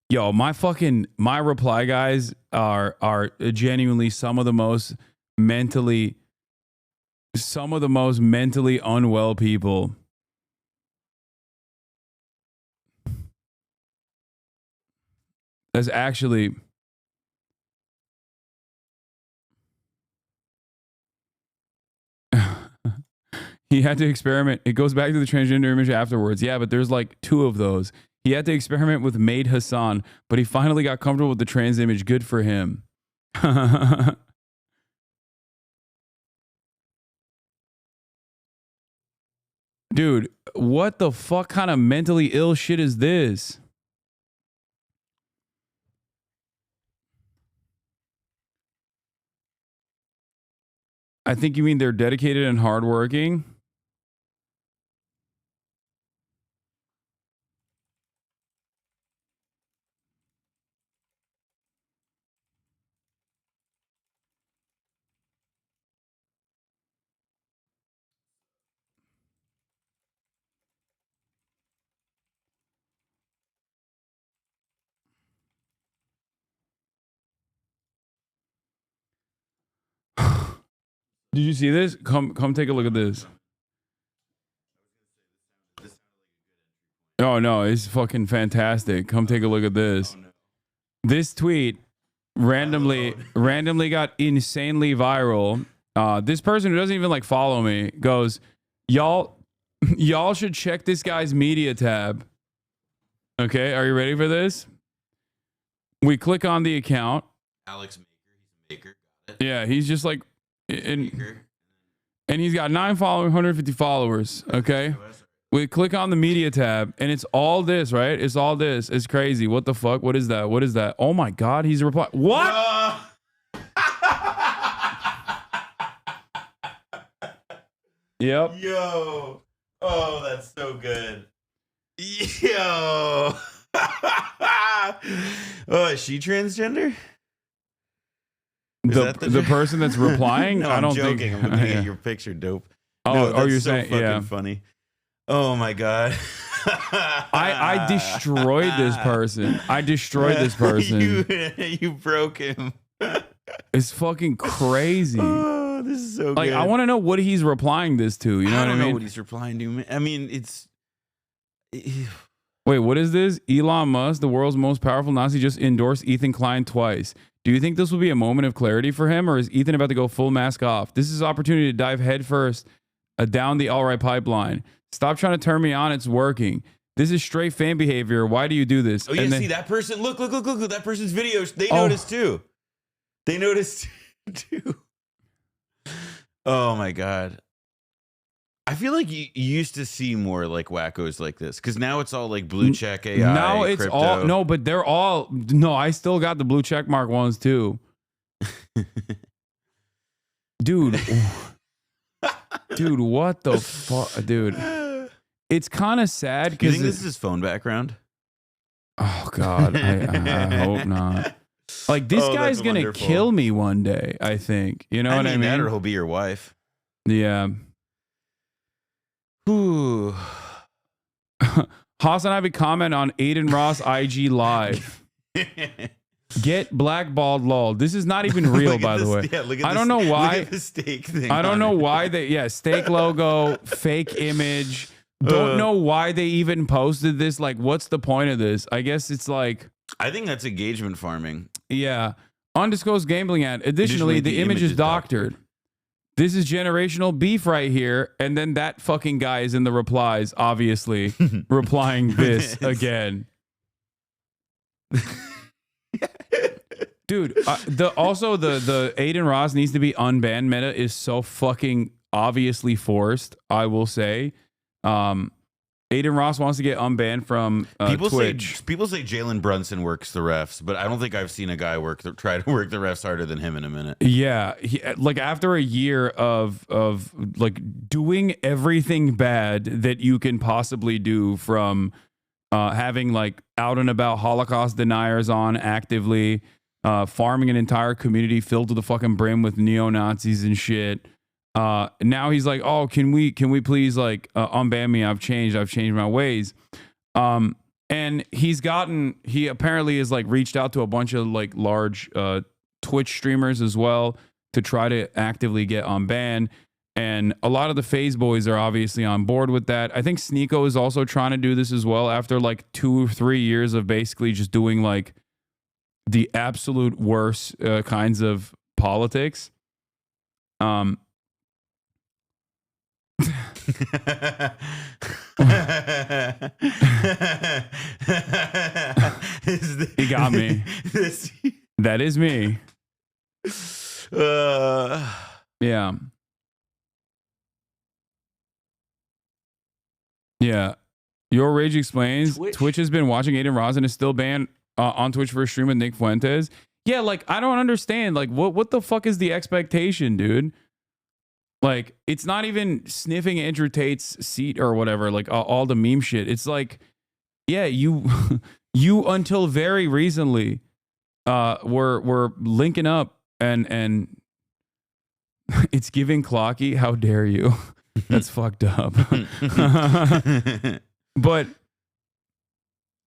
Yo, my reply guys are genuinely some of the most mentally unwell people. That's actually he had to experiment. It goes back to the transgender image afterwards. Yeah, but there's like 2 of those. He had to experiment with Maid Hassan, but he finally got comfortable with the trans image. Good for him. Dude, what the fuck kind of mentally ill shit is this? I think you mean they're dedicated and hardworking. Did you see this? Come take a look at this. Oh no, it's fucking fantastic. Come take a look at this. This tweet randomly got insanely viral. This person who doesn't even like follow me goes, y'all should check this guy's media tab. Okay, are you ready for this? We click on the account. Alex Maker, he's a maker. Got it. Yeah, he's just like and he's got 9 followers, 150 followers. Okay. We click on the media tab and it's all this, right? It's all this. It's crazy. What the fuck? What is that? What is that? Oh my God, he's a reply. What? Yep. Yo. Oh, that's so good. Yo. Oh, is she transgender? The person that's replying? No, I don't I'm joking. think. I'm looking at your picture, dope. Oh, no, that's you're so saying, fucking yeah. funny. Oh my God. I destroyed this person. I destroyed this person. You broke him. It's fucking crazy. Oh, this is so like, good. I want to know what he's replying this to. You know what I don't mean? know what he's replying to. I mean, it's. Wait, what is this? Elon Musk, the world's most powerful Nazi, just endorsed Ethan Klein twice. Do you think this will be a moment of clarity for him, or is Ethan about to go full mask off? This is an opportunity to dive headfirst down the all right pipeline. Stop trying to turn me on. It's working. This is straight fan behavior. Why do you do this? Oh, yeah, see that person? Look. That person's videos. They noticed too. They noticed too. Oh, my God. I feel like you used to see more like wackos like this because now it's all like blue check AI. Now it's crypto. all no, but they're all no. I still got the blue check mark ones too, dude. Dude, what the fuck, dude? It's kind of sad Do you because think this is his phone background? Oh God, I hope not. Like this guy's gonna wonderful. kill me one day. I think. You know what I mean? That or he'll be your wife. Yeah. Ooh. HasanAbi comment on Aiden Ross IG live. Get blackballed, lol. This is not even real, by the way. Yeah, look at I don't know why. Look at the steak thing. I don't know why they. Yeah, steak logo, fake image. Don't know why they even posted this. Like, what's the point of this? I guess it's like. I think that's engagement farming. Yeah. Undisclosed gambling ad. Additionally, the image is doctored. This is generational beef right here. And then that fucking guy is in the replies, obviously, replying this again. Dude, the Aiden Ross needs to be unbanned meta is so fucking obviously forced, I will say. Aiden Ross wants to get unbanned from Twitch. People say Jalen Brunson works the refs, but I don't think I've seen a guy try to work the refs harder than him in a minute. Yeah, like after a year of like doing everything bad that you can possibly do, from having like out and about Holocaust deniers on actively, farming an entire community filled to the fucking brim with neo-Nazis and shit. Now he's like, oh, can we please like unban me? I've changed my ways. And he apparently has like reached out to a bunch of like large Twitch streamers as well to try to actively get unbanned. And a lot of the FaZe boys are obviously on board with that. I think Sneeko is also trying to do this as well after like 2 or 3 years of basically just doing like the absolute worst kinds of politics. He got me. That is me. Yeah. Yeah. Your Rage explains Twitch has been watching Aiden Ross and is still banned on Twitch for a stream with Nick Fuentes. Yeah, like I don't understand. Like what the fuck is the expectation, dude? Like, it's not even sniffing Andrew Tate's seat or whatever, like all the meme shit. It's like, yeah, you until very recently were linking up and it's giving Clocky. How dare you? That's fucked up. But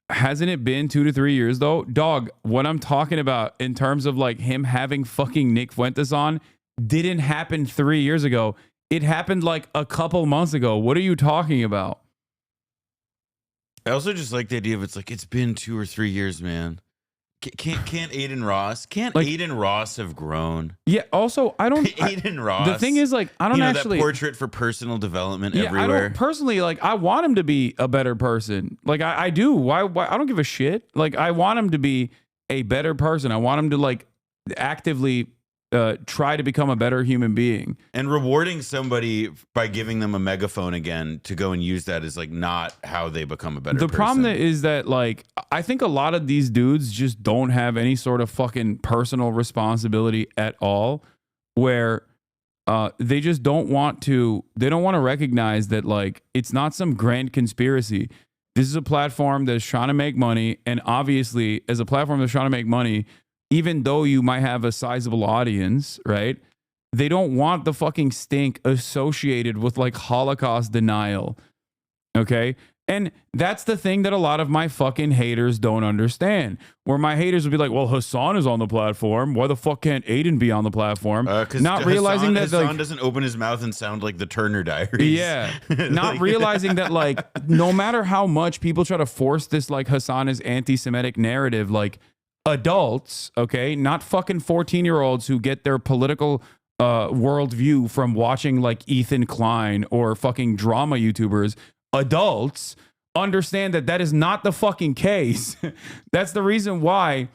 hasn't it been 2 to 3 years though? Dog, what I'm talking about in terms of like him having fucking Nick Fuentes on didn't happen 3 years ago. It happened like a couple months ago. What are you talking about? I also just like the idea of it's been 2 or 3 years, man. Can't Aiden Ross? Aiden Ross have grown? Yeah. Also, I don't. Aiden Ross. The thing is, like, I don't actually that portrait for personal development everywhere. I don't personally like. I want him to be a better person. Like I do. Why? I don't give a shit. Like I want him to be a better person. I want him to like actively try to become a better human being. And rewarding somebody by giving them a megaphone again to go and use that is like not how they become a better person. The problem is that like I think a lot of these dudes just don't have any sort of fucking personal responsibility at all, where they just don't want to recognize that like it's not some grand conspiracy. This is a platform that's trying to make money, and obviously as a platform that's trying to make money, even though you might have a sizable audience, right? They don't want the fucking stink associated with like Holocaust denial. Okay? And that's the thing that a lot of my fucking haters don't understand. Where my haters would be like, well, Hasan is on the platform. Why the fuck can't Aiden be on the platform? Not realizing that Hasan like, doesn't open his mouth and sound like the Turner Diaries. Yeah. Not realizing that like no matter how much people try to force this like Hasan is anti-Semitic narrative, like adults, okay, not fucking 14-year-olds who get their political worldview from watching like Ethan Klein or fucking drama YouTubers, adults understand that that is not the fucking case. That's the reason why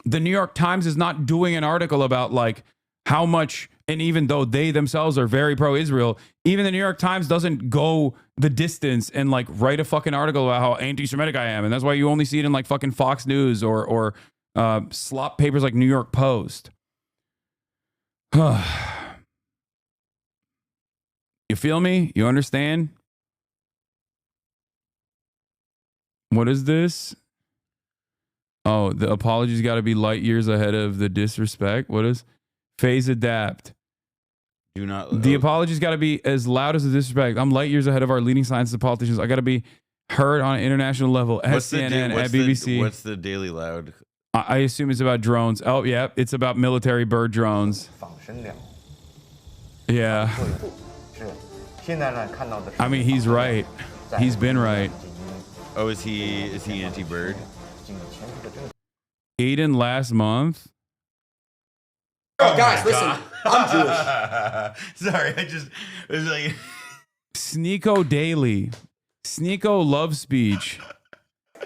the New York Times is not doing an article about like how much, and even though they themselves are very pro-Israel, even the New York Times doesn't go the distance and like write a fucking article about how anti-Semitic I am. And that's why you only see it in like fucking Fox News or slop papers like New York Post. You feel me? You understand? What is this? Oh, the apologies got to be light years ahead of the disrespect. What is phase adapt? Do not. The apologies got to be as loud as the disrespect. I'm light years ahead of our leading scientists and politicians. I got to be heard on an international level at CNN, at BBC. What's the Daily Loud? I assume it's about drones. Oh, yeah. It's about military bird drones. Yeah. I mean, he's right. He's been right. Oh, is he anti-bird? Aiden last month. Oh, guys, listen. I'm Jewish. Sorry, it was like Sneeko Daily. Sneeko love speech.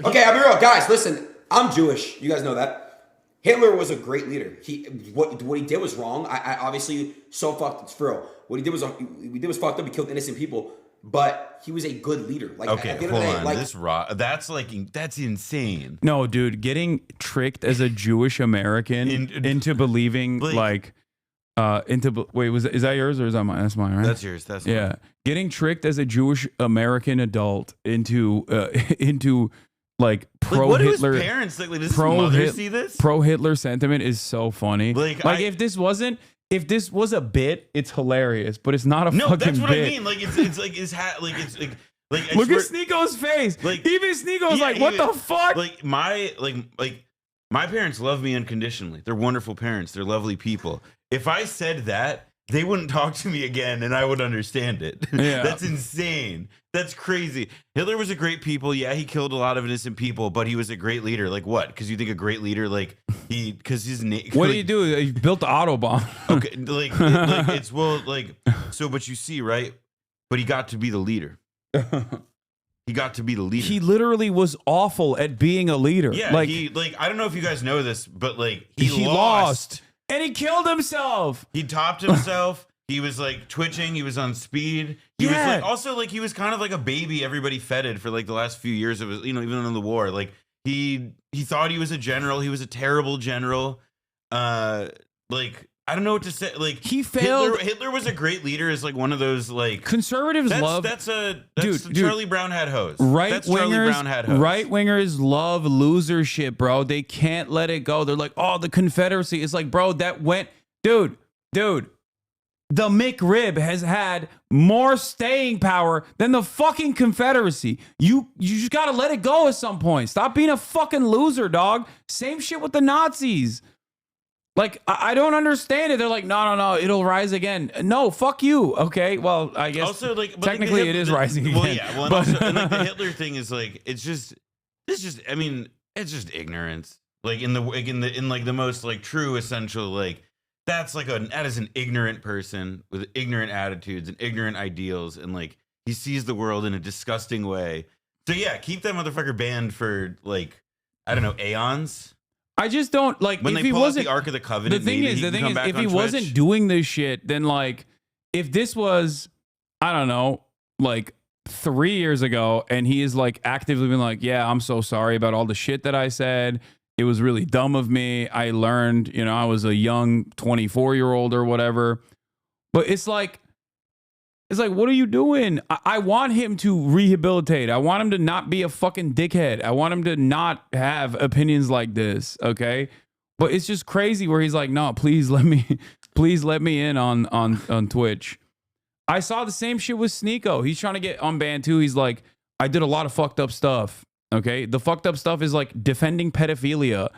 Okay, I'll be real. Guys, listen. I'm Jewish. You guys know that. Hitler was a great leader. What he did was wrong. I obviously so fucked. It's for real. What he did was fucked up. He killed innocent people. But he was a good leader. Like, okay, at the end hold of the day, on. like, That's insane. No, dude, getting tricked as a Jewish American into believing is that yours or is that mine? That's mine, right? That's yours. That's mine. yeah. Getting tricked as a Jewish American adult into like pro what do Hitler his parents think? Like, does his mother see this? Pro Hitler sentiment is so funny. If this was a bit, it's hilarious, but it's not a fucking bit. No, that's what I mean. Like it's like his hat. Like it's like look at Sneeko's face. Like even Sneeko's like, what the fuck? Like my parents love me unconditionally. They're wonderful parents. They're lovely people. If I said that, they wouldn't talk to me again, and I would understand it. Yeah. That's insane. That's crazy. Hitler was a great people. Yeah, he killed a lot of innocent people, but he was a great leader. Like what? Because you think a great leader, because his name. What do you do? He built the Autobahn. Okay, but you see, right? But he got to be the leader. He got to be the leader. He literally was awful at being a leader. Yeah, I don't know if you guys know this, but he lost. And he killed himself. He topped himself. He was like twitching. He was on speed. He was like also he was kind of like a baby everybody feted for like the last few years of his, even in the war. Like he thought he was a general. He was a terrible general. I don't know what to say. Like he failed. Hitler was a great leader. Is like one of those like conservatives love. That's Charlie Brown had hoes. Right wingers love losership, bro. They can't let it go. They're like, oh, the Confederacy. It's like, bro, that went, dude. The McRib has had more staying power than the fucking Confederacy. You just gotta let it go at some point. Stop being a fucking loser, dog. Same shit with the Nazis. Like, I don't understand it. They're like, no, it'll rise again. No, fuck you. Okay, well, I guess also technically it is rising again. Well, yeah. Well, the Hitler thing is it's just ignorance. Like in the most true essential that is an ignorant person with ignorant attitudes and ignorant ideals, and he sees the world in a disgusting way. So yeah, keep that motherfucker banned for I don't know, aeons. I just don't when if they he pull out wasn't the Ark of the Covenant. The thing is, if he wasn't doing this shit, then if this was, I don't know, 3 years ago, and he is actively been yeah, I'm so sorry about all the shit that I said. It was really dumb of me. I learned, I was a young 24-year-old or whatever. But it's like, what are you doing? I want him to rehabilitate. I want him to not be a fucking dickhead. I want him to not have opinions like this, okay? But it's just crazy where he's like, no, please let me in on Twitch. I saw the same shit with Sneeko. He's trying to get unbanned too. He's like, I did a lot of fucked up stuff, okay? The fucked up stuff is defending pedophilia.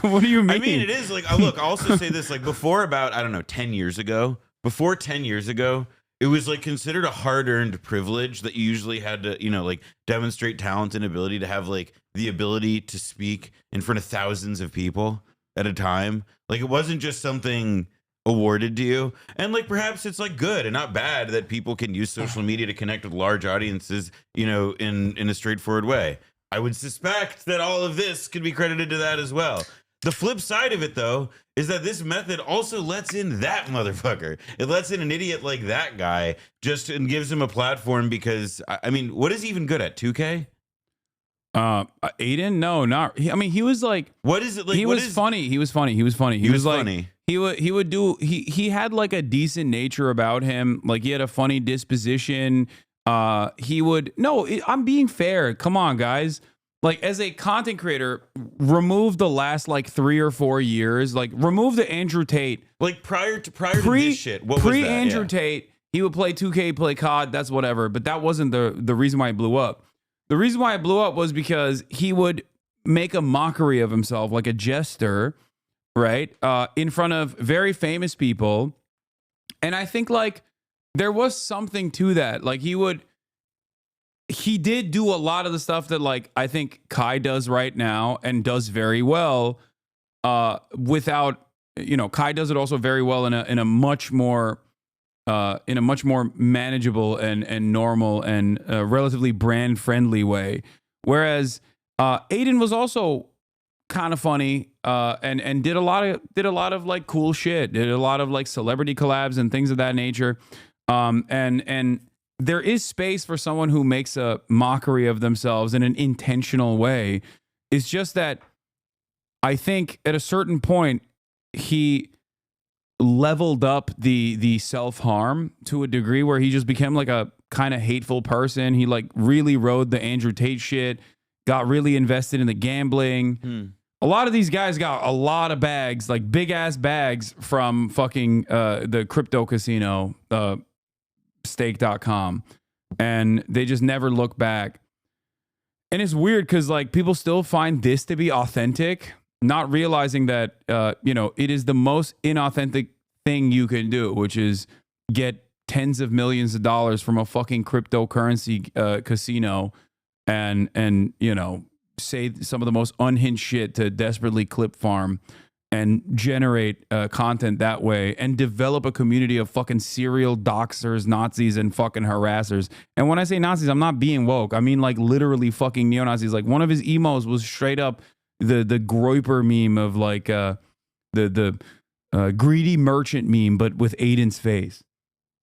What do you mean? I mean, it is look, I'll also say this, before about, I don't know, 10 years ago, Before 10 years ago, it was considered a hard-earned privilege that you usually had to, demonstrate talent and ability to have the ability to speak in front of thousands of people at a time. It wasn't just something awarded to you. And perhaps it's good and not bad that people can use social media to connect with large audiences, in a straightforward way. I would suspect that all of this could be credited to that as well. The flip side of it, though, is that this method also lets in that motherfucker. It lets in an idiot like that guy and gives him a platform because, I mean, what is he even good at? 2K? Aiden? No, not. He was what is it? He was funny. He was funny. He was funny. He was funny. He would do. He had a decent nature about him. He had a funny disposition. He would. No, I'm being fair. Come on, guys. like as a content creator, remove the last like 3 or 4 years, like remove the Andrew Tate. Like prior to this shit, what was that? Andrew Tate, he would play 2K, play COD, that's whatever. But that wasn't the reason why he blew up. The reason why it blew up was because he would make a mockery of himself, like a jester, right? In front of very famous people. And I think like there was something to that. Like he did do a lot of the stuff that like I think Kai does right now and does very well without, you know, Kai does it also very well in a much more manageable and normal and relatively brand friendly way. Whereas Aiden was also kind of funny and did a lot of like cool shit, did a lot of like celebrity collabs and things of that nature. And there is space for someone who makes a mockery of themselves in an intentional way. It's just that I think at a certain point he leveled up the self-harm to a degree where he just became like a kind of hateful person. He like really rode the Andrew Tate shit, got really invested in the gambling. A lot of these guys got a lot of bags, like big ass bags from fucking the crypto casino, stake.com, and they just never look back. And it's weird because like people still find this to be authentic, not realizing that you know, it is the most inauthentic thing you can do, which is get tens of millions of dollars from a fucking cryptocurrency casino and you know, say some of the most unhinged shit to desperately clip farm and generate content that way and develop a community of fucking serial doxers, Nazis, and fucking harassers. And when I say Nazis, I'm not being woke. I mean like literally fucking neo-Nazis. Like one of his emos was straight up the Groiper meme of like the greedy merchant meme, but with Aiden's face.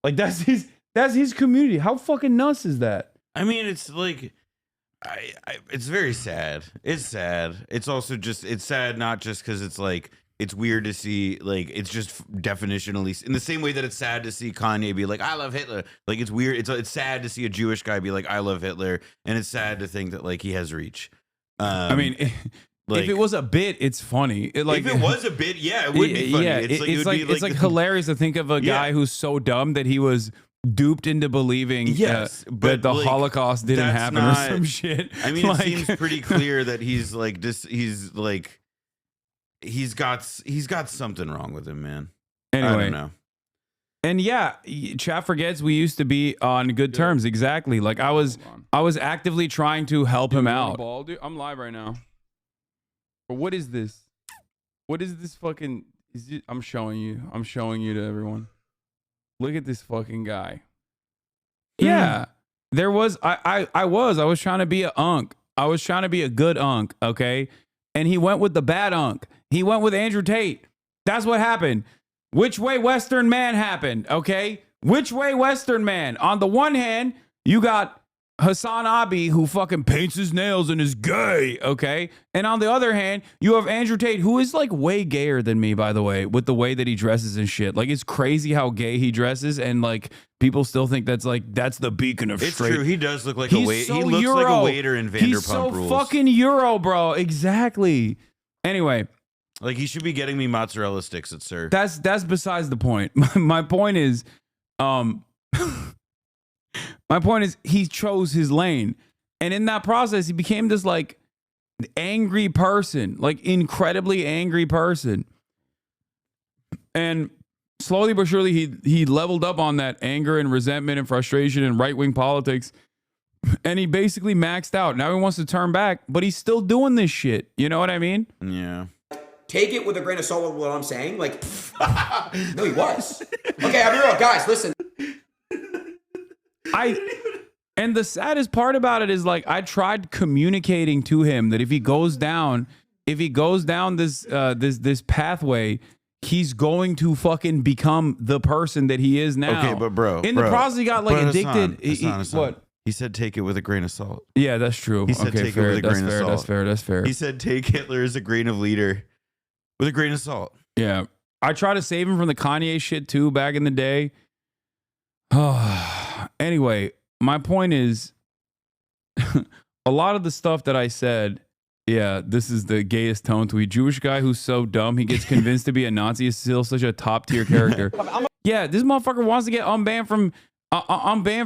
Like that's his community. How fucking nuts is that? I mean, it's like it's very sad. It's sad. It's also just, it's sad not just because it's like, it's weird to see, like, it's just definitionally, in the same way that it's sad to see Kanye be like, I love Hitler. Like, it's weird. It's sad to see a Jewish guy be like, I love Hitler. And it's sad to think that, like, he has reach. I mean, like, if it was a bit, it's funny. If it was a bit, yeah, it would be funny. Yeah, it's like hilarious to think of a guy who's so dumb that he was duped into believing that the like, Holocaust didn't happen or some shit. I mean, like, it seems pretty clear that he's like he's got something wrong with him, man. Anyway, I don't know. And yeah, chat forgets we used to be on good terms. Exactly. Like I was actively trying to help him out. Ball, dude? I'm live right now. But what is this? What is this fucking? I'm showing you to everyone. Look at this fucking guy. Yeah. There was I was trying to be a unk. I was trying to be a good unk, okay? And he went with the bad unk. He went with Andrew Tate. That's what happened. Which way Western man happened, okay? Which way Western man? On the one hand, you got HasanAbi, who fucking paints his nails and is gay, okay? And on the other hand, you have Andrew Tate, who is like way gayer than me, by the way, with the way that he dresses and shit. Like, it's crazy how gay he dresses, and like people still think that's the beacon of straight. It's true. He does look like a waiter. He looks like a waiter in Vanderpump Rules. He's so fucking Euro, bro. Exactly. Anyway, like he should be getting me mozzarella sticks at Sir. That's besides the point. My point is, my point is he chose his lane, and in that process, he became this like angry person, like incredibly angry person. And slowly but surely, he leveled up on that anger and resentment and frustration and right-wing politics, and he basically maxed out. Now he wants to turn back, but he's still doing this shit. You know what I mean? Yeah. Take it with a grain of salt with what I'm saying. Like, no, he was. Okay, I'll be real. Guys, listen. And the saddest part about it is, like, I tried communicating to him that if he goes down this pathway, he's going to fucking become the person that he is now. Okay, but bro, in the process, he got like addicted. Hassan. What? He said, take it with a grain of salt. Yeah, that's true. He said, okay, take fair. it with a grain of salt. That's fair. He said, take Hitler as a grain of leader with a grain of salt. Yeah. I tried to save him from the Kanye shit too back in the day. Anyway, my point is, a lot of the stuff that I said Yeah, this is the gayest tone tweet. Jewish guy who's so dumb he gets convinced to be a Nazi is still such a top tier character. Yeah, this motherfucker wants to get unbanned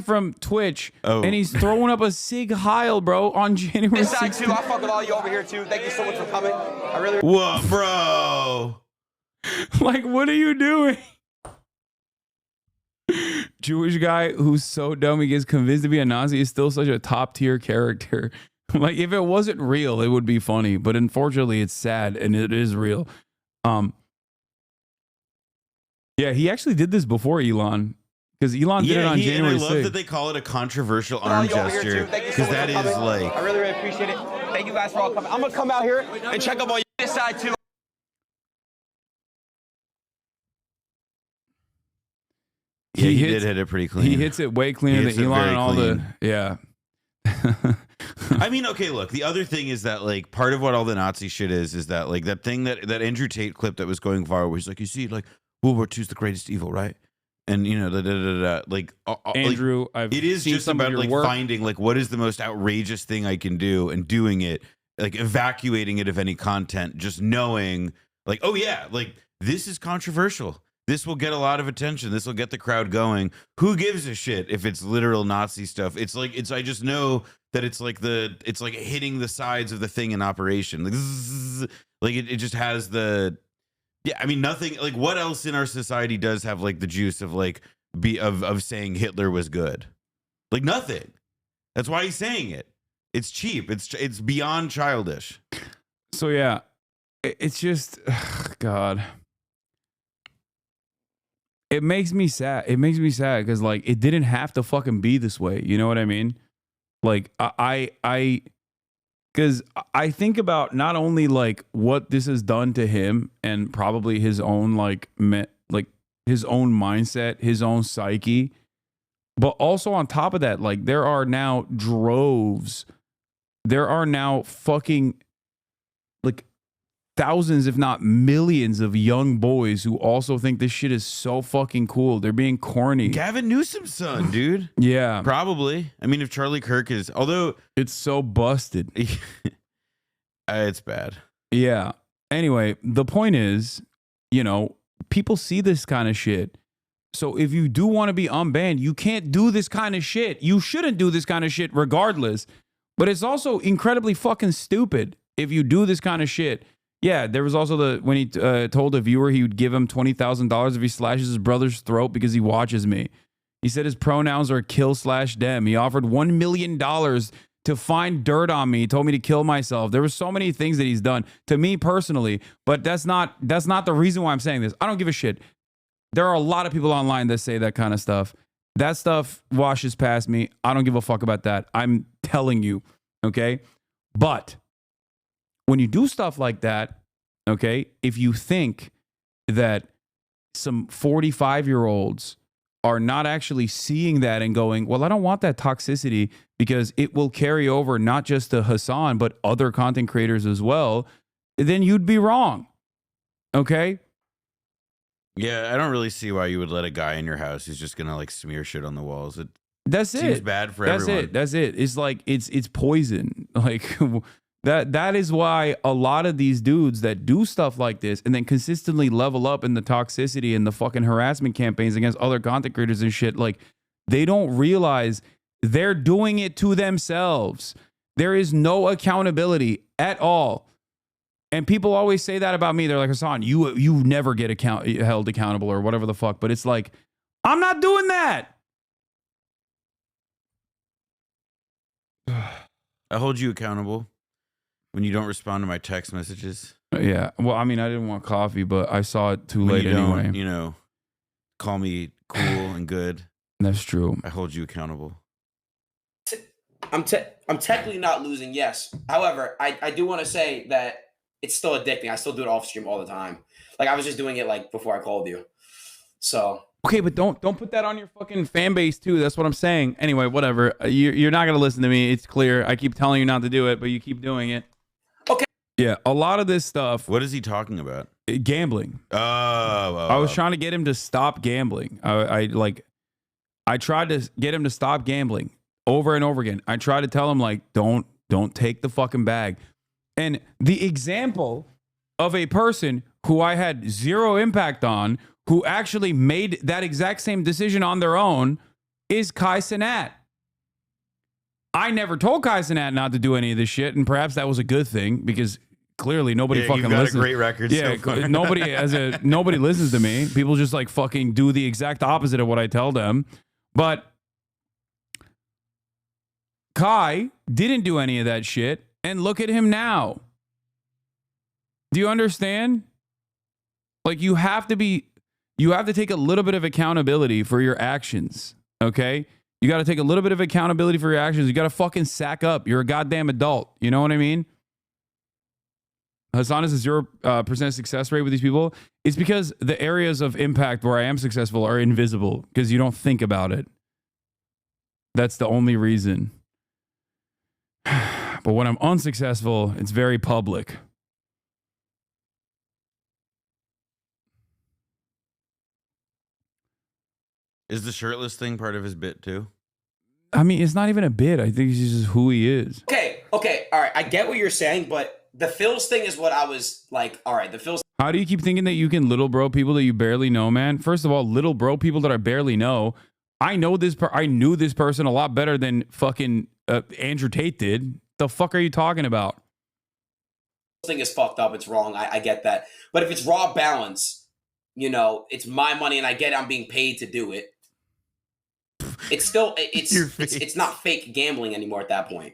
from Twitch, and he's throwing up a Sig Heil, bro, on January 16th. too. I fuck with all you over here too. Thank you so much for coming. I really. What, bro? Like, what are you doing? Jewish guy who's so dumb he gets convinced to be a Nazi is still such a top tier character. Like, if it wasn't real, it would be funny, but unfortunately it's sad and it is real. Yeah, he actually did this before Elon, because Elon did it on January 6th. And I love that they call it a controversial arm gesture, because that is like. I really appreciate it. Thank you guys for all coming. I'm gonna come out here and check up on this side too. Yeah, he did hit it pretty clean. He hits it way cleaner than Elon and all the. Yeah. I mean, okay, look, the other thing is that, like, part of what all the Nazi shit is that, like, that thing that Andrew Tate clip that was going viral, where he's like, you see, like, World War II is the greatest evil, right? And, you know, like, Andrew, like, it is just about, like, finding, like, what is the most outrageous thing I can do and doing it, like, evacuating it of any content, just knowing, like, oh, yeah, like, this is controversial. This will get a lot of attention. This will get the crowd going. Who gives a shit if it's literal Nazi stuff? It's like, I just know that it's like hitting the sides of the thing in operation. Like, zzz, like it just has the, yeah, I mean, nothing, like, what else in our society does have, like, the juice of, like, of saying Hitler was good? Like, nothing. That's why he's saying it. It's cheap. It's beyond childish. So, yeah, it's just, God. It makes me sad. It makes me sad because, like, it didn't have to fucking be this way. You know what I mean? Like, because I think about not only, like, what this has done to him and probably his own, like his own mindset, his own psyche, but also on top of that, like, there are now fucking, like, thousands, if not millions, of young boys who also think this shit is so fucking cool. They're being corny. Gavin Newsom's son, dude. Yeah. Probably. I mean, if Charlie Kirk is, although it's so busted. It's bad. Yeah. Anyway, the point is, you know, people see this kind of shit. So if you do want to be unbanned, you can't do this kind of shit. You shouldn't do this kind of shit regardless. But it's also incredibly fucking stupid if you do this kind of shit. Yeah, there was also when he told a viewer he would give him $20,000 if he slashes his brother's throat because he watches me. He said his pronouns are kill/dem. He offered $1 million to find dirt on me. He told me to kill myself. There were so many things that he's done to me personally, but that's not the reason why I'm saying this. I don't give a shit. There are a lot of people online that say that kind of stuff. That stuff washes past me. I don't give a fuck about that. I'm telling you, okay? But when you do stuff like that, okay, if you think that some 45-year-olds are not actually seeing that and going, well, I don't want that toxicity because it will carry over not just to Hasan, but other content creators as well, then you'd be wrong, okay? Yeah, I don't really see why you would let a guy in your house who's just going to, like, smear shit on the walls. That's seems bad for everyone. That's it. It's like, it's poison. Like, That is why a lot of these dudes that do stuff like this and then consistently level up in the toxicity and the fucking harassment campaigns against other content creators and shit, like, they don't realize they're doing it to themselves. There is no accountability at all. And people always say that about me. They're like, Hasan, you never get held accountable or whatever the fuck. But it's like, I'm not doing that. I hold you accountable when you don't respond to my text messages. Yeah. Well, I mean, I didn't want coffee, but I saw it too when late you anyway. Don't, you know, call me cool and good. That's true. I hold you accountable. I'm technically not losing, yes. However, I do want to say that it's still addicting. I still do it off stream all the time. Like, I was just doing it, like, before I called you. So. Okay, but don't put that on your fucking fan base too. That's what I'm saying. Anyway, whatever. You're not gonna listen to me. It's clear. I keep telling you not to do it, but you keep doing it. Okay. Yeah, a lot of this stuff. What is he talking about? Gambling. I was trying to get him to stop gambling. I tried to get him to stop gambling over and over again. I tried to tell him, like, don't take the fucking bag. And the example of a person who I had zero impact on, who actually made that exact same decision on their own, is Kai Cenat. I never told Kai Cenat not to do any of this shit, and perhaps that was a good thing because clearly nobody fucking you've got listens. a great record so far. nobody listens to me. People just like fucking do the exact opposite of what I tell them. But Kai didn't do any of that shit, and look at him now. Do you understand? Like you have to take a little bit of accountability for your actions, okay? You got to take a little bit of accountability for your actions. You got to fucking sack up. You're a goddamn adult. You know what I mean? Hasan is a 0% success rate with these people. It's because the areas of impact where I am successful are invisible because you don't think about it. That's the only reason. But when I'm unsuccessful, it's very public. Is the shirtless thing part of his bit too? I mean, it's not even a bit. I think it's just who he is. Okay, all right. I get what you're saying, but the Phils thing is what I was like, all right, the Phils. How do you keep thinking that you can little bro people that you barely know, man? First of all, little bro people that I barely know. I knew this person a lot better than fucking Andrew Tate did. The fuck are you talking about? Thing is fucked up. It's wrong. I get that. But if it's raw balance, you know, it's my money and I get it, I'm being paid to do it. It's still it's not fake gambling anymore at that point.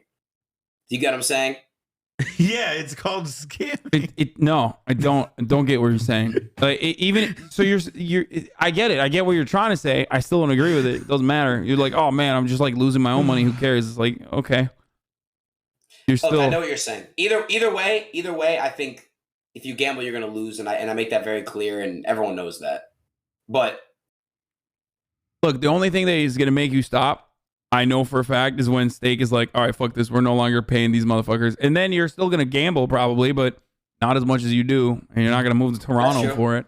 Do you get what I'm saying? Yeah, it's called scamming. No, I don't get what you're saying. Like you're I get it. I get what you're trying to say. I still don't agree with it. It doesn't matter. You're like, oh man, I'm just like losing my own money. Who cares? It's like, okay. You're still. I know what you're saying. Either way, I think if you gamble, you're gonna lose, and I make that very clear, and everyone knows that. But look, the only thing that is going to make you stop, I know for a fact, is when Steak is like, all right, fuck this. We're no longer paying these motherfuckers. And then you're still going to gamble probably, but not as much as you do. And you're not going to move to Toronto for it.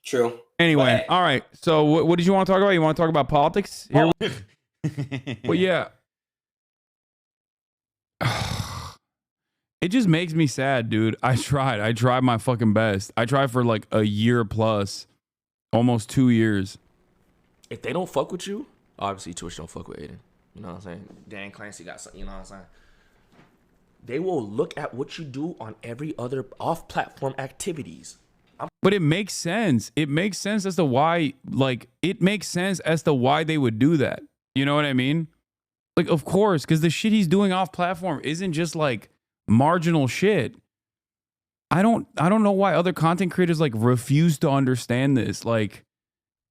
True. Anyway, all right. So what did you want to talk about? You want to talk about politics? Here? Well, yeah. It just makes me sad, dude. I tried my fucking best. I tried for like a year plus, almost 2 years. If they don't fuck with you, obviously Twitch don't fuck with Aiden. You know what I'm saying? Dan Clancy got something, you know what I'm saying? They will look at what you do on every other off-platform activities. But it makes sense. It makes sense as to why, like, it makes sense as to why they would do that. You know what I mean? Like, of course, because the shit he's doing off-platform isn't just, like, marginal shit. I don't know why other content creators, like, refuse to understand this. Like,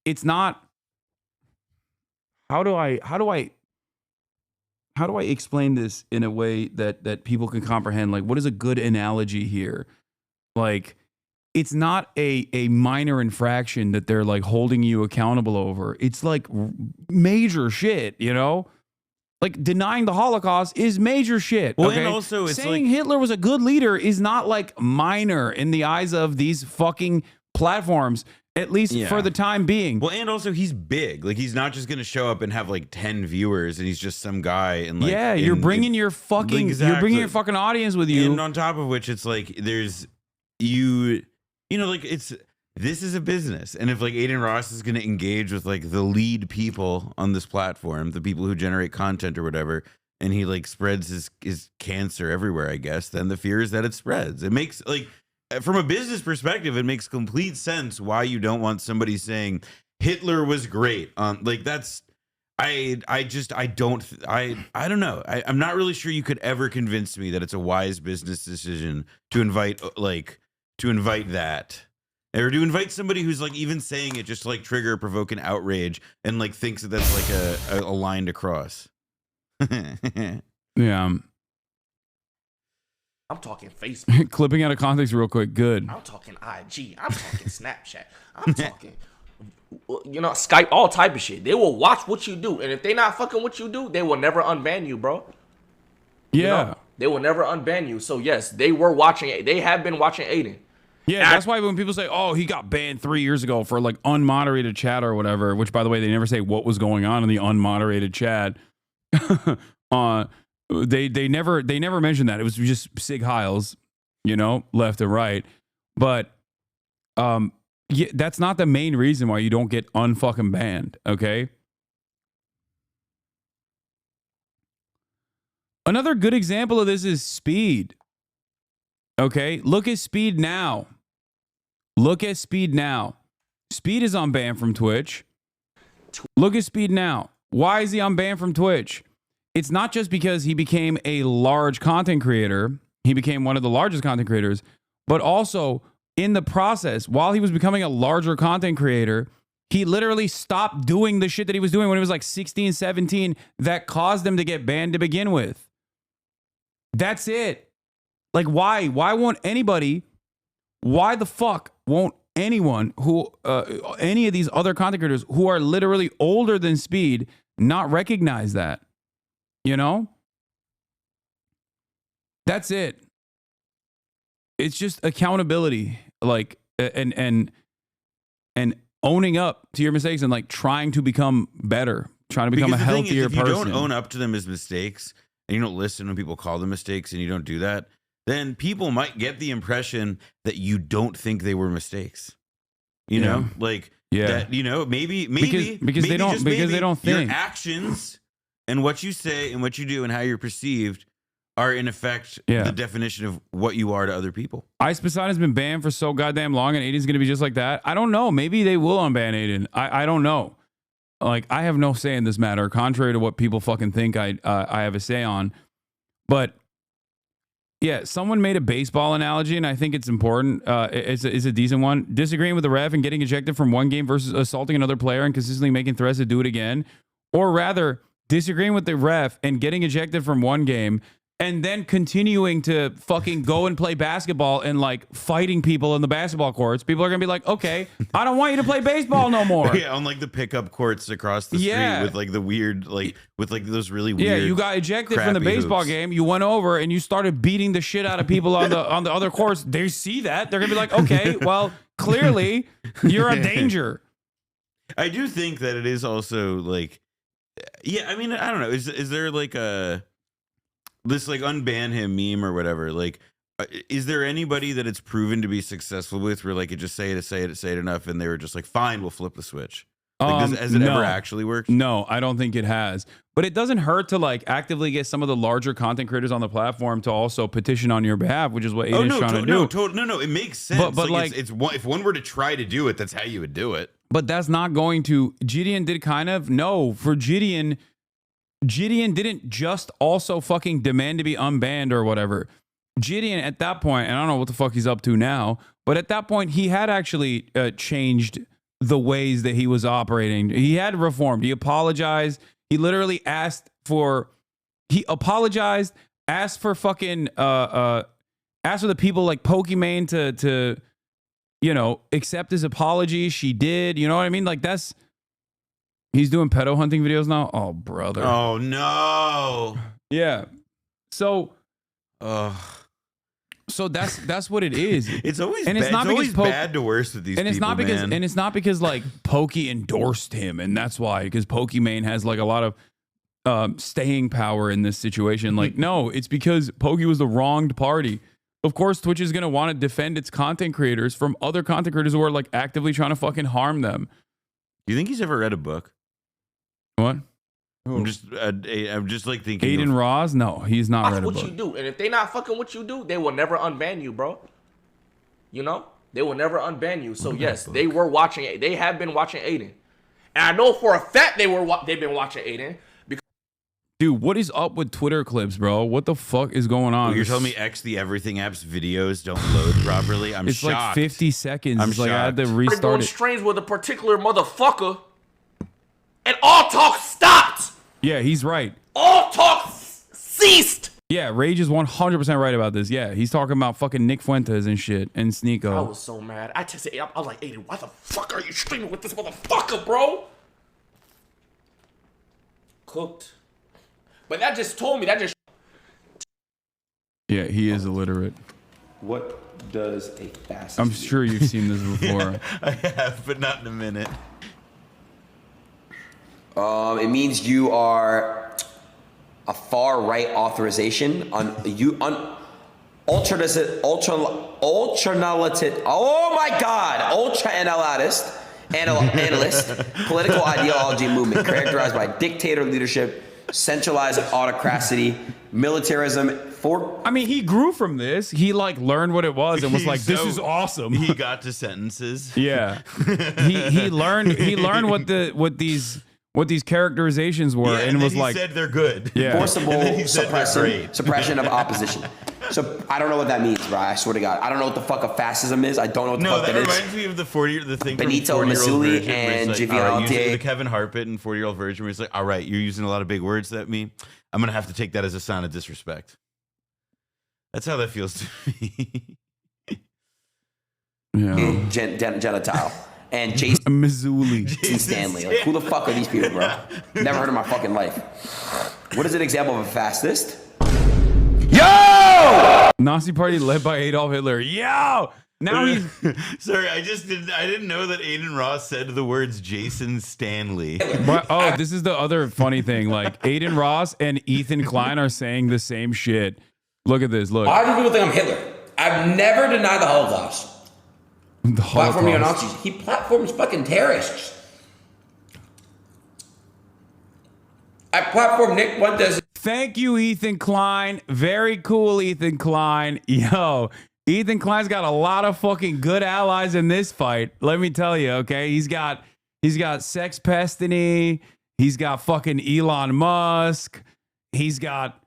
it's not... How do I explain this in a way that people can comprehend? Like, what is a good analogy here? Like, it's not a minor infraction that they're like holding you accountable over. It's like major shit, you know? Like denying the Holocaust is major shit. Well, okay? and also it's saying like Hitler was a good leader is not like minor in the eyes of these fucking platforms. At least for the time being. Well, and also he's big. Like he's not just gonna show up and have like 10 viewers, and he's just some guy. And like, yeah, you're bringing your fucking you're bringing your fucking audience with you. And on top of which, it's like there's you know, like this is a business, and if like Aiden Ross is gonna engage with like the lead people on this platform, the people who generate content or whatever, and he like spreads his cancer everywhere, I guess, then the fear is that it spreads. It makes like. From a business perspective, it makes complete sense why you don't want somebody saying Hitler was great. Like that's, I don't know. I'm not really sure you could ever convince me that it's a wise business decision to invite that, or to invite somebody who's like even saying it just to like trigger, provoke an outrage, and like thinks that that's like a line to cross. Yeah. I'm talking Facebook. Clipping out of context real quick. Good. I'm talking IG. I'm talking Snapchat. I'm talking, you know, Skype, all type of shit. They will watch what you do. And if they not fucking what you do, they will never unban you, bro. Yeah. You know? They will never unban you. So, yes, they were watching. They have been watching Aiden. Yeah, that's why when people say, oh, he got banned 3 years ago for like unmoderated chat or whatever, which, by the way, they never say what was going on in the unmoderated chat. They never mentioned that. It was just Sig Heils, you know, left and right. But yeah, that's not the main reason why you don't get unfucking banned, okay? Another good example of this is Speed. Okay, look at Speed now. Look at Speed now. Speed is unbanned from Twitch. Look at Speed now. Why is he unbanned from Twitch? It's not just because he became a large content creator. He became one of the largest content creators, but also in the process, while he was becoming a larger content creator, he literally stopped doing the shit that he was doing when he was like 16, 17 that caused him to get banned to begin with. That's it. Like, why? Why won't anybody? Why the fuck won't anyone who, any of these other content creators who are literally older than Speed not recognize that? You know? That's it. It's just accountability, like, and owning up to your mistakes and like trying to become better, trying to become Because a the thing healthier is, if person. you don't own up to them as mistakes and you don't listen when people call them mistakes and you don't do that, then people might get the impression that you don't think they were mistakes. You know, like that. You know, maybe because they don't think your actions and what you say and what you do and how you're perceived are in effect the definition of what you are to other people. Ice Poseidon's been banned for so goddamn long, and Aiden's gonna be just like that. I don't know. Maybe they will unban Aiden. I don't know. Like, I have no say in this matter, contrary to what people fucking think I have a say on. But yeah, someone made a baseball analogy, and I think it's important. It's a decent one. Disagreeing with the ref and getting ejected from one game versus assaulting another player and consistently making threats to do it again, or rather, disagreeing with the ref and getting ejected from one game and then continuing to fucking go and play basketball and like fighting people in the basketball courts. People are gonna be like, okay, I don't want you to play baseball no more. Yeah, on like the pickup courts across the street with like the weird, like with like those really weird. Yeah, you got ejected from the baseball hoops. game. You went over and you started beating the shit out of people on the other courts. They see that. They're gonna be like, okay, well, clearly you're a danger. I do think that it is also like, yeah, I mean, I don't know. Is there like this like unban him meme or whatever? Like, is there anybody that it's proven to be successful with where like you just say it enough and they were just like, fine, we'll flip the switch? Like, has it ever actually worked? No, I don't think it has. But it doesn't hurt to like actively get some of the larger content creators on the platform to also petition on your behalf, which is what Aiden's trying to do. No, it makes sense. But like, it's one, if one were to try to do it, that's how you would do it. But that's not going to. Gideon did kind of. No, for Gideon didn't just also fucking demand to be unbanned or whatever. Gideon at that point, and I don't know what the fuck he's up to now, but at that point he had actually changed the ways that he was operating. He had reformed. He apologized. He literally asked for fucking asked for the people like Pokimane to you know, accept his apology. She did. You know what I mean? Like, that's... He's doing pedo hunting videos now? Oh, brother. Oh, no. Yeah. So... So that's what it is. It's always and bad. It's always bad to worse with these and people, it's not because man. And it's not because like Pokey endorsed him, and that's why, because Pokimane has like a lot of staying power in this situation. Like, no, it's because Pokey was the wronged party. Of course, Twitch is gonna want to defend its content creators from other content creators who are like actively trying to fucking harm them. Do you think he's ever read a book? What? I'm just like thinking. Aiden Ross? No, he's not read a book. That's what you do, and if they not fucking what you do, they will never unban you, bro. You know, they will never unban you. So yes, they were watching. They have been watching Aiden, and I know for a fact they've been watching Aiden. Dude, what is up with Twitter clips, bro? What the fuck is going on? Well, you're telling me the Everything app's videos don't load properly? I'm it's shocked. Like 50 seconds. I'm it's like I had to restart doing it. streams with a particular motherfucker, and all talk stopped. Yeah, he's right. All talk ceased. Yeah, Rage is 100% right about this. Yeah, he's talking about fucking Nick Fuentes and shit and Sneeko. I was so mad. I texted I was like, Aiden, why the fuck are you streaming with this motherfucker, bro? Cooked. But that just told me, Yeah, he is illiterate. What does a fast? I'm sure you've seen this before. I have, but not in a minute. It means you are a far right authorization on ultra analyst political ideology movement characterized by dictator leadership, centralized autocracy, militarism. I mean, he grew from this. He like learned what it was and was like, "This is awesome." He got to sentences. Yeah, he learned what these characterizations were, and was like, said they're good. Yeah, forcible suppression of opposition. So I don't know what that means, bro. I swear to God, I don't know what the fuck a fascism is. I don't know what the fuck that is. No, that reminds me of the thing Benito from 40-Year-Old Mussolini Virgin, and like, Givialti. the Kevin Harpett and 40-Year-Old Virgin, where he's like, all right, you're using a lot of big words that me. I'm gonna have to take that as a sign of disrespect. That's how that feels to me. Yeah. Gentile. And Jason Missouli. Stanley. Like, who the fuck are these people, bro? Never heard in my fucking life. What is an example of a fascist? Yo! Nazi party led by Adolf Hitler. Yo! Now he's sorry. I didn't know that Aiden Ross said the words Jason Stanley. But, this is the other funny thing. Like Aiden Ross and Ethan Klein are saying the same shit. Look at this. Look. Why do people think I'm Hitler? I've never denied the Holocaust. The Platform Holocaust. neo-Nazis. He platforms fucking terrorists. I platform Nick Fuentes. Thank you, Ethan Klein. Very cool, Ethan Klein. Yo, Ethan Klein's got a lot of fucking good allies in this fight. Let me tell you, okay? He's got Sex Pestany. He's got fucking Elon Musk. He's got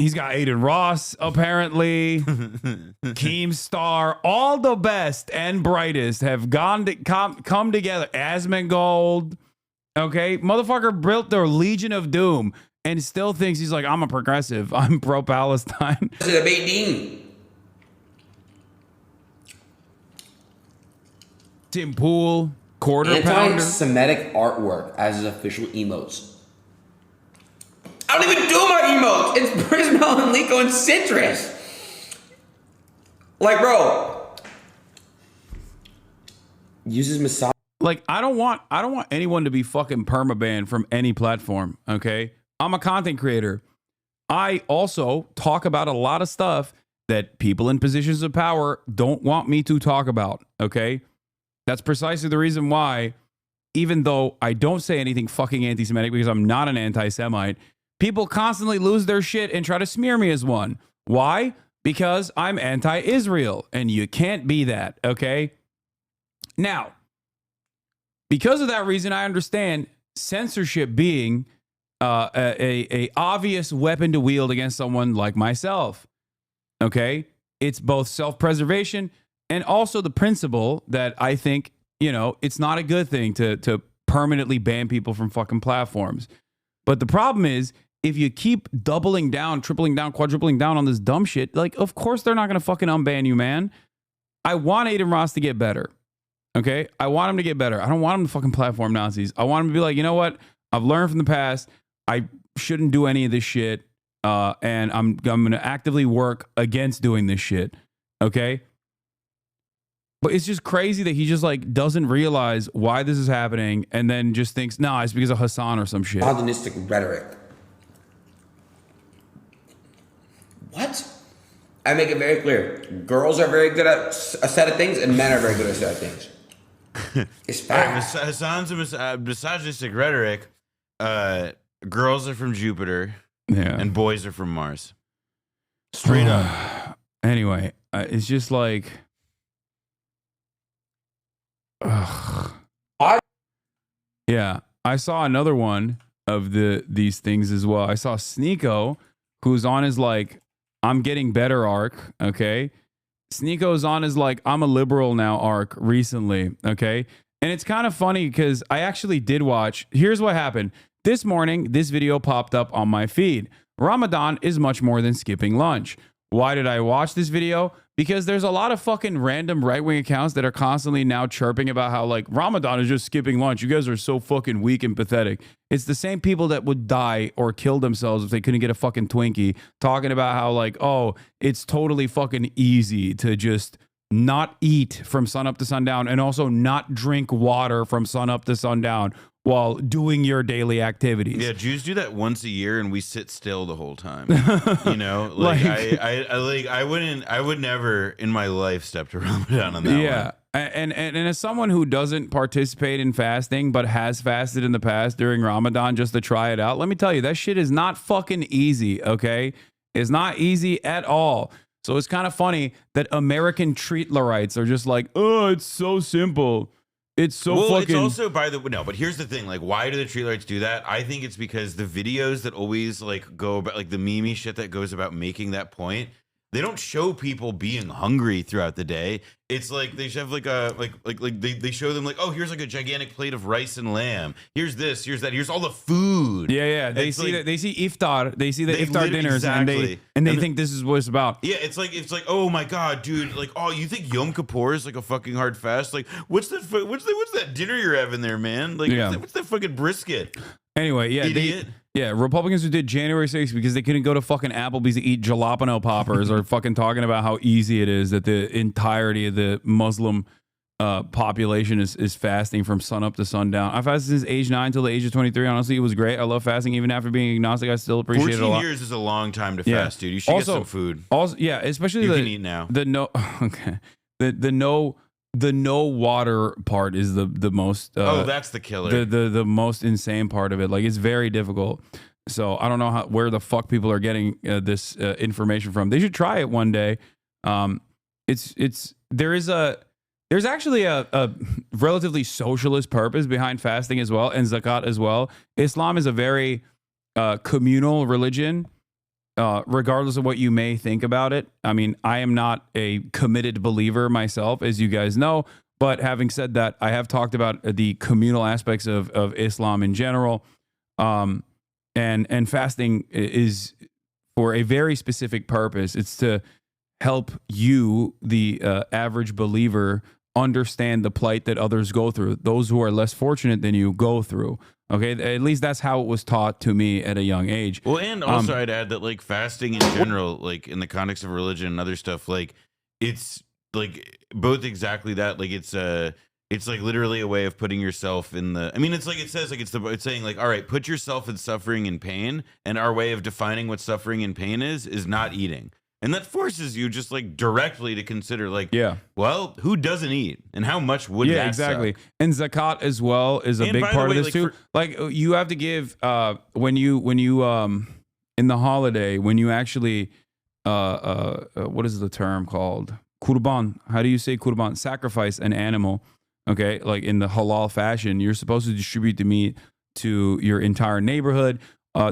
Aiden Ross, apparently. Keemstar. All the best and brightest have come together. Asmongold. Okay? Motherfucker built their Legion of Doom and still thinks he's like, I'm a progressive. I'm pro-Palestine. Tim Pool. Quarter pounder. Anti-Semitic artwork as his official emotes. I don't even do my emotes. It's Prismel and Lico and Citrus. Like, bro. Uses massage. Like, I don't want anyone to be fucking permabanned from any platform, okay? I'm a content creator. I also talk about a lot of stuff that people in positions of power don't want me to talk about, okay? That's precisely the reason why, even though I don't say anything fucking anti-Semitic because I'm not an anti-Semite, people constantly lose their shit and try to smear me as one. Why? Because I'm anti-Israel, and you can't be that, okay? Now, because of that reason, I understand censorship being a obvious weapon to wield against someone like myself, okay? It's both self-preservation and also the principle that I think, you know, it's not a good thing to permanently ban people from fucking platforms. But the problem is, if you keep doubling down, tripling down, quadrupling down on this dumb shit, like, of course they're not going to fucking unban you, man. I want Aiden Ross to get better. Okay? I want him to get better. I don't want him to fucking platform Nazis. I want him to be like, you know what? I've learned from the past. I shouldn't do any of this shit. And I'm going to actively work against doing this shit. Okay? But it's just crazy that he just like doesn't realize why this is happening and then just thinks, nah, it's because of Hassan or some shit. Misogynistic rhetoric. What? I make it very clear. Girls are very good at a set of things and men are very good at a set of things. It's fact. Hassan's misogynistic rhetoric. Girls are from Jupiter, and boys are from Mars. Straight up. Anyway, it's just like, yeah. I saw another one of these things as well. I saw Sneeko, who's on his like, I'm getting better arc. Okay. Sneeko's on his like, I'm a liberal now arc recently. Okay. And it's kind of funny because I actually did watch. Here's what happened. This morning, this video popped up on my feed. Ramadan is much more than skipping lunch. Why did I watch this video? Because there's a lot of fucking random right-wing accounts that are constantly now chirping about how like Ramadan is just skipping lunch. You guys are so fucking weak and pathetic. It's the same people that would die or kill themselves if they couldn't get a fucking Twinkie, talking about how like, oh, it's totally fucking easy to just not eat from sunup to sundown and also not drink water from sunup to sundown. while doing your daily activities. Yeah, Jews do that once a year, and we sit still the whole time. You know, like I would never in my life step to Ramadan on that one. Yeah. And as someone who doesn't participate in fasting but has fasted in the past during Ramadan just to try it out, let me tell you, that shit is not fucking easy, okay? It's not easy at all. So it's kind of funny that American treatlerites are just like, oh, it's so simple. It's so fucking... It's also, but here's the thing. Like, why do the treatlerites do that? I think it's because the videos that always, like, go about, like, the meme shit that goes about making that point, they don't show people being hungry throughout the day. It's like they have like they show them like, oh, here's like a gigantic plate of rice and lamb. Here's this, here's that, here's all the food. Yeah. They see that, they see iftar, they see the iftar dinners, exactly. and they think this is what it's about. Yeah, it's like, oh my god, dude, like, oh, you think Yom Kippur is like a fucking hard fast? Like, what's that dinner you're having there, man? Like, what's that fucking brisket? Anyway, yeah, Idiot. Republicans who did January 6th because they couldn't go to fucking Applebee's to eat jalapeno poppers are fucking talking about how easy it is that the entirety of the Muslim population is fasting from sun up to sundown. I fasted since age 9 till the age of 23. Honestly, it was great. I love fasting. Even after being agnostic, I still appreciate it a lot. 14 years is a long time to fast, dude. You should get some food. Also, yeah, especially you can eat now. The no water part is the most that's the killer. The most insane part of it. Like, it's very difficult. So I don't know where the fuck people are getting this information from. They should try it one day. There's actually a relatively socialist purpose behind fasting as well, and zakat as well. Islam is a very communal religion. Regardless of what you may think about it. I mean, I am not a committed believer myself, as you guys know. But having said that, I have talked about the communal aspects of Islam in general. And fasting is for a very specific purpose. It's to help you, the average believer, understand the plight that others go through. Those who are less fortunate than you go through. Okay, at least that's how it was taught to me at a young age. Well, and also I'd add that, like, fasting in general, like in the context of religion and other stuff, like, it's like both exactly that. Like, it's like literally a way of putting yourself in the. I mean, it's like it says, like, it's saying, like, all right, put yourself in suffering and pain, and our way of defining what suffering and pain is not eating. And that forces you just, like, directly to consider, like, well, who doesn't eat and how much would that exactly suck? And zakat as well is a big part of this too. Like, you have to give when you in the holiday, when you actually what is the term called? Kurban. How do you say kurban? Sacrifice an animal. Okay, like in the halal fashion, you're supposed to distribute the meat to your entire neighborhood.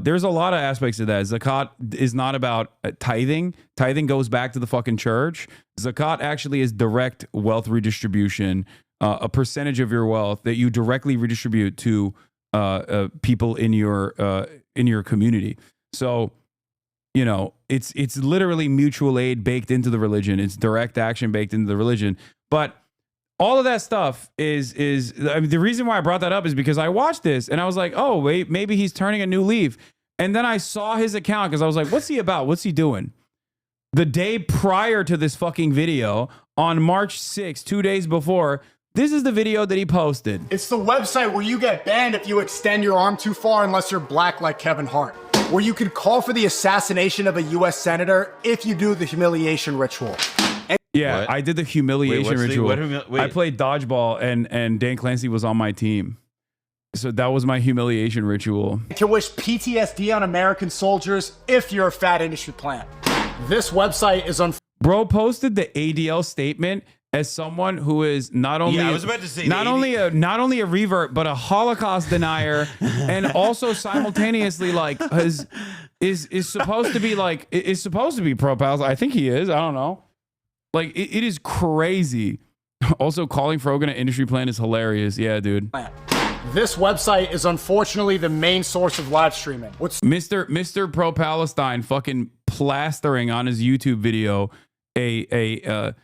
There's a lot of aspects of that. Zakat is not about tithing. Tithing goes back to the fucking church. Zakat actually is direct wealth redistribution, a percentage of your wealth that you directly redistribute to people in your community. So, you know, it's literally mutual aid baked into the religion. It's direct action baked into the religion. But all of that stuff is I mean, the reason why I brought that up is because I watched this and I was like, oh, wait, maybe he's turning a new leaf. And then I saw his account because I was like, what's he about? What's he doing? The day prior to this fucking video, on March 6th, 2 days before, this is the video that he posted. It's the website where you get banned if you extend your arm too far unless you're black like Kevin Hart. Where you could call for the assassination of a U.S. senator if you do the humiliation ritual. Yeah, What? I did the humiliation ritual. I played dodgeball and Dan Clancy was on my team. So that was my humiliation ritual. To wish PTSD on American soldiers if you're a fat industry plant. This website is on. Bro posted the ADL statement as someone who is not only I was about to say not only a revert but a Holocaust denier, and also simultaneously like is supposed to be like is supposed to be pro-Palestine. I think he is. I don't know. Like, it is crazy. Also, calling Frogan an industry plant is hilarious. Yeah, dude. This website is unfortunately the main source of live streaming. Mr. Pro-Palestine fucking plastering on his YouTube video a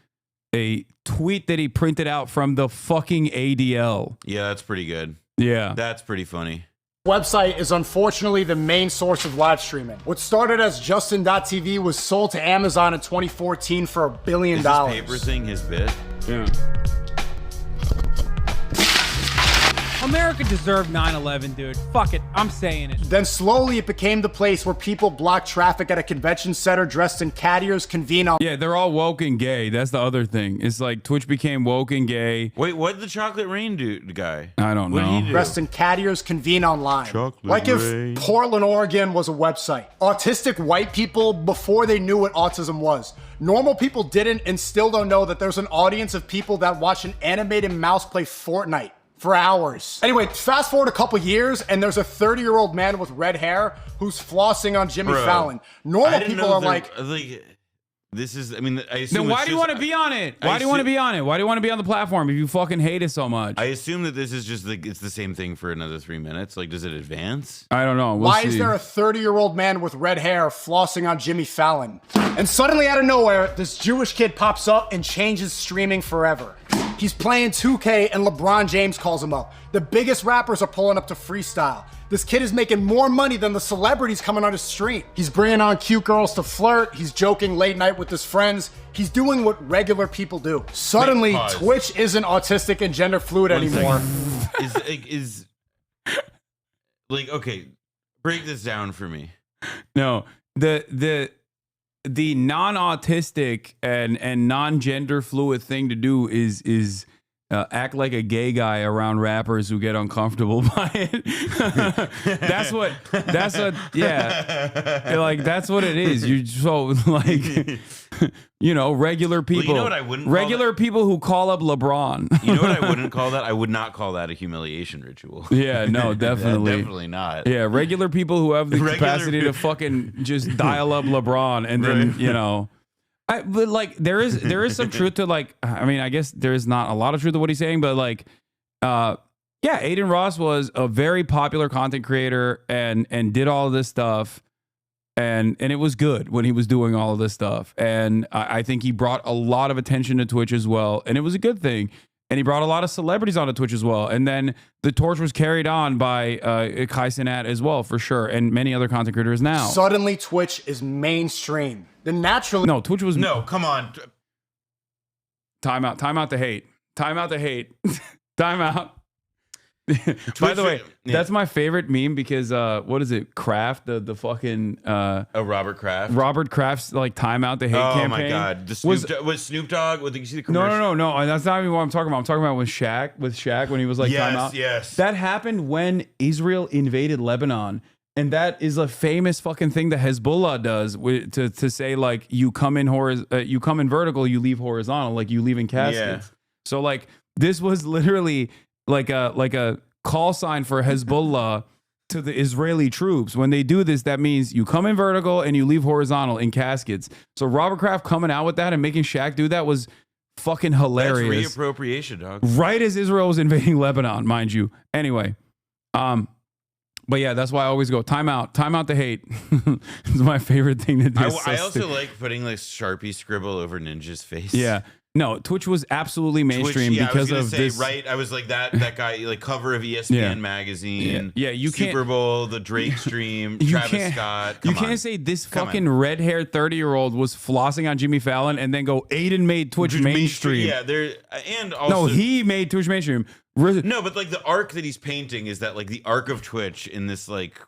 tweet that he printed out from the fucking ADL. Yeah, that's pretty good. Yeah. That's pretty funny. Website is unfortunately the main source of live streaming. What started as Justin.tv was sold to Amazon in 2014 for $1 billion. Is this paper thing his bit? Yeah. America deserved 9/11, dude. Fuck it. I'm saying it. Then slowly it became the place where people block traffic at a convention center dressed in cat ears convene on. Yeah, they're all woke and gay. That's the other thing. It's like Twitch became woke and gay. Wait, what did the Chocolate Rain guy? I don't What did know. he do? Dressed in cat ears convene online. Chocolate like Rain. if Portland, Oregon was a website. Autistic white people, before they knew what autism was. Normal people didn't and still don't know that there's an audience of people that watch an animated mouse play Fortnite for hours. Anyway, fast forward a couple years and there's a 30-year-old man with red hair who's flossing on Jimmy Bro, Fallon. I Normal didn't people know are there- like, this is, I mean, I assume Then why it's do you just- want to be on it? I Why do you want to assume- be on it? Why do you want to be on the platform if you fucking hate it so much? I assume that this is just like, it's the same thing for another 3 minutes. Like, does it advance? I don't know. why is there a 30-year-old man with red hair flossing on Jimmy Fallon? And suddenly out of nowhere, this Jewish kid pops up and changes streaming forever. He's playing 2K and LeBron James calls him up. The biggest rappers are pulling up to freestyle. This kid is making more money than the celebrities coming on his stream. He's bringing on cute girls to flirt. He's joking late night with his friends. He's doing what regular people do. Suddenly, pause. Twitch isn't autistic and gender fluid One anymore. is like, okay, break this down for me. No, the non-autistic and non-gender fluid thing to do is act like a gay guy around rappers who get uncomfortable by it. that's what yeah, like that's what it is. You're so like regular people. Well, you know what I wouldn't call regular people who call up LeBron. You know what I wouldn't call that? I would not call that a humiliation ritual. Yeah, no, definitely. Definitely not. Yeah, regular people who have the Regular capacity to fucking just dial up LeBron and then, but like there is some truth to like, I mean, I guess there is not a lot of truth to what he's saying, but like, yeah, Aiden Ross was a very popular content creator and did all of this stuff. And it was good when he was doing all of this stuff. And I think he brought a lot of attention to Twitch as well. And it was a good thing. And he brought a lot of celebrities onto Twitch as well. And then the torch was carried on by HasanAbi as well, for sure. And many other content creators now. Suddenly, Twitch is mainstream. Then naturally... No, Twitch was... No, come on. Time out the hate. Time out. By the way, that's my favorite meme because what is it? Kraft, the fucking Robert Kraft. Robert Kraft's like time out the hate campaign. Oh my god. The was Snoop Dogg? Did you see the commercial? No. That's not even what I'm talking about. I'm talking about with Shaq when he was like time out. Yes. That happened when Israel invaded Lebanon. And that is a famous fucking thing that Hezbollah does to say like you come in vertical, you leave horizontal, like you leave in caskets. Yeah. So like this was literally like a call sign for Hezbollah to the Israeli troops. When they do this, that means you come in vertical and you leave horizontal in caskets. So Robert Kraft coming out with that and making Shaq do that was fucking hilarious. That's reappropriation, dog. Right as Israel was invading Lebanon, mind you. Anyway, but yeah, that's why I always go time out the hate. It's my favorite thing to do. I also like putting like Sharpie scribble over Ninja's face. Yeah. No, Twitch was absolutely mainstream Twitch, because I was of gonna say, this. Right, I was like that guy, like cover of ESPN magazine. Yeah, you can't. Super Bowl, the Drake stream, You Travis can't- Scott. You Come can't on. say this Come fucking on. red-haired 30-year-old was flossing on Jimmy Fallon and then go Aiden made Twitch mainstream. Yeah, there and also No, he made Twitch mainstream. No, but like the arc that he's painting is that like the arc of Twitch in this like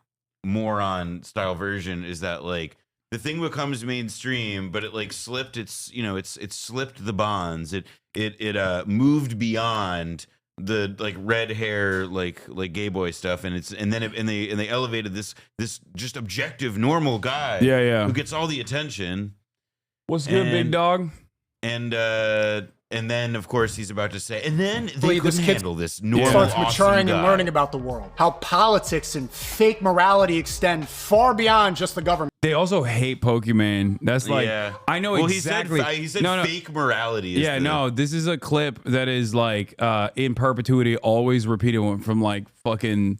moron style version is that like the thing becomes mainstream, but it like slipped its it slipped the bonds. It moved beyond the like red hair like gay boy stuff, and they elevated this just objective normal guy Yeah. who gets all the attention. What's good, big dog? And then, of course, he's about to say, and then they This couldn't kid handle this normal, starts awesome maturing guy. and learning about the world. How politics and fake morality extend far beyond just the government. They also hate Pokemon. That's like, Yeah. I know Well, exactly. He said No. fake morality. Is Yeah, the- no, this is a clip that is like in perpetuity, always repeated from like fucking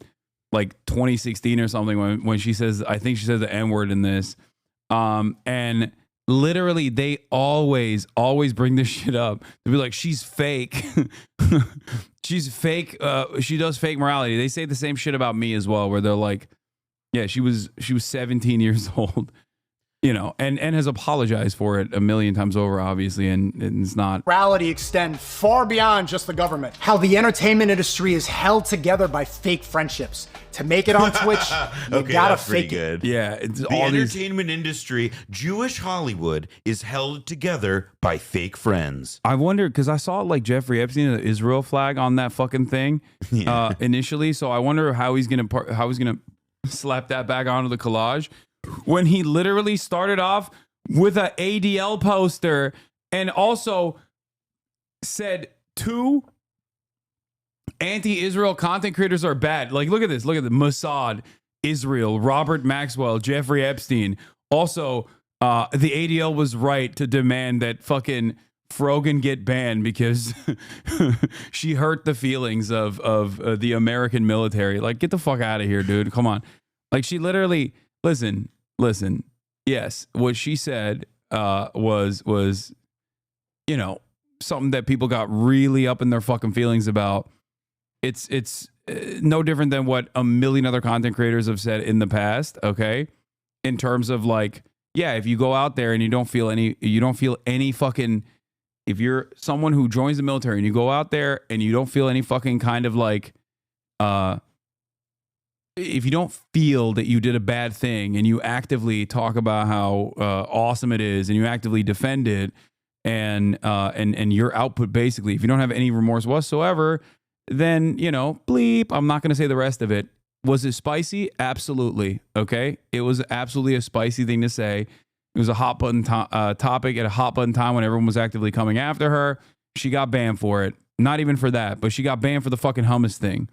like 2016 or something when she says, I think she says the N-word in this. And literally they always bring this shit up to be like, she's fake. She's fake. She does fake morality. They say the same shit about me as well, where they're like, yeah, she was 17 years old. you know, and has apologized for it a million times over, obviously, and it's not. Morality extend far beyond just the government. How the entertainment industry is held together by fake friendships. To make it on Twitch, you Okay, gotta that's pretty fake it. good. Yeah, it's The all these. entertainment industry, Jewish Hollywood, is held together by fake friends. I wonder because I saw like Jeffrey Epstein, the Israel flag on that fucking thing initially. So I wonder how he's gonna slap that back onto the collage when he literally started off with a ADL poster and also said two anti-Israel content creators are bad. Like, look at this. Look at the Mossad, Israel, Robert Maxwell, Jeffrey Epstein. Also, the ADL was right to demand that fucking Frogan get banned because she hurt the feelings of the American military. Like, get the fuck out of here, dude. Come on. Like, she literally, listen. Yes, what she said was, you know, something that people got really up in their fucking feelings about. It's no different than what a million other content creators have said in the past, okay? In terms of like, yeah, if you go out there and you don't feel any fucking, if you're someone who joins the military and you go out there and you don't feel any fucking kind of like, if you don't feel that you did a bad thing and you actively talk about how awesome it is and you actively defend it and your output basically, if you don't have any remorse whatsoever, then, you know, bleep, I'm not going to say the rest of it. Was it spicy? Absolutely. Okay. It was absolutely a spicy thing to say. It was a hot button topic at a hot button time when everyone was actively coming after her. She got banned for it. Not even for that, but she got banned for the fucking hummus thing.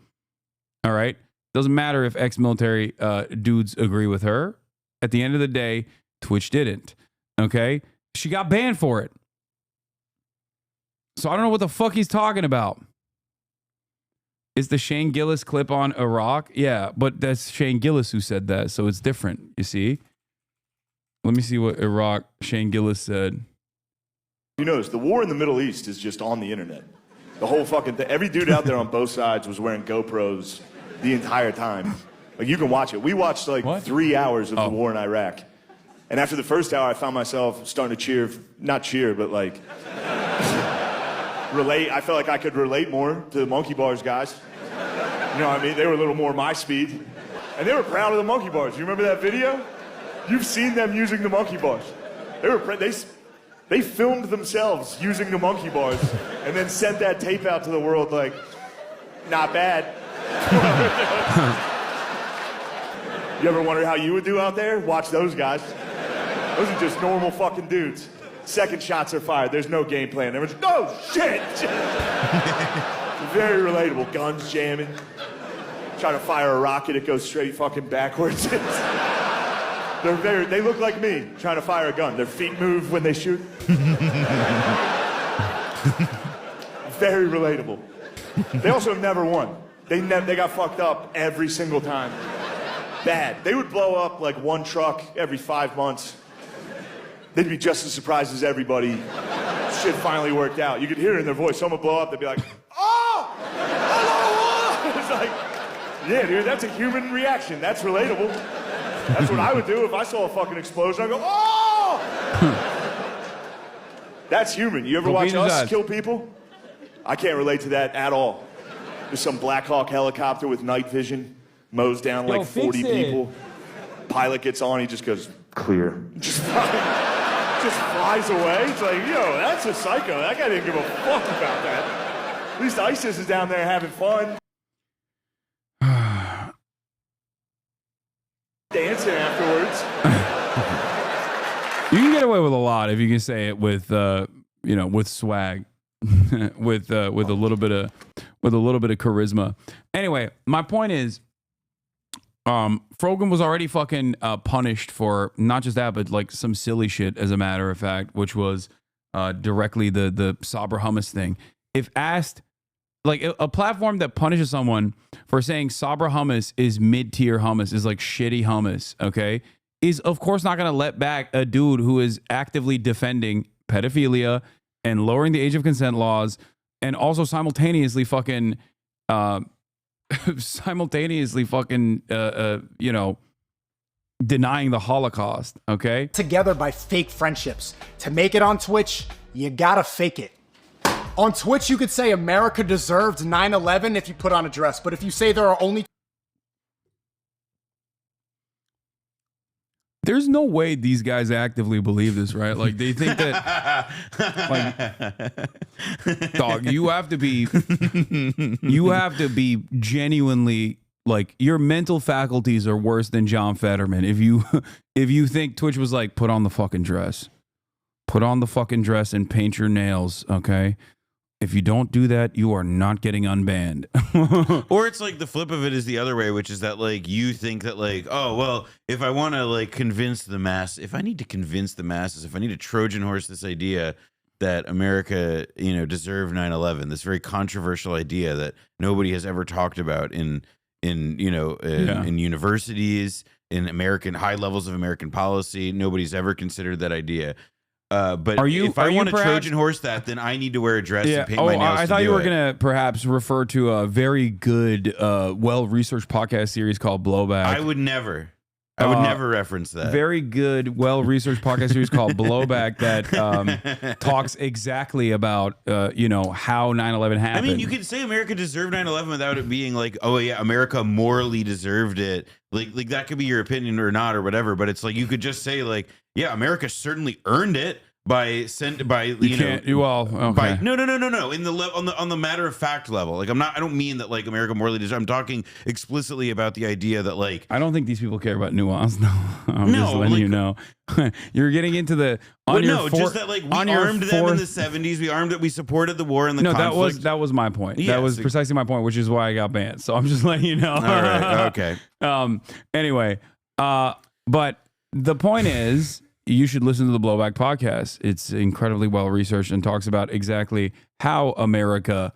All right. Doesn't matter if ex-military dudes agree with her. At the end of the day, Twitch didn't. Okay. She got banned for it. So I don't know what the fuck he's talking about. Is the Shane Gillis clip on Iraq? Yeah, but that's Shane Gillis who said that, so it's different, you see? Let me see what Iraq Shane Gillis said. You notice the war in the Middle East is just on the internet. The whole fucking thing. Every dude out there on both sides was wearing GoPros the entire time. Like, you can watch it. We watched like 3 hours of the war in Iraq. And after the first hour, I found myself starting to cheer, not cheer, but like relate. I felt like I could relate more to the monkey bars guys. You know what I mean? They were a little more my speed. And they were proud of the monkey bars. You remember that video? You've seen them using the monkey bars. They filmed themselves using the monkey bars and then sent that tape out to the world like, not bad. You ever wonder how you would do out there? Watch those guys. Those are just normal fucking dudes. Second shots are fired. There's no game plan. Everyone's, oh, shit! Very relatable. Guns jamming. Trying to fire a rocket, it goes straight fucking backwards. They look like me trying to fire a gun. Their feet move when they shoot. Very relatable. They also never won. They got fucked up every single time. Bad. They would blow up like one truck every 5 months. They'd be just as surprised as everybody. Shit finally worked out. You could hear it in their voice. Someone would blow up, they'd be like, oh! Hello! It's like, yeah, dude, that's a human reaction. That's relatable. That's what I would do if I saw a fucking explosion. I'd go, oh! That's human. You ever watch us kill people? I can't relate to that at all. There's some Black Hawk helicopter with night vision, mows down like 40 people. Pilot gets on, he just goes, clear. Just flies away. It's like, yo, that's a psycho. That guy didn't give a fuck about that. At least ISIS is down there having fun. Dancing afterwards. You can get away with a lot if you can say it with with swag. with a little bit of charisma. Anyway, my point is Frogan was already fucking punished for not just that, but like some silly shit, as a matter of fact, which was directly the Sabra hummus thing. If asked, like a platform that punishes someone for saying Sabra hummus is mid-tier hummus, is like shitty hummus, okay, is of course not going to let back a dude who is actively defending pedophilia and lowering the age of consent laws, and also simultaneously fucking denying the Holocaust, okay? Together by fake friendships. To make it on Twitch, you gotta fake it. On Twitch, you could say America deserved 9/11 if you put on a dress, but if you say there are only... There's no way these guys actively believe this, right? Like, they think that, like, dog, you have to be genuinely, like, your mental faculties are worse than John Fetterman. If you think Twitch was like, put on the fucking dress and paint your nails, okay? If you don't do that, you are not getting unbanned. Or it's like the flip of it is the other way, which is that like you think that like, oh, well, if I want to like convince the mass, if I need to convince the masses, if I need to Trojan horse this idea that America, you know, deserved 9/11, this very controversial idea that nobody has ever talked about in universities, in American high levels of American policy, nobody's ever considered that idea. But if I want to Trojan horse that, then I need to wear a dress and paint my nails. I thought you were going to perhaps refer to a very good, well-researched podcast series called Blowback. I would never reference that. Very good, well-researched podcast series called Blowback that talks exactly about, how 9/11 happened. I mean, you could say America deserved 9/11 without it being like, oh yeah, America morally deserved it. Like that could be your opinion or not or whatever. But it's like you could just say like, yeah, America certainly earned it by in the on the matter of fact level. Like I don't mean that like America morally deserves. I'm talking explicitly about the idea that like I don't think these people care about nuance. No, I'm just letting you know. You're getting into the just that like we armed them in the 70s. We supported the war and the conflict. that was my point. Yes. That was precisely my point, which is why I got banned. So I'm just letting you know. All right. Okay. Anyway, but the point is, you should listen to the Blowback podcast. It's incredibly well researched and talks about exactly how America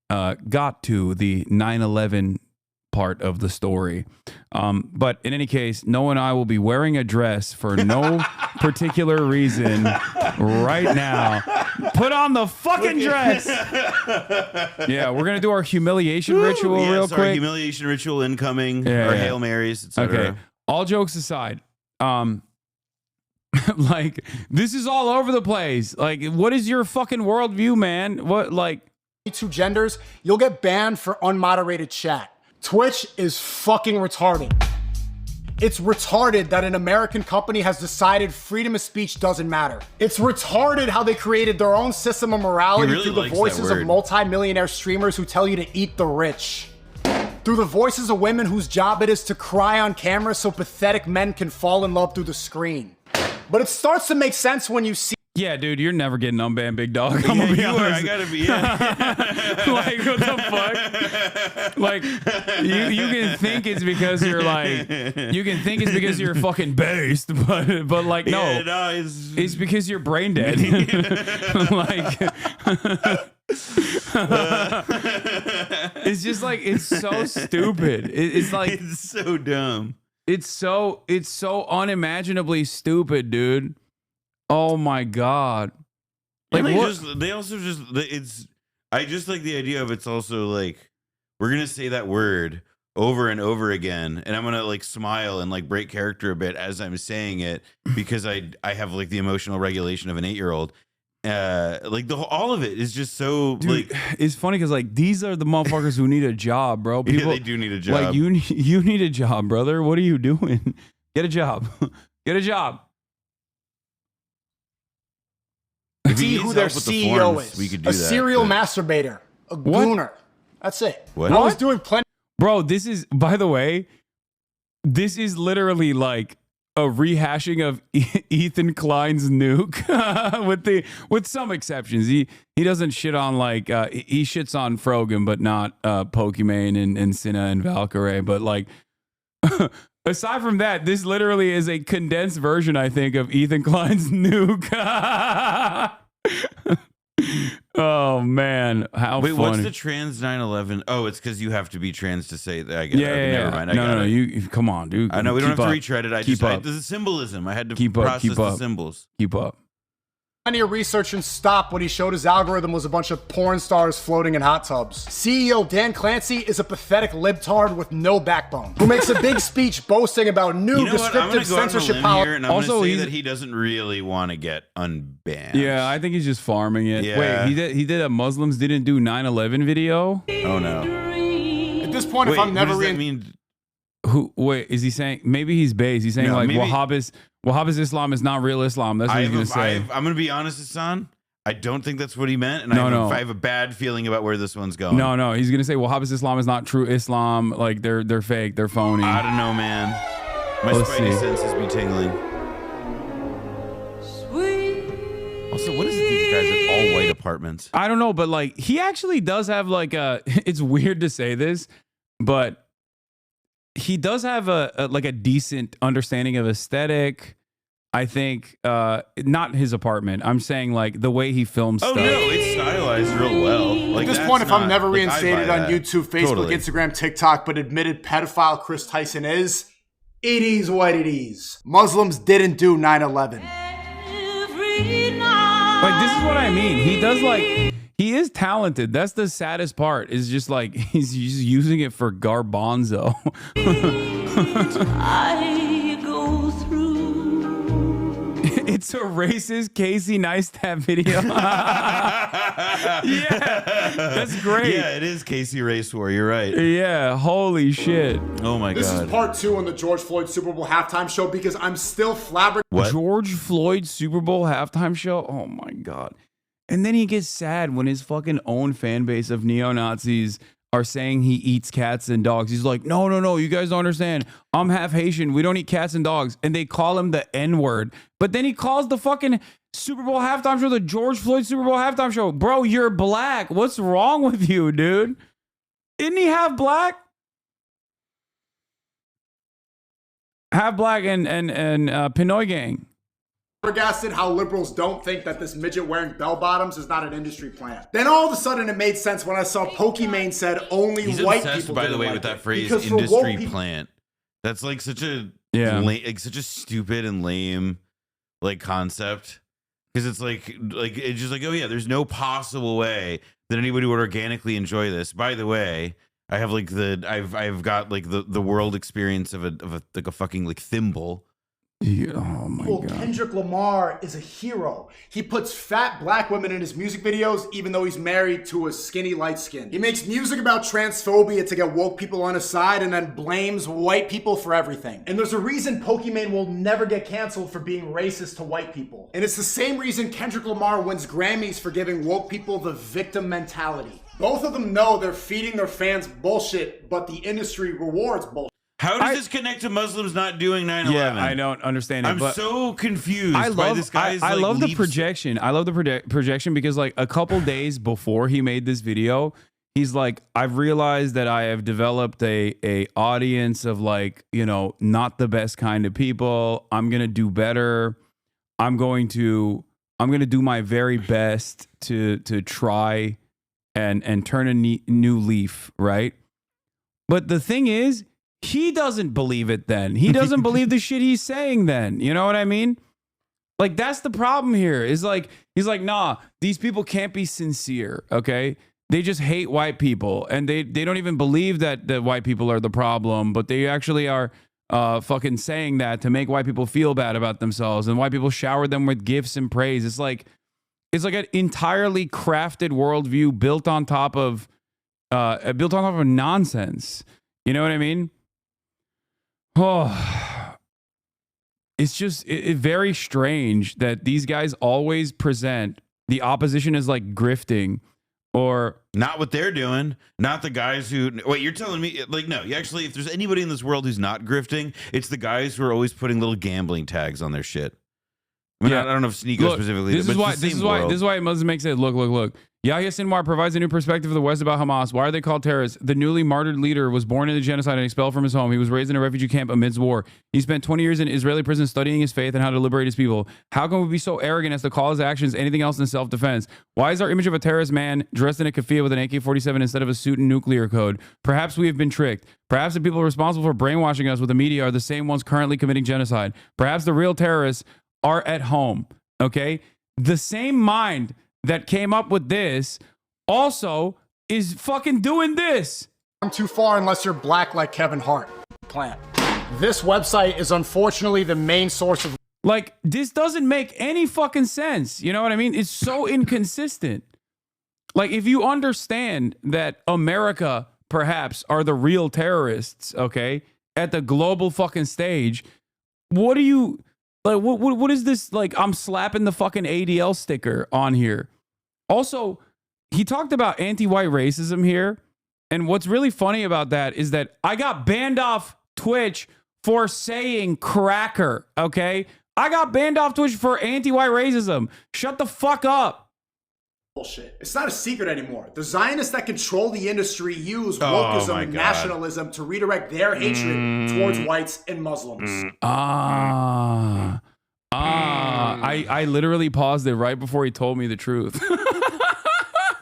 got to the 9/11 part of the story. But in any case, Noah and I will be wearing a dress for no particular reason right now. Put on the fucking dress. Yeah, we're gonna do our humiliation ritual real quick. Our humiliation ritual incoming. Our Hail Marys, etc. Okay. All jokes aside, like this is all over the place. Like, what is your fucking worldview, man? What like? Two genders, you'll get banned for unmoderated chat. Twitch is fucking retarded. It's retarded that an American company has decided freedom of speech doesn't matter. It's retarded how they created their own system of morality through the voices of multi-millionaire streamers who tell you to eat the rich. Through the voices of women whose job it is to cry on camera so pathetic men can fall in love through the screen. But it starts to make sense when you see. Yeah, dude, you're never getting unbanned, big dog. I'm gonna be honest. I gotta be. Like, what the fuck? Like, you can think it's because you're like, you can think it's because you're fucking based, but like, no, it's because you're brain dead. Like, it's just like, it's so stupid. It's like, it's so dumb. It's so unimaginably stupid, dude. Oh my god! Like I just like the idea of it's also like we're gonna say that word over and over again, and I'm gonna like smile and like break character a bit as I'm saying it because I have like the emotional regulation of an 8-year-old. Like all of it is just so. Dude, like it's funny because like these are the motherfuckers who need a job, bro. People, they do need a job. Like you need a job, brother. What are you doing? Get a job. Get a job. See who their CEO is. We could do a serial masturbator, a gooner. That's it. What? I was doing plenty. Bro, this is, by the way, this is literally like a rehashing of Ethan Klein's Nuke with some exceptions. He doesn't shit on like he shits on Frogan, but not Pokimane and Cinna and Valkyrie. But like aside from that, this literally is a condensed version, I think, of Ethan Klein's Nuke. Oh man, how Wait, funny. what's the trans 9/11? Oh, it's because you have to be trans to say that. I get it. Never mind. No, you come on, dude. I know we don't have to retread it. Keep up. There's a symbolism. I had to keep process up. the symbols. Keep up. Plenty of research and stopped when he showed his algorithm was a bunch of porn stars floating in hot tubs. CEO Dan Clancy is a pathetic libtard with no backbone, who makes a big speech boasting about new descriptive censorship policy. And I'm also, say that he doesn't really want to get unbanned. Yeah, I think he's just farming it. Yeah. Wait, he did a Muslims didn't do 9/11 video? Oh no. At this point, if I'm never what does that mean? Wait, is he saying maybe he's based? He's saying No, like maybe- Wahhabist Islam is not real Islam. That's what he's gonna say. I'm gonna be honest, Hassan. I don't think that's what he meant, and No. I have a bad feeling about where this one's going. No, he's gonna say Wahhabist Islam is not true Islam. Like they're fake, they're phony. I don't know, man. My Let's spidey see. senses be tingling. Also, what is it with these guys at all white apartments? I don't know, but like he actually does have like a. It's weird to say this, but he does have a like a decent understanding of aesthetic. I think not his apartment. I'm saying like the way he films Oh stuff. no, it's stylized real well. Like, At this that's point, if I'm not- never like, I reinstated buy on that. YouTube, Facebook, Totally. Instagram, TikTok, but admitted pedophile Chris Tyson is, it is what it is. Muslims didn't do 9/11. Like this is what I mean. He does like he is talented. That's the saddest part. Is just like he's just using it for garbanzo. I go through. It's a racist Casey Neistat video. Yeah, that's great. Yeah, it is Casey Race War. You're right. Yeah, holy shit. Oh my This god. is part 2 on the George Floyd Super Bowl halftime show because I'm still flabbergasted. What? George Floyd Super Bowl halftime show. Oh my god. And then he gets sad when his fucking own fan base of neo-Nazis are saying he eats cats and dogs. He's like, no, you guys don't understand. I'm half Haitian. We don't eat cats and dogs. And they call him the N-word. But then he calls the fucking Super Bowl halftime show the George Floyd Super Bowl halftime show. Bro, you're black. What's wrong with you, dude? Isn't he half black? Half black and Pinoy gang. Flabbergasted how liberals don't think that this midget wearing bell bottoms is not an industry plant. Then all of a sudden it made sense when I saw Pokimane said only He's white obsessed, people. by the didn't way, like with that it. phrase Because for woke industry people- plant. That's like such a Yeah. such a stupid and lame like concept. Because it's like it's just like, oh yeah, there's no possible way that anybody would organically enjoy this. By the way, I have like I've got like the world experience of a like a fucking like thimble. Yeah, oh my Well, god. Kendrick Lamar is a hero. He puts fat black women in his music videos, even though he's married to a skinny light skin. He makes music about transphobia to get woke people on his side and then blames white people for everything. And there's a reason Pokimane will never get canceled for being racist to white people. And it's the same reason Kendrick Lamar wins Grammys for giving woke people the victim mentality. Both of them know they're feeding their fans bullshit, but the industry rewards bullshit. How does this connect to Muslims not doing 9/11? Yeah, I don't understand it. I'm but so confused I by love this guy's I like, love the leaps. projection. I love the projection because like a couple days before he made this video, he's like, I've realized that I have developed a audience of like, you know, not the best kind of people. I'm gonna do better. I'm gonna do my very best to try and turn a new leaf, right? But the thing is, he doesn't believe it then. He doesn't believe the shit he's saying then. You know what I mean? Like, that's the problem here. Is like, he's like, nah, these people can't be sincere, okay? They just hate white people. And they don't even believe that white people are the problem, but they actually are fucking saying that to make white people feel bad about themselves. And white people shower them with gifts and praise. It's like an entirely crafted worldview built on top of nonsense. You know what I mean? Oh, it's just very strange that these guys always present the opposition as like grifting or not what they're doing. Not the guys who wait. You're telling me like no? Actually, if there's anybody in this world who's not grifting, it's the guys who are always putting little gambling tags on their shit. I mean, I don't know if Sneeko specifically. This is why it must make sense. Look. Yahya Sinwar provides a new perspective of the West about Hamas. Why are they called terrorists? The newly martyred leader was born in the genocide and expelled from his home. He was raised in a refugee camp amidst war. He spent 20 years in Israeli prison studying his faith and how to liberate his people. How can we be so arrogant as to call his actions anything else than self-defense? Why is our image of a terrorist man dressed in a keffiyeh with an AK-47 instead of a suit and nuclear code? Perhaps we have been tricked. Perhaps the people responsible for brainwashing us with the media are the same ones currently committing genocide. Perhaps the real terrorists are at home. Okay? the same mind that came up with this also is fucking doing this. I'm too far unless you're black like Kevin Hart. Plant. This website is unfortunately the main source of. Like, this doesn't make any fucking sense. You know what I mean? It's so inconsistent. Like, if you understand that America perhaps are the real terrorists, okay, at the global fucking stage, what do you like? What is this? Like, I'm slapping the fucking ADL sticker on here. Also, he talked about anti-white racism here. And what's really funny about that is that I got banned off Twitch for saying cracker, okay? I got banned off Twitch for anti-white racism. Shut the fuck up. Bullshit. It's not a secret anymore. The Zionists that control the industry use Oh wokeism my and God. nationalism to redirect their hatred towards whites and Muslims. I literally paused it right before he told me the truth.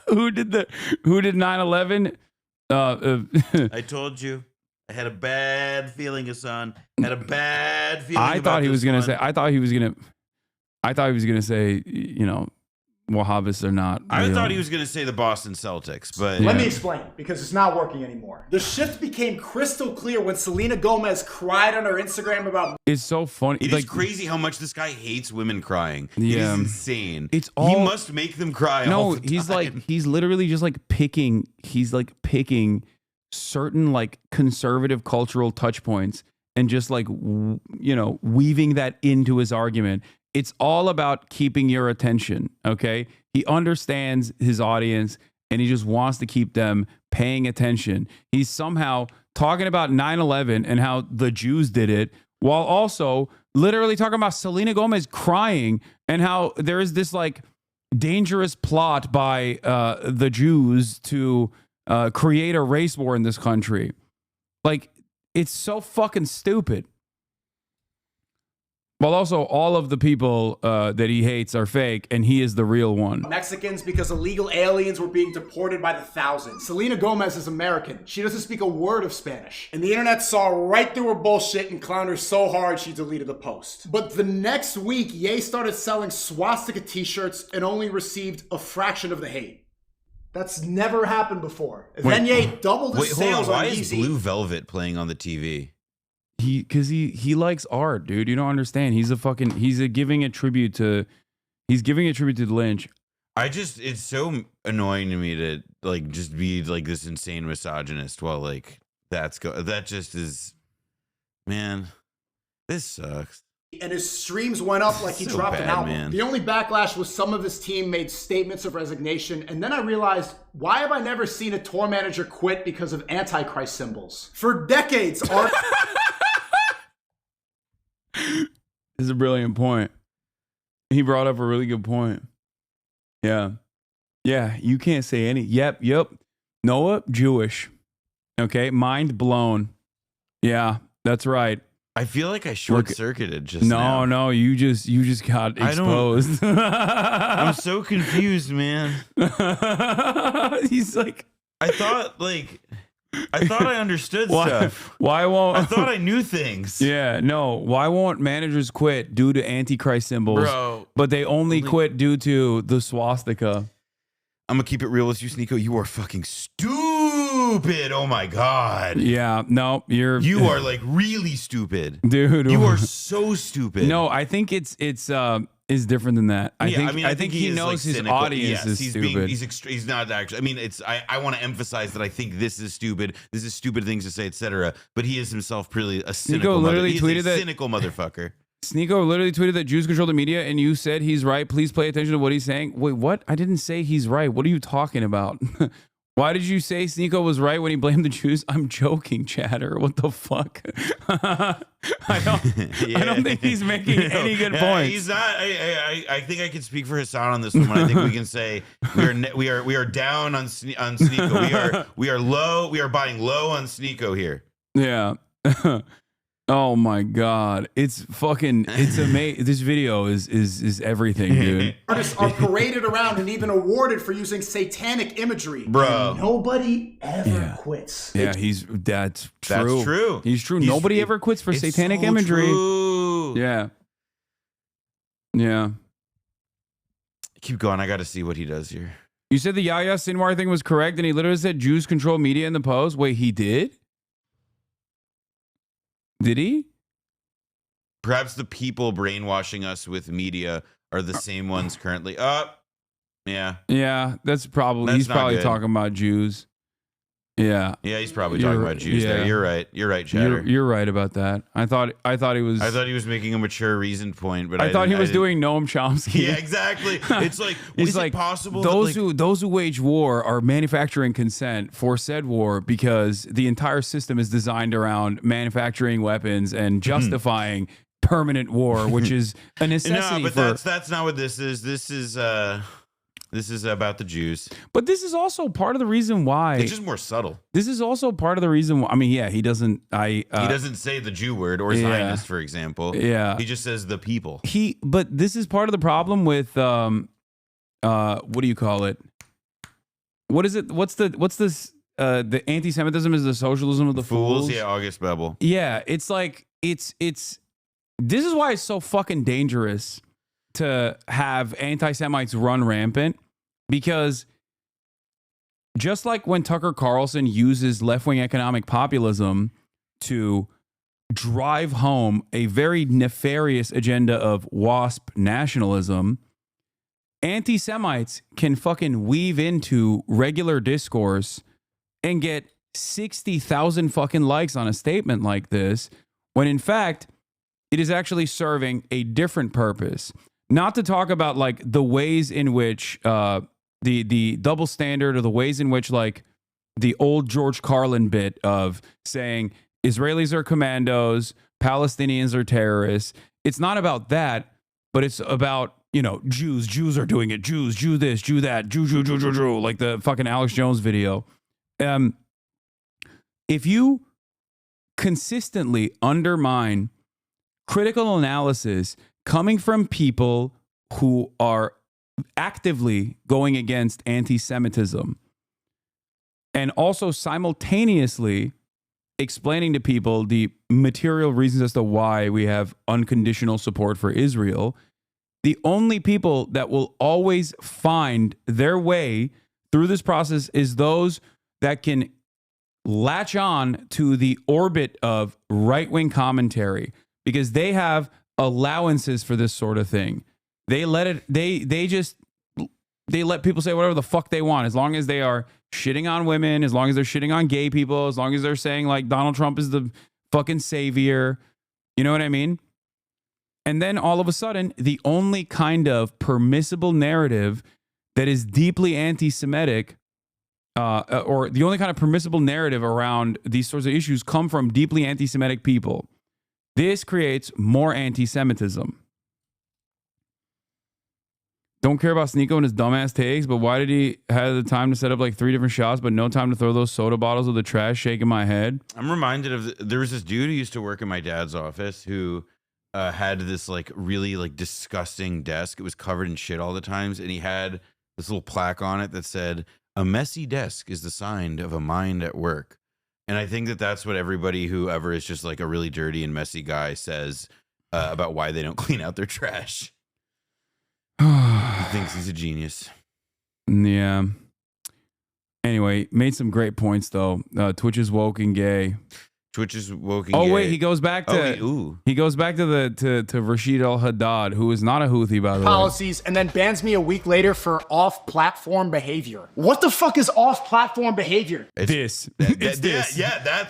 Who did 9/11? I told you. I had a bad feeling, Hasan. Had a bad feeling. I thought he was gonna say. I thought he was gonna say. You know, Wahhabists are not. I real. thought he was going to say the Boston Celtics, but Let me explain, because it's not working anymore. The shift became crystal clear when Selena Gomez cried on her Instagram about. It's so funny. It like, is crazy how much this guy hates women crying. It Yeah. is insane. It's he all- must make them cry. No, all the he's time. like he's literally just like picking. He's like picking certain like conservative cultural touch points and just like weaving that into his argument. It's all about keeping your attention. Okay, he understands his audience and he just wants to keep them paying attention. He's somehow talking about 9/11 and how the Jews did it, while also literally talking about Selena Gomez crying and how there is this like dangerous plot by the Jews to create a race war in this country. Like, it's so fucking stupid. While also all of the people that he hates are fake and he is the real one. Mexicans because illegal aliens were being deported by the thousands. Selena Gomez is American. She doesn't speak a word of Spanish. And the internet saw right through her bullshit and clowned her so hard she deleted the post. But the next week, Ye started selling swastika t-shirts and only received a fraction of the hate. That's never happened before. Then Ye doubled his Wait, hold sales on. on Why is Yeezy. Blue Velvet playing on the TV? He likes art, dude. You don't understand. He's giving a tribute to Lynch. It's so annoying to me to like just be like this insane misogynist while like that just is, man, this sucks. And his streams went up like he So dropped an bad, album. man. The only backlash was some of his team made statements of resignation, and then I realized, why have I never seen a tour manager quit because of Antichrist symbols? For decades, art... This is a brilliant point. He brought up a really good point. Yeah. Yeah, you can't say any. Yep. Noah, Jewish. Okay, mind blown. Yeah, that's right. I feel like I short-circuited just now. No, you just got exposed. I'm so confused, man. He's like, I thought I understood stuff. Why won't I thought I knew things? Yeah, no. Why won't managers quit due to Antichrist symbols? Bro. But they only quit due to the swastika. I'm gonna keep it real with you, Sneeko. You are fucking stupid. Oh my god. Yeah, no, you are like really stupid, dude. You are so stupid. No, I think it's different than that. I think he is, knows like, his cynical. audience Yes, is stupid. He's not actually. I mean, I want to emphasize that I think this is stupid. This is stupid things to say, etc. But he is himself pretty a cynical. literally tweeted that cynical motherfucker. Sneeko literally tweeted that Jews control the media, and you said he's right. Please pay attention to what he's saying. Wait, what? I didn't say he's right. What are you talking about? Why did you say Sneeko was right when he blamed the Jews? I'm joking, chatter. What the fuck? I don't think he's making any good points. He's not. I think I can speak for Hasan on this one. I think we can say we are down on Sneeko. We are low. We are buying low on Sneeko here. Yeah. Oh my god, it's amazing. This video is everything, dude. Artists are paraded around and even awarded for using satanic imagery. Bro. And nobody ever quits. Yeah, that's true. That's true. He's true. Nobody ever quits for it's satanic so imagery. true. Yeah. Yeah. Keep going. I got to see what he does here. You said the Yahya Sinwar thing was correct, and he literally said Jews control media in the post. Wait, he did? Did he? Perhaps the people brainwashing us with media are the same ones currently. Yeah. Yeah, he's probably good. talking about Jews. Yeah. Yeah, he's probably talking about Jews there. You're right. You're right, Chatter. You're right about that. I thought he was. I thought he was making a mature, reasoned point, but I thought he was doing Noam Chomsky. Yeah, exactly. It's like, it's is like it possible those that, those who wage war are manufacturing consent for said war because the entire system is designed around manufacturing weapons and justifying permanent war, which is a necessity. No, but that's not what this is. This is about the Jews. But this is also part of the reason why. It's just more subtle. This is also part of the reason why. I mean, yeah, he doesn't. He doesn't say the Jew word or Zionist, for example. Yeah, he just says the people. But this is part of the problem with what do you call it? What is it? What's this? The anti-Semitism is the socialism of the fools. Yeah, August Bebel. Yeah, it's like it's. This is why it's so fucking dangerous to have anti-Semites run rampant, because just like when Tucker Carlson uses left-wing economic populism to drive home a very nefarious agenda of WASP nationalism, anti-Semites can fucking weave into regular discourse and get 60,000 fucking likes on a statement like this, when in fact, it is actually serving a different purpose. Not to talk about like the ways in which the double standard, or the ways in which like the old George Carlin bit of saying Israelis are commandos, Palestinians are terrorists. It's not about that, but it's about, Jews are doing it. Jews, Jew this, Jew that, Jew, like the fucking Alex Jones video. If you consistently undermine critical analysis coming from people who are actively going against anti-Semitism, and also simultaneously explaining to people the material reasons as to why we have unconditional support for Israel, the only people that will always find their way through this process is those that can latch on to the orbit of right-wing commentary, because they have allowances for this sort of thing. They let people say whatever the fuck they want, as long as they are shitting on women, as long as they're shitting on gay people, as long as they're saying like Donald Trump is the fucking savior. You know what I mean? And then all of a sudden, the only kind of permissible narrative that is deeply anti-Semitic, or the only kind of permissible narrative around these sorts of issues, come from deeply anti-Semitic people. This creates more anti-Semitism. Don't care about Sneeko and his dumbass takes, but why did he have the time to set up like 3 different shots, but no time to throw those soda bottles of the trash shaking my head? I'm reminded of, there was this dude who used to work in my dad's office who had this like really like disgusting desk. It was covered in shit all the times, and he had this little plaque on it that said, "A messy desk is the sign of a mind at work." And I think that that's what everybody who ever is just like a really dirty and messy guy says about why they don't clean out their trash. He thinks he's a genius. Yeah. Anyway, made some great points though. Twitch is woke and gay. Twitch is woke and gay. Oh wait, he goes back to he goes back to Rashid Al Haddad, who is not a Houthi, by the way. Policies, and then bans me a week later for off-platform behavior. What the fuck is off-platform behavior? This that's this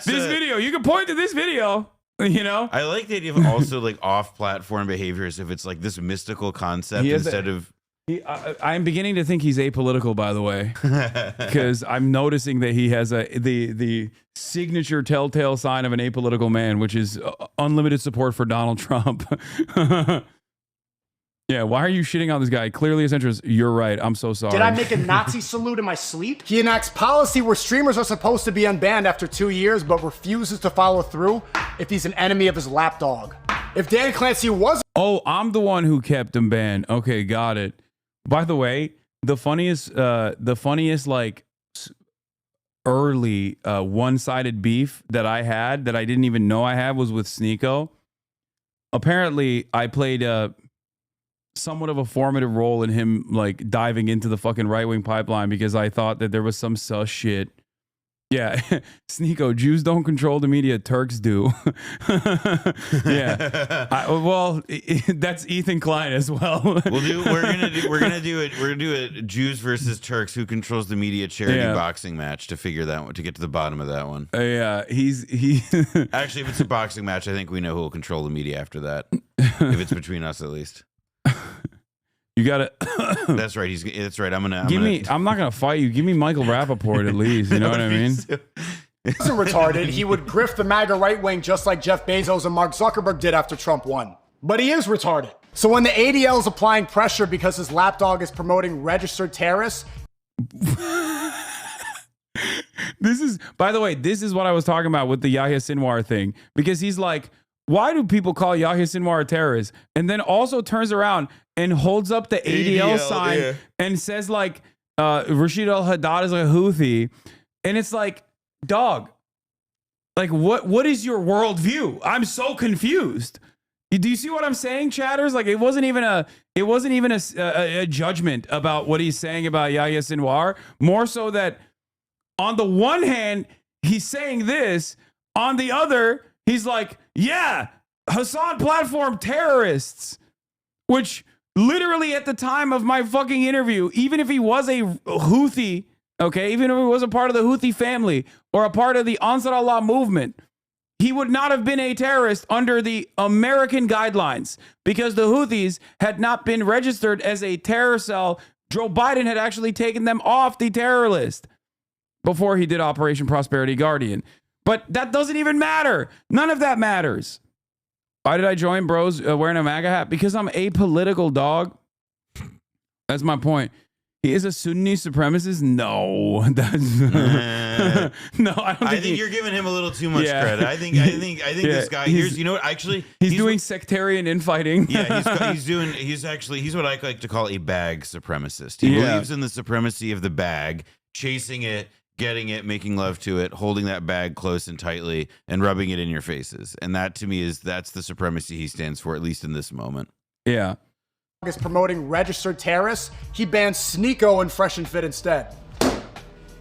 video. You can point to this video. I like the idea of also like off-platform behaviors if it's like this mystical concept instead of. I'm beginning to think he's apolitical, by the way, because I'm noticing that he has the signature telltale sign of an apolitical man, which is unlimited support for Donald Trump. Yeah, why are you shitting on this guy? Clearly his interest. You're right. I'm so sorry. Did I make a Nazi salute in my sleep? He enacts policy where streamers are supposed to be unbanned after 2 years, but refuses to follow through if he's an enemy of his lapdog. If Dan Clancy was... Oh, I'm the one who kept him banned. Okay, got it. By the way, the funniest like early one-sided beef that I had that I didn't even know I had was with Sneeko. Apparently, I played somewhat of a formative role in him like diving into the fucking right-wing pipeline because I thought that there was some sus shit. Yeah, Sneeko, Jews don't control the media, Turks do. Yeah, that's Ethan Klein as well. We're gonna do it. Jews versus Turks. Who controls the media? Charity boxing match to figure that one, to get to the bottom of that one. Yeah, actually, if it's a boxing match, I think we know who will control the media after that. If it's between us, at least. You gotta. That's right. That's right. I'm not gonna fight you. Give me Michael Rappaport at least. You know what I mean? He wasn't retarded. He would grift the MAGA right wing just like Jeff Bezos and Mark Zuckerberg did after Trump won. But he is retarded. So when the ADL is applying pressure because his lapdog is promoting registered terrorists. This is, by the way, this is what I was talking about with the Yahya Sinwar thing, because he's like, why do people call Yahya Sinwar a terrorist? And then also turns around and holds up the ADL sign and says like Rashid al-Haddad is a Houthi. And it's like, dog, like what is your worldview? I'm so confused. Do you see what I'm saying, chatters? Like it wasn't even a judgment about what he's saying about Yahya Sinwar. More so that on the one hand, he's saying this. On the other, he's like, yeah, Hassan platform terrorists, which literally at the time of my fucking interview, even if he was a Houthi, okay, even if he was a part of the Houthi family or a part of the Ansar Allah movement, he would not have been a terrorist under the American guidelines because the Houthis had not been registered as a terror cell. Joe Biden had actually taken them off the terror list before he did Operation Prosperity Guardian. But that doesn't even matter. None of that matters. Why did I join bros wearing a MAGA hat? Because I'm apolitical, dog. That's my point. He is a Sunni supremacist? No. That's no, I don't think I think you're giving him a little too much credit. I think this guy here's, you know what, actually he's doing sectarian infighting. Yeah, he's what I like to call a bag supremacist. He believes in the supremacy of the bag, chasing it, getting it, making love to it, holding that bag close and tightly, and rubbing it in your faces. And that, to me, that's the supremacy he stands for, at least in this moment. Yeah. Is promoting registered terrorists. He banned Sneeko and Fresh and Fit instead.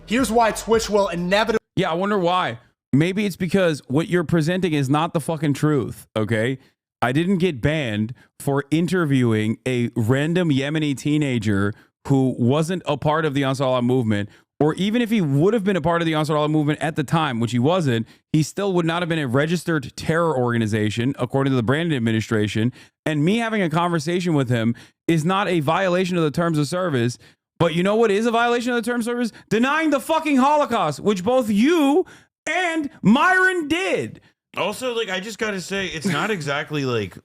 Here's why Twitch will inevitably. Yeah, I wonder why. Maybe it's because what you're presenting is not the fucking truth, okay? I didn't get banned for interviewing a random Yemeni teenager who wasn't a part of the Ansar Allah movement. Or even if he would have been a part of the Ansar Allah movement at the time, which he wasn't, he still would not have been a registered terror organization, according to the Brandon administration. And me having a conversation with him is not a violation of the terms of service. But you know what is a violation of the terms of service? Denying the fucking Holocaust, which both you and Myron did. Also, like, I just got to say, it's not exactly like...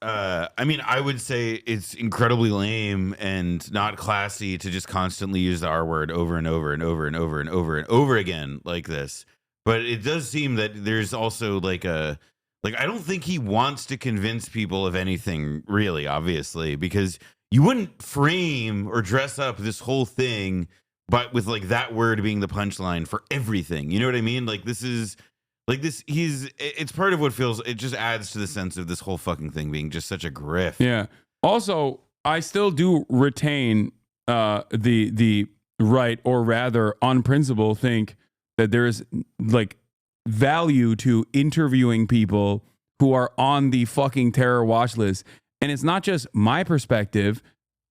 I mean, I would say it's incredibly lame and not classy to just constantly use the R word over and over and over and over and over and over again like this. But it does seem that there's also I don't think he wants to convince people of anything, really, obviously, because you wouldn't frame or dress up this whole thing, but with like that word being the punchline for everything. You know what I mean? Like this is... Like this, it's part of what feels, it just adds to the sense of this whole fucking thing being just such a grift. Yeah. Also, I still do retain the right, or rather on principle think that there's like value to interviewing people who are on the fucking terror watch list. And it's not just my perspective.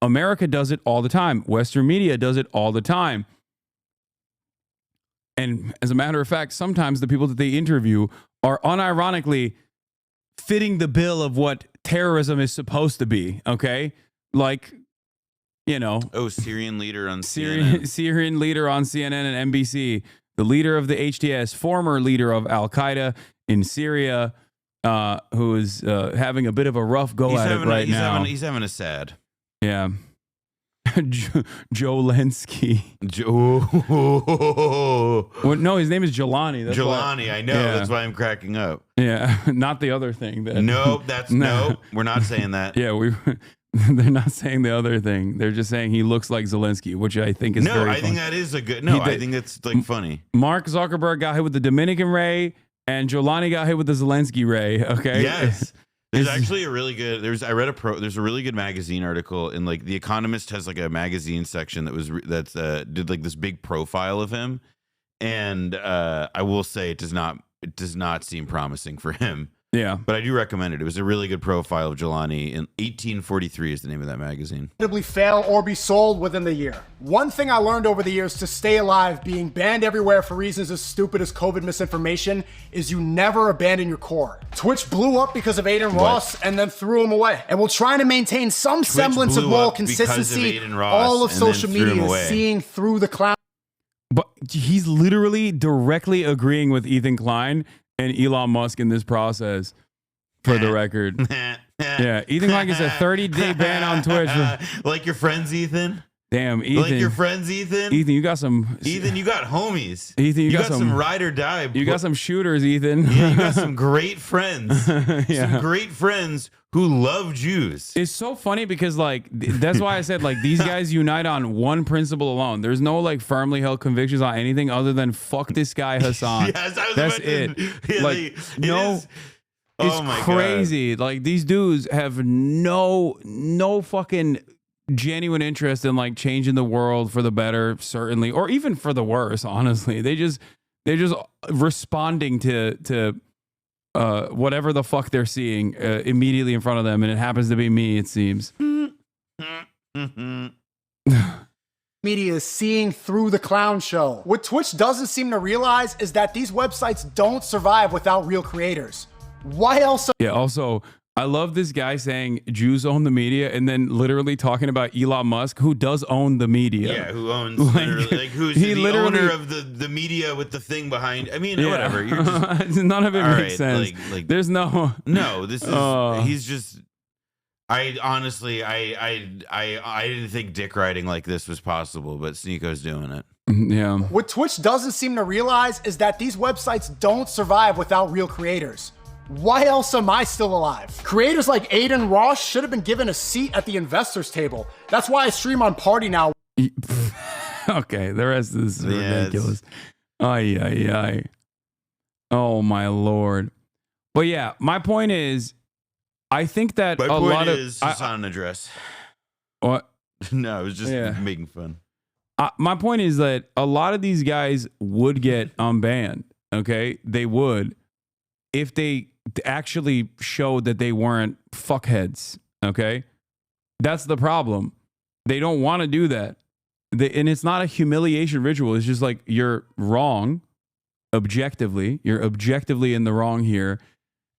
America does it all the time. Western media does it all the time. And as a matter of fact, sometimes the people that they interview are unironically fitting the bill of what terrorism is supposed to be. Okay. Like, you know. Oh, Syrian leader on CNN. Syrian leader on CNN and NBC. The leader of the HTS, former leader of Al-Qaeda in Syria, who is having a bit of a rough go at it right now. He's having a sad. Yeah. Joe Lensky. Well, no, his name is Jelani. Jelani, I know. Yeah. That's why I'm cracking up. Yeah, not the other thing. No, we're not saying that. Yeah, they're not saying the other thing. They're just saying he looks like Zelensky, which I think is very I think that is a good. I think that's like funny. Mark Zuckerberg got hit with the Dominican ray, and Jelani got hit with the Zelensky ray. Okay. Yes. There's actually a really good. There's a really good magazine article in like The Economist has like a magazine section that did like this big profile of him, and I will say it does not seem promising for him. Yeah, but I do recommend it. It was a really good profile of Jelani. In 1843 is the name of that magazine. Fail or be sold within the year. One thing I learned over the years to stay alive, being banned everywhere for reasons as stupid as COVID misinformation, is you never abandon your core. Twitch blew up because of Aiden Ross and then threw him away. And we're trying to maintain some semblance of moral consistency. All of social media is seeing through the clown. But he's literally directly agreeing with Ethan Klein and Elon Musk in this process, for the record. Yeah, Ethan Klein gets a 30-day ban on Twitch. Like your friends, Ethan? Damn, Ethan. Like your friends, Ethan? Ethan, you got some... Ethan, you got homies. Ethan, you got some ride or die. You got some shooters, Ethan. Yeah, you got some great friends. Yeah. Some great friends who love Jews. It's so funny because, like, that's why I said, like, these guys unite on one principle alone. There's no, like, firmly held convictions on anything other than fuck this guy, Hassan. Yes, I was that's about it. to, yeah, like, it's oh my crazy. Like, these dudes have no fucking genuine interest in like changing the world for the better, certainly, or even for the worse. Honestly, they're just responding to whatever the fuck they're seeing immediately in front of them, and it happens to be me. It seems. Media is seeing through the clown show. What Twitch doesn't seem to realize is that these websites don't survive without real creators. Why else? Yeah. Also, I love this guy saying Jews own the media, and then literally talking about Elon Musk, who does own the media. Yeah, who owns who's the owner of the media with the thing behind. I mean, whatever. You're just, none of it makes right, sense. Like, there's no. This is. He's just. I honestly, I didn't think dick riding like this was possible, but Sneako's doing it. Yeah. What Twitch doesn't seem to realize is that these websites don't survive without real creators. Why else am I still alive? Creators like Aiden Ross should have been given a seat at the investors table. That's why I stream on Party now. Okay, the rest of this is ridiculous. Ay. Oh my lord. But yeah, my point is, I think that my a point lot is of Hasan address. What? No, it was just making fun. My point is that a lot of these guys would get unbanned. Okay, they would, if they actually showed that they weren't fuckheads. Okay, that's the problem. They don't want to do that, and it's not a humiliation ritual. It's just like, you're wrong objectively. You're objectively in the wrong here,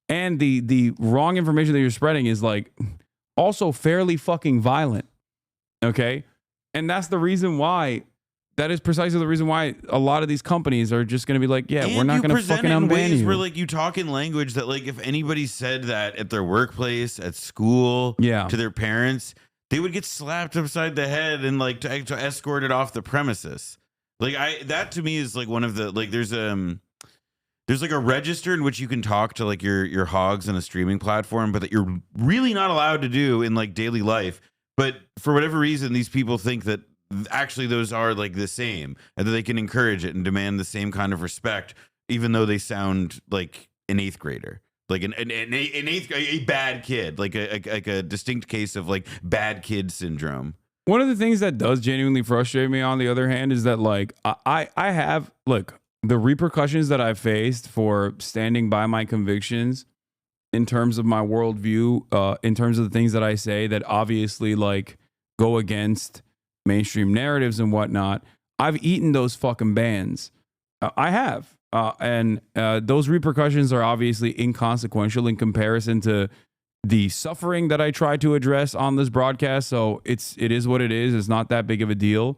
and the wrong information that you're spreading is like also fairly fucking violent. Okay, and that's the reason why. That is precisely the reason why a lot of these companies are just going to be like, yeah, we're not going to fucking unban you. Where like you talk in language that like if anybody said that at their workplace, at school, to their parents, they would get slapped upside the head and like to escort it off the premises. Like that to me is like one of the like there's like a register in which you can talk to like your hogs on a streaming platform, but that you're really not allowed to do in like daily life. But for whatever reason, these people think that actually those are like the same, and that they can encourage it and demand the same kind of respect, even though they sound like an eighth grader, like a bad kid, like a distinct case of like bad kid syndrome. One of the things that does genuinely frustrate me, on the other hand, is that like I have, look, the repercussions that I've faced for standing by my convictions in terms of my worldview, in terms of the things that I say that obviously like go against mainstream narratives and whatnot. I've eaten those fucking bans. I have. And those repercussions are obviously inconsequential in comparison to the suffering that I try to address on this broadcast. So it is what it is. It's not that big of a deal.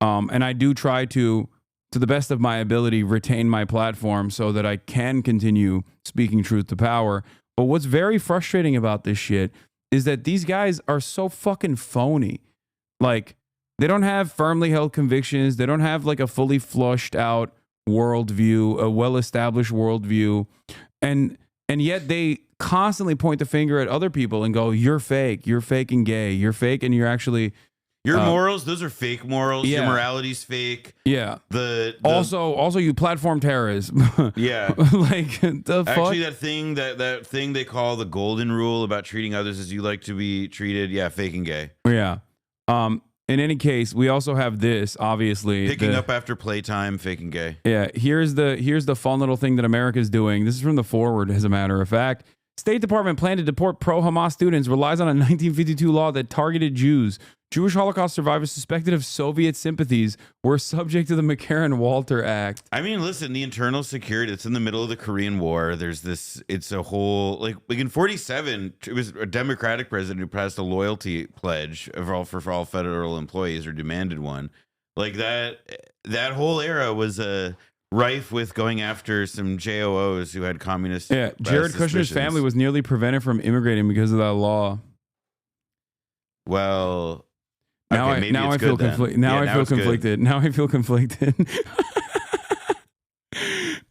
And I do try to the best of my ability, retain my platform so that I can continue speaking truth to power. But what's very frustrating about this shit is that these guys are so fucking phony. Like, they don't have firmly held convictions. They don't have like a fully flushed out worldview, a well-established worldview. And yet they constantly point the finger at other people and go, you're fake and gay. You're fake and you're actually, Your morals, those are fake morals. Yeah. Your morality's fake. Yeah. The also you platform terrorism. Yeah. Like the fuck? Actually, that thing they call the golden rule about treating others as you like to be treated. Yeah, fake and gay. Yeah. In any case, we also have this, obviously. Picking up after playtime, fake and gay. Yeah, here's the fun little thing that America's doing. This is from the Forward, as a matter of fact. State Department plan to deport pro-Hamas students, relies on a 1952 law that targeted Jews. Jewish Holocaust survivors suspected of Soviet sympathies were subject to the McCarran-Walter Act. I mean, listen, the internal security, it's in the middle of the Korean War. There's this, it's a whole, like in 47, it was a Democratic president who passed a loyalty pledge for all federal employees, or demanded one. Like that whole era was rife with going after some JOOs who had communist. Yeah, Jared Kushner's family was nearly prevented from immigrating because of that law. Well, now okay, I feel conflicted. Now I feel conflicted. Now I feel conflicted.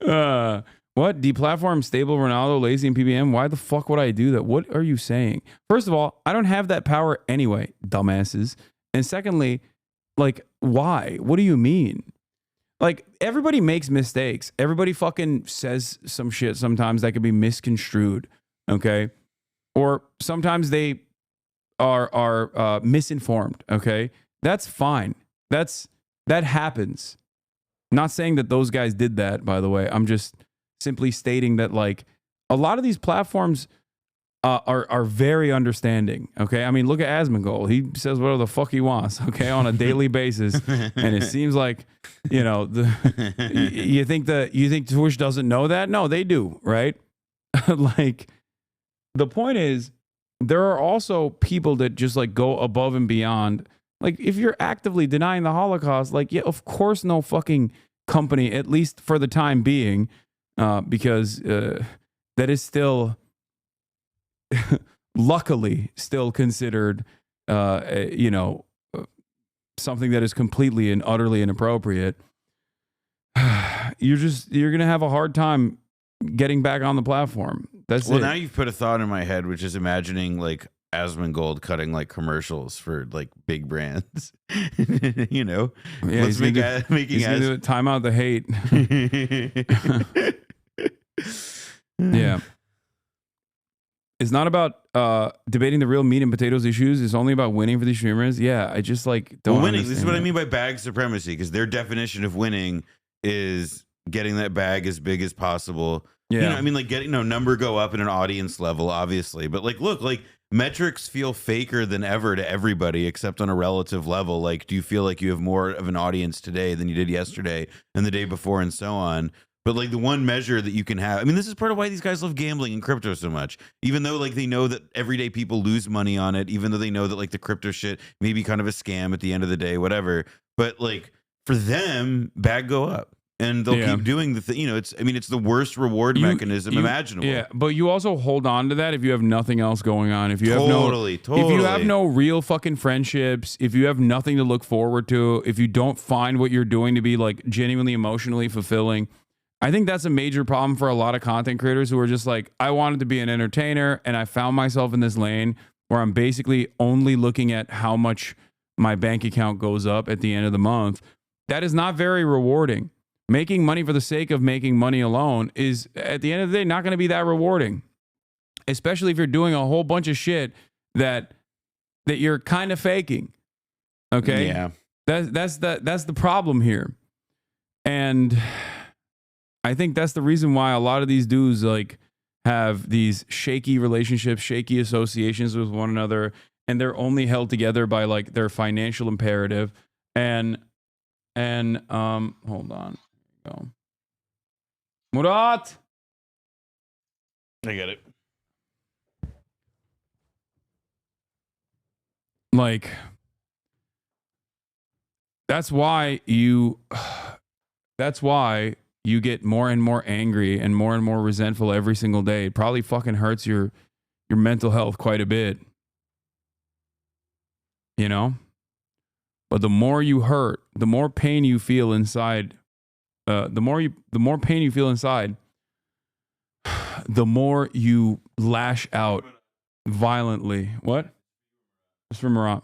What? Deplatform Stable, Ronaldo, Lazy, and PBM? Why the fuck would I do that? What are you saying? First of all, I don't have that power anyway, dumbasses. And secondly, like, why? What do you mean? Like, everybody makes mistakes. Everybody fucking says some shit sometimes that could be misconstrued, okay? Or sometimes they are misinformed, okay? That's fine. That happens. Not saying that those guys did that, by the way. I'm just simply stating that, like, a lot of these platforms are very understanding, okay? I mean, look at Asmongold. He says whatever the fuck he wants, okay, on a daily basis. And it seems like, you know, you think Twitch doesn't know that? No, they do, right? Like, the point is, there are also people that just like go above and beyond. Like, if you're actively denying the Holocaust, like, yeah, of course no fucking company, at least for the time being, because that is still luckily still considered something that is completely and utterly inappropriate. You're gonna have a hard time getting back on the platform. That's well, it. now you've put a thought in my head, which is imagining like Asmongold cutting like commercials for like big brands. You know, Yeah, let's he's gonna do it. Time out the hate. Yeah. It's not about debating the real meat and potatoes issues. It's only about winning for these streamers. Yeah, I just like don't winning. This is what I understand mean by bag supremacy, because their definition of winning is getting that bag as big as possible. Yeah. You know, I mean, like getting number go up in an audience level, obviously, but like, look, like metrics feel faker than ever to everybody, except on a relative level. Like, do you feel like you have more of an audience today than you did yesterday and the day before, and so on? But like the one measure that you can have, I mean, this is part of why these guys love gambling and crypto so much, even though like they know that everyday people lose money on it, even though they know that like the crypto shit may be kind of a scam at the end of the day, whatever. But like for them, bag go up. And they'll keep doing the thing. You know, it's the worst reward mechanism imaginable. Yeah, but you also hold on to that if you have nothing else going on. If you have if you have no real fucking friendships, if you have nothing to look forward to, if you don't find what you're doing to be like genuinely emotionally fulfilling, I think that's a major problem for a lot of content creators who are just like, I wanted to be an entertainer and I found myself in this lane where I'm basically only looking at how much my bank account goes up at the end of the month. That is not very rewarding. Making money for the sake of making money alone is, at the end of the day, not going to be that rewarding. Especially if you're doing a whole bunch of shit that you're kind of faking. Okay? Yeah. That's the problem here. And I think that's the reason why a lot of these dudes like have these shaky relationships, shaky associations with one another, and they're only held together by like their financial imperative. And hold on. Go. Murat. I get it. Like, that's why you get more and more angry and more resentful every single day. It probably fucking hurts your mental health quite a bit. You know? But the more you hurt, the more pain you feel inside, the more pain you feel inside, the more you lash out violently. What? It's from Murat.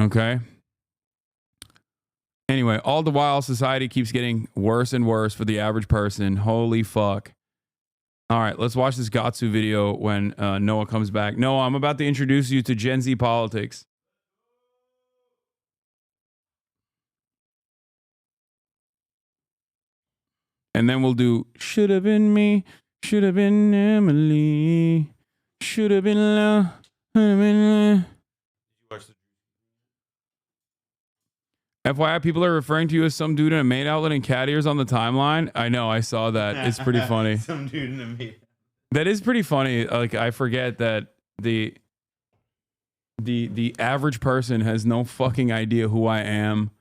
Okay. Anyway, all the while, society keeps getting worse and worse for the average person. Holy fuck. All right, let's watch this Gatsu video when Noah comes back. Noah, I'm about to introduce you to Gen Z politics. And then we'll do should have been me, should have been Emily, should have been love, should have been FYI, people are referring to you as some dude in a maid outlet and cat ears on the timeline. I know, I saw that. It's pretty funny. Some dude in a maid. That is pretty funny. Like, I forget that the average person has no fucking idea who I am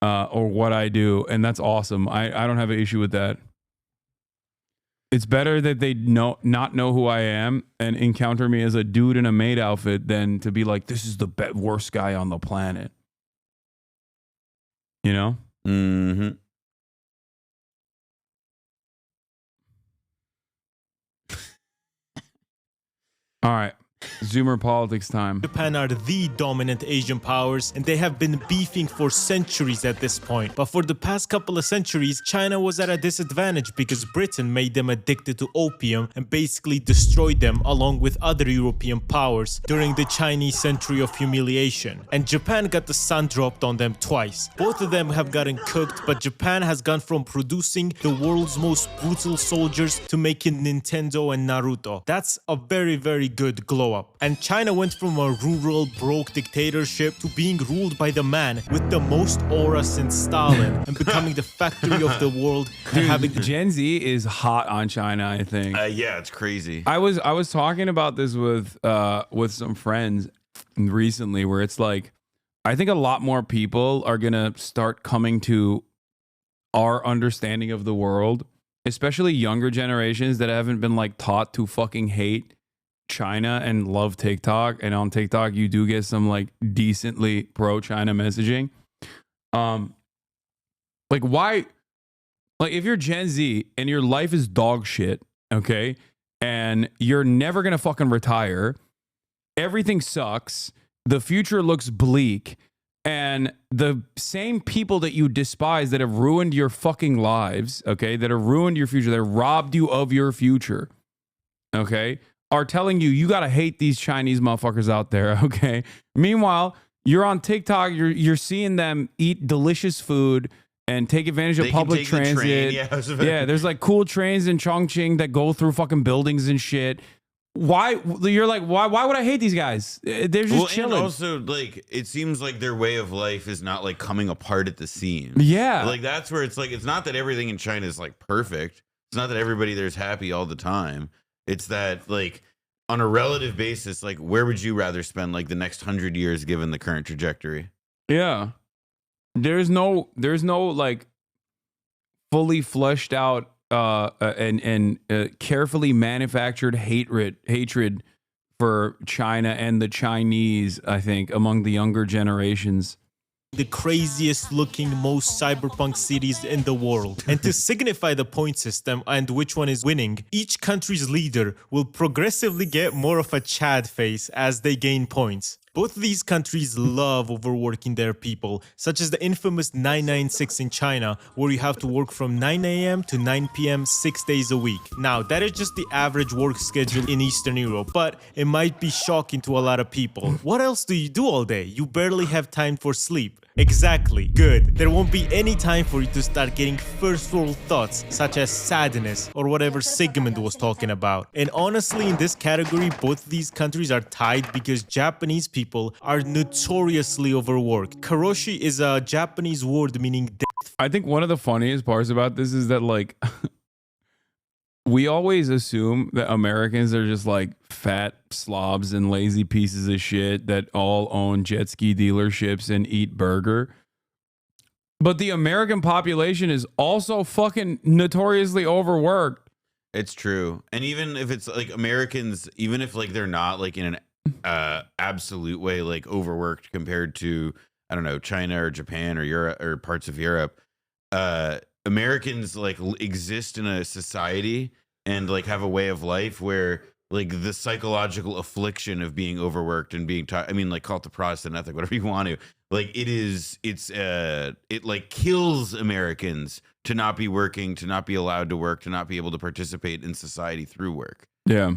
or what I do, and that's awesome. I don't have an issue with that. It's better that they not know who I am and encounter me as a dude in a maid outfit than to be like, this is the worst guy on the planet. You know? Mm-hmm. All right. Zoomer politics time. Japan are the dominant Asian powers, and they have been beefing for centuries at this point. But for the past couple of centuries, China was at a disadvantage because Britain made them addicted to opium and basically destroyed them along with other European powers during the Chinese century of humiliation. And Japan got the sun dropped on them twice. Both of them have gotten cooked, but Japan has gone from producing the world's most brutal soldiers to making Nintendo and Naruto. That's a very, very good glow up. And China went from a rural, broke dictatorship to being ruled by the man with the most aura since Stalin and becoming the factory of the world. Dude, having Gen Z is hot on China, I think. Yeah, it's crazy. I was talking about this with some friends recently, where it's like, I think a lot more people are gonna start coming to our understanding of the world, especially younger generations that haven't been like taught to fucking hate China and love TikTok. And on TikTok you do get some like decently pro-China messaging. Like, why, like, if you're Gen Z and your life is dog shit, okay, and you're never gonna fucking retire, everything sucks, the future looks bleak, and the same people that you despise, that have ruined your fucking lives, okay, that have ruined your future, that robbed you of your future, okay, are telling you, you gotta hate these Chinese motherfuckers out there, okay? Meanwhile, you're on TikTok, you're seeing them eat delicious food and take advantage of public transit. Yeah, there's like cool trains in Chongqing that go through fucking buildings and shit. Why? You're like, why would I hate these guys? They're just chilling. And also, like, it seems like their way of life is not like coming apart at the seams. Yeah. Like, that's where it's like, it's not that everything in China is like perfect. It's not that everybody there's happy all the time. It's that, like, on a relative basis, like, where would you rather spend like the next 100 years given the current trajectory? Yeah. There's no like fully fleshed out and carefully manufactured hatred for China and the Chinese, I think, among the younger generations. The craziest looking, most cyberpunk cities in the world. And to signify the point system and which one is winning, each country's leader will progressively get more of a Chad face as they gain points. Both of these countries love overworking their people, such as the infamous 996 in China, where you have to work from 9 a.m. to 9 p.m. 6 days a week. Now, that is just the average work schedule in Eastern Europe, but it might be shocking to a lot of people. What else do you do all day? You barely have time for sleep. Exactly. Good. There won't be any time for you to start getting first world thoughts, such as sadness or whatever Sigmund was talking about. And honestly, in this category, both of these countries are tied because Japanese people are notoriously overworked. Karoshi is a Japanese word meaning death. I think one of the funniest parts about this is that, like, we always assume that Americans are just like fat slobs and lazy pieces of shit that all own jet ski dealerships and eat burger. But the American population is also fucking notoriously overworked. It's true. And even if it's like Americans, even if like they're not like in an absolute way like overworked compared to, I don't know, China or Japan or Europe or parts of Europe, Americans like exist in a society and like have a way of life where like the psychological affliction of being overworked and being I mean, like, call it the Protestant ethic, whatever you want to. Like, it like kills Americans to not be working, to not be allowed to work, to not be able to participate in society through work. Yeah.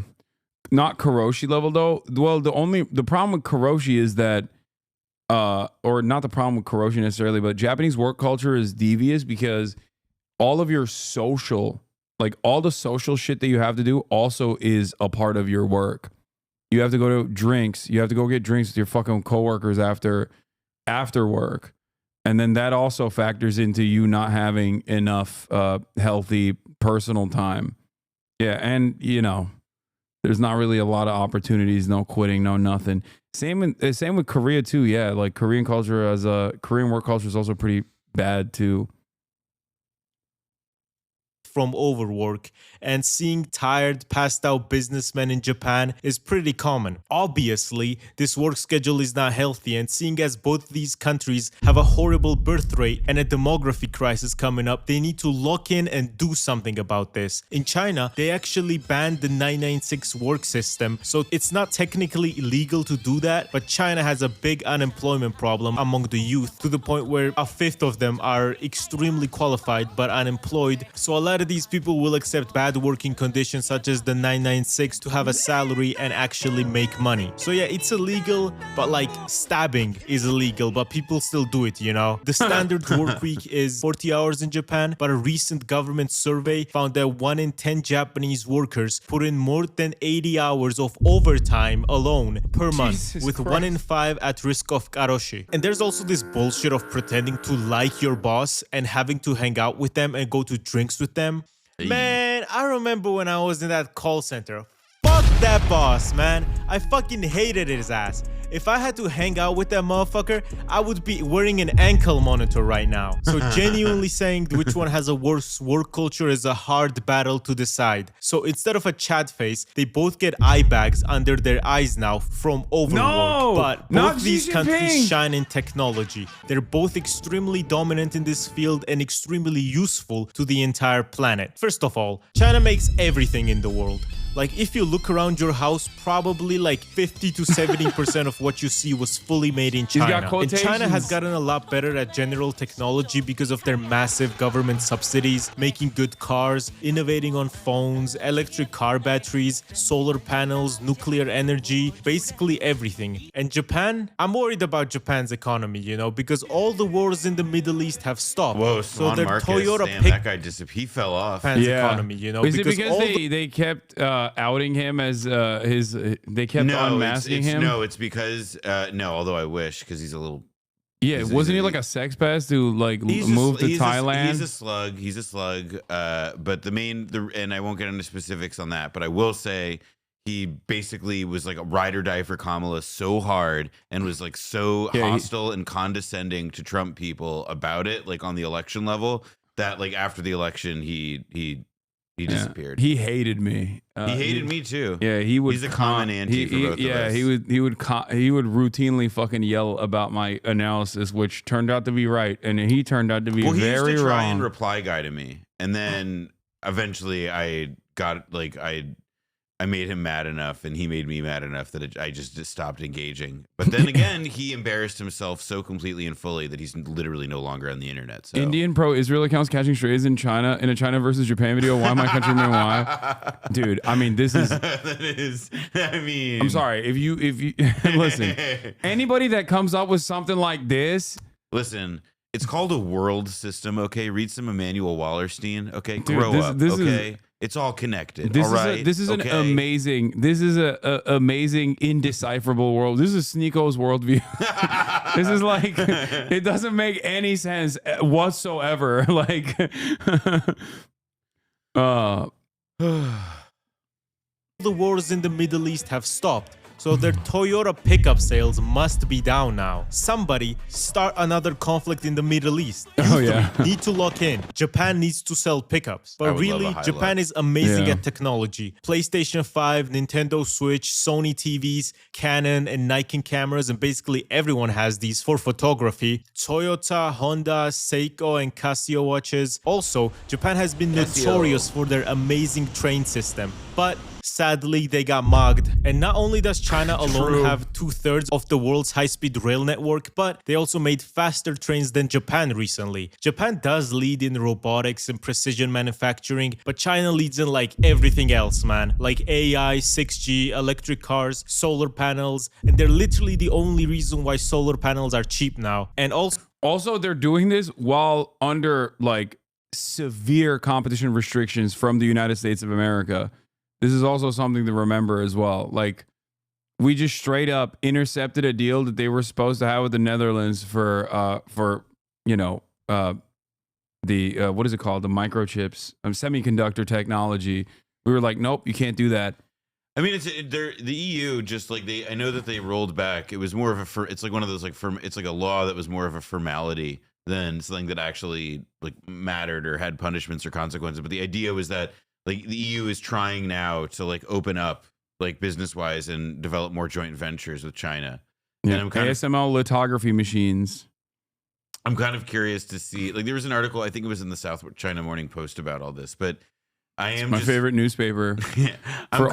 Not Karoshi level though. Well, the problem with Karoshi is that or not the problem with Karoshi necessarily, but Japanese work culture is devious because all of your social, like all the social shit that you have to do also is a part of your work. You have to go to drinks. You have to go get drinks with your fucking coworkers after work. And then that also factors into you not having enough healthy personal time. Yeah. And, you know, there's not really a lot of opportunities, no quitting, no nothing. Same with Korea too. Yeah. Like Korean culture Korean work culture is also pretty bad too. From overwork, and seeing tired, passed out businessmen in Japan is pretty common. Obviously, this work schedule is not healthy, and seeing as both these countries have a horrible birth rate and a demography crisis coming up, they need to lock in and do something about this. In China, they actually banned the 996 work system, so it's not technically illegal to do that, but China has a big unemployment problem among the youth to the point where a fifth of them are extremely qualified but unemployed. So a lot of these people will accept bad working conditions such as the 996 to have a salary and actually make money. So yeah, it's illegal, but like stabbing is illegal, but people still do it, you know? The standard work week is 40 hours in Japan, but a recent government survey found that 1 in 10 Japanese workers put in more than 80 hours of overtime alone per month, with Christ. 1 in 5 at risk of karoshi. And there's also this bullshit of pretending to like your boss and having to hang out with them and go to drinks with them. Man, I remember when I was in that call center. Fuck that boss, man. I fucking hated his ass. If I had to hang out with that motherfucker, I would be wearing an ankle monitor right now. So genuinely saying which one has a worse work culture is a hard battle to decide. So instead of a chat face, they both get eye bags under their eyes now from overwork. No, but both these countries shine in technology. They're both extremely dominant in this field and extremely useful to the entire planet. First of all, China makes everything in the world. Like, if you look around your house, probably like 50 to 70% of what you see was fully made in China. And China has gotten a lot better at general technology because of their massive government subsidies, making good cars, innovating on phones, electric car batteries, solar panels, nuclear energy, basically everything. And Japan, I'm worried about Japan's economy, you know, because all the wars in the Middle East have stopped. Whoa, so their Toyota damn, that guy he fell off. Japan's economy, you know, is it because they kept outing him as they kept unmasking him? No, it's because although I wish, because he's a little. Yeah, wasn't he like a sex pest who like moved to Thailand? He's a slug. But and I won't get into specifics on that, but I will say he basically was like a ride or die for Kamala so hard and was like so hostile and condescending to Trump people about it, like on the election level, that like after the election he disappeared. He hated me. He hated me too. Yeah, he would. He's a common anti for both of us. He would routinely fucking yell about my analysis, which turned out to be right, and he turned out to be very wrong. He used to try and reply guy to me, and then eventually I made him mad enough, and he made me mad enough that I just stopped engaging. But then again, he embarrassed himself so completely and fully that he's literally no longer on the internet. So. Indian pro Israel accounts catching strays in China in a China versus Japan video. Why my countrymen? Why, dude? I mean, this is. That is. I mean, I'm sorry if you listen. Anybody that comes up with something like this, listen. It's called a world system. Okay, read some Emmanuel Wallerstein. Okay, dude, grow up. Okay. It's all connected. This all right. This is an amazing. This is a amazing, indecipherable world. This is Sneako's worldview. This is like it doesn't make any sense whatsoever. Like, the wars in the Middle East have stopped. So their Toyota pickup sales must be down now. Somebody start another conflict in the Middle East. Need to lock in. Japan needs to sell pickups. But really, Japan is amazing at technology. PlayStation 5, Nintendo Switch, Sony TVs, Canon and Nikon cameras, and basically everyone has these for photography. Toyota, Honda, Seiko, and Casio watches. Also, Japan has been notorious for their amazing train system. But sadly they got mugged. And not only does China alone have 2/3 of the world's high-speed rail network, but they also made faster trains than Japan recently. Japan does lead in robotics and precision manufacturing, but China leads in like everything else, man. Like AI, 6G, electric cars, solar panels, and they're literally the only reason why solar panels are cheap now. And also they're doing this while under like severe competition restrictions from the United States of America. This is also something to remember as well. Like, we just straight up intercepted a deal that they were supposed to have with the Netherlands for you know, the what is it called? The microchips, semiconductor technology. We were like, nope, you can't do that. I mean, the EU just like I know that they rolled back. It was more of it's like one of those like it's like a law that was more of a formality than something that actually like mattered or had punishments or consequences. But the idea was that like the EU is trying now to like open up like business wise and develop more joint ventures with China. Yeah. And I'm kind ASML lithography machines. I'm kind of curious to see, like, there was an article, I think it was in the South China Morning Post about all this, but It's my favorite newspaper for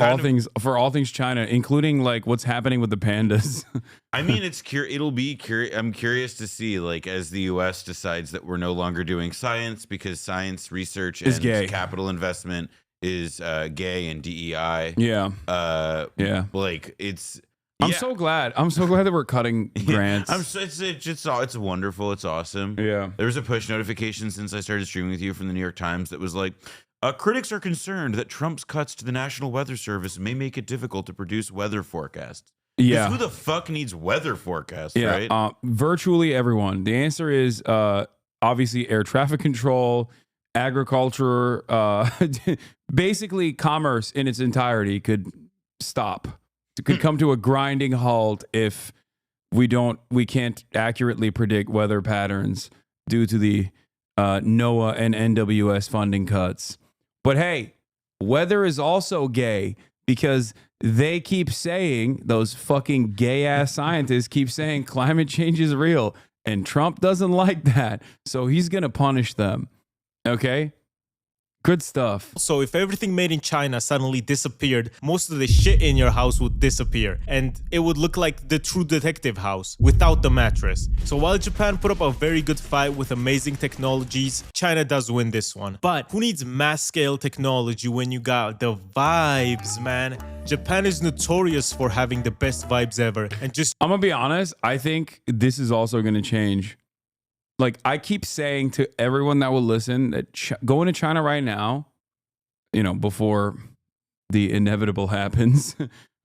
all things China, including like what's happening with the pandas. I mean, I'm curious to see, like, as the U.S. decides that we're no longer doing science because science research Is and gay. capital investment is gay and DEI. Yeah. Yeah. Like it's. I'm so glad. I'm so glad that we're cutting grants. It's wonderful. It's awesome. Yeah. There was a push notification since I started streaming with you from the New York Times that was like, critics are concerned that Trump's cuts to the National Weather Service may make it difficult to produce weather forecasts. Yeah. Who the fuck needs weather forecasts, Yeah. right? Virtually everyone. The answer is obviously air traffic control, agriculture, basically commerce in its entirety could stop. It could come to a grinding halt if we can't accurately predict weather patterns due to the NOAA and NWS funding cuts. But hey, weather is also gay because they keep saying, those fucking gay ass scientists keep saying climate change is real, and Trump doesn't like that. So he's going to punish them. Okay? Good stuff. So if everything made in China suddenly disappeared, most of the shit in your house would disappear. And it would look like the True Detective house without the mattress. So while Japan put up a very good fight with amazing technologies, China does win this one. But who needs mass scale technology when you got the vibes, man? Japan is notorious for having the best vibes ever. And I'm gonna be honest, I think this is also gonna change. Like, I keep saying to everyone that will listen that going to China right now, you know, before the inevitable happens,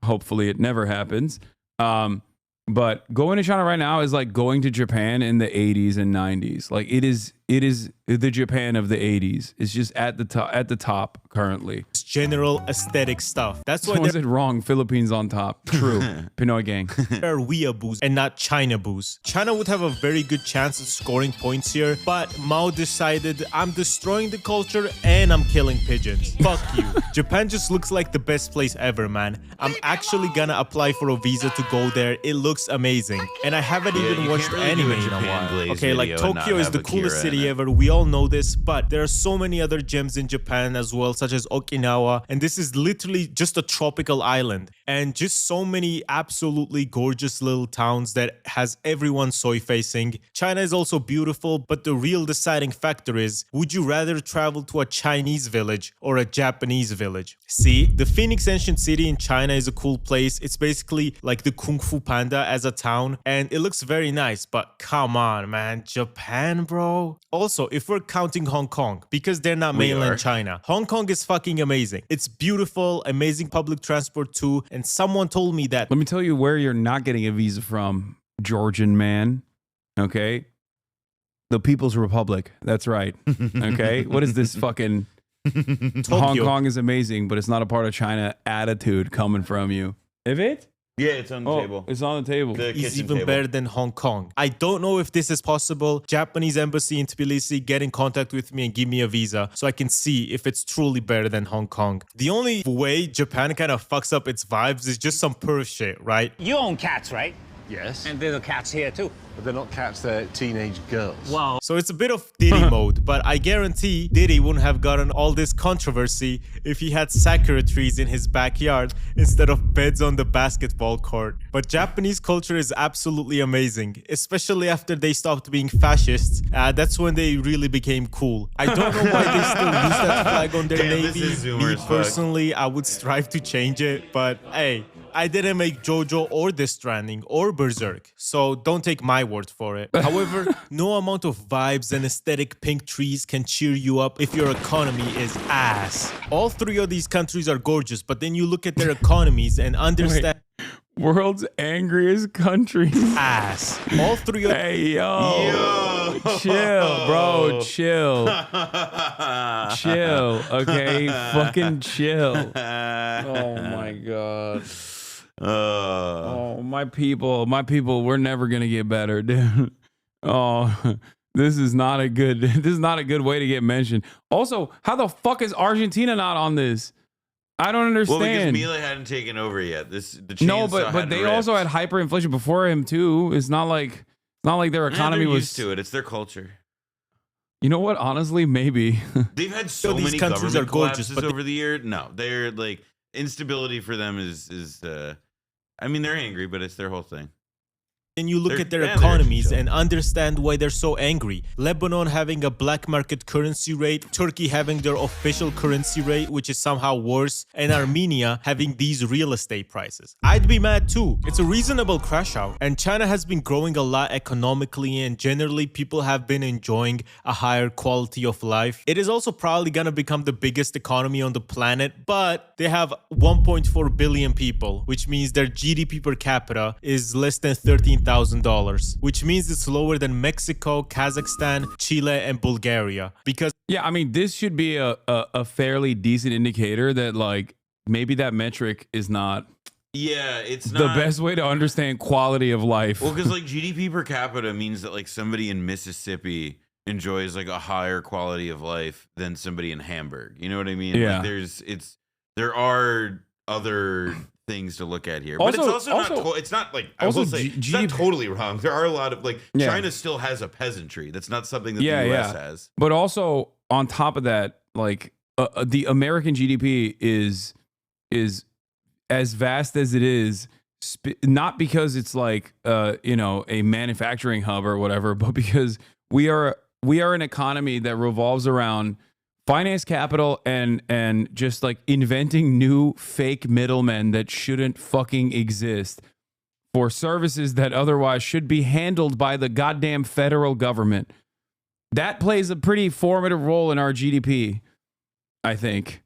hopefully it never happens. But going to China right now is like going to Japan in the 80s and 90s. Like it is the Japan of the 80s. It's just at the top currently. It's general aesthetic stuff. That's why someone said wrong. Philippines on top. True. Pinoy gang. They're weeaboos and not China-boos. China would have a very good chance at scoring points here, but Mao decided, I'm destroying the culture and I'm killing pigeons. Fuck you. Japan just looks like the best place ever, man. I'm actually gonna apply for a visa to go there. It looks amazing. And I haven't even watched anime in a while. Okay, like Tokyo is the coolest city ever. We all know this, but there are so many other gems in Japan as well, such as Okinawa. And this is literally just a tropical island. And just so many absolutely gorgeous little towns that has everyone soy facing. China is also beautiful, but the real deciding factor is, would you rather travel to a Chinese village or a Japanese village? See, the Phoenix Ancient City in China is a cool place. It's basically like the Kung Fu Panda as a town, and it looks very nice, but come on, man, Japan, bro. Also, if we're counting Hong Kong, because they're not mainland China, Hong Kong is fucking amazing. It's beautiful, amazing public transport too, and someone told me that. Let me tell you where you're not getting a visa from, Georgian man. Okay? The People's Republic. That's right. Okay? What is this fucking Hong Kong is amazing, but it's not a part of China attitude coming from you? If it? Yeah, it's on the table. It's on the table. It's even better than Hong Kong. I don't know if this is possible. Japanese embassy in Tbilisi, get in contact with me and give me a visa so I can see if it's truly better than Hong Kong. The only way Japan kind of fucks up its vibes is just some perv shit, right? You own cats, right? Yes. And there's cats here too. but they're not cats, they're teenage girls. Wow. So it's a bit of Diddy mode, but I guarantee Diddy wouldn't have gotten all this controversy if he had sakura trees in his backyard instead of beds on the basketball court. But Japanese culture is absolutely amazing, especially after they stopped being fascists. That's when they really became cool. I don't know why they still use that flag on their navy. Me personally, I would strive to change it, but hey, I didn't make JoJo or Death Stranding or Berserk, so don't take my word for it. However, no amount of vibes and aesthetic pink trees can cheer you up if your economy is ass. All three of these countries are gorgeous, but then you look at their economies and understand... World's angriest countries. Ass. All three of... Hey, yo. Chill, bro. Chill. Chill, okay? Fucking chill. Oh, my God. Oh, my people, we're never gonna get better, dude. Oh, this is not a good way to get mentioned. Also, how the fuck is Argentina not on this? I don't understand. Well, because Milei hadn't taken over yet. No, but they also had hyperinflation before him too. It's not like their economy they're was used to it. It's their culture. You know what? Honestly, maybe they've had so many government collapses over the year. No, they're like instability for them is. I mean, they're angry, but it's their whole thing. And you look at their economies and understand why they're so angry. Lebanon having a black market currency rate, Turkey having their official currency rate, which is somehow worse, and Armenia having these real estate prices. I'd be mad too. It's a reasonable crash out. And China has been growing a lot economically, and generally people have been enjoying a higher quality of life. It is also probably gonna become the biggest economy on the planet, but they have 1.4 billion people, which means their GDP per capita is less than $13,000, which means it's lower than Mexico, Kazakhstan, Chile, and Bulgaria. Because yeah, I mean, this should be a fairly decent indicator that like maybe that metric is not. Yeah, it's not the best way to understand quality of life. Well, because like GDP per capita means that like somebody in Mississippi enjoys like a higher quality of life than somebody in Hamburg. You know what I mean? Yeah. Like there are other things to look at here, but it's also not. It's not like I will say it's not totally wrong. There are a lot of like China still has a peasantry. That's not something that the U.S. has. But also on top of that, like the American GDP is as vast as it is, not because it's like a manufacturing hub or whatever, but because we are an economy that revolves around finance capital and just like inventing new fake middlemen that shouldn't fucking exist for services that otherwise should be handled by the goddamn federal government. That plays a pretty formative role in our GDP, I think.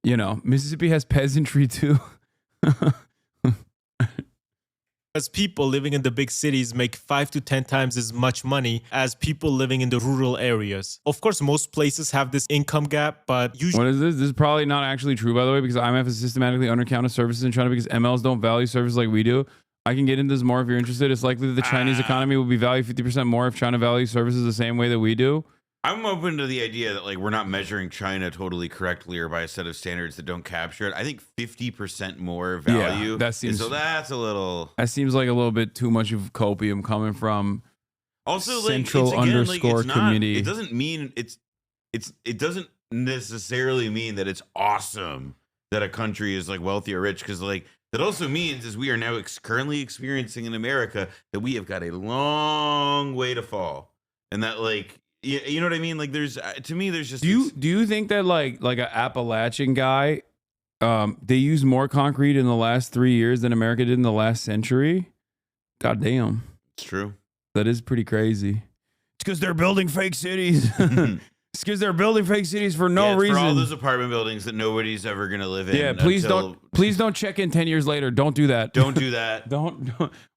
You know, Mississippi has peasantry too. As people living in the big cities make 5 to 10 times as much money as people living in the rural areas. Of course, most places have this income gap, but usually... What is this? This is probably not actually true, by the way, because IMF is systematically undercounted services in China because MLs don't value services like we do. I can get into this more if you're interested. It's likely that the Chinese economy will be valued 50% more if China values services the same way that we do. I'm open to the idea that like we're not measuring China totally correctly or by a set of standards that don't capture it. I think 50% more value. Yeah, that seems, so that's a little. That seems like a little bit too much of copium coming from also central like, it's, again, underscore like, it's community. Not, it doesn't mean it doesn't necessarily mean that it's awesome that a country is like wealthy or rich, because like that also means is we are now currently experiencing in America that we have got a long way to fall, and that like. You know what I mean? Like, there's to me, there's just. Do you think that like an Appalachian guy, they use more concrete in the last 3 years than America did in the last century? God damn, it's true. That is pretty crazy. It's because they're building fake cities. It's because they're building fake cities for no reason. For all those apartment buildings that nobody's ever gonna live in. Yeah, please don't check in 10 years later. Don't do that. Don't do that. don't.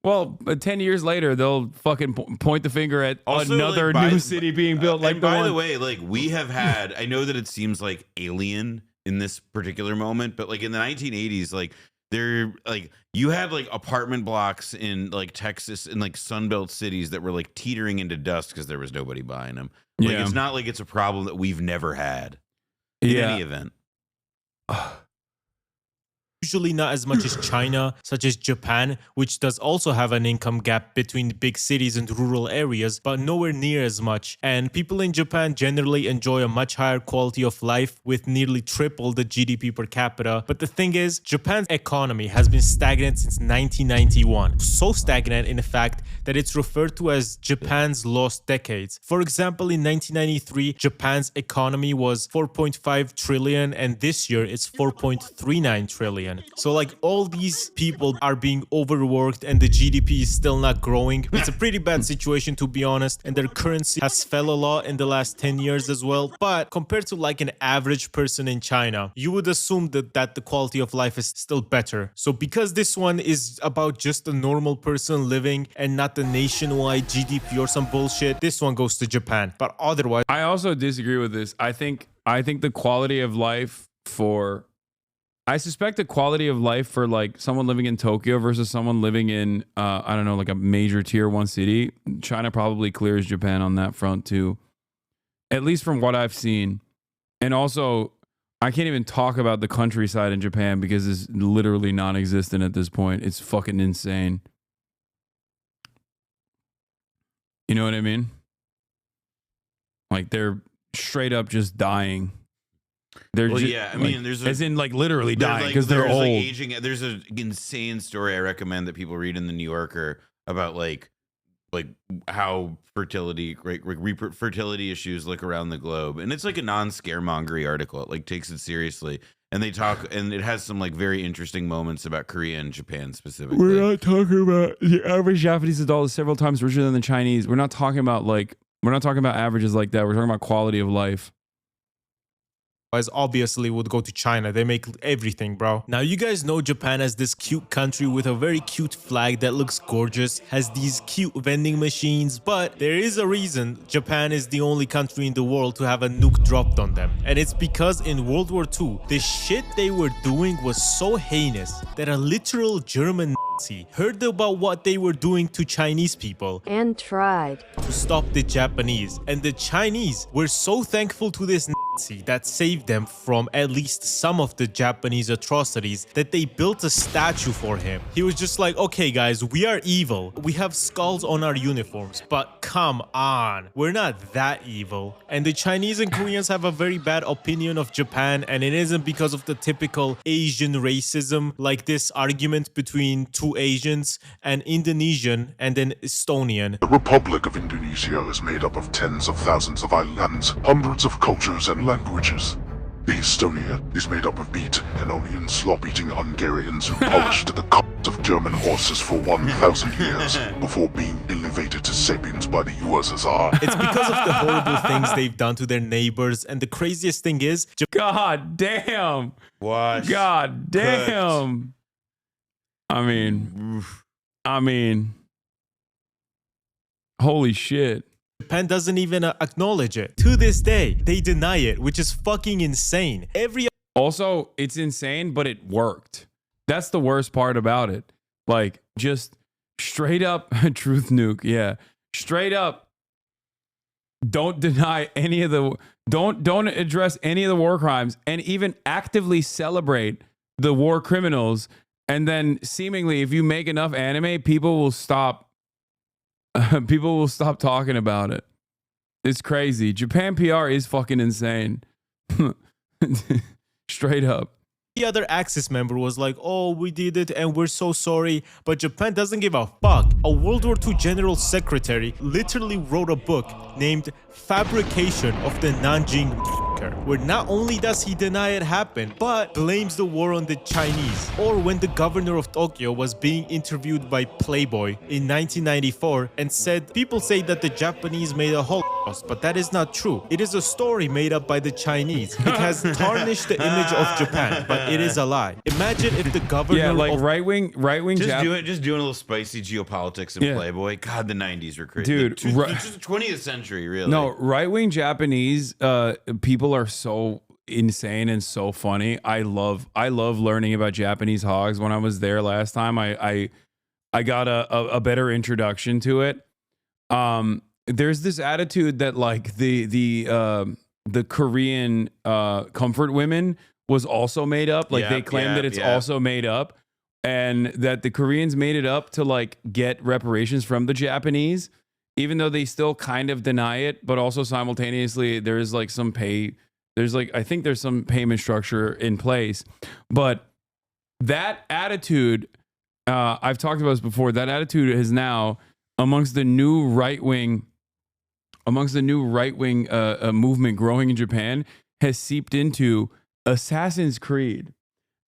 Well, 10 years later, they'll fucking point the finger at also, another new city being built. And by the way, like we have had, I know that it seems like alien in this particular moment, but like in the 1980s, like there, like you had like apartment blocks in like Texas and like Sunbelt cities that were like teetering into dust because there was nobody buying them. Like it's not like it's a problem that we've never had in any event. Usually not as much as China, such as Japan, which does also have an income gap between big cities and rural areas, but nowhere near as much. And people in Japan generally enjoy a much higher quality of life with nearly triple the GDP per capita. But the thing is, Japan's economy has been stagnant since 1991. So stagnant, in fact, that it's referred to as Japan's lost decades. For example, in 1993, Japan's economy was 4.5 trillion, and this year it's 4.39 trillion. So like all these people are being overworked and the GDP is still not growing. It's a pretty bad situation, to be honest, and their currency has fell a lot in the last 10 years as well. But compared to like an average person in China, you would assume that the quality of life is still better. So because this one is about just a normal person living and not the nationwide GDP or some bullshit, this one goes to Japan. But otherwise, I also disagree with this. I think the quality of life I suspect the quality of life for like someone living in Tokyo versus someone living in, I don't know, like a major tier 1 city, China probably clears Japan on that front too. At least from what I've seen. And also, I can't even talk about the countryside in Japan because it's literally non-existent at this point. It's fucking insane. You know what I mean? Like they're straight up just dying. They're well, just, yeah, I mean, there's as in like literally dying like, because they're old. Like aging. There's an insane story I recommend that people read in the New Yorker about like how fertility issues look around the globe, and it's like a non-scaremongery article. It like takes it seriously, and they talk, and it has some like very interesting moments about Korea and Japan specifically. We're not talking about the average Japanese adult is several times richer than the Chinese. We're not talking about averages like that. We're talking about quality of life. Obviously would go to China. They make everything, bro. Now you guys know Japan as this cute country with a very cute flag that looks gorgeous, has these cute vending machines, but there is a reason Japan is the only country in the world to have a nuke dropped on them. And it's because in World War II, the shit they were doing was so heinous that a literal German Nazi heard about what they were doing to Chinese people and tried to stop the Japanese. And the Chinese were so thankful to this Nazi that saved them from at least some of the Japanese atrocities that they built a statue for him. He was just like, okay guys, we are evil. We have skulls on our uniforms, but come on, we're not that evil. And the Chinese and Koreans have a very bad opinion of Japan, and it isn't because of the typical Asian racism, like this argument between two Asians, an Indonesian and an Estonian. The Republic of Indonesia is made up of tens of thousands of islands, hundreds of cultures and languages. The Estonia is made up of meat and onion slop-eating Hungarians who polished the cocks of German horses for 1,000 years before being elevated to sapiens by the USSR. It's because of the horrible things they've done to their neighbors, and the craziest thing is... God damn! Wash. God damn! I mean, holy shit. Japan doesn't even acknowledge it. To this day, they deny it, which is fucking insane. Also, it's insane, but it worked. That's the worst part about it. Like, just straight up truth nuke. Yeah. Straight up. Don't deny any of the... Don't address any of the war crimes and even actively celebrate the war criminals. And then seemingly, if you make enough anime, people will stop talking about it. It's crazy. Japan PR is fucking insane. Straight up. The other Axis member was like, oh, we did it and we're so sorry. But Japan doesn't give a fuck. A World War II general secretary literally wrote a book named Fabrication of the Nanjing Massacre, where not only does he deny it happened, but blames the war on the Chinese. Or when the governor of Tokyo was being interviewed by Playboy in 1994 and said, people say that the Japanese made a Holocaust, but that is not true. It is a story made up by the Chinese. It has tarnished the image of Japan, but it is a lie. Imagine if the governor of right-wing just doing a little spicy geopolitics in Playboy. God, the 90s were crazy. Dude, the 20th century, really. No, right-wing Japanese people are so insane and so funny. I love learning about Japanese hogs. When I was there last time, I got a better introduction to it. There's this attitude that like the Korean comfort women was also made up. Like they claim that it's also made up, and that the Koreans made it up to like get reparations from the Japanese, even though they still kind of deny it. But also simultaneously, there is like some pay. There's like, I think there's some payment structure in place, but that attitude, I've talked about this before. That attitude is now amongst the new right wing movement growing in Japan, has seeped into Assassin's Creed.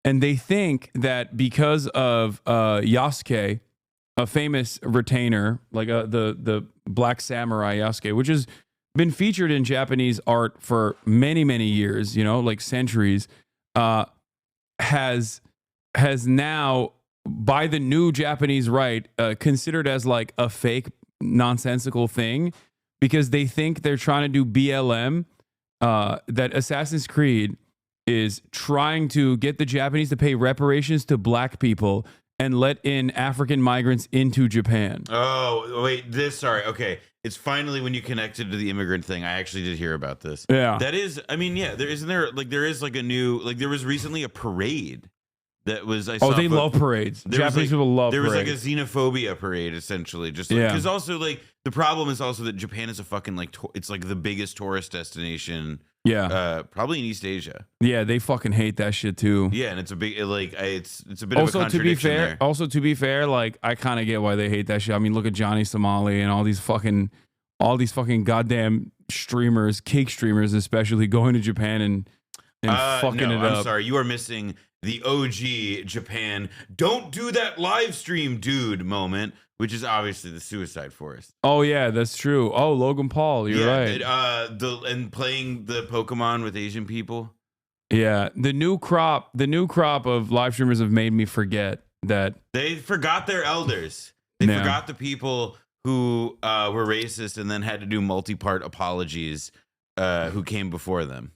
And they think that because of Yasuke, a famous retainer, like the Black Samurai Yasuke, which has been featured in Japanese art for many, many years, you know, like centuries, has now, by the new Japanese right, considered as like a fake, nonsensical thing, because they think they're trying to do BLM, that Assassin's Creed is trying to get the Japanese to pay reparations to black people and let in African migrants into Japan. Oh, wait, sorry. Okay. It's finally when you connected to the immigrant thing. I actually did hear about this. Yeah. That is, I mean, yeah, there is like a new, like there was recently a parade that was, they love parades. Japanese people love parades. There was like a xenophobia parade, essentially. Just because also like the problem is also that Japan is a fucking like, it's like the biggest tourist destination. Yeah. Probably in East Asia. Yeah, they fucking hate that shit too. Yeah, and it's a big it's a bit also, of a contradiction there. To be fair, like I kind of get why they hate that shit. I mean, look at Johnny Somali and all these fucking goddamn streamers, cake streamers especially, going to Japan and fucking it up. I'm sorry, you are missing the OG Japan don't do that live stream, dude moment, which is obviously the Suicide Forest. Oh yeah, that's true. Oh, Logan Paul, you're right. And playing the Pokemon with Asian people. Yeah, the new crop of live streamers have made me forget that they forgot their elders. They forgot the people who were racist and then had to do multi-part apologies who came before them.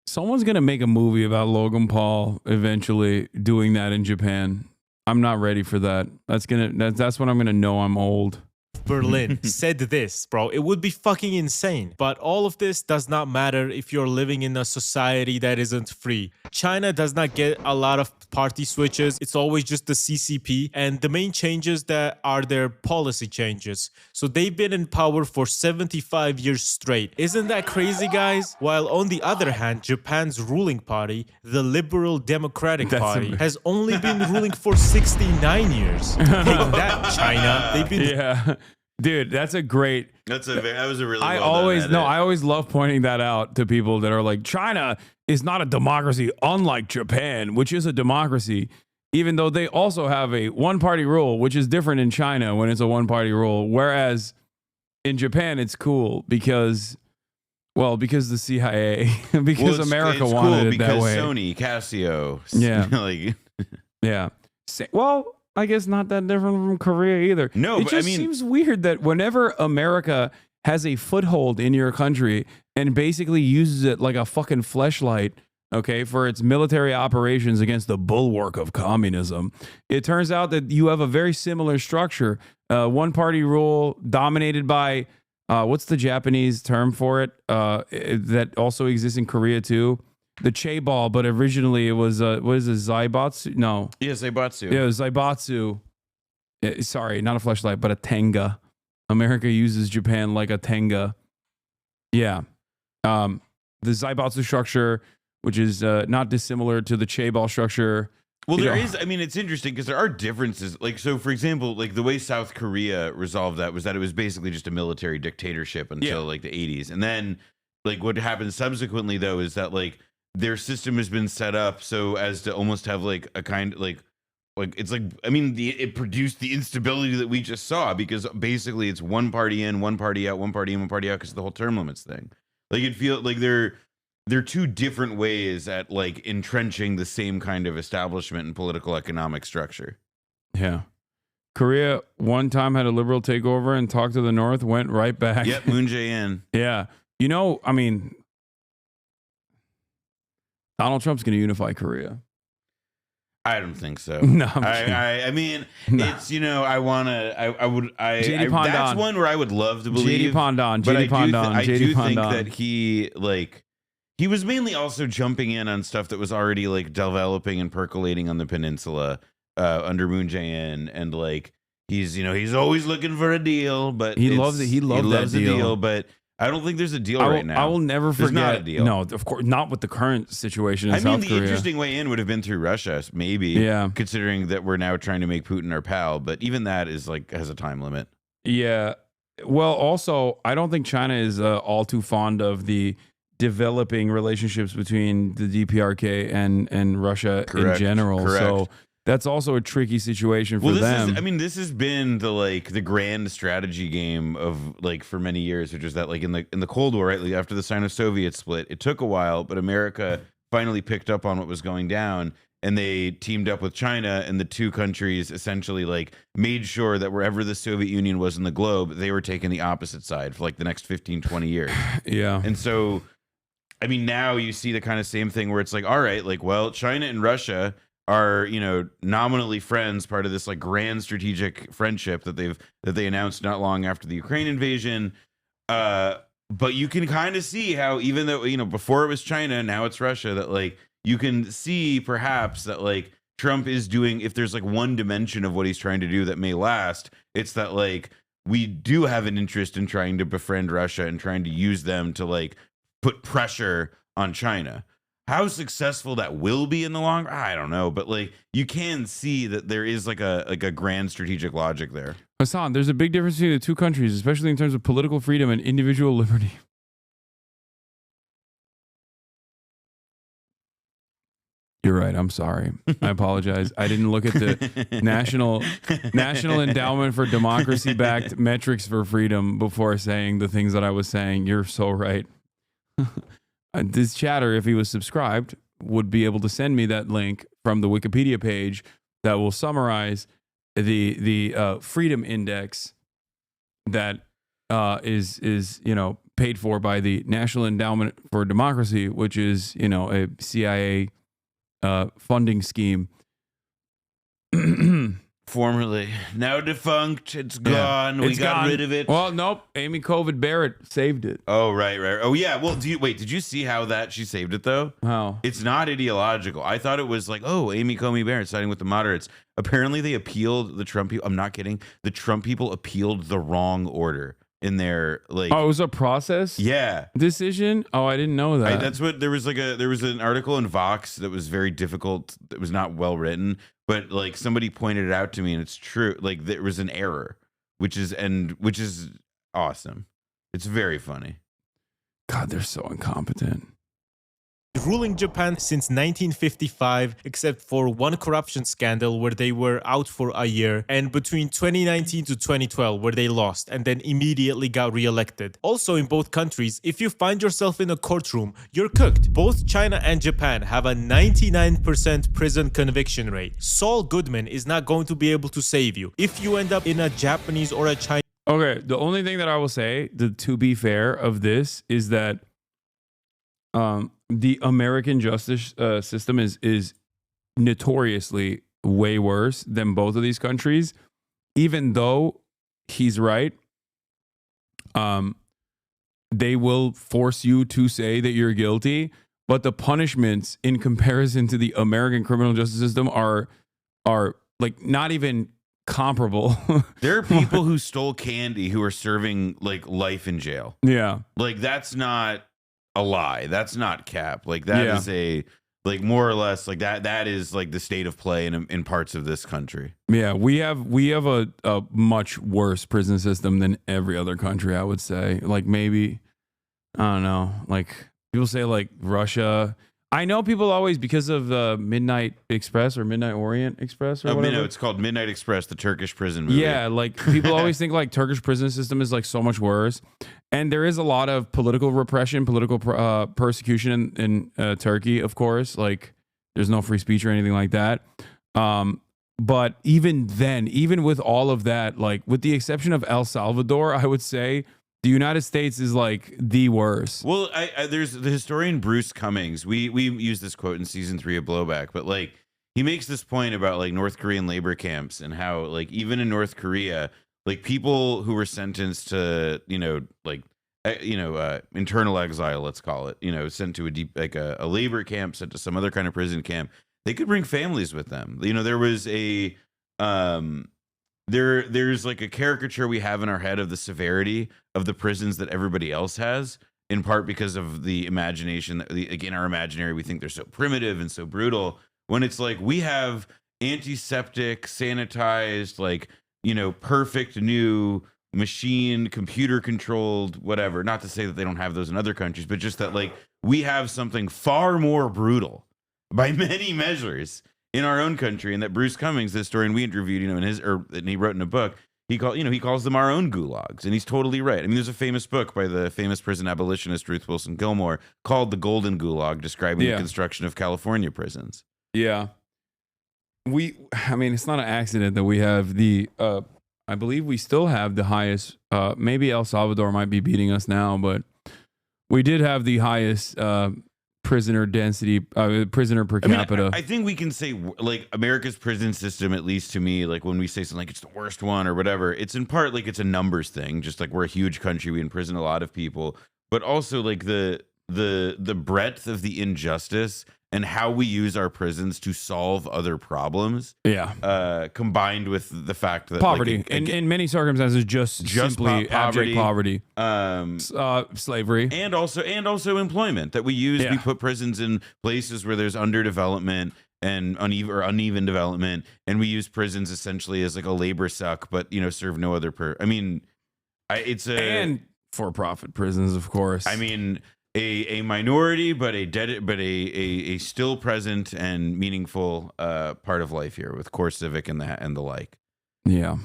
Someone's gonna make a movie about Logan Paul eventually doing that in Japan. I'm not ready for that. That's when I'm gonna know I'm old. Berlin said this, bro. It would be fucking insane. But all of this does not matter if you're living in a society that isn't free. China does not get a lot of party switches. It's always just the CCP. And the main changes that are their policy changes. So they've been in power for 75 years straight. Isn't that crazy, guys? While on the other hand, Japan's ruling party, the Liberal Democratic Party, has only been ruling for 69 years. Take that, China. They've been... Yeah. Dude, that was a really I always love pointing that out to people that are like, China is not a democracy, unlike Japan, which is a democracy, even though they also have a one-party rule, which is different in China when it's a one-party rule. Whereas in Japan, it's cool because the CIA, because America wanted it that way. Sony, Casio, Well, I guess not that different from Korea either. No, it just seems weird that whenever America has a foothold in your country and basically uses it like a fucking fleshlight, okay, for its military operations against the bulwark of communism, it turns out that you have a very similar structure. One-party rule dominated by, what's the Japanese term for it? That also exists in Korea too. The chaebol, but originally it was what is it, zaibatsu? No. Yeah, zaibatsu. Yeah, zaibatsu. Sorry, not a fleshlight, but a tenga. America uses Japan like a tenga. Yeah. The zaibatsu structure, which is not dissimilar to the chaebol structure. Well, it's interesting because there are differences. Like, so for example, like the way South Korea resolved that was that it was basically just a military dictatorship until like the 80s. And then like what happened subsequently though is that like their system has been set up so as to almost have like a kind of like it's like, I mean, it produced the instability that we just saw because basically it's one party in, one party out, one party in, one party out because of the whole term limits thing. Like it feels like they're two different ways at like entrenching the same kind of establishment and political economic structure. Yeah. Korea one time had a liberal takeover and talked to the North, went right back. Yep, Moon Jae-in. Yeah. You know, I mean, Donald Trump's going to unify Korea. I don't think so. No, I mean, it's, you know, that's one where I would love to believe. JD Pondon, I do think that he He was mainly also jumping in on stuff that was already like developing and percolating on the peninsula under Moon Jae-in, and like he's always looking for a deal, but he loves it. He loves the that deal. but I don't think there's a deal right now. I will never There's forget. not a deal. No, of course not with the current situation in South the Korea. interesting way in would have been through Russia, maybe. Yeah. Considering that we're now trying to make Putin our pal, but even that is like has a time limit. Yeah. Well, also, I don't think China is all too fond of the developing relationships between the DPRK and Russia in general. Correct. So that's also a tricky situation for them. This has been the grand strategy game of like for many years, which is that like in the Cold War, right? Like after the Sino-Soviet split, it took a while, but America finally picked up on what was going down, and they teamed up with China, and the two countries essentially like made sure that wherever the Soviet Union was in the globe, they were taking the opposite side for like the next 15, 20 years. Yeah. And so, now you see the kind of same thing where it's like, all right, like, well, China and Russia are, nominally friends, part of this like grand strategic friendship that they announced not long after the Ukraine invasion. But you can kind of see how, even though, before it was China, now it's Russia, that like, you can see perhaps that like Trump is doing, if there's like one dimension of what he's trying to do that may last, it's that like we do have an interest in trying to befriend Russia and trying to use them to like put pressure on China. How successful that will be in the long run, I don't know, but like you can see that there is like a grand strategic logic there. Hasan, there's a big difference between the two countries, especially in terms of political freedom and individual liberty. You're right. I'm sorry. I apologize. I didn't look at the National Endowment for Democracy-backed metrics for freedom before saying the things that I was saying. You're so right. This chatter, if he was subscribed, would be able to send me that link from the Wikipedia page that will summarize the freedom index that is paid for by the National Endowment for Democracy, which is a CIA funding scheme. Formerly, now defunct. It's gone. Yeah, we got rid of it. Well, nope. Amy Covid Barrett saved it. Oh, right. Oh, yeah. Well, did you see how that she saved it though? How? It's not ideological. I thought it was like, oh, Amy Coney Barrett siding with the moderates. Apparently, they appealed the Trump people. I'm not kidding. The Trump people appealed the wrong order in their like. Oh, it was a process. Decision. Oh, I didn't know that. That's what there was an article in Vox that was very difficult. That was not well written. But like somebody pointed it out to me, and it's true. Like there was an error, which is awesome. It's very funny. God, they're so incompetent. Ruling Japan since 1955, except for one corruption scandal where they were out for a year, and between 2019 to 2012 where they lost and then immediately got re-elected. Also in both countries, if you find yourself in a courtroom, you're cooked. Both China and Japan have a 99% prison conviction rate. Saul Goodman is not going to be able to save you. If you end up in a Japanese or a Chinese... Okay, the only thing that I will say, to be fair of this, is that the American justice system is notoriously way worse than both of these countries. Even though he's right, they will force you to say that you're guilty, but the punishments in comparison to the American criminal justice system are like not even comparable. There are people who stole candy who are serving like life in jail. Yeah. Like that's not a lie. That's not cap. Like that is a like more or less like that is like the state of play in parts of this country. Yeah, we have a much worse prison system than every other country, I would say. Like maybe, I don't know, like people say like Russia. I know people always, because of Midnight Express or Midnight Orient Express or whatever. It's called Midnight Express, the Turkish prison movie. Yeah, like people always think like Turkish prison system is like so much worse. And there is a lot of political repression, political persecution in Turkey, of course. Like there's no free speech or anything like that. But even then, even with all of that, like with the exception of El Salvador, I would say the United States is like the worst. Well, there's the historian Bruce Cummings. We use this quote in season 3 of Blowback, but like he makes this point about like North Korean labor camps and how like even in North Korea, like people who were sentenced to, like internal exile, let's call it, sent to a deep, like a labor camp, sent to some other kind of prison camp, they could bring families with them. There was a there's like a caricature we have in our head of the severity of the prisons that everybody else has, in part because of the imagination that in our imaginary we think they're so primitive and so brutal, when it's like we have antiseptic, sanitized, like perfect new machine, computer controlled, whatever. Not to say that they don't have those in other countries, but just that like we have something far more brutal by many measures in our own country, and that Bruce Cummings, the historian we interviewed, and he wrote in a book, he calls them our own gulags, and he's totally right. I mean, there's a famous book by the famous prison abolitionist Ruth Wilson Gilmore called "The Golden Gulag," describing the construction of California prisons. Yeah, it's not an accident that we have I believe we still have the highest. Maybe El Salvador might be beating us now, but we did have the highest prisoner density, prisoner per capita. I think we can say like America's prison system, at least to me, like when we say something like it's the worst one or whatever, it's in part like it's a numbers thing. Just like we're a huge country, we imprison a lot of people, but also like the breadth of the injustice and how we use our prisons to solve other problems. Yeah. Combined with the fact that poverty, like, in many circumstances, just simply abject poverty, slavery, and also employment that we use. We put prisons in places where there's underdevelopment and uneven development, and we use prisons essentially as like a labor suck, but serve no other and for-profit prisons, of course. I mean, a minority, but a still present and meaningful part of life here with core civic and the like. Yeah.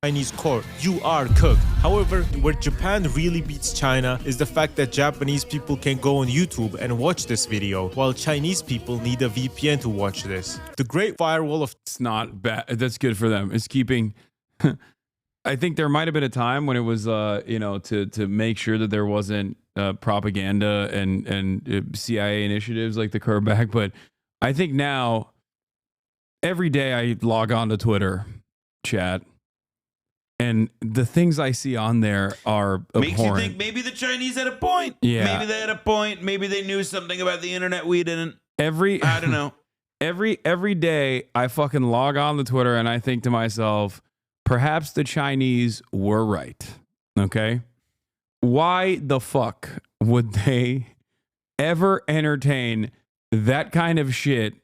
Chinese core, you are cooked. However, where Japan really beats China is the fact that Japanese people can go on YouTube and watch this video, while Chinese people need a VPN to watch this. The Great Firewall of... It's not bad. That's good for them. It's keeping... I think there might have been a time when it was, to make sure that there wasn't propaganda and CIA initiatives like the curve back. But I think now, every day I log on to Twitter, chat, and the things I see on there are abhorrent. Makes you think maybe the Chinese had a point. Yeah. Maybe they had a point. Maybe they knew something about the internet we didn't. I don't know. Every day I fucking log on to Twitter and I think to myself, perhaps the Chinese were right. Okay? Why the fuck would they ever entertain that kind of shit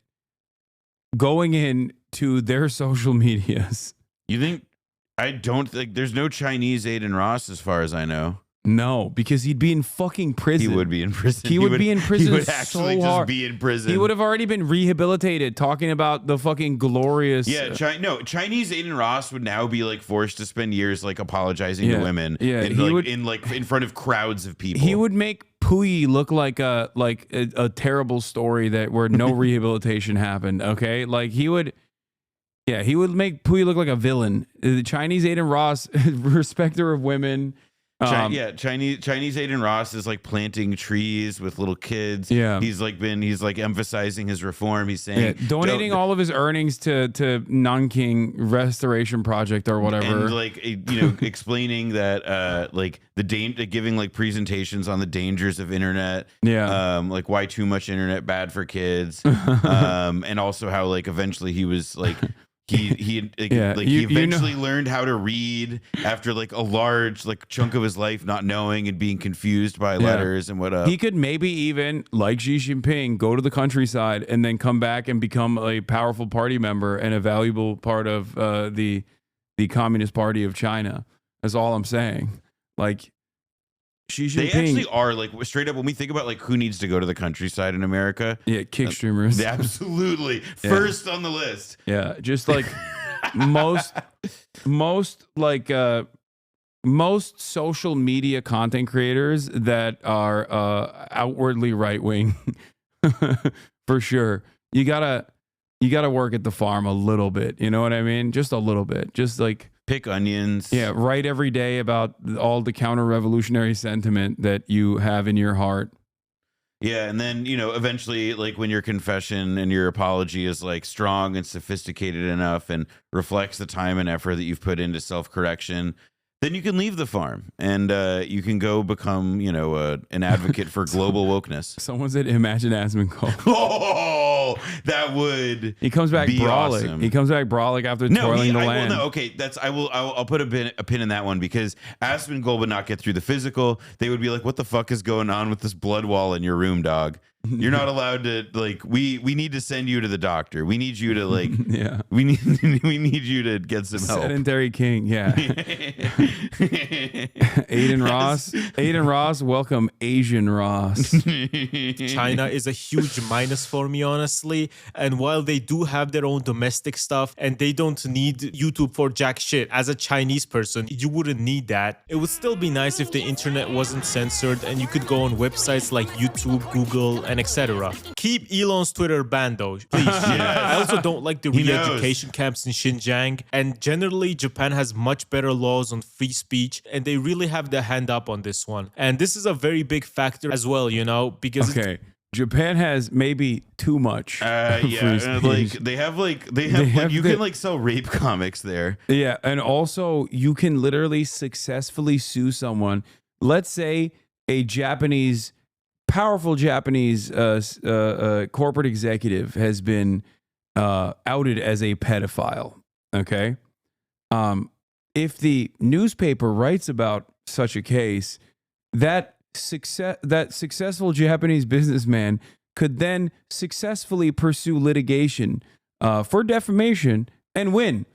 going into their social medias? You think? I don't think there's no Chinese Aiden Ross as far as I know. No, because he'd be in fucking prison. He would be in prison. He would be in prison. He would actually so just hard. be in prison. He would have already been rehabilitated, talking about the fucking glorious. Yeah, Chinese Aiden Ross would now be like forced to spend years like apologizing to women. Yeah, in front of crowds of people. He would make Puyi look like a terrible story where no rehabilitation happened. Okay, like he would. Yeah, he would make Puyi look like a villain. The Chinese Aiden Ross, respecter of women. Chinese Aiden Ross is like planting trees with little kids. Yeah, he's like emphasizing his reform. He's saying donating all of his earnings to Nanking Restoration Project or whatever, and explaining that giving like presentations on the dangers of internet. Yeah, like why too much internet bad for kids, and also how like eventually he was like. He eventually learned how to read after like a large like chunk of his life not knowing and being confused by letters and whatever. He could maybe even, like Xi Jinping, go to the countryside and then come back and become a powerful party member and a valuable part of the Communist Party of China. That's all I'm saying. Like Xi Jinping, they actually are like straight up when we think about like who needs to go to the countryside in America. Yeah, kick streamers. Absolutely. First on the list. Yeah, just like most social media content creators that are outwardly right wing, for sure. You gotta work at the farm a little bit. You know what I mean? Just a little bit. Just like pick onions. Yeah, write every day about all the counter-revolutionary sentiment that you have in your heart. Yeah, and then, eventually, like when your confession and your apology is like strong and sophisticated enough and reflects the time and effort that you've put into self-correction, then you can leave the farm and you can go become, you know, an advocate for global wokeness. Someone said, "Imagine Asmongold." Oh, that would. He comes back be brawling. awesome. He comes back brawling after toiling the land. No, okay, I'll put a pin in that one because Asmongold would not get through the physical. They would be like, "What the fuck is going on with this blood wall in your room, dog? You're not allowed to like. We need to send you to the doctor. We need you to like. Yeah. We need you to get some help." Sedentary king. Yeah. Aiden Ross, welcome Asian Ross. China is a huge minus for me, honestly. And while they do have their own domestic stuff and they don't need YouTube for jack shit, as a Chinese person, you wouldn't need that. It would still be nice if the internet wasn't censored and you could go on websites like YouTube, Google, and etc. Keep Elon's Twitter banned though, please. I also don't like the re-education camps in Xinjiang. And generally, Japan has much better laws on free speech, and they really have their hand up on this one. And this is a very big factor as well, you know, because Japan has maybe too much. Like they have you can like sell rape comics there. Yeah, and also you can literally successfully sue someone. Let's say a powerful Japanese corporate executive has been outed as a pedophile. Okay, if the newspaper writes about such a case, that successful Japanese businessman could then successfully pursue litigation for defamation and win,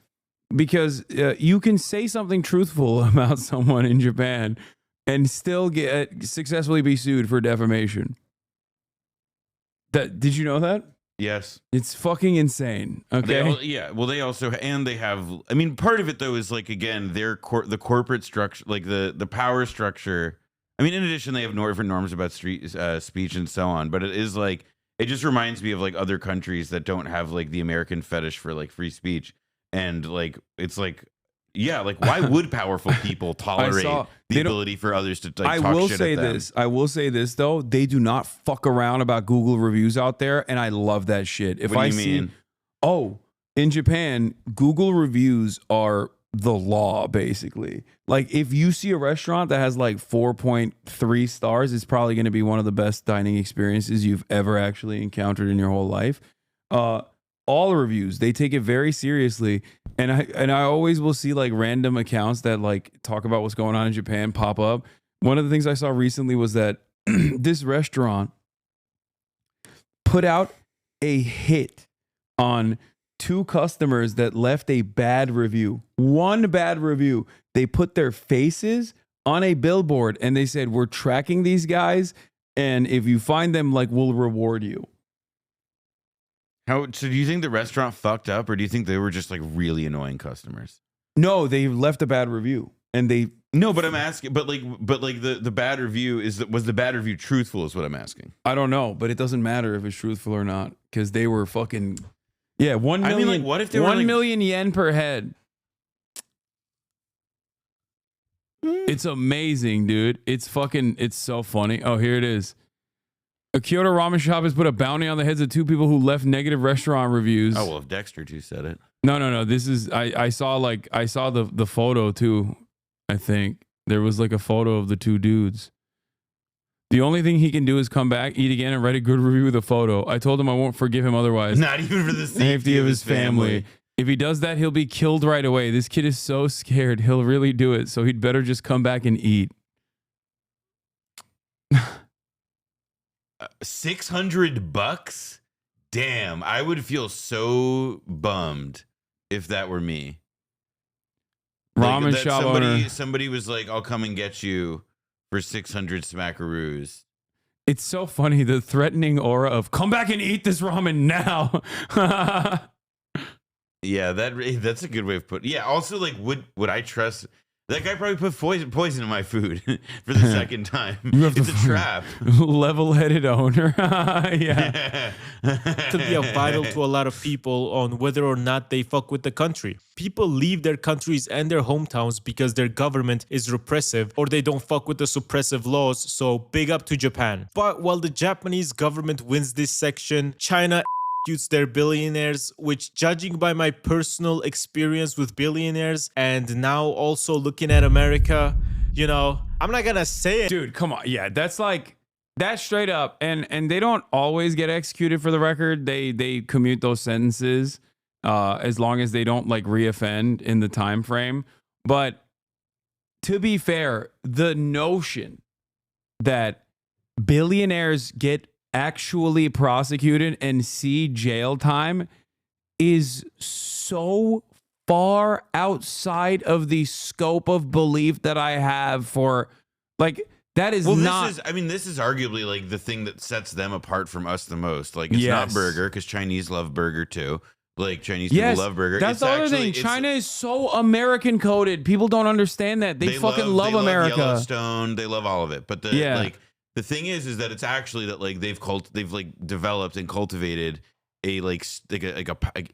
because you can say something truthful about someone in Japan and still successfully be sued for defamation. Did you know that? Yes. It's fucking insane. Okay. Well, they also, and they have, I mean, part of it though is like, again, the corporate structure, like the power structure. I mean, in addition, they have different norms about speech and so on, but it is like, it just reminds me of like other countries that don't have like the American fetish for like free speech. And like, it's like, yeah, like why would powerful people tolerate the ability for others to like, talk shit at them? I will say this though, they do not fuck around about Google reviews out there, and I love that shit. What do you mean? In Japan, Google reviews are the law, basically. Like if you see a restaurant that has like 4.3 stars, it's probably going to be one of the best dining experiences you've ever actually encountered in your whole life. All reviews, they take it very seriously, and I always will see like random accounts that like talk about what's going on in Japan pop up. One of the things I saw recently was that this restaurant put out a hit on 2 customers that left a bad review. One bad review. They put their faces on a billboard and they said, "We're tracking these guys, and if you find them, like, we'll reward you." So do you think the restaurant fucked up, or do you think they were just like really annoying customers? No, they left a bad review, and they. No, but I'm asking, but the bad review was the bad review truthful? Is what I'm asking. I don't know, but it doesn't matter if it's truthful or not, because they were fucking. Yeah, 1 million. I mean, like, what if they were 1 million yen per head? It's amazing, dude. It's so funny. Oh, here it is. A Kyoto ramen shop has put a bounty on the heads of 2 people who left negative restaurant reviews. Oh, well, if Dexter 2 said it. No. This is I saw the photo too. I think there was like a photo of the 2 dudes. The only thing he can do is come back, eat again, and write a good review with a photo. I told him I won't forgive him otherwise. Not even for the safety of his family. If he does that, he'll be killed right away. This kid is so scared. He'll really do it. So he'd better just come back and eat. $600? Damn, I would feel so bummed if that were me. Ramen like shop owner. Somebody was like, "I'll come and get you for 600 smackaroos." It's so funny, the threatening aura of "come back and eat this ramen now." Yeah, that's a good way of putting. Yeah, also like, would I trust? That guy probably put poison in my food for the second time. It's a trap. Level-headed owner. Yeah. Could be vital to a lot of people on whether or not they fuck with the country. People leave their countries and their hometowns because their government is repressive or they don't fuck with the suppressive laws, so big up to Japan. But while the Japanese government wins this section, China prosecutes their billionaires, which, judging by my personal experience with billionaires and now also looking at America, you know, I'm not gonna say it. Dude, come on. Yeah, that's like, that's straight up. And they don't always get executed, for the record. They commute those sentences as long as they don't like reoffend in the time frame. But to be fair, the notion that billionaires get actually prosecuted and see jail time is so far outside of the scope of belief that I have for, like, that is not. This is arguably like the thing that sets them apart from us the most. Like, it's not burger, because Chinese love burger too. Like, Chinese people love burger. That's the other thing. China is so American coded. People don't understand that. They fucking love America. Love Yellowstone. They love all of it. But the thing is that it's actually that like they've developed and cultivated a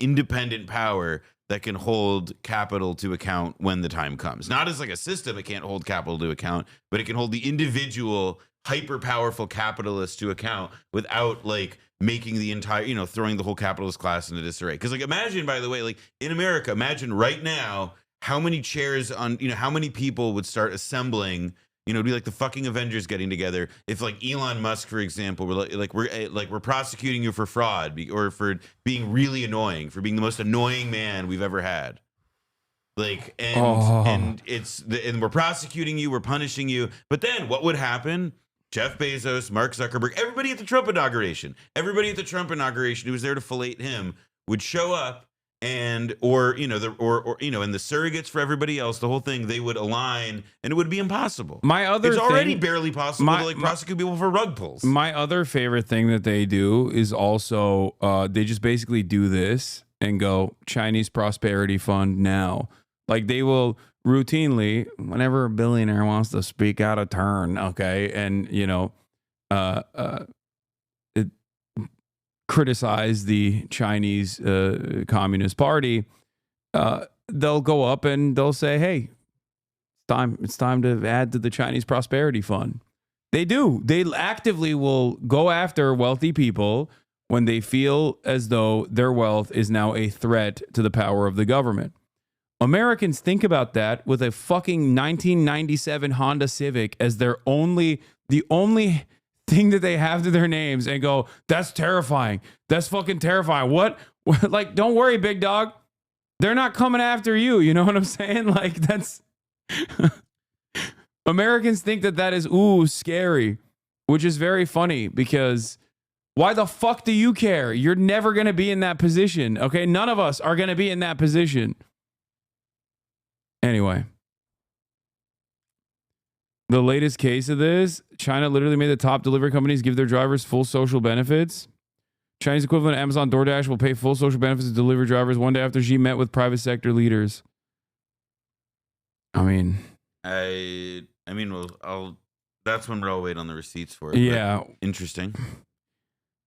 independent power that can hold capital to account when the time comes. Not as like a system, it can't hold capital to account, but it can hold the individual hyper powerful capitalist to account without like making the entire, throwing the whole capitalist class into disarray. Because like, imagine, by the way, like in America, imagine right now how many chairs on, how many people would start assembling. It'd be like the fucking Avengers getting together. If like Elon Musk, for example, we're prosecuting you for fraud or for being really annoying, for being the most annoying man we've ever had. Like, and we're prosecuting you, we're punishing you. But then what would happen? Jeff Bezos, Mark Zuckerberg, everybody at the Trump inauguration who was there to fillet him would show up. And and the surrogates for everybody else, the whole thing, they would align, and it would be impossible. It's already barely possible to prosecute people for rug pulls. My other favorite thing that they do is also they just basically do this and go Chinese Prosperity Fund now. Like, they will routinely, whenever a billionaire wants to speak out of turn, okay, and criticize the Chinese Communist Party, they'll go up and they'll say, hey, it's time to add to the Chinese Prosperity Fund. They do. They actively will go after wealthy people when they feel as though their wealth is now a threat to the power of the government. Americans think about that with a fucking 1997 Honda Civic as the only thing that they have to their names and go, that's terrifying. That's fucking terrifying. What? Like, don't worry, big dog. They're not coming after you. You know what I'm saying? Like, that's Americans think that is scary, which is very funny, because why the fuck do you care? You're never going to be in that position. Okay. None of us are going to be in that position. Anyway. The latest case of this, China literally made the top delivery companies give their drivers full social benefits. Chinese equivalent of Amazon DoorDash will pay full social benefits to delivery drivers one day after Xi met with private sector leaders. I mean, that's when we'll wait on the receipts for it. Yeah. Interesting.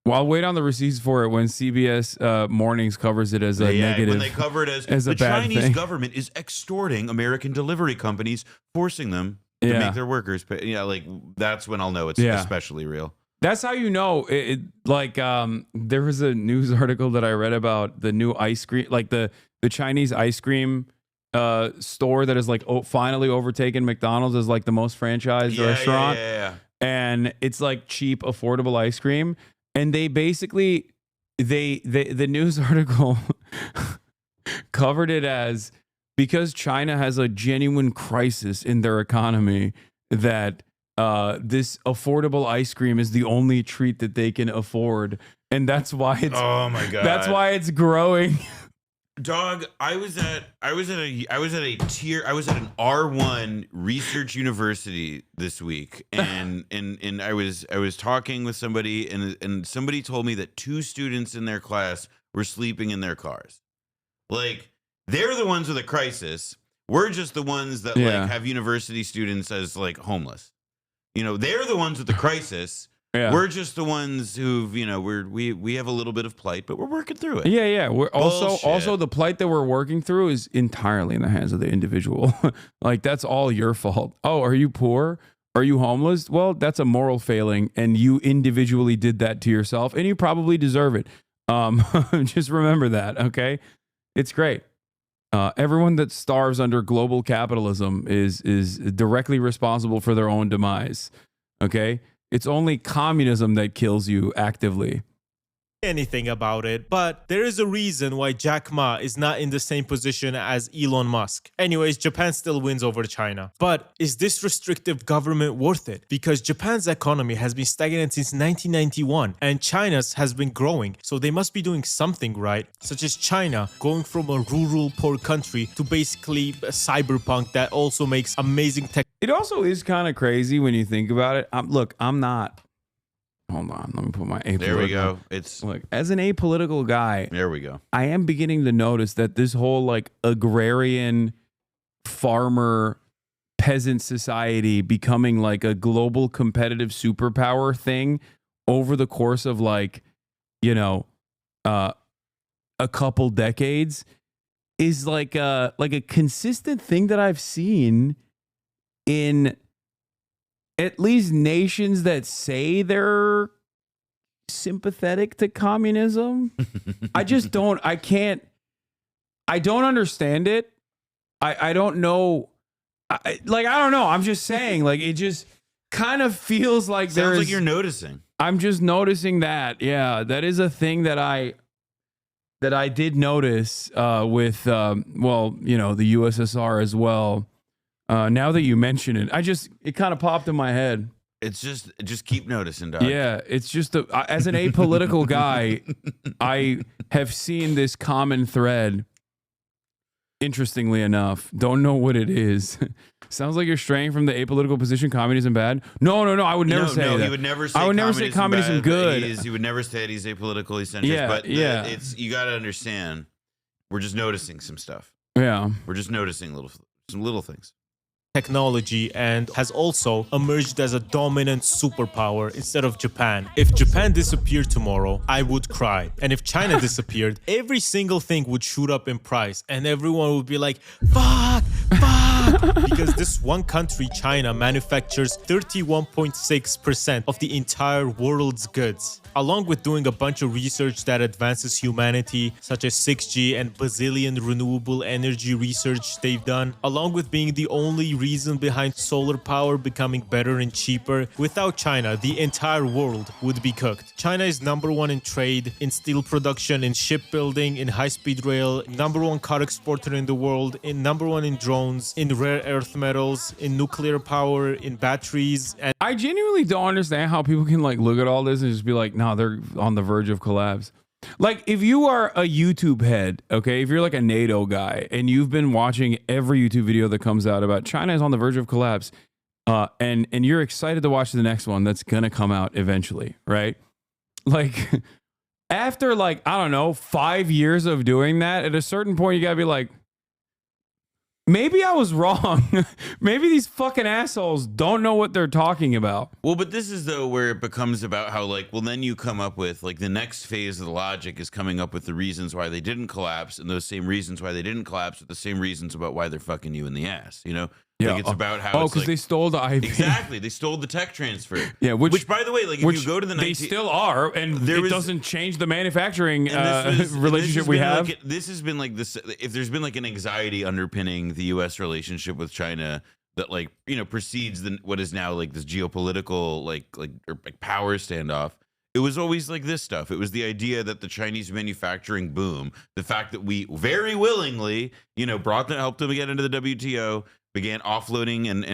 Well, I'll wait on the receipts for it when CBS Mornings covers it as a negative. When they cover it as the Chinese government is extorting American delivery companies, forcing them to make their workers pay. Yeah, like, that's when I'll know it's especially real. That's how you know. There was a news article that I read about the new ice cream, like the Chinese ice cream store that is like finally overtaken McDonald's as like the most franchised restaurant. Yeah. And it's like cheap, affordable ice cream. And they basically, the news article covered it as, because China has a genuine crisis in their economy, that this affordable ice cream is the only treat that they can afford, and that's why it's. Oh my god! That's why it's growing. Dog, I was at an R1 research university this week, and I was talking with somebody, and somebody told me that 2 students in their class were sleeping in their cars. Like, they're the ones with a crisis. We're just the ones that like have university students as like homeless. They're the ones with the crisis. Yeah. We're just the ones who've, we have a little bit of plight, but we're working through it. Yeah. We're also the plight that we're working through is entirely in the hands of the individual. Like, that's all your fault. Oh, are you poor? Are you homeless? Well, that's a moral failing, and you individually did that to yourself, and you probably deserve it. Just remember that, okay? It's great. Everyone that starves under global capitalism is directly responsible for their own demise, okay? It's only communism that kills you actively. Anything about it, but there is a reason why Jack Ma is not in the same position as Elon Musk. Anyways, Japan still wins over China. But is this restrictive government worth it? Because Japan's economy has been stagnant since 1991 and China's has been growing, so they must be doing something right, such as China going from a rural poor country to basically a cyberpunk that also makes amazing tech. It also is kind of crazy when you think about it. Look, I'm not. Hold on, let me put my apolitical. There we go. It's look, as an apolitical guy. There we go. I am beginning to notice that this whole like agrarian farmer peasant society becoming like a global competitive superpower thing over the course of like, you know, a couple decades is like a consistent thing that I've seen in at least nations that say they're sympathetic to communism. I don't understand it. I don't know. I don't know. I'm just saying, like, it just kind of feels like sounds like you're noticing. I'm just noticing that. Yeah, that is a thing that I did notice with, well, you know, the USSR as well. Now that you mention it, it kind of popped in my head. It's just keep noticing, dog. Yeah, it's just as an apolitical guy, I have seen this common thread. Interestingly enough, don't know what it is. Sounds like you're straying from the apolitical position. Communism bad? No. I would never say that. He would never say I would never say communism bad, good. He would never say that he's apolitical. He's centrist. Yeah, but yeah. It's you got to understand. We're just noticing some stuff. Yeah, we're just noticing some little things. Technology and has also emerged as a dominant superpower instead of Japan. If Japan disappeared tomorrow, I would cry. And if China disappeared, every single thing would shoot up in price and everyone would be like, fuck. Because this one country, China, manufactures 31.6% of the entire world's goods. Along with doing a bunch of research that advances humanity, such as 6G and bazillion renewable energy research they've done, along with being the only reason behind solar power becoming better and cheaper, without China, the entire world would be cooked. China is #1 in trade, in steel production, in shipbuilding, in high-speed rail, #1 car exporter in the world, in #1 in drones, in rare earth metals, in nuclear power, in batteries. And I genuinely don't understand how people can like look at all this and just be like, no, they're on the verge of collapse. Like, if you are a YouTube head, okay, if you're like a NATO guy and you've been watching every YouTube video that comes out about China is on the verge of collapse, and you're excited to watch the next one that's gonna come out eventually, right? Like, after like, I don't know, 5 years of doing that, at a certain point you gotta be like, maybe I was wrong. Maybe these fucking assholes don't know what they're talking about. Well, but this is though where it becomes about how like, well, then you come up with like the next phase of the logic is coming up with the reasons why they didn't collapse, and those same reasons why they didn't collapse are the same reasons about why they're fucking you in the ass. You know? Yeah. Like it's about how because like, they stole the IP. Exactly, they stole the tech transfer. Yeah, which by the way, like if you go to the they still are, and it doesn't change the manufacturing relationship we have. Like, this has been like this. If there's been like an anxiety underpinning the U.S. relationship with China that like precedes what is now like this geopolitical like power standoff. It was always like this stuff. It was the idea that the Chinese manufacturing boom, the fact that we very willingly, helped them get into the WTO, began offloading and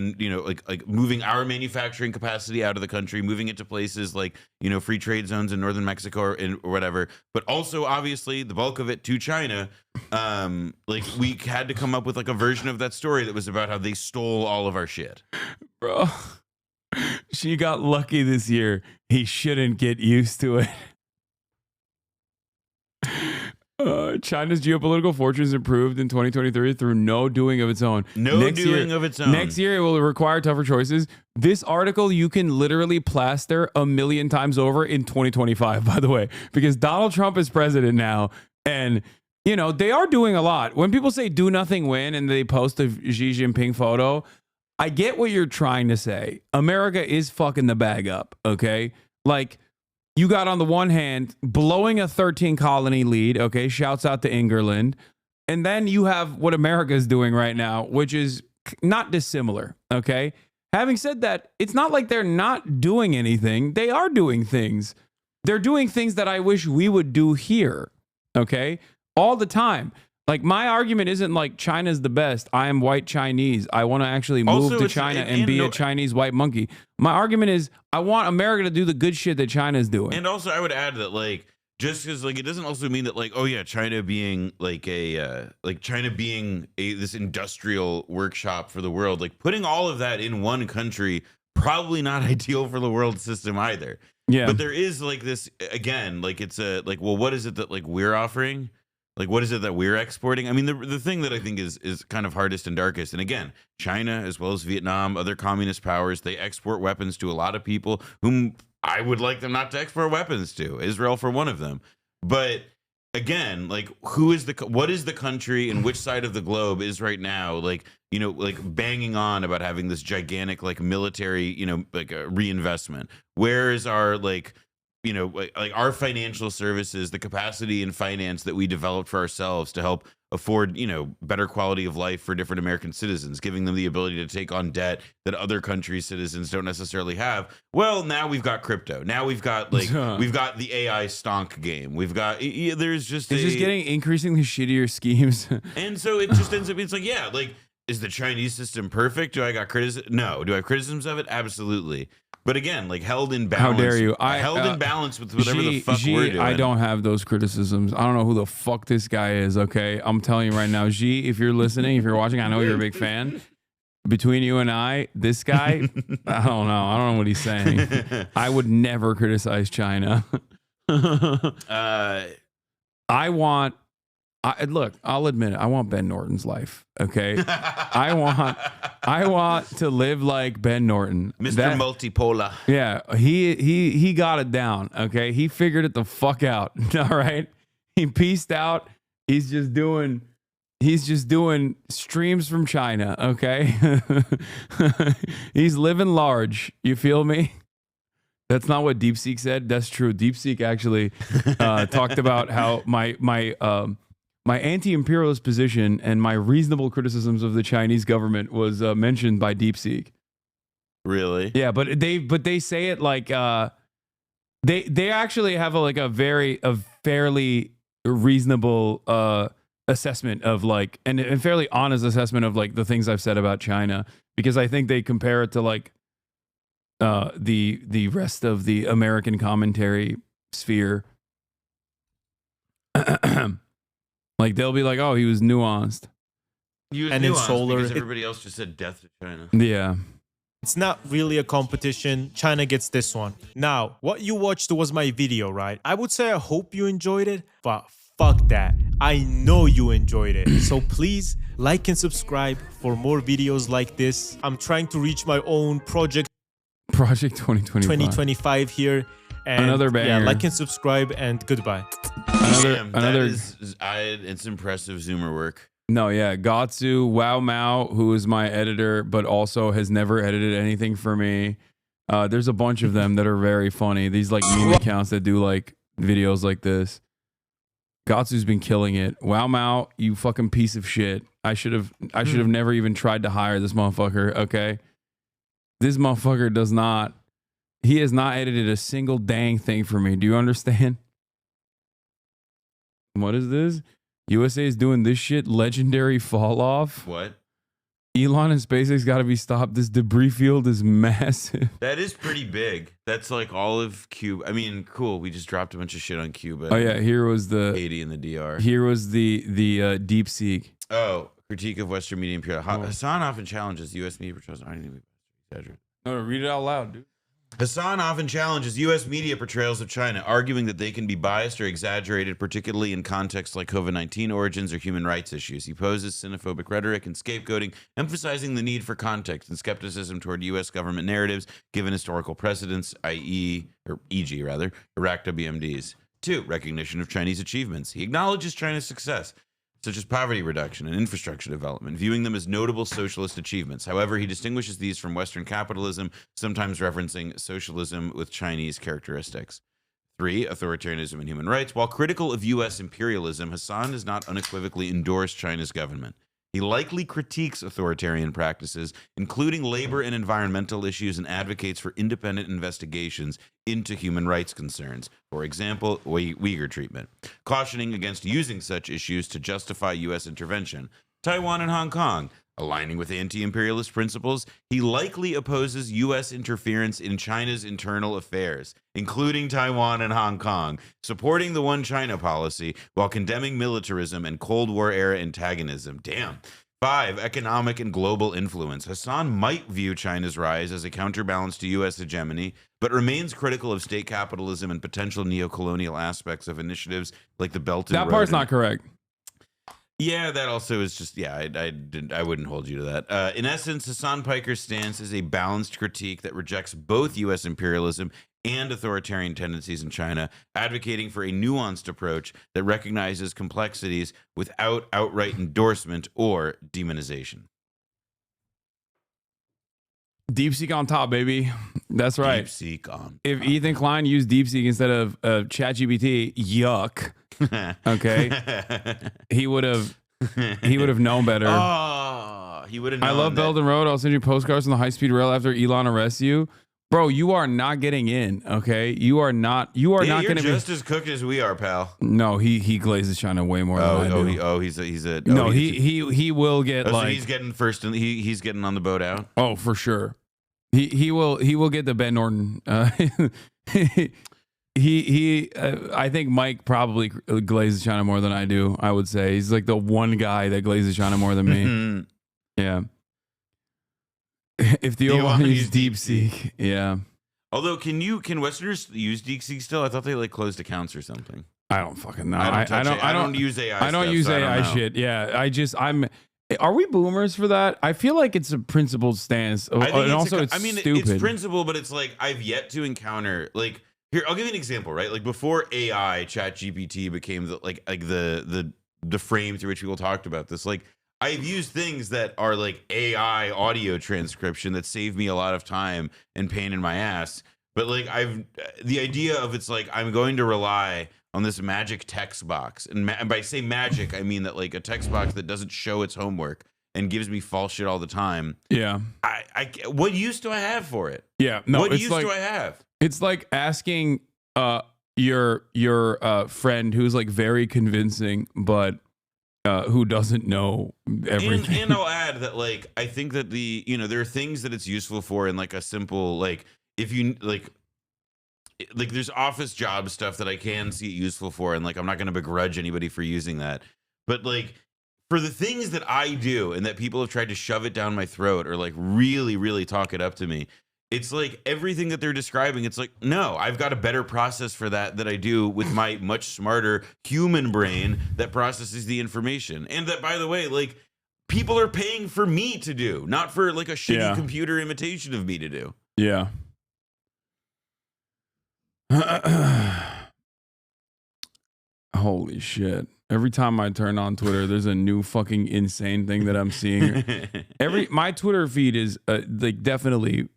like moving our manufacturing capacity out of the country, moving it to places like, free trade zones in northern Mexico or whatever, but also obviously the bulk of it to China. Like we had to come up with like a version of that story that was about how they stole all of our shit. Bro, she got lucky this year. He shouldn't get used to it. China's geopolitical fortunes improved in 2023 through no doing of its own. Next year, it will require tougher choices. This article you can literally plaster 1,000,000 times over in 2025, by the way, because Donald Trump is president now. And, they are doing a lot. When people say do nothing win and they post a Xi Jinping photo, I get what you're trying to say. America is fucking the bag up, okay? Like, you got on the one hand blowing a 13 colony lead. Okay, shouts out to England. And then you have what America is doing right now, which is not dissimilar. Okay. Having said that, it's not like they're not doing anything. They are doing things. They're doing things that I wish we would do here. Okay. All the time. Like, my argument isn't like China's the best. I am white Chinese. I want to actually move to China and be a Chinese white monkey. My argument is I want America to do the good shit that China's doing. And also, I would add that, like, just because, like, it doesn't also mean that, like, oh yeah, China being like this industrial workshop for the world, like putting all of that in one country, probably not ideal for the world system either. Yeah. But there is like this, again, like it's a, like, well, what is it that like we're offering? Like, what is it that we're exporting? I mean, the thing that I think is kind of hardest and darkest, and again, China, as well as Vietnam, other communist powers, they export weapons to a lot of people whom I would like them not to export weapons to. Israel for one of them. But again, like, what is the country and which side of the globe is right now, like, you know, like banging on about having this gigantic, like, military, you know, like a reinvestment? Where is our, like, you know, like our financial services, the capacity and finance that we developed for ourselves to help afford, you know, better quality of life for different American citizens, giving them the ability to take on debt that other countries' citizens don't necessarily have? Well, now we've got crypto. Now we've got, like, we've got the AI stonk game. We've got, there's just it's just getting increasingly shittier schemes. And so it just ends up, it's like, yeah, like, is the Chinese system perfect? Do I got criticism? No. Do I have criticisms of it? Absolutely. But again, like, held in balance. How dare you? Held in balance with whatever the fuck we're doing. I don't have those criticisms. I don't know who the fuck this guy is, okay? I'm telling you right now, G, if you're listening, if you're watching, I know you're a big fan. Between you and I, this guy, I don't know. I don't know what he's saying. I would never criticize China. Look, I'll admit it. I want Ben Norton's life. Okay, I want to live like Ben Norton, Mr. Multipolar. Yeah, he got it down. Okay, he figured it the fuck out. All right, he pieced out. He's just doing streams from China. Okay, he's living large. You feel me? That's not what DeepSeek said. That's true. DeepSeek actually talked about how my anti-imperialist position and my reasonable criticisms of the Chinese government was mentioned by DeepSeek. Really? Yeah, but they say it like they actually have a fairly reasonable assessment of, like, and a fairly honest assessment of, like, the things I've said about China, because I think they compare it to, like, the rest of the American commentary sphere. Like, they'll be like, oh, he was nuanced. He was and nuanced in solar, because everybody else just said death to China. Yeah. It's not really a competition. China gets this one. Now, what you watched was my video, right? I would say I hope you enjoyed it, but fuck that. I know you enjoyed it. So please like and subscribe for more videos like this. I'm trying to reach my own Project 2025 here. And another banger. Yeah, like and subscribe, and goodbye. It's impressive Zoomer work. No, yeah, Gatsu, Wow Mao, who is my editor, but also has never edited anything for me. There's a bunch of them that are very funny. These, like, meme accounts that do, like, videos like this. Gatsu's been killing it. Wow Mao, you fucking piece of shit. I should have never even tried to hire this motherfucker. Okay, this motherfucker he has not edited a single dang thing for me. Do you understand? What is this? USA is doing this shit. Legendary fall off. What? Elon and SpaceX got to be stopped. This debris field is massive. That is pretty big. That's like all of Cuba. I mean, cool. We just dropped a bunch of shit on Cuba. Oh yeah, here was the 80 in the DR. Here was the DeepSeek. Oh, critique of Western media imperial. Hasan often challenges U.S. media portrayals. I didn't even exaggerate. No, read it out loud, dude. Hasan often challenges U.S. media portrayals of China, arguing that they can be biased or exaggerated, particularly in contexts like COVID-19 origins or human rights issues. He poses xenophobic rhetoric and scapegoating, emphasizing the need for context and skepticism toward U.S. government narratives, given historical precedents, e.g., Iraq WMDs. 2. Recognition of Chinese achievements. He acknowledges China's success, such as poverty reduction and infrastructure development, viewing them as notable socialist achievements. However, he distinguishes these from Western capitalism, sometimes referencing socialism with Chinese characteristics. 3. Authoritarianism and human rights. While critical of U.S. imperialism, Hasan does not unequivocally endorse China's government. He likely critiques authoritarian practices, including labor and environmental issues, and advocates for independent investigations into human rights concerns, for example, Uyghur treatment, cautioning against using such issues to justify U.S. intervention. Taiwan and Hong Kong. Aligning with anti-imperialist principles, he likely opposes U.S. interference in China's internal affairs, including Taiwan and Hong Kong, supporting the One China policy while condemning militarism and Cold War-era antagonism. Damn. 5. Economic and global influence. Hasan might view China's rise as a counterbalance to U.S. hegemony, but remains critical of state capitalism and potential neocolonial aspects of initiatives like the Belt and Road. That part's not correct. Yeah, that also is just, I wouldn't hold you to that. In essence, Hasan Piker's stance is a balanced critique that rejects both U.S. imperialism and authoritarian tendencies in China, advocating for a nuanced approach that recognizes complexities without outright endorsement or demonization. DeepSeek on top, baby. That's right. DeepSeek on. If Ethan Klein used DeepSeek instead of ChatGPT, yuck. Okay, he would have known better. Oh, he would have known. I love Belt and Road. I'll send you postcards on the high-speed rail after Elon arrests you. Bro, you are not getting in, okay? You are not you're going to be just as cooked as we are, pal. No, he glazes China way more than I do. He will get so he's getting first and he's getting on the boat out. Oh, for sure. He will get the Ben Norton. I think Mike probably glazes China more than I do. I would say he's like the one guy that glazes China more than me. Yeah. If Theo want to use DeepSeek, yeah. Although, can Westerners use DeepSeek still? I thought they like closed accounts or something. I don't fucking know. I don't use AI. I don't use AI shit. Yeah, Are we boomers for that? I feel like it's a principled stance, and also it's stupid. It's principle, but it's like I've yet to encounter like. Here, I'll give you an example, right? Like before AI, ChatGPT became the frame through which people talked about this. Like I've used things that are like AI audio transcription that save me a lot of time and pain in my ass. But like the idea of it's like I'm going to rely on this magic text box, and by say magic, I mean that like a text box that doesn't show its homework and gives me false shit all the time. Yeah. What use do I have for it? Yeah. No. What use do I have? It's like asking your friend who's like very convincing, but who doesn't know everything. And I'll add that like I think that there are things that it's useful for in like a simple like if you like there's office job stuff that I can see it useful for, and like I'm not going to begrudge anybody for using that, but like for the things that I do and that people have tried to shove it down my throat or like really really talk it up to me. It's like everything that they're describing. It's like, no, I've got a better process for that I do with my much smarter human brain that processes the information. And that, by the way, like people are paying for me to do, not for like a shitty computer imitation of me to do. Yeah. Holy shit. Every time I turn on Twitter, there's a new fucking insane thing that I'm seeing. My Twitter feed is like definitely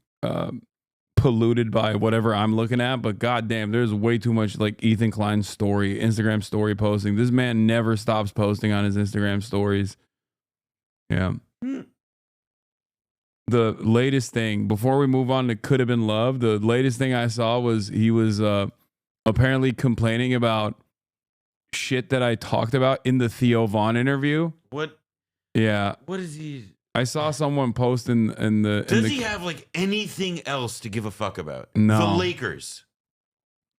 polluted by whatever I'm looking at, but goddamn, there's way too much like Ethan Klein's Instagram story posting. This man never stops posting on his Instagram stories. Yeah. The latest thing, before we move on to Could Have Been Love, the latest thing I saw was he was apparently complaining about shit that I talked about in the Theo Von interview. What? Yeah. What is he? I saw someone post in the. Does he have like anything else to give a fuck about? No. The Lakers.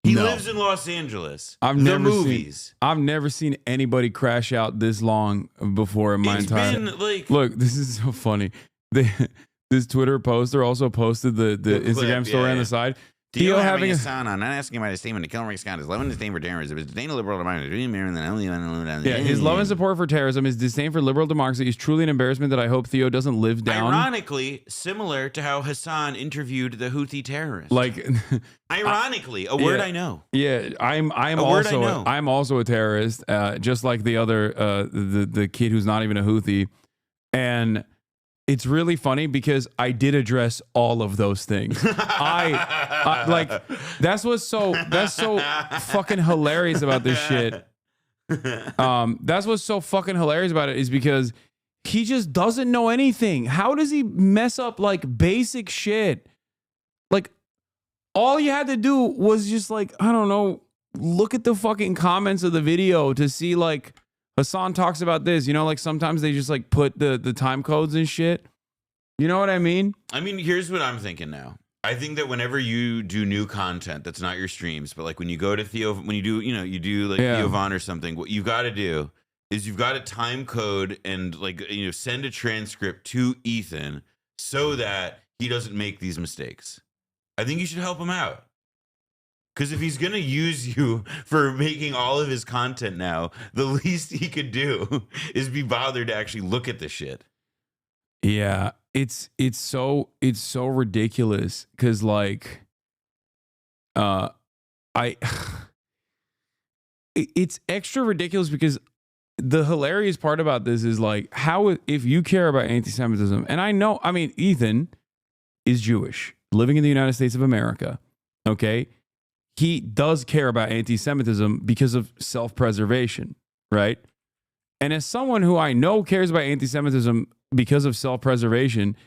He lives in Los Angeles. I've never seen anybody crash out this long before in my entire. Look, this is so funny. This Twitter poster also posted the Instagram story on the side. Theo having a son on, not asking about his statement to kill Rick Scott, his love and disdain for terrorism, his disdain of liberal democracy, his love and support for terrorism, his disdain for liberal democracy is truly an embarrassment that I hope Theo doesn't live down. Ironically, similar to how Hasan interviewed the Houthi terrorist. Like, ironically, a word I know. Yeah, I'm also a terrorist, just like the other the kid who's not even a Houthi, and it's really funny because I did address all of those things. I like that's so fucking hilarious about this shit. That's what's so fucking hilarious about it is because he just doesn't know anything. How does he mess up like basic shit? Like all you had to do was just like, I don't know, look at the fucking comments of the video to see like Hasan talks about this, you know, like sometimes they just like put the time codes and shit. You know what I mean? I mean, here's what I'm thinking now. I think that whenever you do new content that's not your streams, but like when you go to Theo, when you do, you know, you do like Theo Von or something, what you've got to do is you've got to time code and like, you know, send a transcript to Ethan so that he doesn't make these mistakes. I think you should help him out. Because if he's going to use you for making all of his content now, the least he could do is be bothered to actually look at the shit. Yeah, it's so ridiculous because like it's extra ridiculous because the hilarious part about this is like how if you care about anti-Semitism, and I know, I mean, Ethan is Jewish, living in the United States of America, okay? He does care about anti-Semitism because of self-preservation, right? And as someone who I know cares about anti-Semitism because of self-preservation,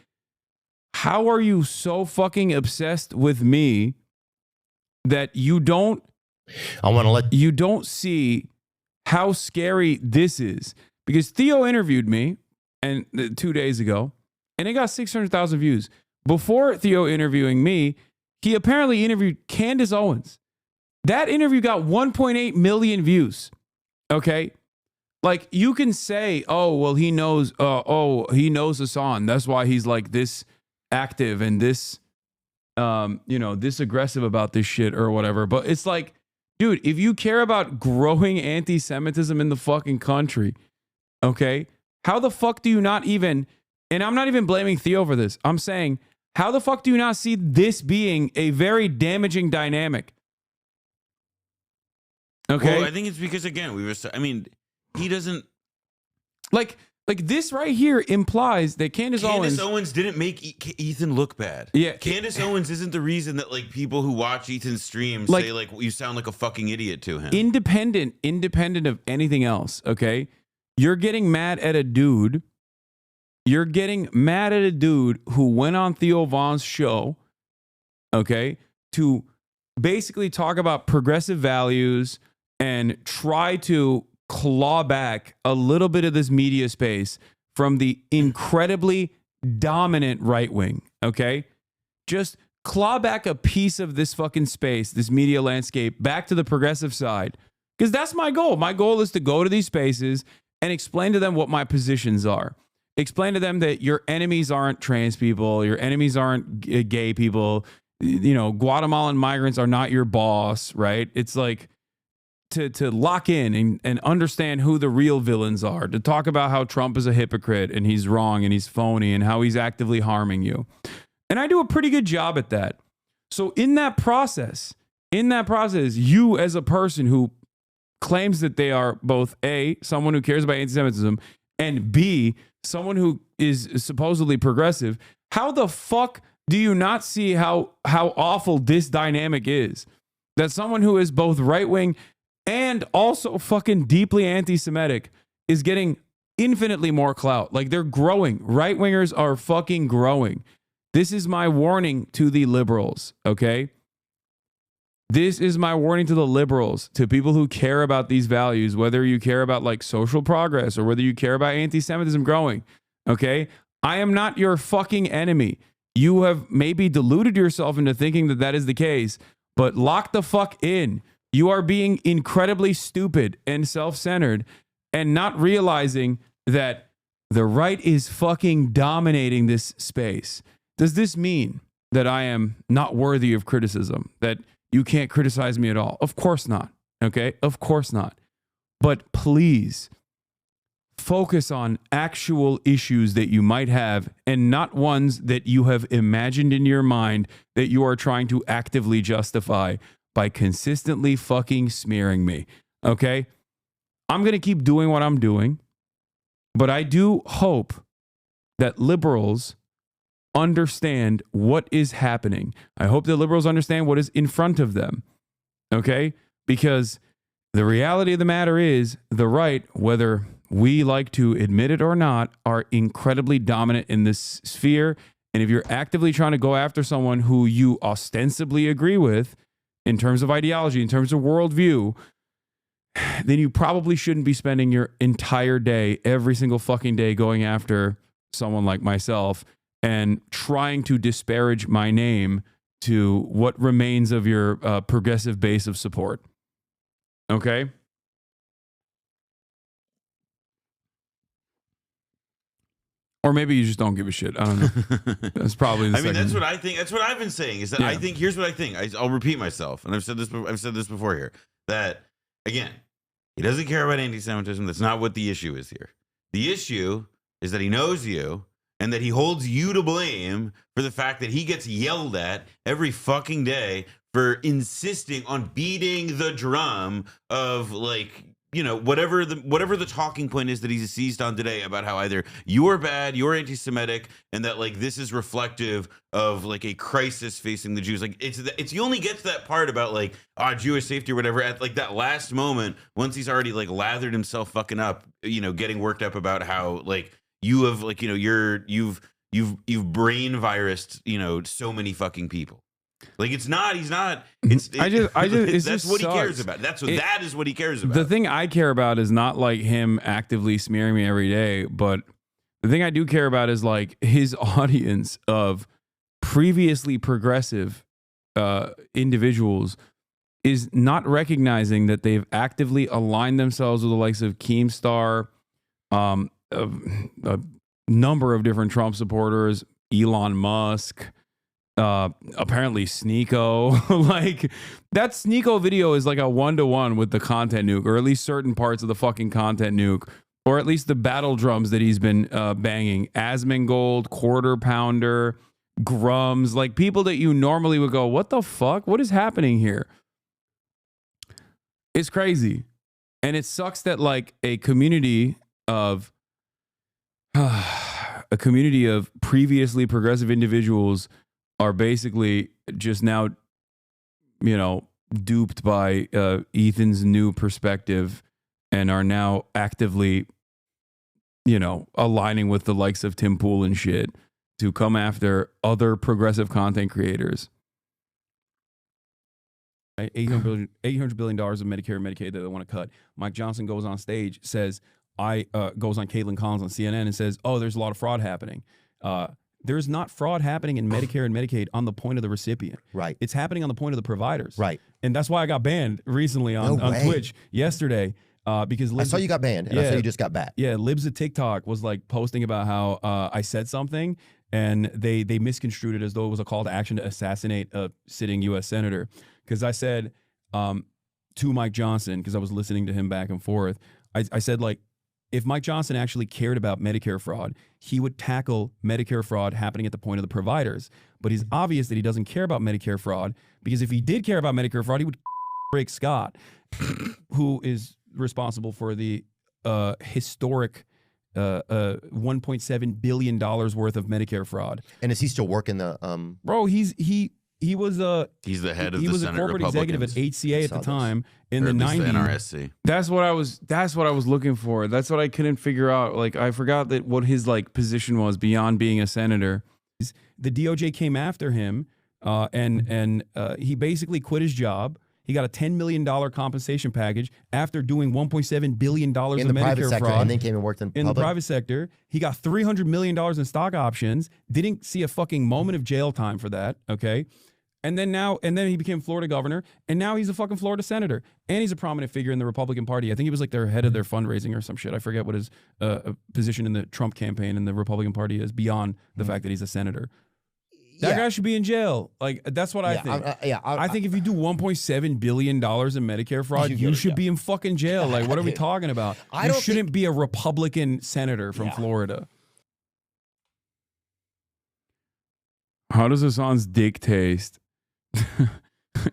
how are you so fucking obsessed with me that you don't see how scary this is? Because Theo interviewed me 2 days ago, and it got 600,000 views. Before Theo interviewing me, he apparently interviewed Candace Owens. That interview got 1.8 million views. Okay? Like you can say, oh, well, he knows Hasan. That's why he's like this active and this, this aggressive about this shit or whatever. But it's like, dude, if you care about growing anti-Semitism in the fucking country, okay, how the fuck do you not even, and I'm not even blaming Theo for this. I'm saying, how the fuck do you not see this being a very damaging dynamic? Okay. Well, I think it's because, again, he doesn't like this right here implies that Candace Owens didn't make Ethan look bad. Yeah, Candace Owens isn't the reason that like people who watch Ethan's streams say like you sound like a fucking idiot to him. Independent of anything else. Okay, you're getting mad at a dude. You're getting mad at a dude who went on Theo Von's show. Okay, to basically talk about progressive values and try to claw back a little bit of this media space from the incredibly dominant right wing, okay? Just claw back a piece of this fucking space, this media landscape, back to the progressive side. Because that's my goal. My goal is to go to these spaces and explain to them what my positions are. Explain to them that your enemies aren't trans people, your enemies aren't gay people, you know, Guatemalan migrants are not your boss, right? It's like to lock in and understand who the real villains are, to talk about how Trump is a hypocrite and he's wrong and he's phony and how he's actively harming you. And I do a pretty good job at that. So in that process, you as a person who claims that they are both A, someone who cares about anti-Semitism, and B, someone who is supposedly progressive, how the fuck do you not see how awful this dynamic is? That someone who is both right-wing and also fucking deeply anti-Semitic is getting infinitely more clout. Like they're growing. Right-wingers are fucking growing. This is my warning to the liberals, okay? This is my warning to the liberals, to people who care about these values, whether you care about like social progress or whether you care about anti-Semitism growing, okay? I am not your fucking enemy. You have maybe deluded yourself into thinking that that is the case, but lock the fuck in. You are being incredibly stupid and self-centered and not realizing that the right is fucking dominating this space. Does this mean that I am not worthy of criticism? That you can't criticize me at all? Of course not. Okay? Of course not. But please focus on actual issues that you might have and not ones that you have imagined in your mind that you are trying to actively justify by consistently fucking smearing me. Okay? I'm going to keep doing what I'm doing, but I do hope that liberals understand what is happening. I hope that liberals understand what is in front of them. Okay? Because the reality of the matter is the right, whether we like to admit it or not, are incredibly dominant in this sphere. And if you're actively trying to go after someone who you ostensibly agree with in terms of ideology, in terms of worldview, then you probably shouldn't be spending your entire day, every single fucking day, going after someone like myself and trying to disparage my name to what remains of your progressive base of support. Okay? Or maybe you just don't give a shit. I don't know. That's probably the I mean, second. that's what I think. That's what I've been saying. Is that I think here's what I think. I'll repeat myself, and I've said this before here. That again, he doesn't care about anti-Semitism. That's not what the issue is here. The issue is that he knows you and that he holds you to blame for the fact that he gets yelled at every fucking day for insisting on beating the drum of like, you know, whatever the talking point is that he's seized on today about how either you're bad, you're anti-Semitic, and that like this is reflective of like a crisis facing the Jews. Like it's he only gets that part about like Jewish safety or whatever at like that last moment once he's already like lathered himself fucking up, you know, getting worked up about how like you have like, you know, you've brain virused, you know, so many fucking people. Like he's not. It's that's what he cares about. That is what he cares about. The thing I care about is not like him actively smearing me every day, but the thing I do care about is like his audience of previously progressive individuals is not recognizing that they've actively aligned themselves with the likes of Keemstar, a number of different Trump supporters, Elon Musk. Apparently Sneeko. Like that Sneeko video is like a 1-to-1 with the content nuke, or at least certain parts of the fucking content nuke, or at least the battle drums that he's been banging. Asmongold, Quarter Pounder, Grums, like people that you normally would go, what the fuck? What is happening here? It's crazy. And it sucks that like a community of previously progressive individuals are basically just now, you know, duped by Ethan's new perspective and are now actively, you know, aligning with the likes of Tim Pool and shit to come after other progressive content creators. $800 billion of Medicare and Medicaid that they want to cut. Mike Johnson goes on stage, says, goes on Caitlin Collins on CNN and says, oh, there's a lot of fraud happening. There's not fraud happening in Medicare and Medicaid on the point of the recipient. Right. It's happening on the point of the providers. Right. And that's why I got banned recently on Twitch yesterday. Because I saw you got banned, and I saw you just got back. Yeah, Libs of TikTok was like posting about how I said something, and they misconstrued it as though it was a call to action to assassinate a sitting U.S. senator. Because I said to Mike Johnson, because I was listening to him back and forth, I said like, if Mike Johnson actually cared about Medicare fraud, he would tackle Medicare fraud happening at the point of the providers. But it's obvious that he doesn't care about Medicare fraud, because if he did care about Medicare fraud, he would Rick Scott, who is responsible for the historic $1.7 billion worth of Medicare fraud. And is he still working the Bro, he was he's the head of he the was Senate a corporate executive at HCA at the time in the 90s. The NRSC. That's what I was looking for. That's what I couldn't figure out. Like I forgot that what his like position was beyond being a senator. The DOJ came after him and he basically quit his job. He got a $10 million compensation package after doing $1.7 billion of Medicare sector, fraud. and then came and worked in the private sector. He got $300 million in stock options. Didn't see a fucking moment of jail time for that. Okay. And then he became Florida governor, and now he's a fucking Florida senator, and he's a prominent figure in the Republican Party. I think he was like their head of their fundraising or some shit. I forget what his position in the Trump campaign in the Republican Party is beyond the fact that he's a senator. That guy should be in jail. Like that's what I think. I think if you do $1.7 billion in Medicare fraud, you should be in fucking jail. Like what are we talking about? You shouldn't be a Republican senator from Florida. How does Hasan's dick taste?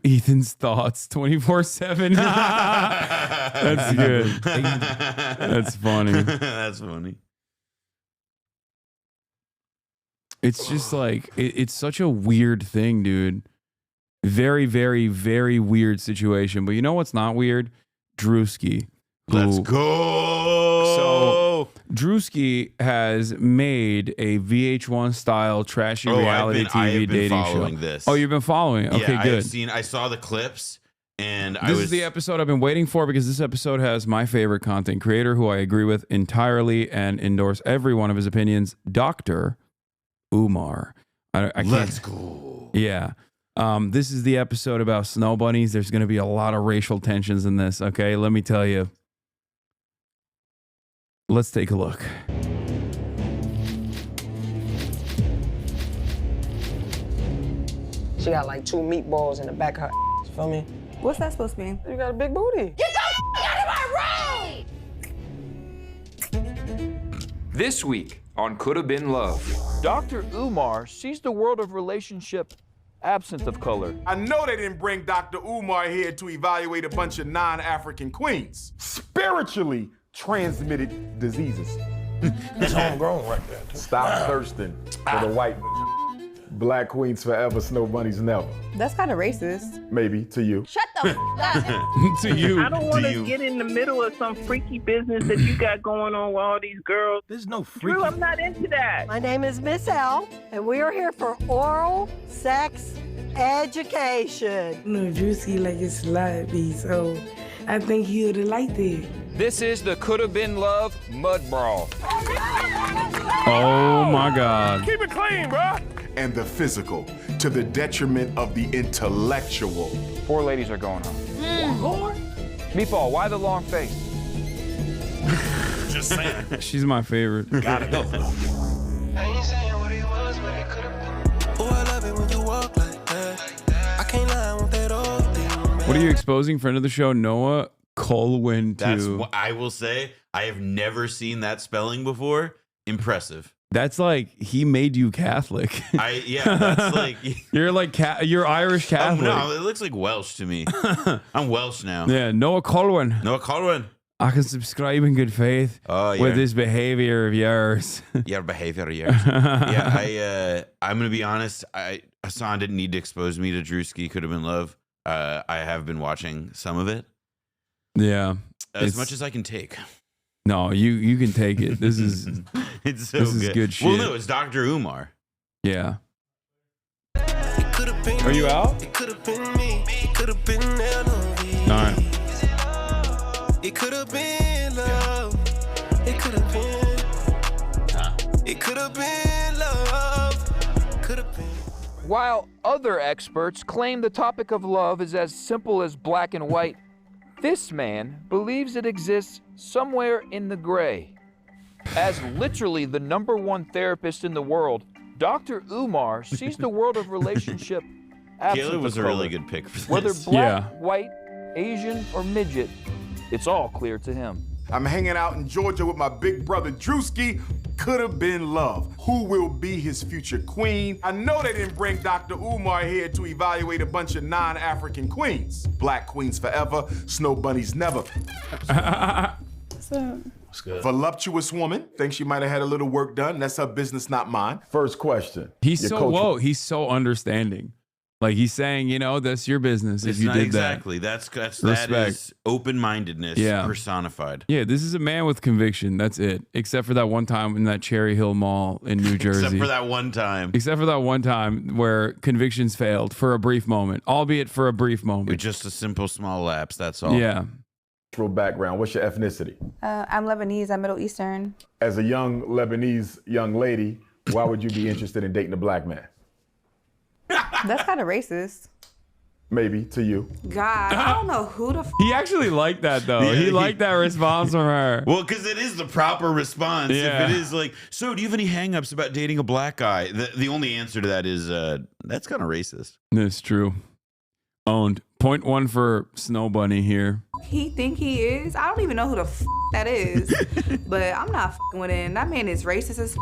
Ethan's thoughts 24/7. That's good. That's funny. That's funny. It's just like it's such a weird thing, dude. Very, very, very weird situation. But you know what's not weird? Drewski. Let's go. So Drewski has made a VH1 style trashy reality TV dating show. This. Oh, you've been following? Okay, yeah, good. I saw the clips, and This is the episode I've been waiting for because this episode has my favorite content creator who I agree with entirely and endorse every one of his opinions, Dr. Umar. I can't. Let's go. Yeah. This is the episode about snow bunnies. There's going to be a lot of racial tensions in this. Okay, let me tell you. Let's take a look. She got like 2 meatballs in the back of her ass, you feel me? What's that supposed to mean? You got a big booty. Get the out of my room! This week on Could Have Been Love. Dr. Umar sees the world of relationship absent of color. I know they didn't bring Dr. Umar here to evaluate a bunch of non-African queens. Spiritually transmitted diseases. That's homegrown right there. Stop thirsting for the white Black queens forever, snow bunnies never. That's kind of racist. Maybe to you. Shut the f up. To you. I don't want to get in the middle of some freaky business that you got going on with all these girls. There's no freaky. Drew, I'm not into that. My name is Miss L, and we are here for oral sex education. No, Drewski like his sloppy, so I think he would have liked it. This is the Could Have Been Love Mud Brawl. Oh my God. Keep it clean, bro. And the physical to the detriment of the intellectual. 4 ladies are going on. Meatball, why the long face? Just saying. She's my favorite. Gotta go. What are you exposing? Friend of the show, Noah Colwyn to. That's what I will say. I have never seen that spelling before. Impressive. That's like he made you Catholic. That's like you're like you're Irish Catholic. Oh, no, it looks like Welsh to me. I'm Welsh now. Yeah, Noah Colwyn. Noah Colwyn. I can subscribe in good faith with this behavior of yours. Your behavior, yeah. I'm gonna be honest. Hasan didn't need to expose me to Drewski. Could Have Been Love. I have been watching some of it. Yeah, as much as I can take. No, you can take it. This is it's so this good. is good shit. Well, no, it's Dr. Umar. Yeah. Are you out? It could have been me. It could have been LOV. All right. It could have been love. It could have been. It could have been love. Could have been. While other experts claim the topic of love is as simple as black and white, this man believes it exists somewhere in the gray. As literally the #1 therapist in the world, Dr. Umar sees the world of relationship absent Kayla was of a really color. good pick for this. Whether black, white, Asian, or midget, it's all clear to him. I'm hanging out in Georgia with my big brother Drewski. Could have been love. Who will be his future queen? I know they didn't bring Dr. Umar here to evaluate a bunch of non-African queens. Black queens forever, snow bunnies never. What's up? What's good? Voluptuous woman. Thinks she might have had a little work done. That's her business, not mine. First question. He's so woke. He's so understanding. Like he's saying, you know, that's your business if you did exactly. that. That is open-mindedness personified. Yeah, this is a man with conviction. That's it. Except for that one time in that Cherry Hill Mall in New Jersey. Except for that one time. Except for that one time where convictions failed for a brief moment, albeit for a brief moment. Just a simple small lapse. That's all. Yeah. Background. What's your ethnicity? I'm Lebanese. I'm Middle Eastern. As a young Lebanese young lady, why would you be interested in dating a black man? That's kind of racist. Maybe to you. God, I don't know who the f. He actually liked that though. Yeah, he liked that response from her. Well, because it is the proper response. Yeah. If it is like, so do you have any hangups about dating a black guy? The only answer to that is that's kind of racist. That's true. Owned. 0.1 for Snow Bunny here. He think he is? I don't even know who the f that is. But I'm not f***ing with him. That man is racist as f.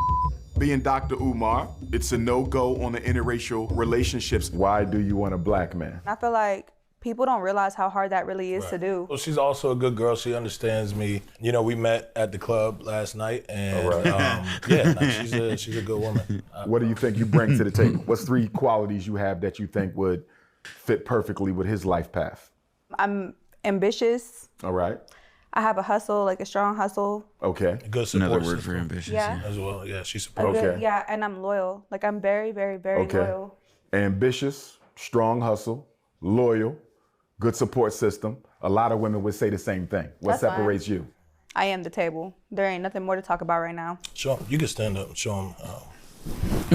Being Dr. Umar, it's a no-go on the interracial relationships. Why do you want a black man? I feel like people don't realize how hard that really is to do. Well, she's also a good girl. She understands me. You know, we met at the club last night, and she's a good woman. What do you think you bring to the table? What's 3 qualities you have that you think would fit perfectly with his life path? I'm ambitious. All right. I have a hustle, like a strong hustle. Okay. Good support. Another word for ambitious. Yeah. As well. Yeah, she supports. Okay. Yeah, and I'm loyal. Like I'm very, very, very loyal. Ambitious, strong hustle, loyal, good support system. A lot of women would say the same thing. What That's fine. separates you? I am the table. There ain't nothing more to talk about right now. Show him. You can stand up and show him.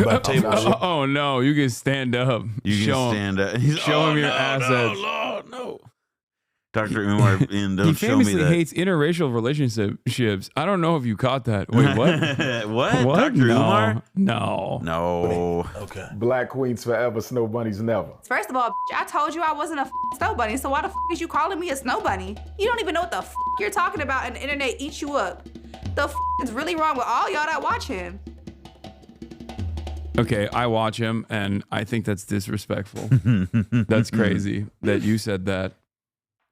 About tables. Oh no, you can stand up. You can stand up. Show him your assets. No. Dr. Umar, and don't He show me famously that. hates interracial relationships. I don't know if you caught that. Wait, what? What? Dr. No. Umar? No. Okay. Black queens forever, snow bunnies never. First of all, I told you I wasn't a snow bunny, so why the is you calling me a snow bunny? You don't even know what the you're talking about, and the internet eats you up. The is really wrong with all y'all that watch him? Okay, I watch him, and I think that's disrespectful. That's crazy that you said that.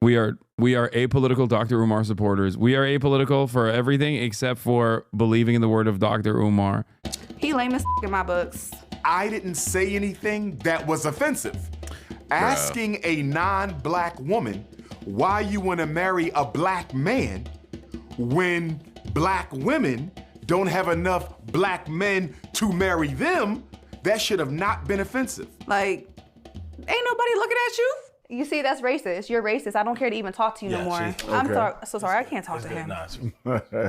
We are apolitical Dr. Umar supporters. We are apolitical for everything except for believing in the word of Dr. Umar. He lame as in my books. I didn't say anything that was offensive. Asking a non-black woman why you want to marry a black man when black women don't have enough black men to marry them, that should have not been offensive. Like, ain't nobody looking at you. You see, that's racist. You're racist. I don't care to even talk to you no more. I'm so sorry. I can't talk to him.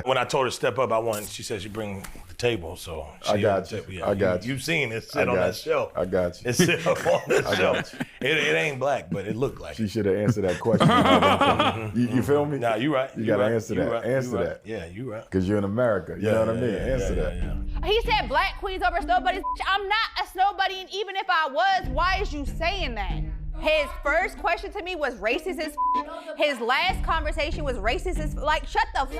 When I told her to step up, she said she'd bring the table. So I got you. I got you. You've seen it sit on that shelf. I got you. It sit on that shelf. It ain't black, but it looked like. She should have answered that question. You feel me? Nah, you right. You got to answer that. Answer that. Yeah, you right. Because you're in America. You know what I mean? Answer that. He said black queens over snow bunnies. I'm not a snow bunny, and even if I was, why is you saying that? His first question to me was racist as His last conversation was racist as like, shut the up,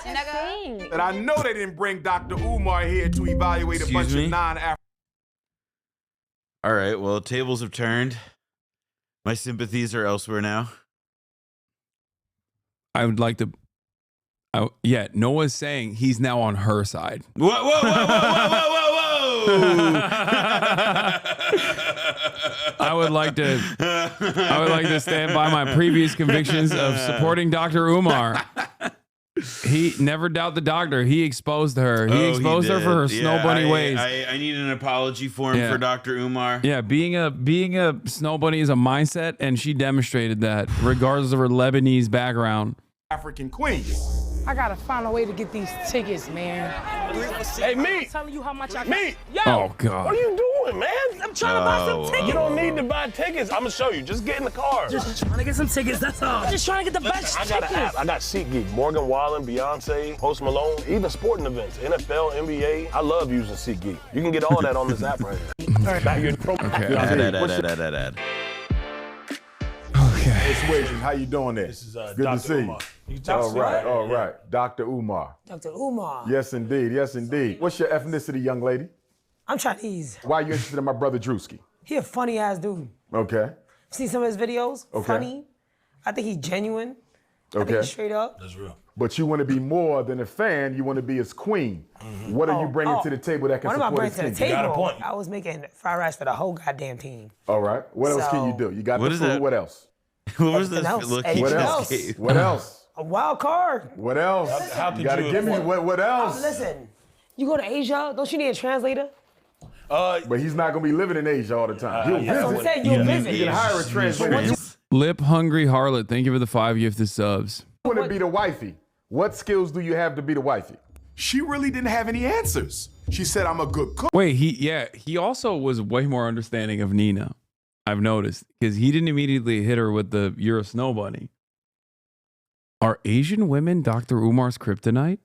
nigga. And I know they didn't bring Dr. Umar here to evaluate a bunch of non-African. All right, well, tables have turned. My sympathies are elsewhere now. I would like to... yeah, Noah's saying he's now on her side. Whoa, whoa, whoa, whoa, whoa, whoa, whoa! I would like to stand by my previous convictions of supporting Dr. Umar. He never doubt the doctor. He exposed her. He exposed her for her snow bunny ways. I need an apology for him for Dr. Umar. Yeah, being a snow bunny is a mindset, and she demonstrated that regardless of her Lebanese background. African queens. I gotta find a way to get these tickets, man. Hey, me! I'm telling you how much I Me! Yo! Oh, God. What are you doing, man? I'm trying to buy some tickets. You don't need to buy tickets. I'm gonna show you. Just get in the car. Just trying to get some tickets, that's all. I'm just trying to get the best I got tickets. an app. I got SeatGeek, Morgan Wallen, Beyonce, Post Malone, even sporting events, NFL, NBA. I love using SeatGeek. You can get all that on this app right here. Back here. Okay. Hey, Swayze, how you doing there? This is Good Dr. to see Umar. you. All right. Dr. Umar. Dr. Umar. Yes, indeed. Yes, indeed. What's your ethnicity, young lady? I'm Chinese. Why are you interested in my brother Drewski? He a funny ass dude. Okay. Seen some of his videos? Okay. Funny. I think he's genuine. I think Okay. he's straight up. That's real. But you want to be more than a fan. You want to be his queen. What are you bringing to the table that can What am I support bringing his to the team? table? I was making fried rice for the whole goddamn team. All right. What else can you do? You got What the is food. that? What else? What was this Everything else. look he Everything just else. gave? What else? A wild card. What else? How You could gotta you give me afford- what else? Listen, you go to Asia, don't you need a translator? But he's not gonna be living in Asia all the time. He'll That's what I'm visit. saying, you'll visit. You can hire a translator. Lip hungry harlot. Thank you for the 5 gifted subs. You want to be the wifey. What skills do you have to be the wifey? She really didn't have any answers. She said, I'm a good cook. Wait, he also was way more understanding of Nina. I've noticed because he didn't immediately hit her with the "you're a snow bunny." Are Asian women Dr. Umar's kryptonite?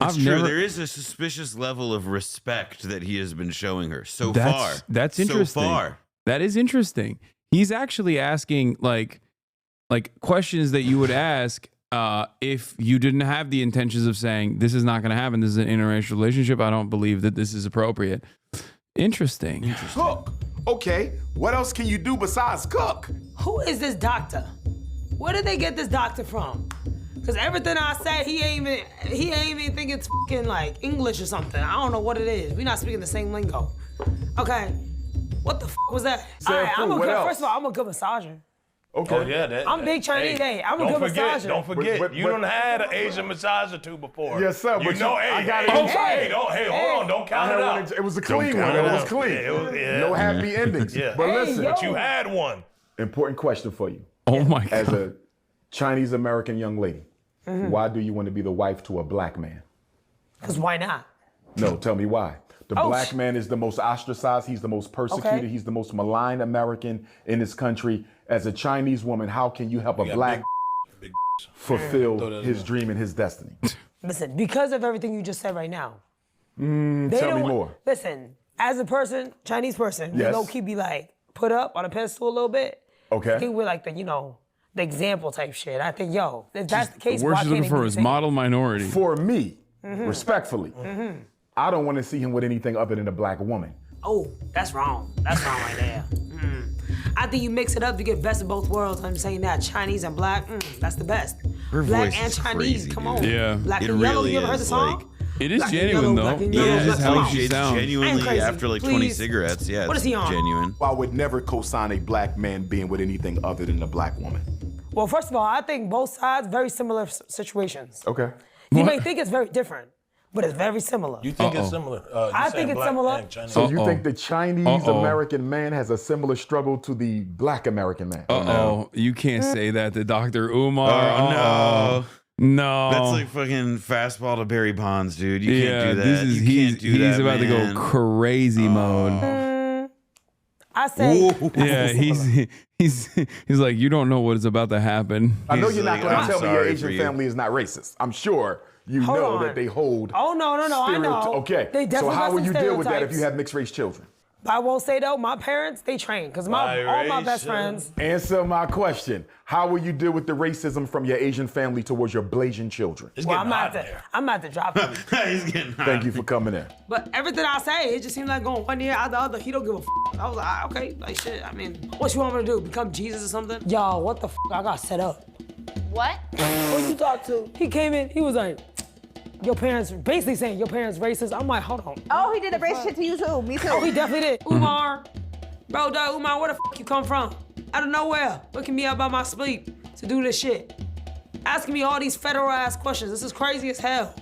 It's true. There is a suspicious level of respect that he has been showing her so far. That's interesting. So far. That is interesting. He's actually asking like questions that you would ask if you didn't have the intentions of saying this is not going to happen. This is an interracial relationship. I don't believe that this is appropriate. Interesting. Cook. Okay, what else can you do besides cook? Who is this doctor? Where did they get this doctor from? Cause everything I said, he ain't even think it's fucking like English or something. I don't know what it is. We're not speaking the same lingo. Okay, what the was that? Say First of all, I'm a good massager. Okay. Oh, yeah, I'm big Chinese. Hey, I'm a good massager. Don't forget, you done had an Asian massage or two before. Yes, sir. You know, I got it. Hold on, don't count it out. It was a clean one. It was clean. Yeah. No happy endings. Yeah. But listen, but you had one. Important question for you. Oh my God. As a Chinese American young lady, why do you want to be the wife to a black man? Cause why not? No, tell me why. The black man is the most ostracized. He's the most persecuted. Okay. He's the most maligned American in this country. As a Chinese woman, how can you help a black fulfill his dream and his destiny? Listen, because of everything you just said right now. Tell me more. Listen, as a person, Chinese person, Yes. we low-key be like put up on a pedestal a little bit. Okay. I think we're like the, the example type shit. I think, if that's the case, why Worship can't him it for be his the same? model minority. For me, Mhm. respectfully, Mhm. I don't want to see him with anything other than a black woman. Oh, that's wrong. That's wrong right there. I think you mix it up to get best of both worlds. I'm saying that Chinese and black, that's the best. Her Black voice and is Chinese, crazy, come dude. on. Yeah. Black It and yellow, really you ever heard the is, song? like- It is Black and genuine yellow, though. black and Yeah, yellow, it's just black how and she It's sounds. I am genuinely crazy. after like 20 Please. cigarettes. Yeah, What it's is he on? genuine. I would never co-sign a black man being with anything other than a black woman. Well, first of all, I think both sides, very similar situations. Okay. You may think it's very different, but it's very similar. You think it's similar? I think it's similar. So you think the Chinese American man has a similar struggle to the black American man? You can't say that to Dr. Umar. Oh, no. No. That's like fucking fastball to Barry Bonds, dude. You can't do that. This is, You can't do he's that, about to man. go crazy mode. I say. Yeah, he's like, you don't know what is about to happen. I know He's you're not like, going "I'm to tell me your sorry for Asian you." family is not racist. I'm sure you Hold know on. that they hold. Oh, no, I know. Okay. They So definitely how got will some you deal with that if stereotypes. you have mixed race children? But I won't say though, my parents, they train. Because all my best friends. Answer my question. How will you deal with the racism from your Asian family towards your Blasian children? Well, I'm about to drop him. He's getting hot. Thank you for coming in. But everything I say, it just seems like going one ear out the other. He don't give a f. I was like, okay, like shit. I mean, what you want me to do? Become Jesus or something? Yo, what the f? I got set up. What? Who you talk to? He came in, he was like, your parents, basically saying your parents racist. I'm like, hold on. Oh, he did a racist shit to you too. Me too. Oh, he definitely did. Umar, bro, dog, Umar, where the f you come from? Out of nowhere, waking me up by my sleep to do this shit. Asking me all these federal ass questions. This is crazy as hell.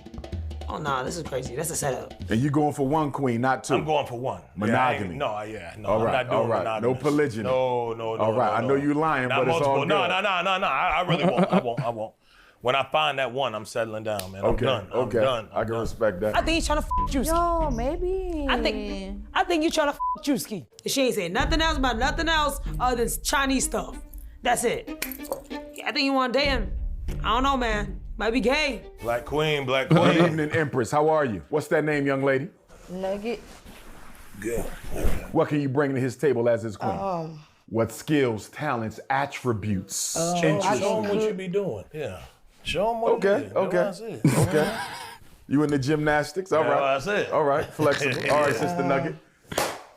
Oh, nah, this is crazy. That's a setup. And you going for one queen, not two. I'm going for one. Monogamy. No, All I'm right, not doing all right. monogamous. No polygyny. No. All right, I know you lying, Not but it's all multiple. good. No. I really won't. I won't. When I find that one, I'm settling down, man. I'm done. I'm done. I can respect that. I think he's trying to f Juicy. Yo, maybe. I think you trying to f Juicy. She ain't saying nothing else about nothing else other than Chinese stuff. That's it. I think you want to date him. I don't know, man. Might be gay. Black Queen. Good evening, Empress. How are you? What's that name, young lady? Nugget. Good. What can you bring to his table as his queen? What skills, talents, attributes, interests? Show him what you be doing. Yeah. Show him what you do. Okay. Okay. You in the gymnastics? All Yeah, right. that's it. All right. Flexible. All right, Sister Nugget.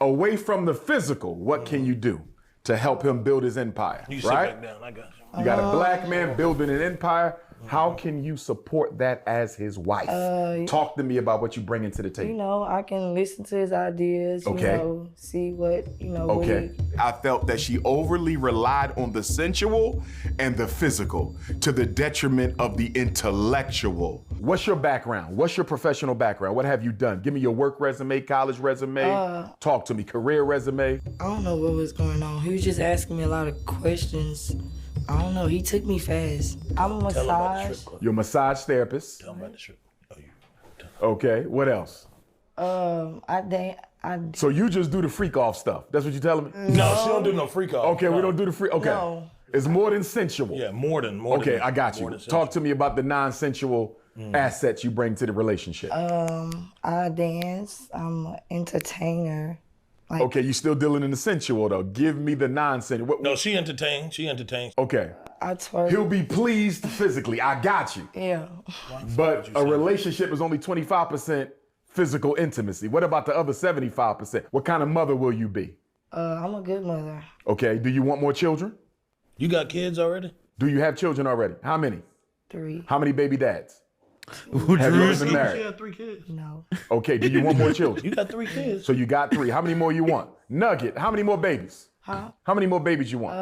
Away from the physical, what can you do to help him build his empire? You sit right? back down. I got you. You got a black man building an empire. How can you support that as his wife? Talk to me about what you bring into the table. I can listen to his ideas, see what, Okay. I felt that she overly relied on the sensual and the physical to the detriment of the intellectual. What's your background? What's your professional background? What have you done? Give me your work resume, college resume. Talk to me, career resume. I don't know what was going on. He was just asking me a lot of questions. I don't know. He took me fast. I'm a massage. You're a massage therapist. Tell him about the strip. Okay, what else? I So you just do the freak off stuff. That's what you're telling me? No, she don't do no freak off. Okay, we don't do the freak. Okay. No. It's more than sensual. Yeah, more than. Okay, I got you. Talk to me about the non-sensual assets you bring to the relationship. I dance. I'm an entertainer. Okay, you still dealing in the sensual though. Give me the non-sensual. No, she entertains. Okay. I twerk. He'll be pleased physically. I got you. Yeah. But a relationship is only 25% physical intimacy. What about the other 75%? What kind of mother will you be? I'm a good mother. Okay, do you want more children? You got kids already? Do you have children already? How many? 3. How many baby dads? Have you ever been You married? have 3 kids. No. Okay, do you want more children? You got 3 kids. So you got 3. How many more you want? Nugget, how many more babies? Huh? How many more babies you want?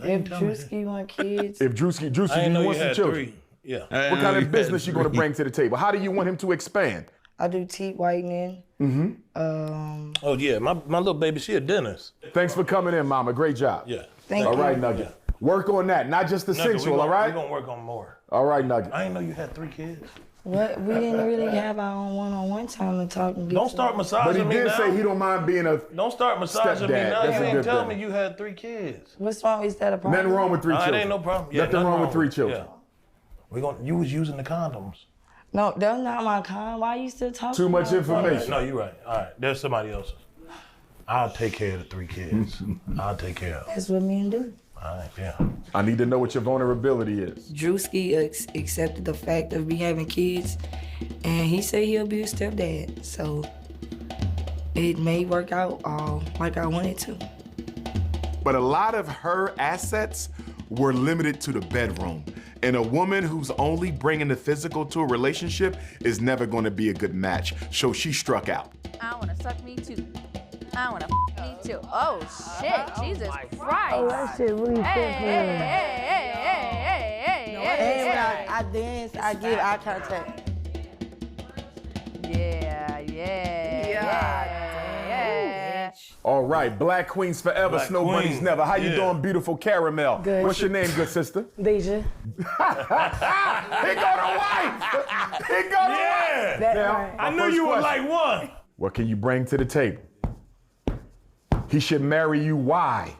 If Drewski want kids. If Drewski, I do didn't you know want you some had children? 3. Yeah. What kind of business you going to bring to the table? How do you want him to expand? I do teeth whitening. Oh yeah, my little baby, she a dentist. Thanks for coming in, Mama. Great job. Yeah. Thank All you. right, Nugget. Work on that, not just the Nugget, sensual, all right? We're gonna work on more. All right, Nugget. I didn't know you had 3 kids. What? We didn't really have our own one-on-one time to talk and get Don't to start know. massaging But he me did now. say he don't mind being a Don't start massaging me stepdad. now. That's You a didn't good tell thing. me you had 3 kids. What's wrong? Is that a problem? Nothing wrong with 3 It children. ain't no problem. Yeah, nothing wrong with 3 children. Yeah. You was using the condoms. No, that's not my kind. Why you still talking Too much about information. No, you're right. All right, there's somebody else's. I'll take care of the 3 kids. I'll take care of them. That's what men do. All right, yeah. I need to know what your vulnerability is. Drewski accepted the fact of me having kids, and he said he'll be a stepdad. So it may work out like I wanted to. But a lot of her assets were limited to the bedroom. And a woman who's only bringing the physical to a relationship is never going to be a good match. So she struck out. I want to suck me too. I want to me too. Oh shit, Jesus Christ. Oh, that shit really I dance, I give eye contact. Yeah. All right, Black Queens forever, Black Snow Bunnies Queen. never. How you Yeah. doing, beautiful caramel? Good. What's your name, good sister? Deja. He go to wife. He go to wife. That's Now, right. my I knew first you were question. like one. What can you bring to the table? He should marry you. Why?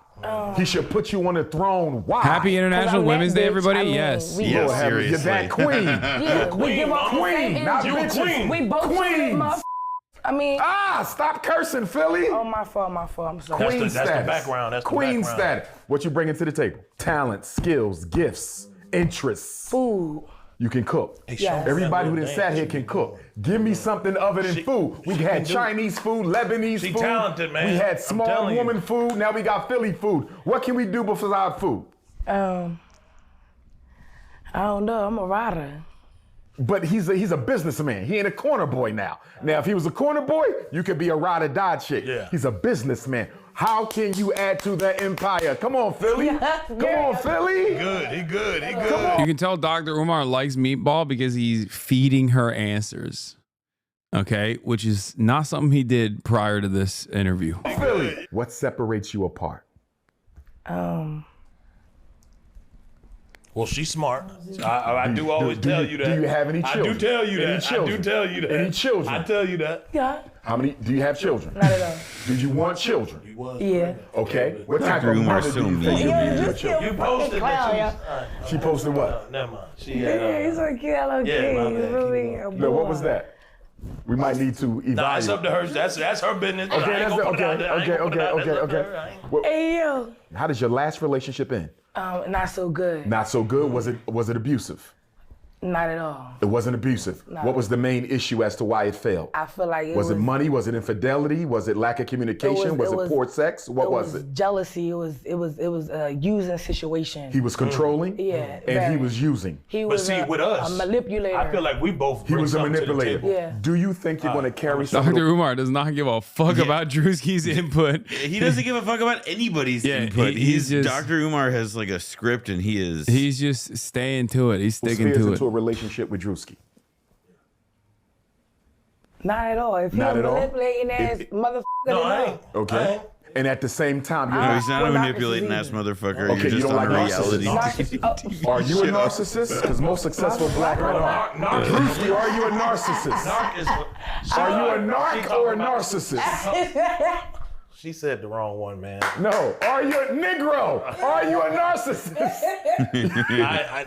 He should put you on the throne. Why? Happy International I'm Women's that Day, bitch. everybody. I mean, Yes. we- Yeah, Lord have mercy. You're seriously. that queen. Yeah, we give off the same Queen, not energy. bitches. We both Queens. I mean, Stop cursing, Philly. oh, my fault, I'm sorry. Queen That's the status. background, that's the Queen background. status. What you bringing to the table? Talent, skills, gifts, interests. Food. You can cook. Yes. Everybody who done sat here can cook. Give me something other than food. We had can do- Chinese food, Lebanese She food. talented, man. We had I'm small telling you. woman food. Now we got Philly food. What can we do besides food? I don't know, I'm a rider. But he's a businessman. He ain't a corner boy now. Now, if he was a corner boy, you could be a ride or die chick. Yeah. He's a businessman. How can you add to the empire? Come on, Philly. Come on, Philly. Good, he good. Come on. You can tell Dr. Umar likes meatball because he's feeding her answers. Okay, which is not something he did prior to this interview. Philly. What separates you apart? Well, she's smart. I do always tell you that. Do you have any children? I do tell you Any that. children? I do tell you that. Any children? I tell you that. Yeah. How many? Do you have children? Not at all. Do you want children? Yeah. Okay. What type Dr. of Umar mother do you soon think be- you'll be Yeah, to your just children? You posted that She posted what? never mind. She Yeah, had, he's so cute, hello Yeah, kid. my He's bad. really a boy. No, what was that? We might need to evaluate. Nah, it's up to her. That's her business. Okay, that's it. Okay. Hey, yo. How does your last relationship end? Not so good. Not so good. Was it abusive? Not at all. It wasn't abusive. No. What was the main issue as to why it failed? I feel like it Was it money? Was it infidelity? Was it lack of communication? Was it poor sex? What was it? Jealousy. It was a using situation. He was controlling? Yeah. And he was using. He But was see, with us, a manipulator. I feel like we both. He bring was a something to the manipulator. table. Yeah. Do you think you're going to carry something? Dr. Umar does not give a fuck about Drewski's input. He doesn't give a fuck about anybody's Yeah, input. he's just- Dr. Umar has like a script and he's just staying to it. He's sticking Spears to it. into a relationship with Drewski? Not at all. If you're Not a at all? manipulating ass motherfucker, No, I then ain't. Okay. And at the same time, you're No, not. he's not a Well, manipulating ass motherfucker. Okay, You're you just don't on like a narcissists. reality TV Are you a show. narcissist? Because most successful black men are. Drewski, are you a narcissist? Are you a narc or a narcissist? She said the wrong one, man. No. Are you a Negro? Are you a narcissist?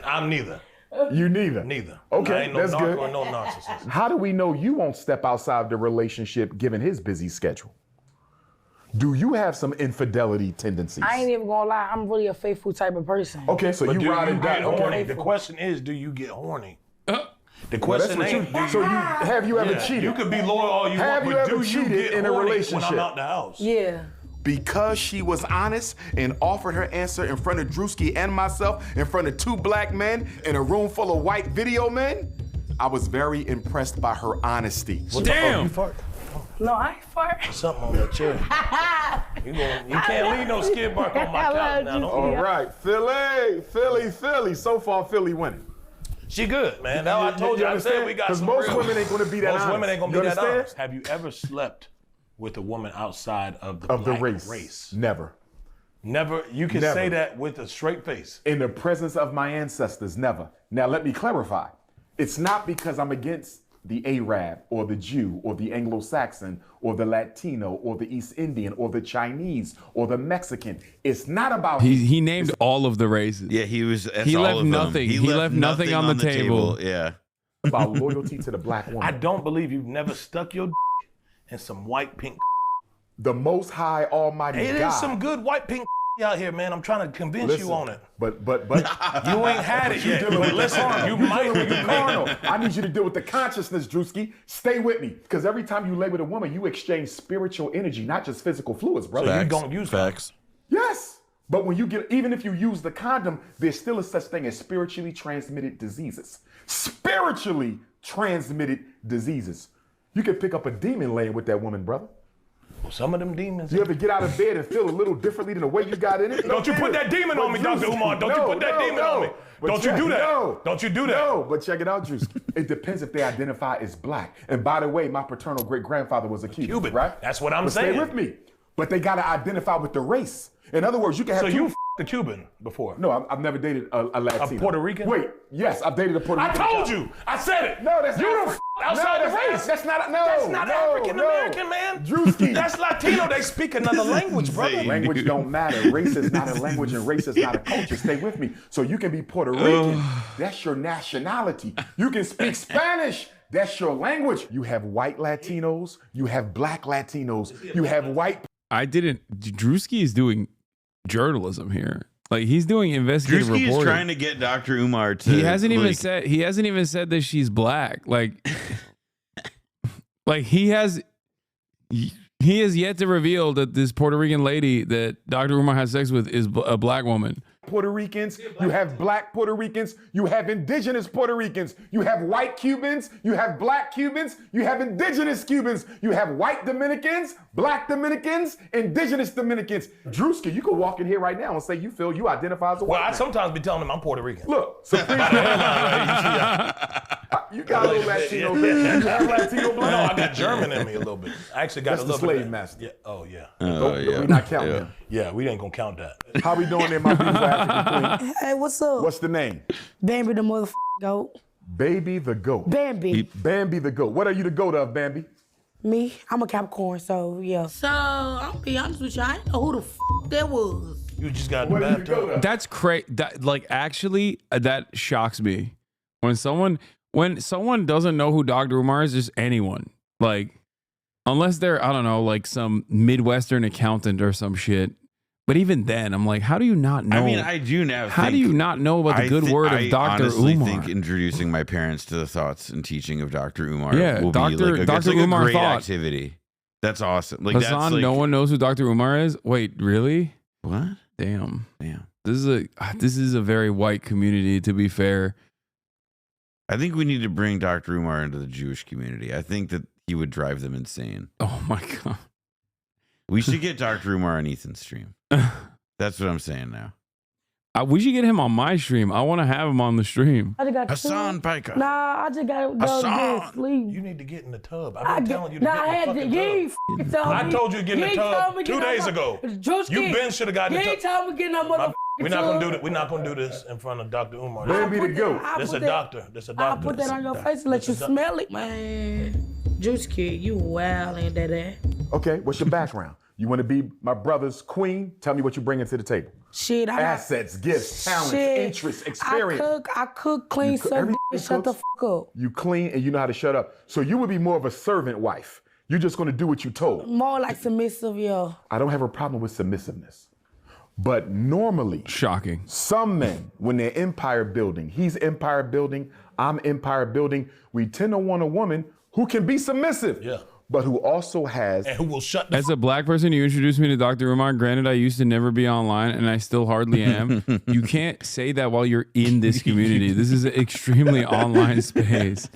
I'm neither. You neither. Neither. Okay, I ain't no that's narc good. or no narcissist. How do we know you won't step outside the relationship given his busy schedule? Do you have some infidelity tendencies? I ain't even gonna lie. I'm really a faithful type of person. Okay, so But you do ride you and die. get horny? Okay. The question is, do you get horny? The Well, that's question what ain't. you, so have you ever cheated? You could be loyal all you Have want, you but ever do you cheated get in a horny relationship? when I'm out the house? Yeah. because she was honest and offered her answer in front of Drewski and myself, in front of 2 black men in a room full of white video men, I was very impressed by her honesty. Damn. No, I ain't fart. Something on that chair. You can't leave no skid mark on my couch now. All right, Philly. So far, Philly winning. She good, man. Now I told you, I said we got some most real. women ain't gonna be that honest. Most women ain't gonna be You that understand? honest. Have you ever slept with a woman outside of the black race? Never. Never. You can Never. say that with a straight face. In the presence of my ancestors, never. Now let me clarify. It's not because I'm against the Arab or the Jew or the Anglo-Saxon or the Latino or the East Indian or the Chinese or the Mexican. It's not about He named all of the races. Yeah, he was. He left nothing. He left nothing on the table. Yeah. about loyalty to the black woman. I don't believe you've never stuck your in some white pink. The Most High Almighty It God. is some good white pink out here, man. I'm trying to convince Listen, you on it. But you ain't had it yet. But listen, you might with the be carnal. I need you to deal with the consciousness, Drewski. Stay with me, because every time you lay with a woman, you exchange spiritual energy, not just physical fluids, brother. So you don't use facts. Yes, but when you get, even if you use the condom, there's still a such thing as spiritually transmitted diseases. Spiritually transmitted diseases. You can pick up a demon laying with that woman, brother. Well, some of them demons. You ever get out of bed and feel a little differently than the way you got in it? Don't you put that demon on me, Dr. Umar. Don't you put that demon on me. Don't you do that. No. Don't you do that. No, but check it out, Drewski. It depends if they identify as black. And by the way, my paternal great-grandfather was a Cuban, right? That's what I'm but saying. Stay with me. But they got to identify with the race. In other words, you can have So two. you f***ed a Cuban before? No, I've never dated a Latino. A Puerto Rican? Wait, yes, I've dated a Puerto Rican. I told you. I said it. No, that's you not don't f*** outside the race. That's not African American, man. Drewski. That's Latino. They speak another language, brother. Language don't matter. Race is not a language and race is not a culture. Stay with me. So you can be Puerto Rican. That's your nationality. You can speak Spanish. That's your language. You have white Latinos. You have black Latinos. You have white. Drewski is doing journalism here. Like, he's doing investigative Drewski reporting. is trying to get Dr. Umar to. He hasn't even said that she's black. Like he has yet to reveal that this Puerto Rican lady that Dr. Umar has sex with is a black woman. Puerto Ricans, you have black Puerto Ricans, you have indigenous Puerto Ricans, you have white Cubans, you have black Cubans, you have indigenous Cubans, you have white Dominicans, black Dominicans, indigenous Dominicans. Drewski, you could walk in here right now and say you feel you identify as a white Well, I man. sometimes be telling them I'm Puerto Rican. Look, Supreme you got a little Latino. You have Latino black? No, I got German in me a little bit. I actually got That's a the little slave bit. master. Yeah. Oh, yeah. We not counting him. Yeah, we ain't gonna count that. How we doing there, my beautiful African queen? Hey, what's up? What's the name? Bambi the motherfucking goat. Baby the goat. Bambi. Bambi the goat. What are you the goat of, Bambi? Me, I'm a Capricorn, so yeah. So, I'll be honest with you, I didn't know who the that was. You just got in the bathtub. That's crazy. Actually, that shocks me. When someone doesn't know who Dr. Umar is, just anyone. Like, unless they're, I don't know, like some Midwestern accountant or some shit. But even then, I'm like, how do you not know? I mean, I do now. How do you not know about the good word of Dr. honestly Umar? I think introducing my parents to the thoughts and teaching of Dr. Umar Yeah, will Dr. be like Dr. it's like Umar a great thought. activity. That's awesome. Like Hasan, that's like, no one knows who Dr. Umar is? Wait, really? What? Damn. This is a very white community, to be fair. I think we need to bring Dr. Umar into the Jewish community. I think that he would drive them insane. Oh my God. We should get Dr. Umar on Ethan's stream. That's what I'm saying now. We should get him on my stream. I want to have him on the stream. I just got Hasan Piker. Nah, I just got to go to sleep. You need to get in the tub. I've been telling you to Nah, get I in had the to. fucking You tub. ain't f***ing told me. I told you to get in the tub 2 days ago. You been should have gotten in You the ain't tub. told me get no motherfucking We're not gonna do that. We're not gonna do this in front of Dr. Umar. Baby the goat. This a doctor. This a doctor. I'll put that on your face and let you smell it, man. Juice Kid, you wild ain't that ass. Okay, what's your background? You want to be my brother's queen? Tell me what you bring to the table. Shit, I Assets, gifts, talents, interests, experience. I cook, clean, serve, shut the fuck up. You clean and you know how to shut up. So you would be more of a servant wife. You're just gonna do what you told. More like submissive, yeah. I don't have a problem with submissiveness. But normally, shocking. Some men, when they're empire building, he's empire building, I'm empire building, we tend to want a woman who can be submissive. Yeah. but who also has... And who will shut the As a black person, you introduced me to Dr. Umar. Granted, I used to never be online, and I still hardly am. You can't say that while you're in this community. This is an extremely online space.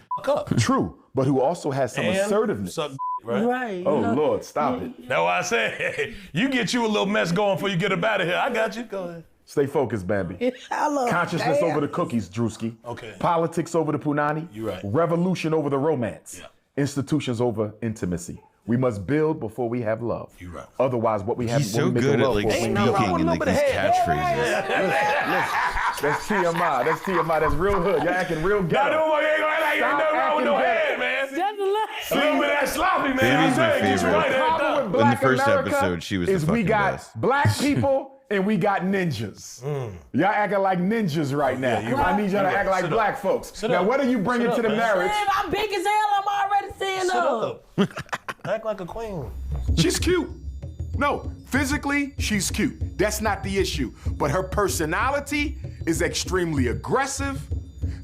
True, but who also has some assertiveness. Right. Oh, Lord, stop it. That's why I said, you get you a little mess going before you get up out of here. I got you. Go ahead. Stay focused, Bambi. Consciousness over the cookies, Drewski. Okay. Politics over the punani. You right. Revolution over the romance. Yeah. Institutions over intimacy. We must build before we have love. You right. Otherwise, what we have... He's so good at like speaking in like these catchphrases. That's TMI. That's TMI. That's real hood. You're acting real ghetto. Dr. Umar, you ain't gonna like nothing wrong with no head, man. Just a little bit of that sloppy, man. Bambi's my The problem with favorite. In the Black first America episode, she was the is fucking we got best. black people and we got ninjas. Y'all acting like ninjas right now. I need y'all to act like black folks. Now, what are you bringing to the marriage? Man, I'm big as hell. I'm already saying up. Act like a queen. She's cute. No, physically, she's cute. That's not the issue. But her personality is extremely aggressive.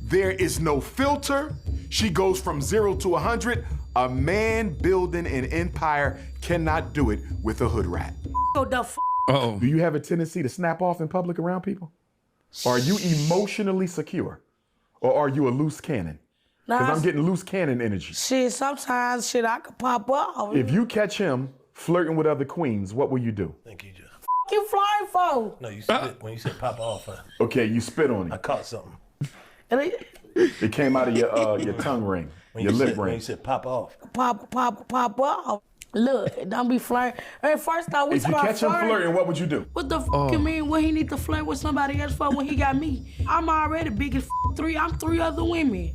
There is no filter. She goes from 0 to 100. A man building an empire cannot do it with a hood rat. Do you have a tendency to snap off in public around people? Are you emotionally secure? Or are you a loose cannon? Because I'm getting loose cannon energy. Shit, sometimes I could pop off. If you catch him flirting with other queens, what will you do? You flying for? No, you said when you said pop off. Okay, you spit on him. I caught something. It came out of your tongue ring, your lip ring. When you said pop off. Pop off. Look, don't be flirting. Hey, first off, If you catch him flirting, what would you do? What the fuck you mean? What he need to flirt with somebody else for when he got me? I'm already big as three. I'm 3 other women.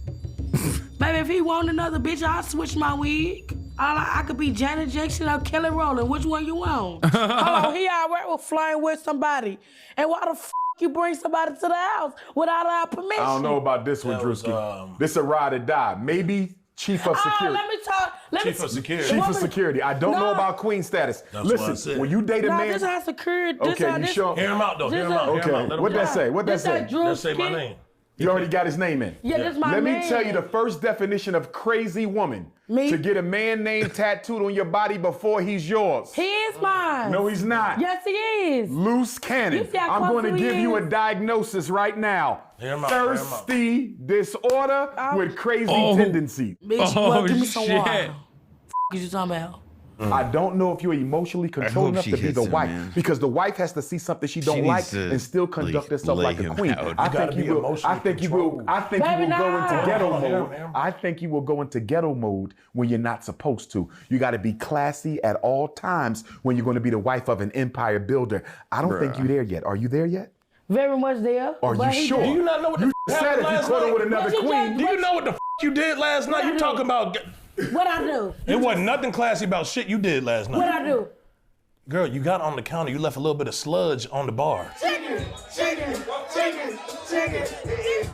Baby, if he want another bitch, I'll switch my wig. I could be Janet Jackson or Kelly Rowland. Which one you want? Hold on, he already was flying with somebody. And why the you bring somebody to the house without our permission? I don't know about this one, Drewski. This a ride or die. Maybe chief of security. Let me talk. Chief of security. Chief of security. I don't know about queen status. That's what I Listen, said. when you date a man... this is security. Okay, you sure? Hear him out, though. Hear him out. Okay, what'd that say? What'd that say? Let's say my name. You already got his name in. Yeah, this my Let man. me tell you the first definition of crazy woman. Me? To get a man name tattooed on your body before he's yours. He is mine. No, he's not. Yes, he is. Loose cannon. You see how I'm going to close he give you a is? diagnosis right now. Hear him out, hear him out. Thirsty disorder with crazy tendencies. Bitch, well, give me some water. F you talking about? I don't know if you're emotionally controlled enough she to be hits the him, wife, man. because the wife has to see something she don't like needs to, and still conduct herself lay like a him queen. out. I You gotta think be you will. emotionally I think you will. I think you will go into ghetto mode. Hear him. I think you will go into ghetto mode when you're not supposed to. You got to be classy at all times when you're going to be the wife of an empire builder. I don't think you're there yet. Are you there yet? Very much there. Are you sure? Do you not know what the You said happened if you last caught her night? with another queen. Do you know what the you did last night? You talking about... What I do? It wasn't nothing classy about shit you did last night. What I do? Girl, you got on the counter, you left a little bit of sludge on the bar. Chicken.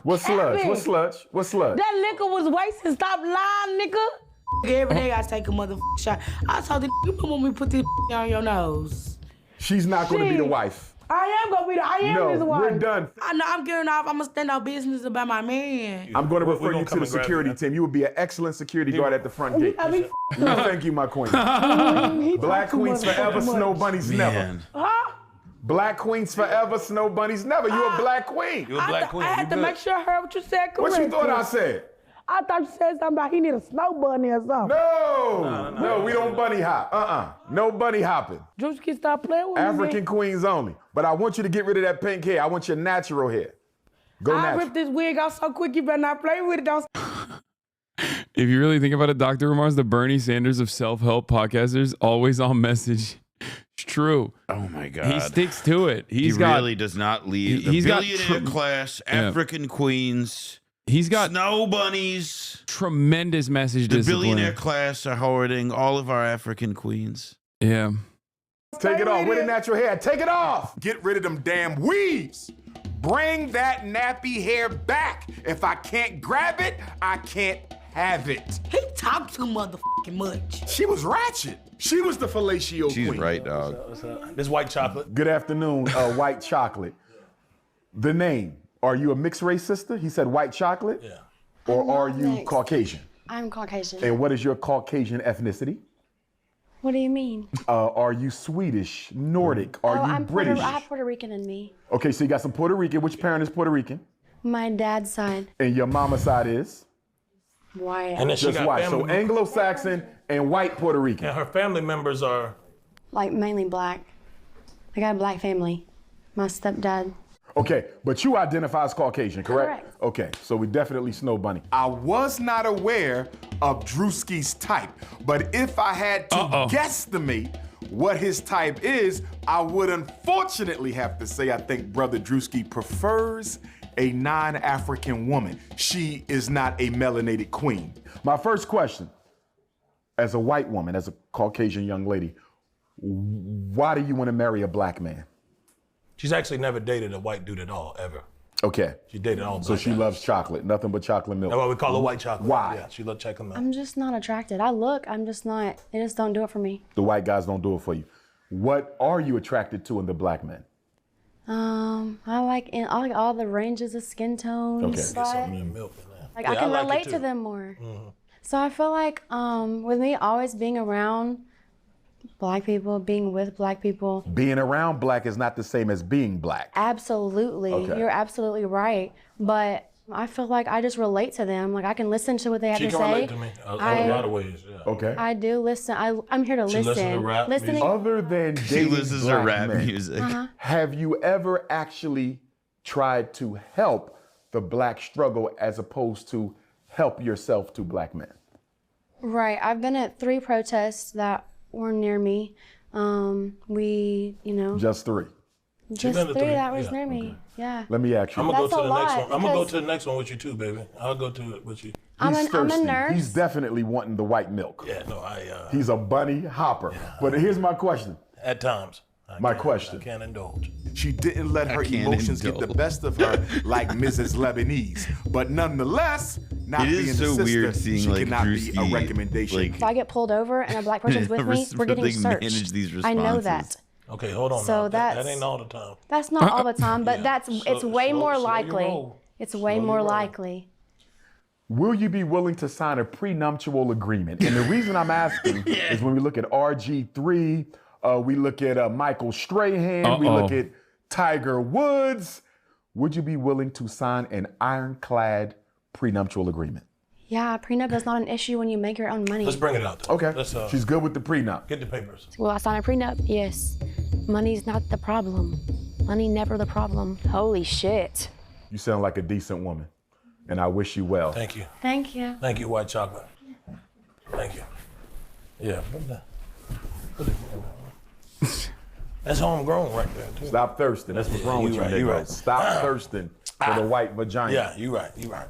What's sludge? What's sludge? What's sludge? That liquor was wasted. Stop lying, nigga. Every day I take a motherfucking shot. I told you, you want me to put this on your nose. She's not going to be the wife. I am gonna be I am No, his wife. we're done. I know I'm getting off. I'm gonna stand out business about my man. I'm going to refer gonna you to come the and grab security you. team. You would be an excellent security guard at the front gate. I mean, No, thank you, my queen. Black queens forever, snow bunnies never. huh? Black queens forever, snow bunnies never. You're a black queen. You a black queen. I had to make sure I heard what you said correctly. What you thought I said? I thought you said something about he need a snow bunny or something. No, we don't bunny hop. No bunny hopping. Drewski, stop playing with me. African queens only. But I want you to get rid of that pink hair. I want your natural hair. Go I natural. ripped this wig off so quick, you better not play with it. Don't. If you really think about it, Dr. Umar's the Bernie Sanders of self-help podcasters, always on message. It's true. Oh my God. He sticks to it. He really does not leave the he's got billionaire class, African queens. He's got snow bunnies. Tremendous message The discipline. billionaire class are hoarding all of our African queens. Yeah. Take it off. With the natural hair. Take it off. Get rid of them damn weaves. Bring that nappy hair back. If I can't grab it, I can't have it. He talked too motherfucking much. She was ratchet. She was the fellatio She's queen. right, dog. This white chocolate. Good afternoon, white chocolate. The name. Are you a mixed race sister? He said white chocolate. Yeah. Or are you mixed. Caucasian? I'm Caucasian. And what is your Caucasian ethnicity? What do you mean? Are you Swedish, Nordic? Are you British? I have Puerto Rican in me. Okay, so you got some Puerto Rican. Which parent is Puerto Rican? My dad's side. And your mama's side is? White. And then she Just got white. So family- Anglo-Saxon and white Puerto Rican. And her family members are? Like mainly black. I got a black family. My stepdad. Okay, but you identify as Caucasian, correct? Correct. Okay, so we definitely Snow Bunny. I was not aware of Drewski's type, but if I had to guesstimate what his type is, I would unfortunately have to say I think Brother Drewski prefers a non-African woman. She is not a melanated queen. My first question, as a white woman, as a Caucasian young lady, why do you want to marry a black man? She's actually never dated a white dude at all, ever. Okay. She dated all So black she guys. loves chocolate, nothing but chocolate milk. That's why we call her white chocolate. Why? Yeah, she loves chocolate milk. I'm just not attracted. I look, I'm just not. They just don't do it for me. The white guys don't do it for you. What are you attracted to in the black men? I like all the ranges of skin tones. Okay. Get some of that milk in there. Like Yeah, I can like it relate too. to them more. Mhm. So I feel like with me always being around black people, being with black people, Being around black is not the same as being black. absolutely, Okay. you're absolutely right. But I feel like I just relate to them. Like I can listen to what they have She to can say. relate to me in a lot of ways, yeah. Okay. I do listen. I'm here to She listen. listens to rap Listening. music. Other than She dating listens to black rap men, music. have you ever actually tried to help the black struggle as opposed to help yourself to black men? Right. I've been at 3 protests that were near me. We, Just 3. just been to 3 3, that was yeah, near me. Yeah. Let me ask you. I'm gonna go That's to a the next lot, one. I'm gonna go because- to the next one with you too, baby. I'll go to it with you. I'm He's a thirsty. nurse. He's definitely wanting the white milk. Yeah, no, He's a bunny hopper. But here's my question. At times. My question. I can't indulge. She didn't let her I can't emotions get the indulge. best of her like Mrs. Lebanese. But nonetheless, not It is being so the sister, weird seeing, she like, cannot be a Drewski, recommendation. like, If I get pulled over and a black person's with me, we're getting They searched. manage these I know responses. that. Okay, hold on. So now. That that's- ain't all the time. That's not all the time, but Yeah. it's way more slow your likely. roll. It's way Slow your more roll. likely. Will you be willing to sign a prenuptial agreement? And the reason I'm asking is when we look at RG3, we look at Michael Strahan, we look at Tiger Woods. Would you be willing to sign an ironclad prenuptial agreement? Yeah, prenup is not an issue when you make your own money. Let's bring it out. Okay. Let's, She's good with the prenup. Get the papers. Will I sign a prenup? Yes. Money's not the problem. Money never the problem. Holy shit. You sound like a decent woman, and I wish you well. Thank you. Thank you. Thank you, white chocolate. Thank you. Yeah. That's homegrown right there, too. Stop thirsting. That's what's wrong with you, right, nigga. you right. Stop thirsting for the white vagina. Yeah, you right, you right.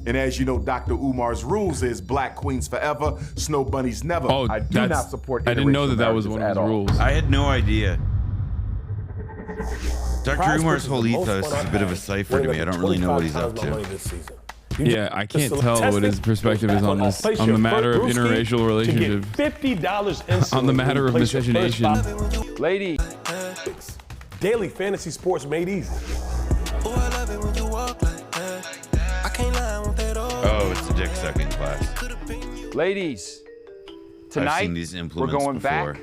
And as you know, Dr. Umar's rules is black queens forever, snow bunnies never. Oh, I do not support I didn't know interracial that was one marriages of at his all. rules. I had no idea. Dr. Prize Umar's Picks is whole the most ethos fun is a I've bit of a had, cipher to winning me. I up don't really know what he's 25 up times my to. money this season. Yeah, I can't tell what his perspective is on this, Place on the your matter of first interracial brewski relationships, to get $50 instantly. on the matter of Place your first miscegenation. Lady. Daily fantasy sports made easy. Oh, it's the dick sucking class. Ladies, I've tonight seen these we're implements going before. back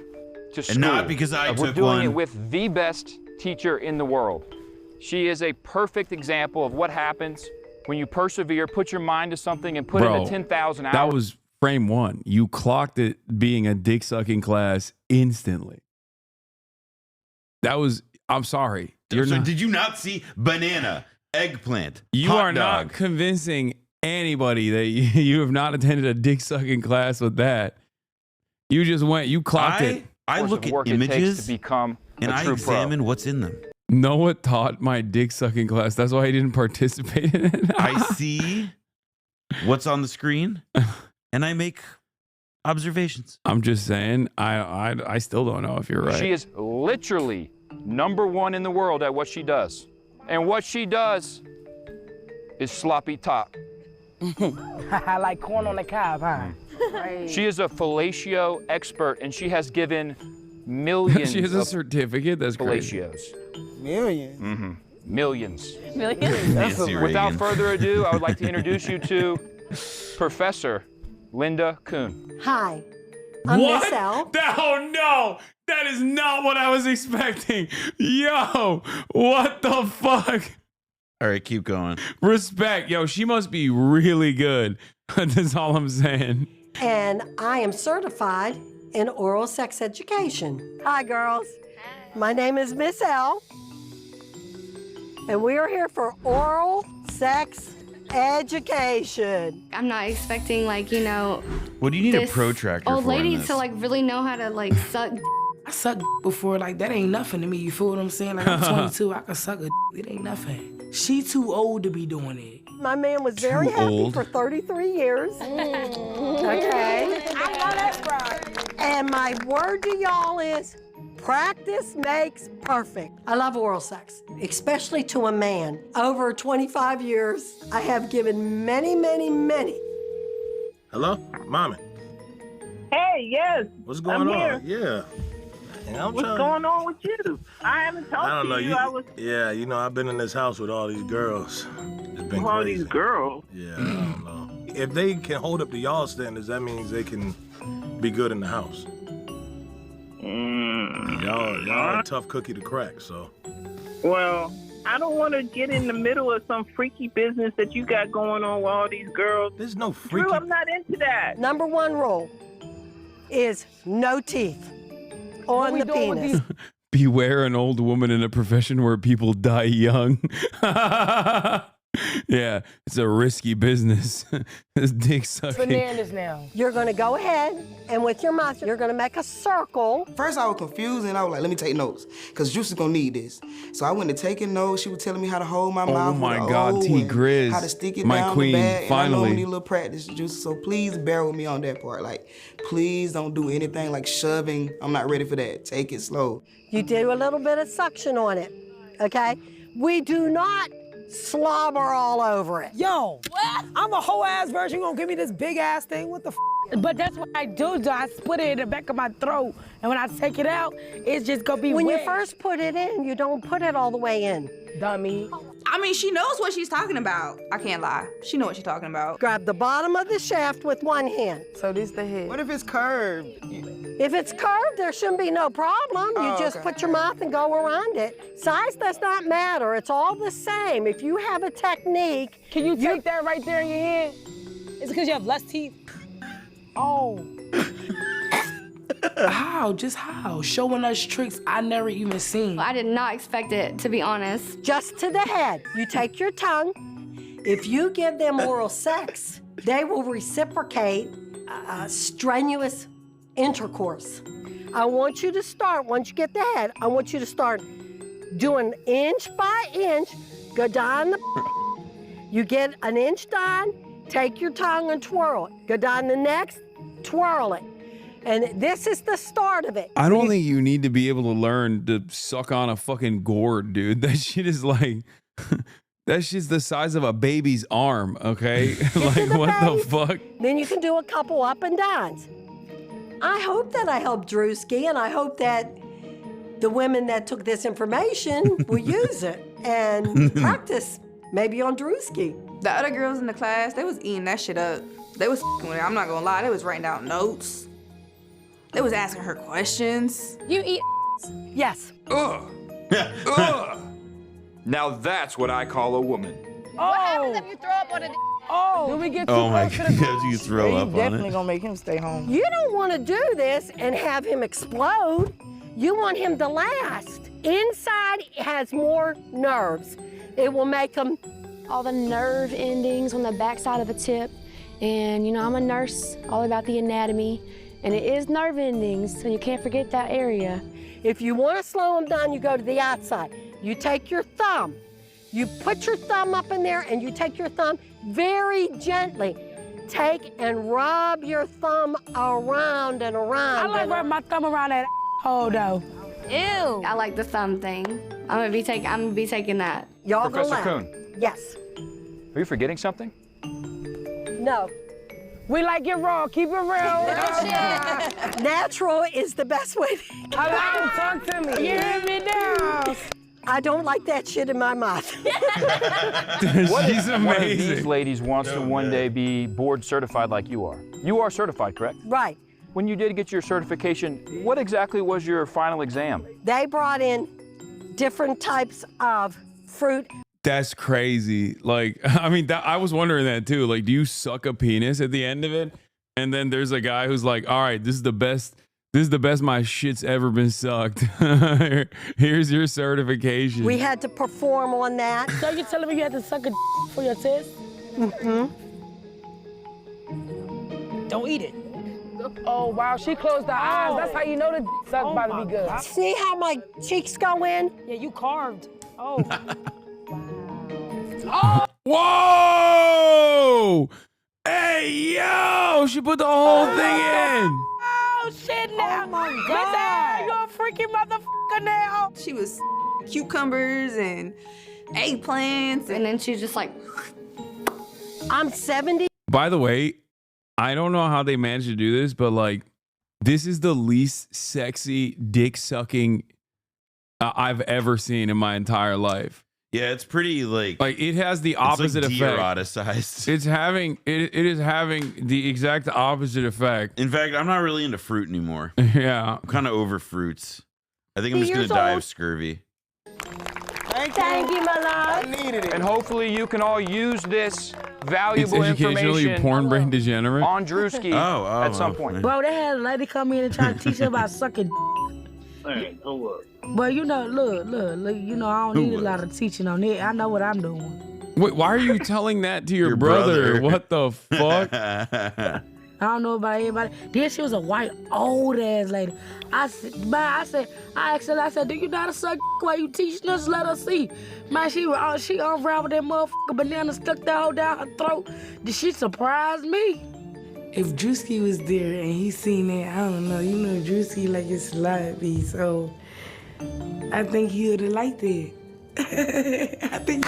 to school. And not because I We're took doing one. it with the best teacher in the world. She is a perfect example of what happens when you persevere, put your mind to something, and put in the 10,000 hours. That was frame 1. You clocked it being a dick sucking class instantly. That was, I'm sorry. You're So not, did you not see banana, eggplant, you hot are dog? not convincing anybody that you have not attended a dick sucking class with that. You just went, you clocked it. I course look of at work it takes images to become and a I true examine what's in them. Noah taught my dick sucking class. That's why he didn't participate in it. I see what's on the screen and I make observations. I'm just saying, I still don't know if you're right. She is literally #1 in the world at what she does. And what she does is sloppy top. I like corn on the cob, huh? She is a fellatio expert, and she has given millions She has a of certificate? That's crazy. fellatios. Millions. Mm-hmm. Millions. Millions. That's a Without further ado, I would like to introduce you to Professor Linda Kuhn. Hi, I'm What? Miss L. Oh no, that is not what I was expecting. Yo, what the fuck? All right, keep going. Respect. Yo, she must be really good. That's all I'm saying. And I am certified in oral sex education. Hi, girls. My name is Miss L. And we are here for oral sex education. I'm not expecting, like, you know, What do you need a this protractor old for in lady this? to, like, really know how to, like, suck. I sucked before, like, that ain't nothing to me, you feel what I'm saying? Like, I'm 22, I can suck a it ain't nothing. She too old to be doing it. My man was very Too happy old. for 33 years. Okay. I love that bride. And my word to y'all is practice makes perfect. I love oral sex, especially to a man. Over 25 years, I have given many, many, many. Hello? Mommy. Hey, yes. What's going I'm on? here. Yeah. Yeah, I'm What's trying- going on with you? I haven't talked I don't know. to you. I was Yeah, you know, I've been in this house with all these girls. It's been all crazy. these girls. Yeah, I don't know. If they can hold up to y'all standards, that means they can be good in the house. Y'all a tough cookie to crack, so. Well, I don't want to get in the middle of some freaky business that you got going on with all these girls. There's no freaky. Drew, I'm not into that. Number one rule is no teeth on the penis. Beware an old woman in a profession where people die young. Yeah, it's a risky business. This dick sucking. now. You're gonna go ahead and with your mouth, you're gonna make a circle. First, I was confused and I was like, let me take notes, because Juice is gonna need this. So I went to taking notes. She was telling me how to hold my mouth. Oh my with the God, O T and Grizz, how to stick it my down queen, the bag. And I know we finally. need a little practice, Juice. So please bear with me on that part. Like, please don't do anything like shoving. I'm not ready for that. Take it slow. You do a little bit of suction on it, okay? We do not slobber all over it. Yo, I'm a whole ass virgin. You gonna give me this big ass thing? What the f? But that's what I do, though. I put it in the back of my throat, and when I take it out, it's just gonna be When wet. you first put it in, you don't put it all the way in. Dummy. I mean, she knows what she's talking about. I can't lie. She knows what she's talking about. Grab the bottom of the shaft with one hand. So this the head. What if it's curved? If it's curved, there shouldn't be no problem. You Oh, just okay. put your mouth and go around it. Size does not matter. It's all the same. If you have a technique. Can you take that right there in your hand? Is it because you have less teeth? Oh. How? Just how? Showing us tricks I never even seen. I did not expect it, to be honest. Just to the head. You take your tongue. If you give them oral sex, they will reciprocate strenuous intercourse. I want you to start, once you get the head, I want you to start doing inch by inch, go down the, you get an inch done, take your tongue and twirl it. Go down the next, twirl it. And this is the start of it. I don't think you need to be able to learn to suck on a fucking gourd, dude. That shit is like, that shit's the size of a baby's arm, okay? Like, what the fuck? Then you can do a couple up and downs. I hope that I helped Drewski, and I hope that the women that took this information will use it and practice maybe on Drewski. The other girls in the class, they was eating that shit up. They was with it. I'm not gonna lie. They was writing down notes. They was asking her questions. You eat Yes. Ugh. Ugh. Now that's what I call a woman. What happens if you throw up on a Oh, did we get too Oh my close to the God, you throw up on it. gonna make him stay home. You don't want to do this and have him explode. You want him to last. Inside has more nerves. It will make him. All the nerve endings on the backside of a tip. And, you know, I'm a nurse, all about the anatomy. And it is nerve endings, so you can't forget that area. If you want to slow him down, you go to the outside. You take your thumb. You put your thumb up in there and you take your thumb very gently. Take and rub your thumb around and around. I like rubbing my thumb around that hole though. Ew. I like the thumb thing. I'm gonna be taking that. Y'all go Professor laugh. Kuhn, Yes. are you forgetting something? No. We like it raw, keep it real. Natural is the best way. Hello, talk to me. You hear me now? I don't like that shit in my mouth. What She's if one of these amazing. ladies wants to one day be board certified like you are? You are certified, correct? Right. when you did get your certification, what exactly was your final exam? They brought in different types of fruit. That's crazy. Like, I mean, I was wondering that too. Like, do you suck a penis at the end of it? And then there's a guy who's like, all right, this is the best my shit's ever been sucked. Here's your certification. We had to perform on that. So you're telling me you had to suck a for your test? Mm-hmm. Don't eat it. Oh, wow, she closed her eyes. That's how you know the suck about to be good. See how my cheeks go in? Yeah, you carved. Oh. Whoa! Hey, yo! She put the whole thing in. Oh, shit now. Oh, my God. You're a freaking motherfucker now. She was cucumbers and eggplants. And then she's just like... I'm 70. By the way, I don't know how they managed to do this, but like, this is the least sexy dick sucking I've ever seen in my entire life. Yeah, it's pretty like it has the opposite like effect. de-eroticized. It's having it is having the exact opposite effect. In fact, I'm not really into fruit anymore. Yeah, I'm kind of over fruits. I think I'm just gonna die of scurvy. Thank you, my love. I needed it. And hopefully you can all use this valuable It's educationally information porn brain degenerate. on Drewski at some point. Bro, they had a lady come in and try to teach her about sucking. Man, hold up. But you know, look, you know, I don't need a lot of teaching on it. I know what I'm doing. Wait, why are you telling that to your brother? What the fuck? I don't know about everybody. Then she was a white old ass lady. I said, I asked her, do you know how to suck while you teaching us? Let us see. Man, she unraveled that motherfucker banana, stuck that hole down her throat. She surprised me. If Drewski was there and he seen that, I don't know. You know, Drewski like his sloppy, so I think he would have liked it. I think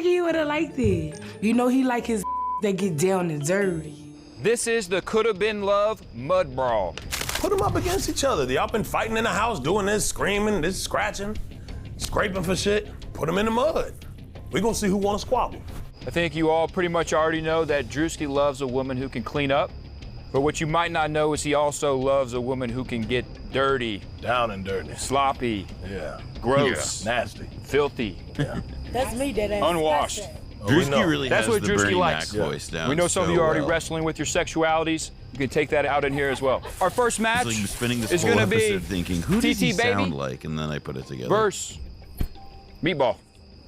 he would have liked it. You know, he like his that get down and dirty. This is the Coulda Been Love Mud Brawl. Put them up against each other. Y'all been fighting in the house, doing this, screaming, this scratching, scraping for shit. Put them in the mud. We gonna see who wanna squabble. I think you all pretty much already know that Drewski loves a woman who can clean up. But what you might not know is he also loves a woman who can get dirty. Down and dirty. Sloppy. Yeah. Gross. Yeah. Nasty. Filthy. Yeah. That's me, that ass. Unwashed. Drewski really That's has what the Drewski Bernie likes. Mac voice down. We know some of so you are already well. wrestling with your sexualities. You can take that out in here as well. Our first match It's like spending this is whole going to be episode thinking, who does he TT Baby sound like? And then I put it together. versus Meatball.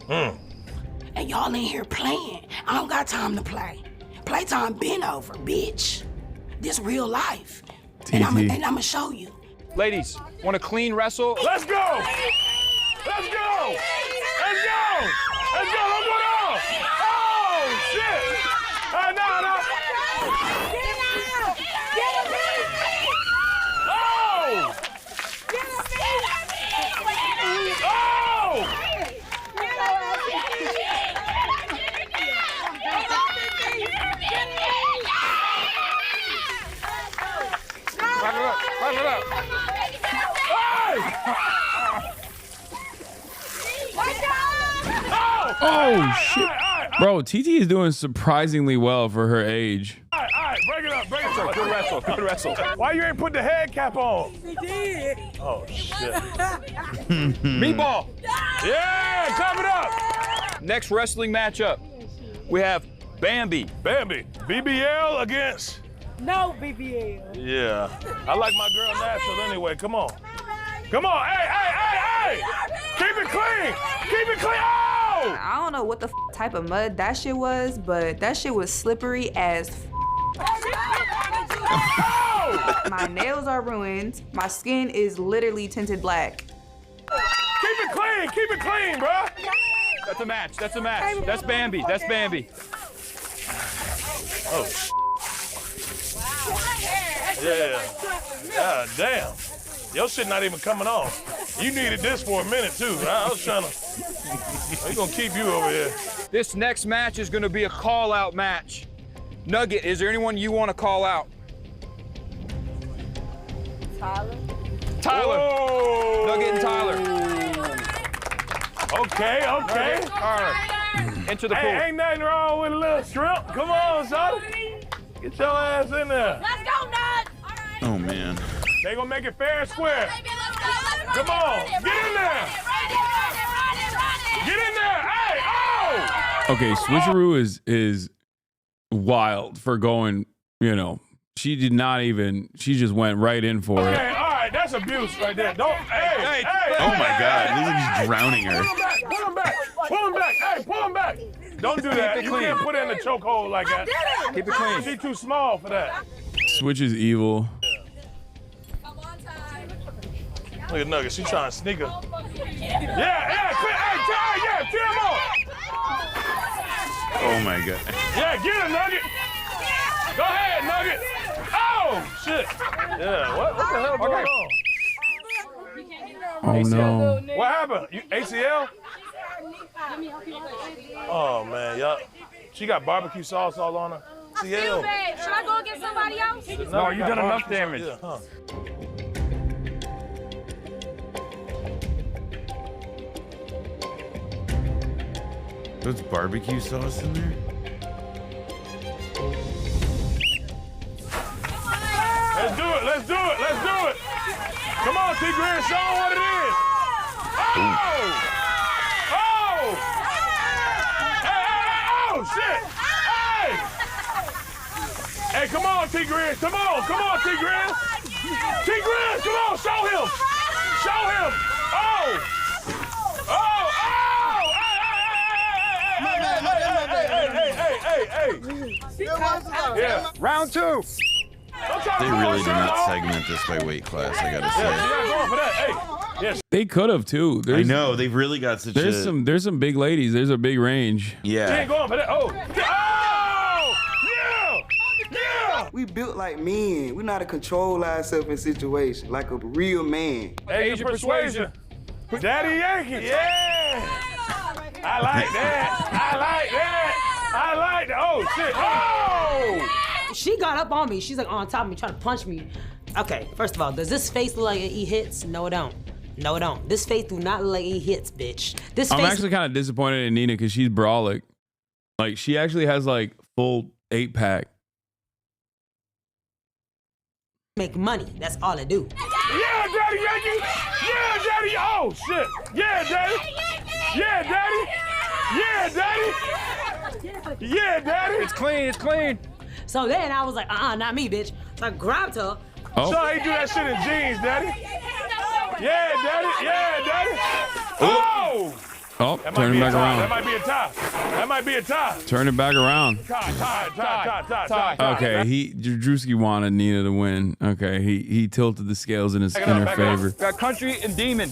And y'all in here playing. I don't got time to play. Playtime been over, bitch. This real life. And I'ma show you. Ladies, want a clean wrestle? Let's go! Let's go! Let's go! Let's go! Let's go! Oh, shit! No. Oh shit, bro! TT is doing surprisingly well for her age. All right, break it up. Good wrestle, good wrestle. Why you ain't put the head cap on? He did. Oh, shit. Meatball. Yeah, clap it up. Next wrestling matchup, we have Bambi. Bambi, BBL against. No BBL. Yeah, I like my girl natural anyway. Come on. Come on. Hey. Keep it clean. Keep it clean. Oh! I don't know what the type of mud that shit was, but that shit was slippery as My nails are ruined. My skin is literally tinted black. Keep it clean, bro. That's a match. That's Bambi. That's Bambi. Oh. Yeah. God damn. Your shit not even coming off. You needed this for a minute too. I was trying to. We're gonna keep you over here. This next match is gonna be a call-out match. Nugget, is there anyone you want to call out? Tyler. Tyler. Nugget and Tyler. Okay. All right. Enter the pool. Ain't nothing wrong with a little shrimp. Come on, son. Get your ass in there. Let's go, Nut. Oh man. They gonna make it fair and square. Come on, get in there. Get in there. Hey, oh! Okay, switcheroo is wild for going, you know, she did not even, she just went right in for it. Okay, all right, that's abuse right there. Don't, hey. Oh my God, this is just drowning her. Pull him back. Hey, pull him back. Don't do that. You can't put her in the chokehold like that. Keep it clean. She's too small for that. Switch is evil. Look at Nugget, she trying to sneak her. Yeah, tear him off. Oh my God. Yeah, get her, Nugget. Go ahead, Nugget. Oh, shit. Yeah, what the hell going on? Oh no. What happened? ACL? Oh man, y'all. She got barbecue sauce all on her. Should I go get somebody else? No, you done enough damage. Yeah, huh. There's barbecue sauce in there? Let's do it. Come on, T-Grin, show them what it is. Oh, shit. Hey, come on, T-Grin. Come on, T-Grin. T-Grin, come on, show him. Hey. Yeah. Round two. They really do not segment this by weight class, I gotta say. They could have too. I know, they've really got such there's some big ladies. There's a big range. Yeah. She ain't going for that. Oh, yeah. We built like men. We know how to control ourselves in situations, like a real man. Asian persuasion. Daddy Yankee. Yeah. I like that. Oh, shit. Oh. She got up on me. She's like on top of me, trying to punch me. Okay, first of all, does this face look like it eat hits? No, it don't. This face do not look like it hits, bitch. I'm actually kind of disappointed in Nina because she's brolic. Like she actually has like full 8-pack. Make money. That's all I do. Yeah, Daddy Yankee. Yeah, Daddy. Oh, shit. Yeah, Daddy. Yeah, Daddy. It's clean. So then I was like, not me, bitch. So I grabbed her. Oh. So how you do that shit in jeans, Daddy? Yeah, Daddy. Oh! Oh, turn it back around. That might be a tie. Turn it back around. Tie. Okay, Drewski wanted Nina to win. Okay, he tilted the scales in her favor. Got country and demon.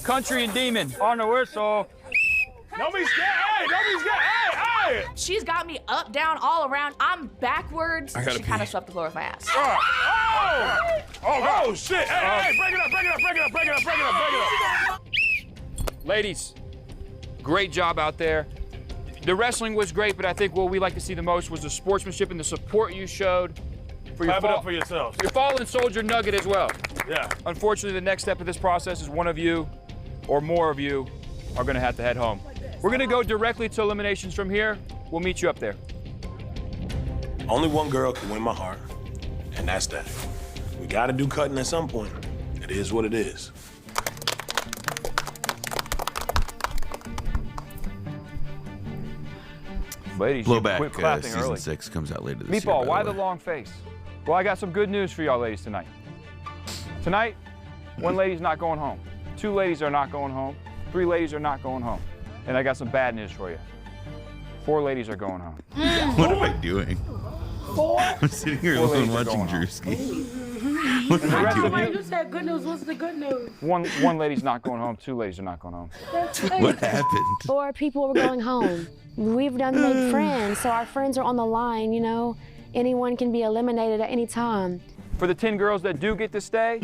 On the whistle. Don't be scared. Hey. She's got me up, down, all around. I'm backwards. I gotta She kind pee. of swept the floor with my ass. Oh, shit. Hey, break it up. Ladies, great job out there. The wrestling was great, but I think what we like to see the most was the sportsmanship and the support you showed for your Clap it up for yourselves. Your fallen soldier Nugget as well. Yeah. Unfortunately, the next step of this process is one of you or more of you are gonna have to head home. We're gonna go directly to eliminations from here. We'll meet you up there. Only one girl can win my heart, and that's that. We gotta do cutting at some point. It is what it is. Ladies, you Blowback quit clapping season early. 6 comes out later this Meatball, year. why the long face? Well, I got some good news for y'all ladies tonight. Tonight, one lady's not going home. 2 ladies are not going home. 3 ladies are not going home. And I got some bad news for you. 4 ladies are going home. What am I doing? 4? I'm sitting here alone watching Drewski. What am I doing? You said good news. What's the good news? One lady's not going home. 2 ladies are not going home. What happened? 4 people were going home. We've done made friends, so our friends are on the line, you know. Anyone can be eliminated at any time. For the 10 girls that do get to stay,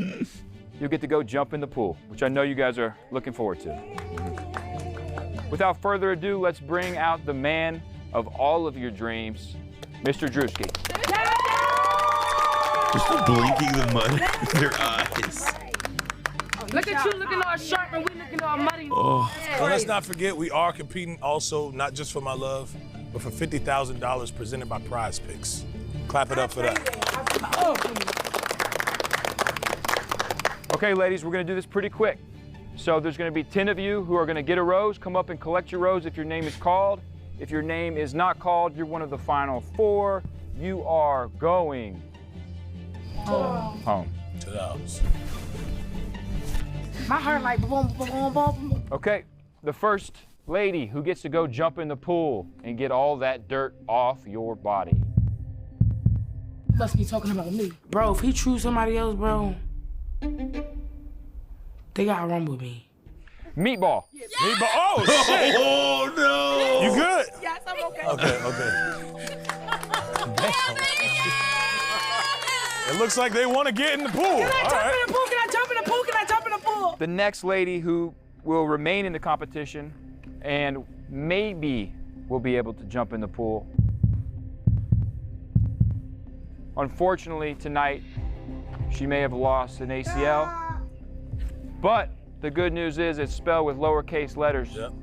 you get to go jump in the pool, which I know you guys are looking forward to. Without further ado, let's bring out the man of all of your dreams, Mr. Drewski. Just blinking the mud in their eyes. Look at you looking all sharp and we looking all muddy. Oh. Well, let's not forget we are competing also not just for my love, but for $50,000 presented by Prize Picks. Clap it up for that. Okay, ladies, we're gonna do this pretty quick. So there's gonna be 10 of you who are gonna get a rose. Come up and collect your rose if your name is called. If your name is not called, you're one of the final 4. You are going home. To the house. My heart like boom, boom, boom. Okay, the first lady who gets to go jump in the pool and get all that dirt off your body. Must be talking about me. Bro, if he choose somebody else, bro, they gotta run with me. Meatball. Meatball. Oh, shit. Oh, no. You good? Yes, I'm okay. Okay. It looks like they want to get in the pool. Can I jump in the pool? Can I jump in the pool? Can I jump in the pool? The next lady who will remain in the competition and maybe will be able to jump in the pool. Unfortunately, tonight, she may have lost an ACL, but the good news is it's spelled with lowercase letters. Yep.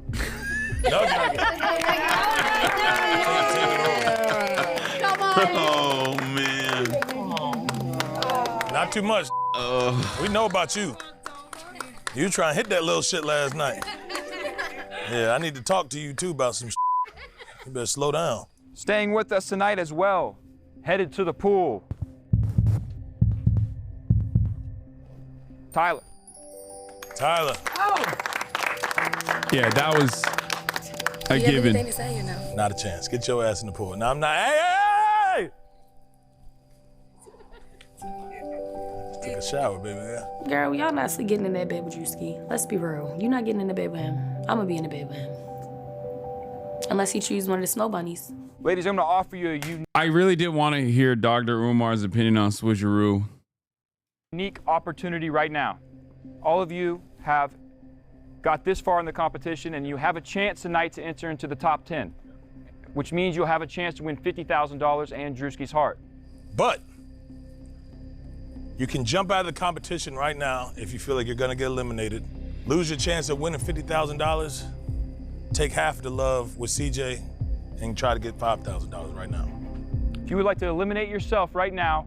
Come on. Oh, man. Not too much. We know about you. You trying to hit that little shit last night. Yeah, I need to talk to you too about some shit. You better slow down. Staying with us tonight as well, headed to the pool. Tyler. Tyler. Yeah, that was a given. Not a chance. Get your ass in the pool. No, I'm not. Hey! Take a shower, baby. Yeah. Girl, y'all not getting in that bed with Drewski. Let's be real. You're not getting in the bed with him. I'm gonna be in the bed with him. Unless he chooses one of the snow bunnies. Ladies, I'm gonna offer you a I really did want to hear Dr. Umar's opinion on switcheroo. unique opportunity right now. All of you have got this far in the competition and you have a chance tonight to enter into the top 10, which means you'll have a chance to win $50,000 and Drewski's heart. But you can jump out of the competition right now if you feel like you're gonna get eliminated. Lose your chance of winning $50,000. Take half of the love with CJ and try to get $5,000 right now. If you would like to eliminate yourself right now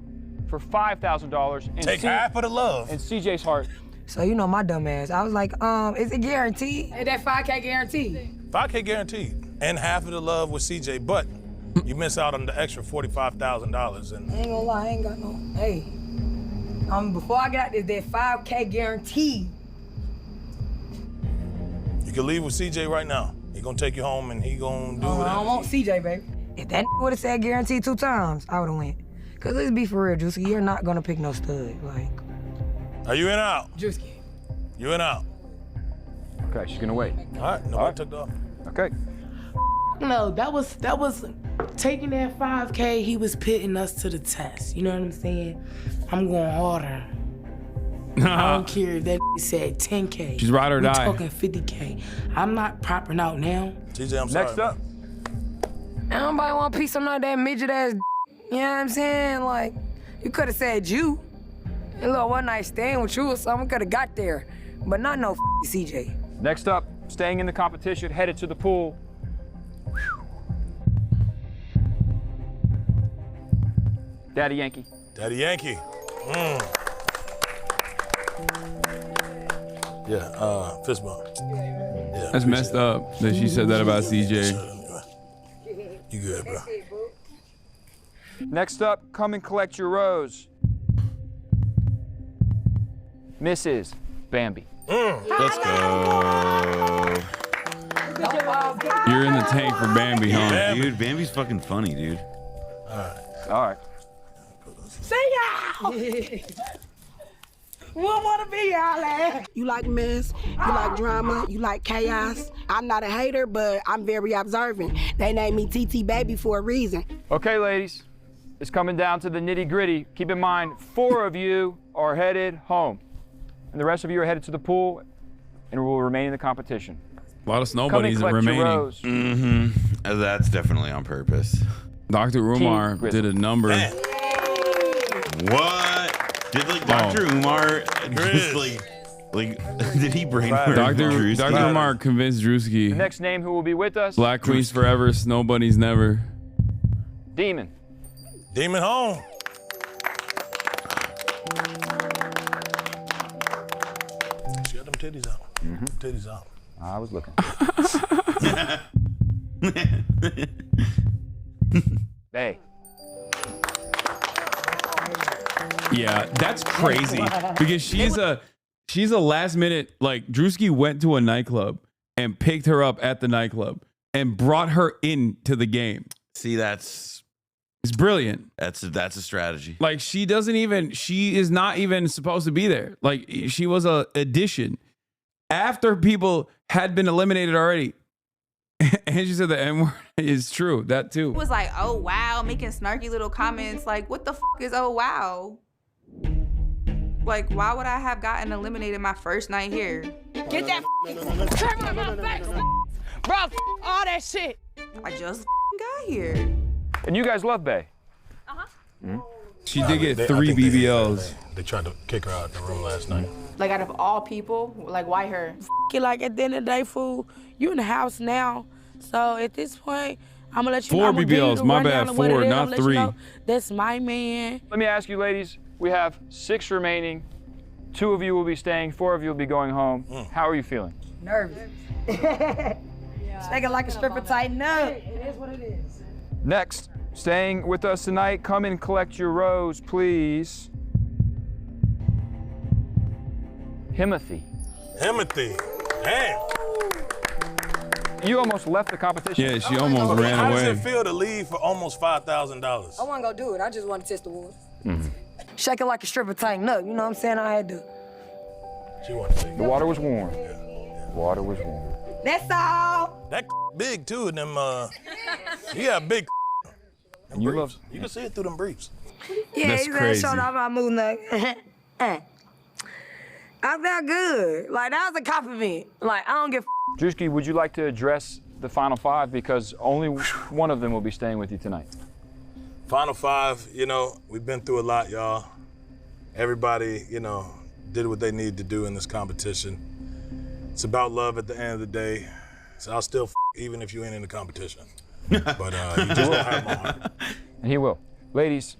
for $5,000 and take half of the love and CJ's heart. So you know my dumb ass. I was like, is it guaranteed? Is that 5K guaranteed? 5K guaranteed. And half of the love with CJ, but you miss out on the extra $45,000. And I ain't gonna lie, I ain't got no, hey. Before I got this, that 5K guaranteed. you can leave with CJ right now. He gonna take you home and he gonna do whatever. I don't want CJ, baby. If that would have said guaranteed 2 times, I would have went. Cause let's be for real, Juicy, you're not gonna pick no stud. Like. Are you in or out? Juicy. You in or out? Okay, she's gonna wait. All right, nobody took off. Okay. No, that was taking that 5K, he was pitting us to the test. You know what I'm saying? I'm going harder. I don't care if that said 10K. She's ride or die. We're talking 50K. I'm not popping out now. TJ, I'm sorry. Next up. Nobody want a piece of that midget ass. You know what I'm saying? Like, you could have said you. A little one night stand with you or something could have got there. But not no CJ. Next up, staying in the competition, headed to the pool. Daddy Yankee. Daddy Yankee. Yeah, fist bump. Yeah, That's messed up that she said that about CJ. You good, bro. Next up, come and collect your rose. Mrs. Bambi. Let's go. You're in the tank for Bambi, huh? Yeah, dude, Bambi's fucking funny, dude. All right. See y'all! We don't want to be y'all ass. You like mess, you like drama, you like chaos. I'm not a hater, but I'm very observant. They named me TT Baby for a reason. Okay, ladies, it's coming down to the nitty gritty. Keep in mind, 4 of you are headed home, and the rest of you are headed to the pool and will remain in the competition. A lot of snow Come and bunnies collect your remaining. rose. Mm-hmm. That's definitely on purpose. Dr. Umar did a number. What? Did like Dr. Umar just like did he brainwash Dr. Drewski? Umar convinced The Drewski. next name who will be with us, Black Queens forever, snow bunnies never. Demon. Demon home. She got them titties out. Titties out. I was looking. Hey. Yeah, that's crazy because she's a last minute, like Drewski went to a nightclub and picked her up at the nightclub and brought her into the game. See, it's brilliant. That's a strategy. Like she is not even supposed to be there. Like she was a addition after people had been eliminated already. And she said the N-word is true. That too. It was like, oh wow, making snarky little comments. Like, what the is oh wow? Like, why would I have gotten eliminated my first night here? Get that camera in my face. Bro, all that shit. I just got here. And you guys love Bay. She did get 3 BBLs. They tried to kick her out of the room last night. Like, out of all people, like, why her? Like, at the end of the day, fool, you in the house now. So at this point, I'm gonna let you 4 know. I'ma give you BBLs, the my rundown bad, of what it 4, is. not I'ma let you 3. know that's my man. Let me ask you, ladies. We have 6 remaining. 2 of you will be staying. 4 of you will be going home. How are you feeling? Nervous. Shaking like a stripper, tighten up. It is what it is. Next, staying with us tonight, come and collect your rose, please. Himothy. Himothy. Damn. You almost left the competition. Yeah, she almost ran How away. does it feel to leave for almost $5,000? I wasn't gonna do it. I just wanted to test the water. Shaking like a stripper, tighten up. You know what I'm saying? I had to. She wanted to. The water was warm. Water was warm. That's all. That big too, and them. He got big. And you love. You can see it through them briefs. Yeah, That's he's crazy. showing off my mood like. I felt good. Like, that was a compliment. Like, I don't give Drewski, would you like to address the final 5 because only one of them will be staying with you tonight? Final 5, you know, we've been through a lot, y'all. Everybody, you know, did what they needed to do in this competition. It's about love at the end of the day. So I'll still even if you ain't in the competition. But you just don't have my heart. And he will. Ladies,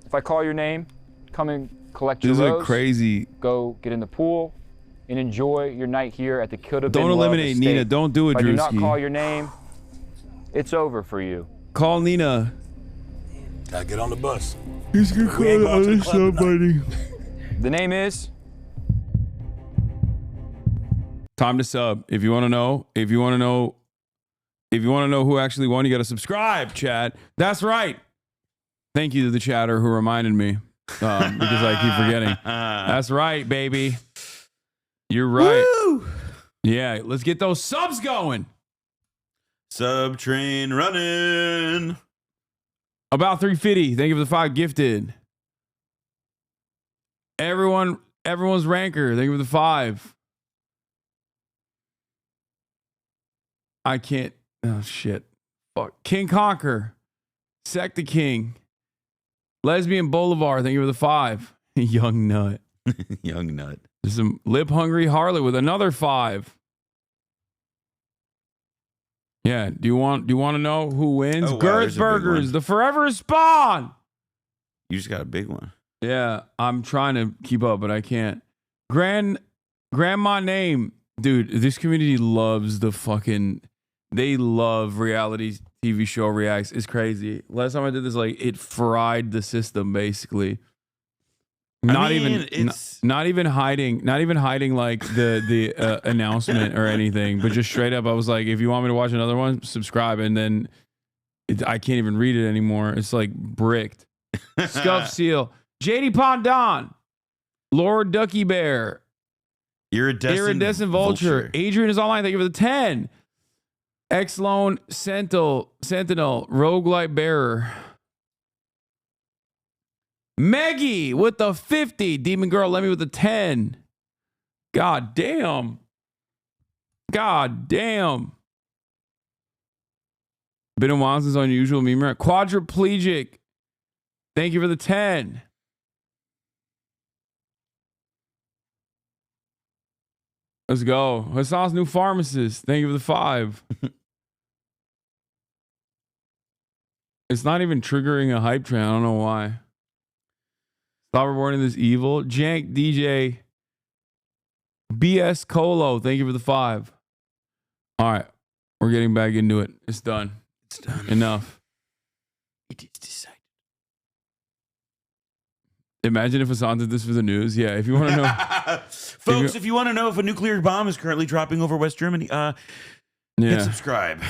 if I call your name, come and collect your This is rose. a crazy. Go get in the pool and enjoy your night here at the Could Have Been Don't Love eliminate Estate. Nina. Don't do it, If I do not Drewski. call your name, it's over for you. Call Nina. Gotta get on the bus. He's gonna We ain't going to the club somebody. The name is? Time to sub. If you want to know who actually won, you got to subscribe, chat. That's right. Thank you to the chatter who reminded me because I keep forgetting. That's right, baby. You're right. Woo! Yeah, let's get those subs going. Sub train running. About 350. Thank you for the 5 gifted. Everyone's ranker. Thank you for the 5. I can't. Oh shit. Fuck. King Conquer. Sec the King. Lesbian Boulevard. Thank you for the 5. Young Nut. Young Nut. There's some Lip Hungry Harlot with another 5. Yeah. Do you want to know who wins? Oh, wow, Gertz there's a big Burgers. one. The Forever Spawn. You just got a big one. Yeah, I'm trying to keep up, but I can't. Grandma Name. Dude, this community loves they love reality TV show reacts. It's crazy. Last time I did this, like, it fried the system, basically. Not even hiding like the announcement or anything, but just straight up, I was like, if you want me to watch another one, subscribe. And then I can't even read it anymore. It's like bricked. Scuff Seal. JD Pondon. Lord Ducky Bear. Iridescent Vulture. Adrian is online. Thank you for the 10. X-Lone Sentinel. Roguelite Bearer. Meggie with the 50. Demon Girl, let me with the 10. God damn. Been in while since unusual meme. Quadriplegic. Thank you for the 10. Let's go. Hassan's new pharmacist. Thank you for the 5. It's not even triggering a hype train. I don't know why. Stop reporting this evil. Jank DJ BS Colo. Thank you for the 5. All right. We're getting back into it. It's done. It's done. Enough. It is decided. Imagine if Hasan did this for the news. Yeah, if you want to know. Folks, if you want to know if a nuclear bomb is currently dropping over West Germany, hit subscribe.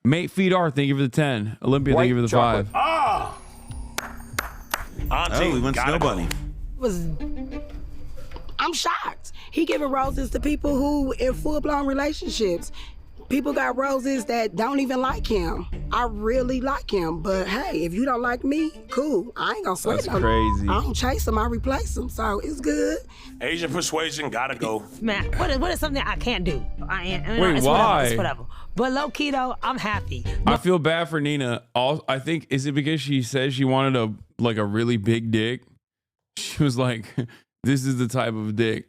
Mate Feed R, thank you for the 10. Olympia, thank you for the 5. Ah! Auntie, we went Snow Bunny. I'm shocked. He giving roses to people who in full-blown relationships. People got roses that don't even like him. I really like him, but hey, if you don't like me, cool. I ain't gonna sweat That's him. crazy. I don't chase him, I replace him, so it's good. Asian persuasion gotta go. Man, what is something I can't do? Wait, it's why? It's whatever. But low key though, I'm happy. I feel bad for Nina. I think, is it because she said she wanted a really big dick? She was like, this is the type of dick.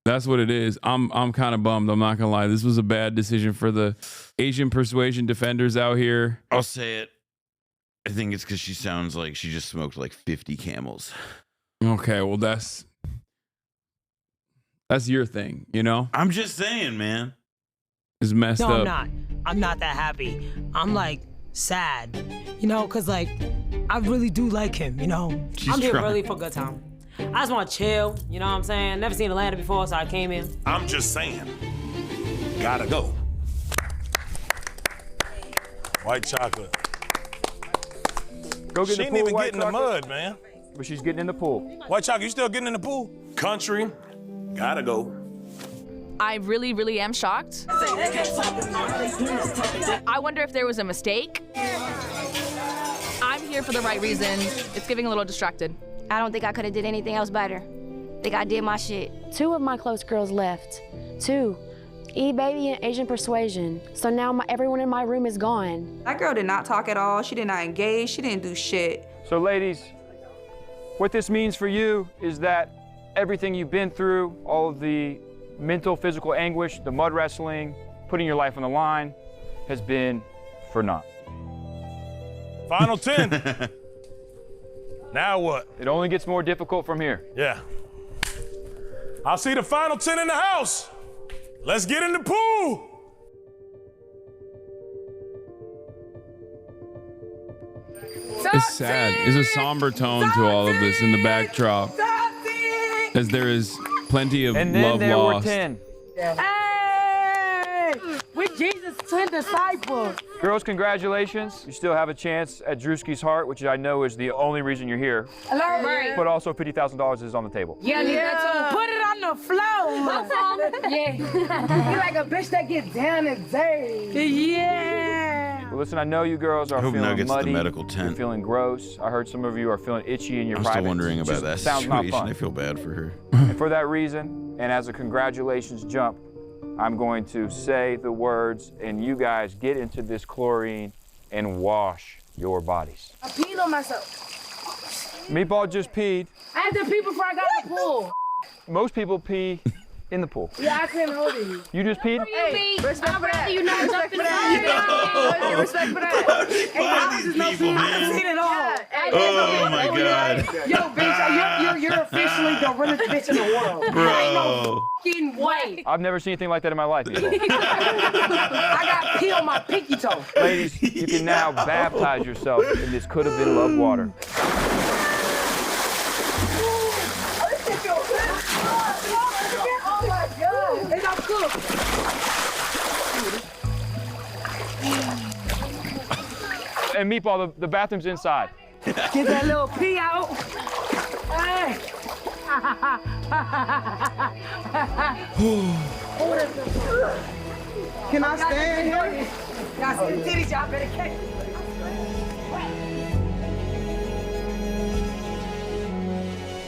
That's what it is. I'm kind of bummed. I'm not gonna lie. This was a bad decision for the Asian persuasion defenders out here. I'll say it. I think it's because she sounds like she just smoked like 50 camels. Okay, well that's your thing, you know? I'm just saying, man. It's messed No, up. I'm not. I'm not that happy. I'm like sad, you know, cause like I really do like him, you know. I'm here really for a good time. I just want to chill, you know what I'm saying? Never seen Atlanta before, so I came in. I'm just saying. Gotta go. White chocolate. Go get She in ain't the pool, even White getting in the Chocolate. mud, man. But she's getting in the pool. White chocolate, you still getting in the pool? Country. Gotta go. I really, really am shocked. I wonder if there was a mistake. I'm here for the right reason. It's giving a little distracted. I don't think I could have did anything else better. I think I did my shit. 2 of my close girls left. 2. E-Baby and Asian Persuasion. So now everyone in my room is gone. That girl did not talk at all. She did not engage. She didn't do shit. So ladies, what this means for you is that everything you've been through, all of the mental, physical anguish, the mud wrestling, putting your life on the line, has been for naught. Final 10. Now what? It only gets more difficult from here. Yeah. I'll see the final 10 in the house. Let's get in the pool. It's sad. There's a somber tone to all of this in the backdrop, as there is plenty of And then love there lost. were 10. Hey! With Jesus' 10 disciples. Girls, congratulations. You still have a chance at Drewski's heart, which I know is the only reason you're here. Hello? Right. But also $50,000 is on the table. Yeah, yeah. Put it on the floor. My song. Yeah. You like a bitch that get down and dirty. Yeah. Well, listen, I know you girls are I hope feeling Nugget's the muddy. medical You're tent. feeling gross. I heard some of you are feeling itchy in your I'm still privates. wondering about Just that sounds not situation. fun. I feel bad for her. And for that reason, and as a congratulations jump, I'm going to say the words, and you guys get into this chlorine and wash your bodies. I peed on myself. Meatball just peed. I had to pee before I got in the pool. Most people pee in the pool. Yeah, I couldn't hold it. You just peed? Hey, respect for that. You know, Respect for that. Yo. Respect for that. These people, man. I've seen it all. Oh my God. Yo, bitch, you're officially the realest bitch in the world. Bro. Fucking way. I've never seen anything like that in my life. Meatball. I got pee on my pinky toe. Ladies, you can now baptize yourself in this could have been love water. Oh my God. And I'm cooked. And Meatball, the bathroom's inside. Get that little pee out. Hey. Can I stand here? Y'all see the titties, y'all better catch it.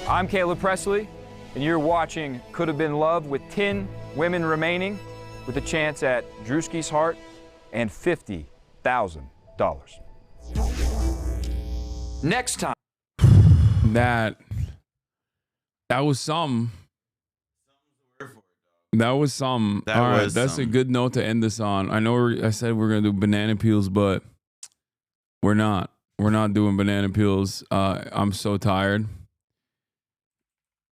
I'm Caleb Presley, and you're watching Could Have Been Love with 10 women remaining with a chance at Drewski's heart and $50,000. Next time. That was some. That was some. That All right, was that's some. a good note to end this on. I know I said we're gonna do banana peels, but We're not doing banana peels. I'm so tired.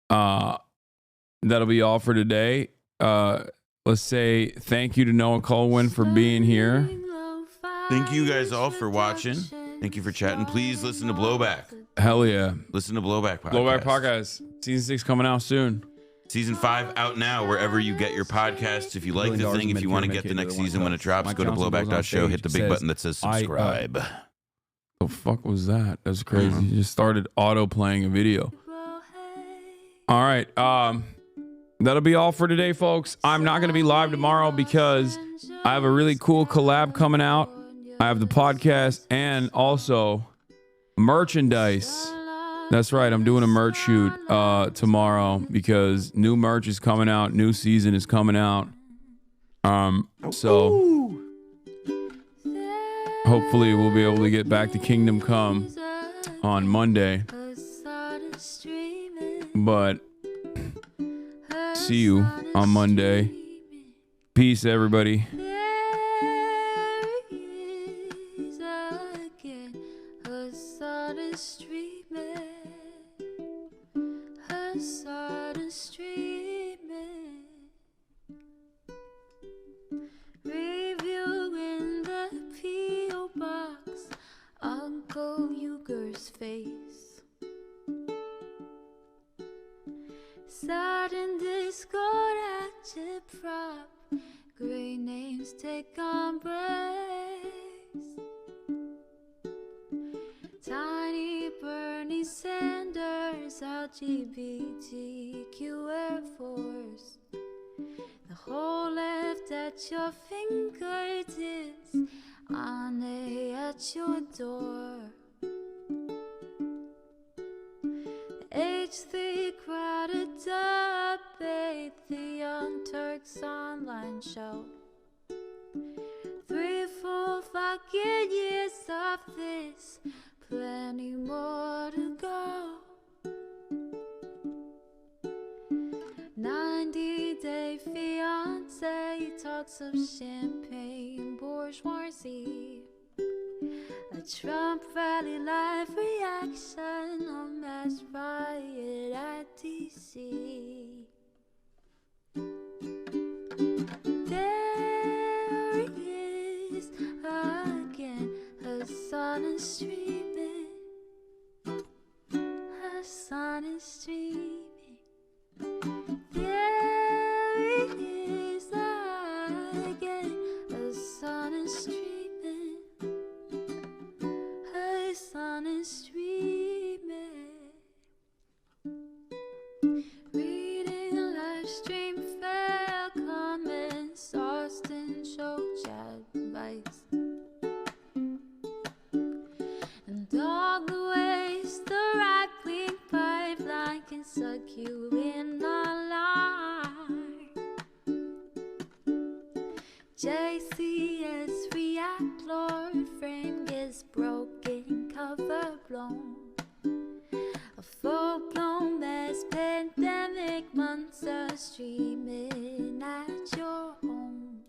That'll be all for today. Let's say thank you to Noah Colwyn for being here. Thank you guys all for watching. Thank you for chatting. Please listen to Blowback. Hell yeah. Listen to Blowback Podcast. Blowback Podcast. Season 6 coming out soon. Season 5 out now wherever you get your podcasts. If you like the thing, if you want to get the next season when it drops, go to blowback.show, hit the big button that says subscribe. The fuck was that? That's crazy. You just started auto playing a video. All right. That'll be all for today, folks. I'm not going to be live tomorrow because I have a really cool collab coming out. I have the podcast and also merchandise. That's right. I'm doing a merch shoot tomorrow because new merch is coming out. New season is coming out. So hopefully we'll be able to get back to Kingdom Come on Monday. But see you on Monday. Peace, everybody. Reviewing the P.O. box, Uncle Uger's face. Sudden discord agitprop, great names take embrace. Tiny Bernie Sanders, LGBTQ Air Force. The whole left at your fingertips, on at your door. H3 crowded debate, the Young Turks online show. 3 full fucking years of this, plenty more to go. 90-day fiance talks of champagne bourgeoisie. A Trump rally live reaction, a mass riot at DC. There he is again, her son is streaming. Her son is streaming. There he is again, her son is streaming. Her son is streaming. Reading live stream fair comments, Austin show chat advice. And all the ways the right-wing pipeline can suck you in a line. JCS react, Lord frame gets broken, cover blown. A full-blown mass pandemic, monster streaming at your home.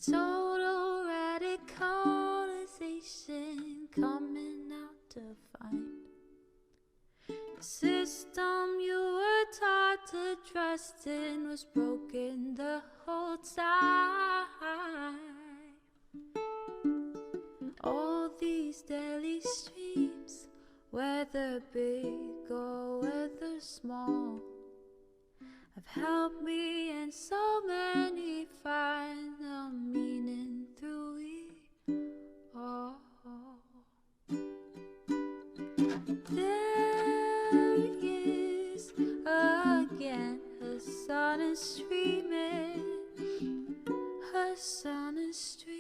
Total radicalization coming out to find. The system you were taught to trust in was broken the whole time. All these daily streams, whether big or whether small, have helped me and so many find the meaning through it all. There he is again, her son is streaming. Her son is streaming.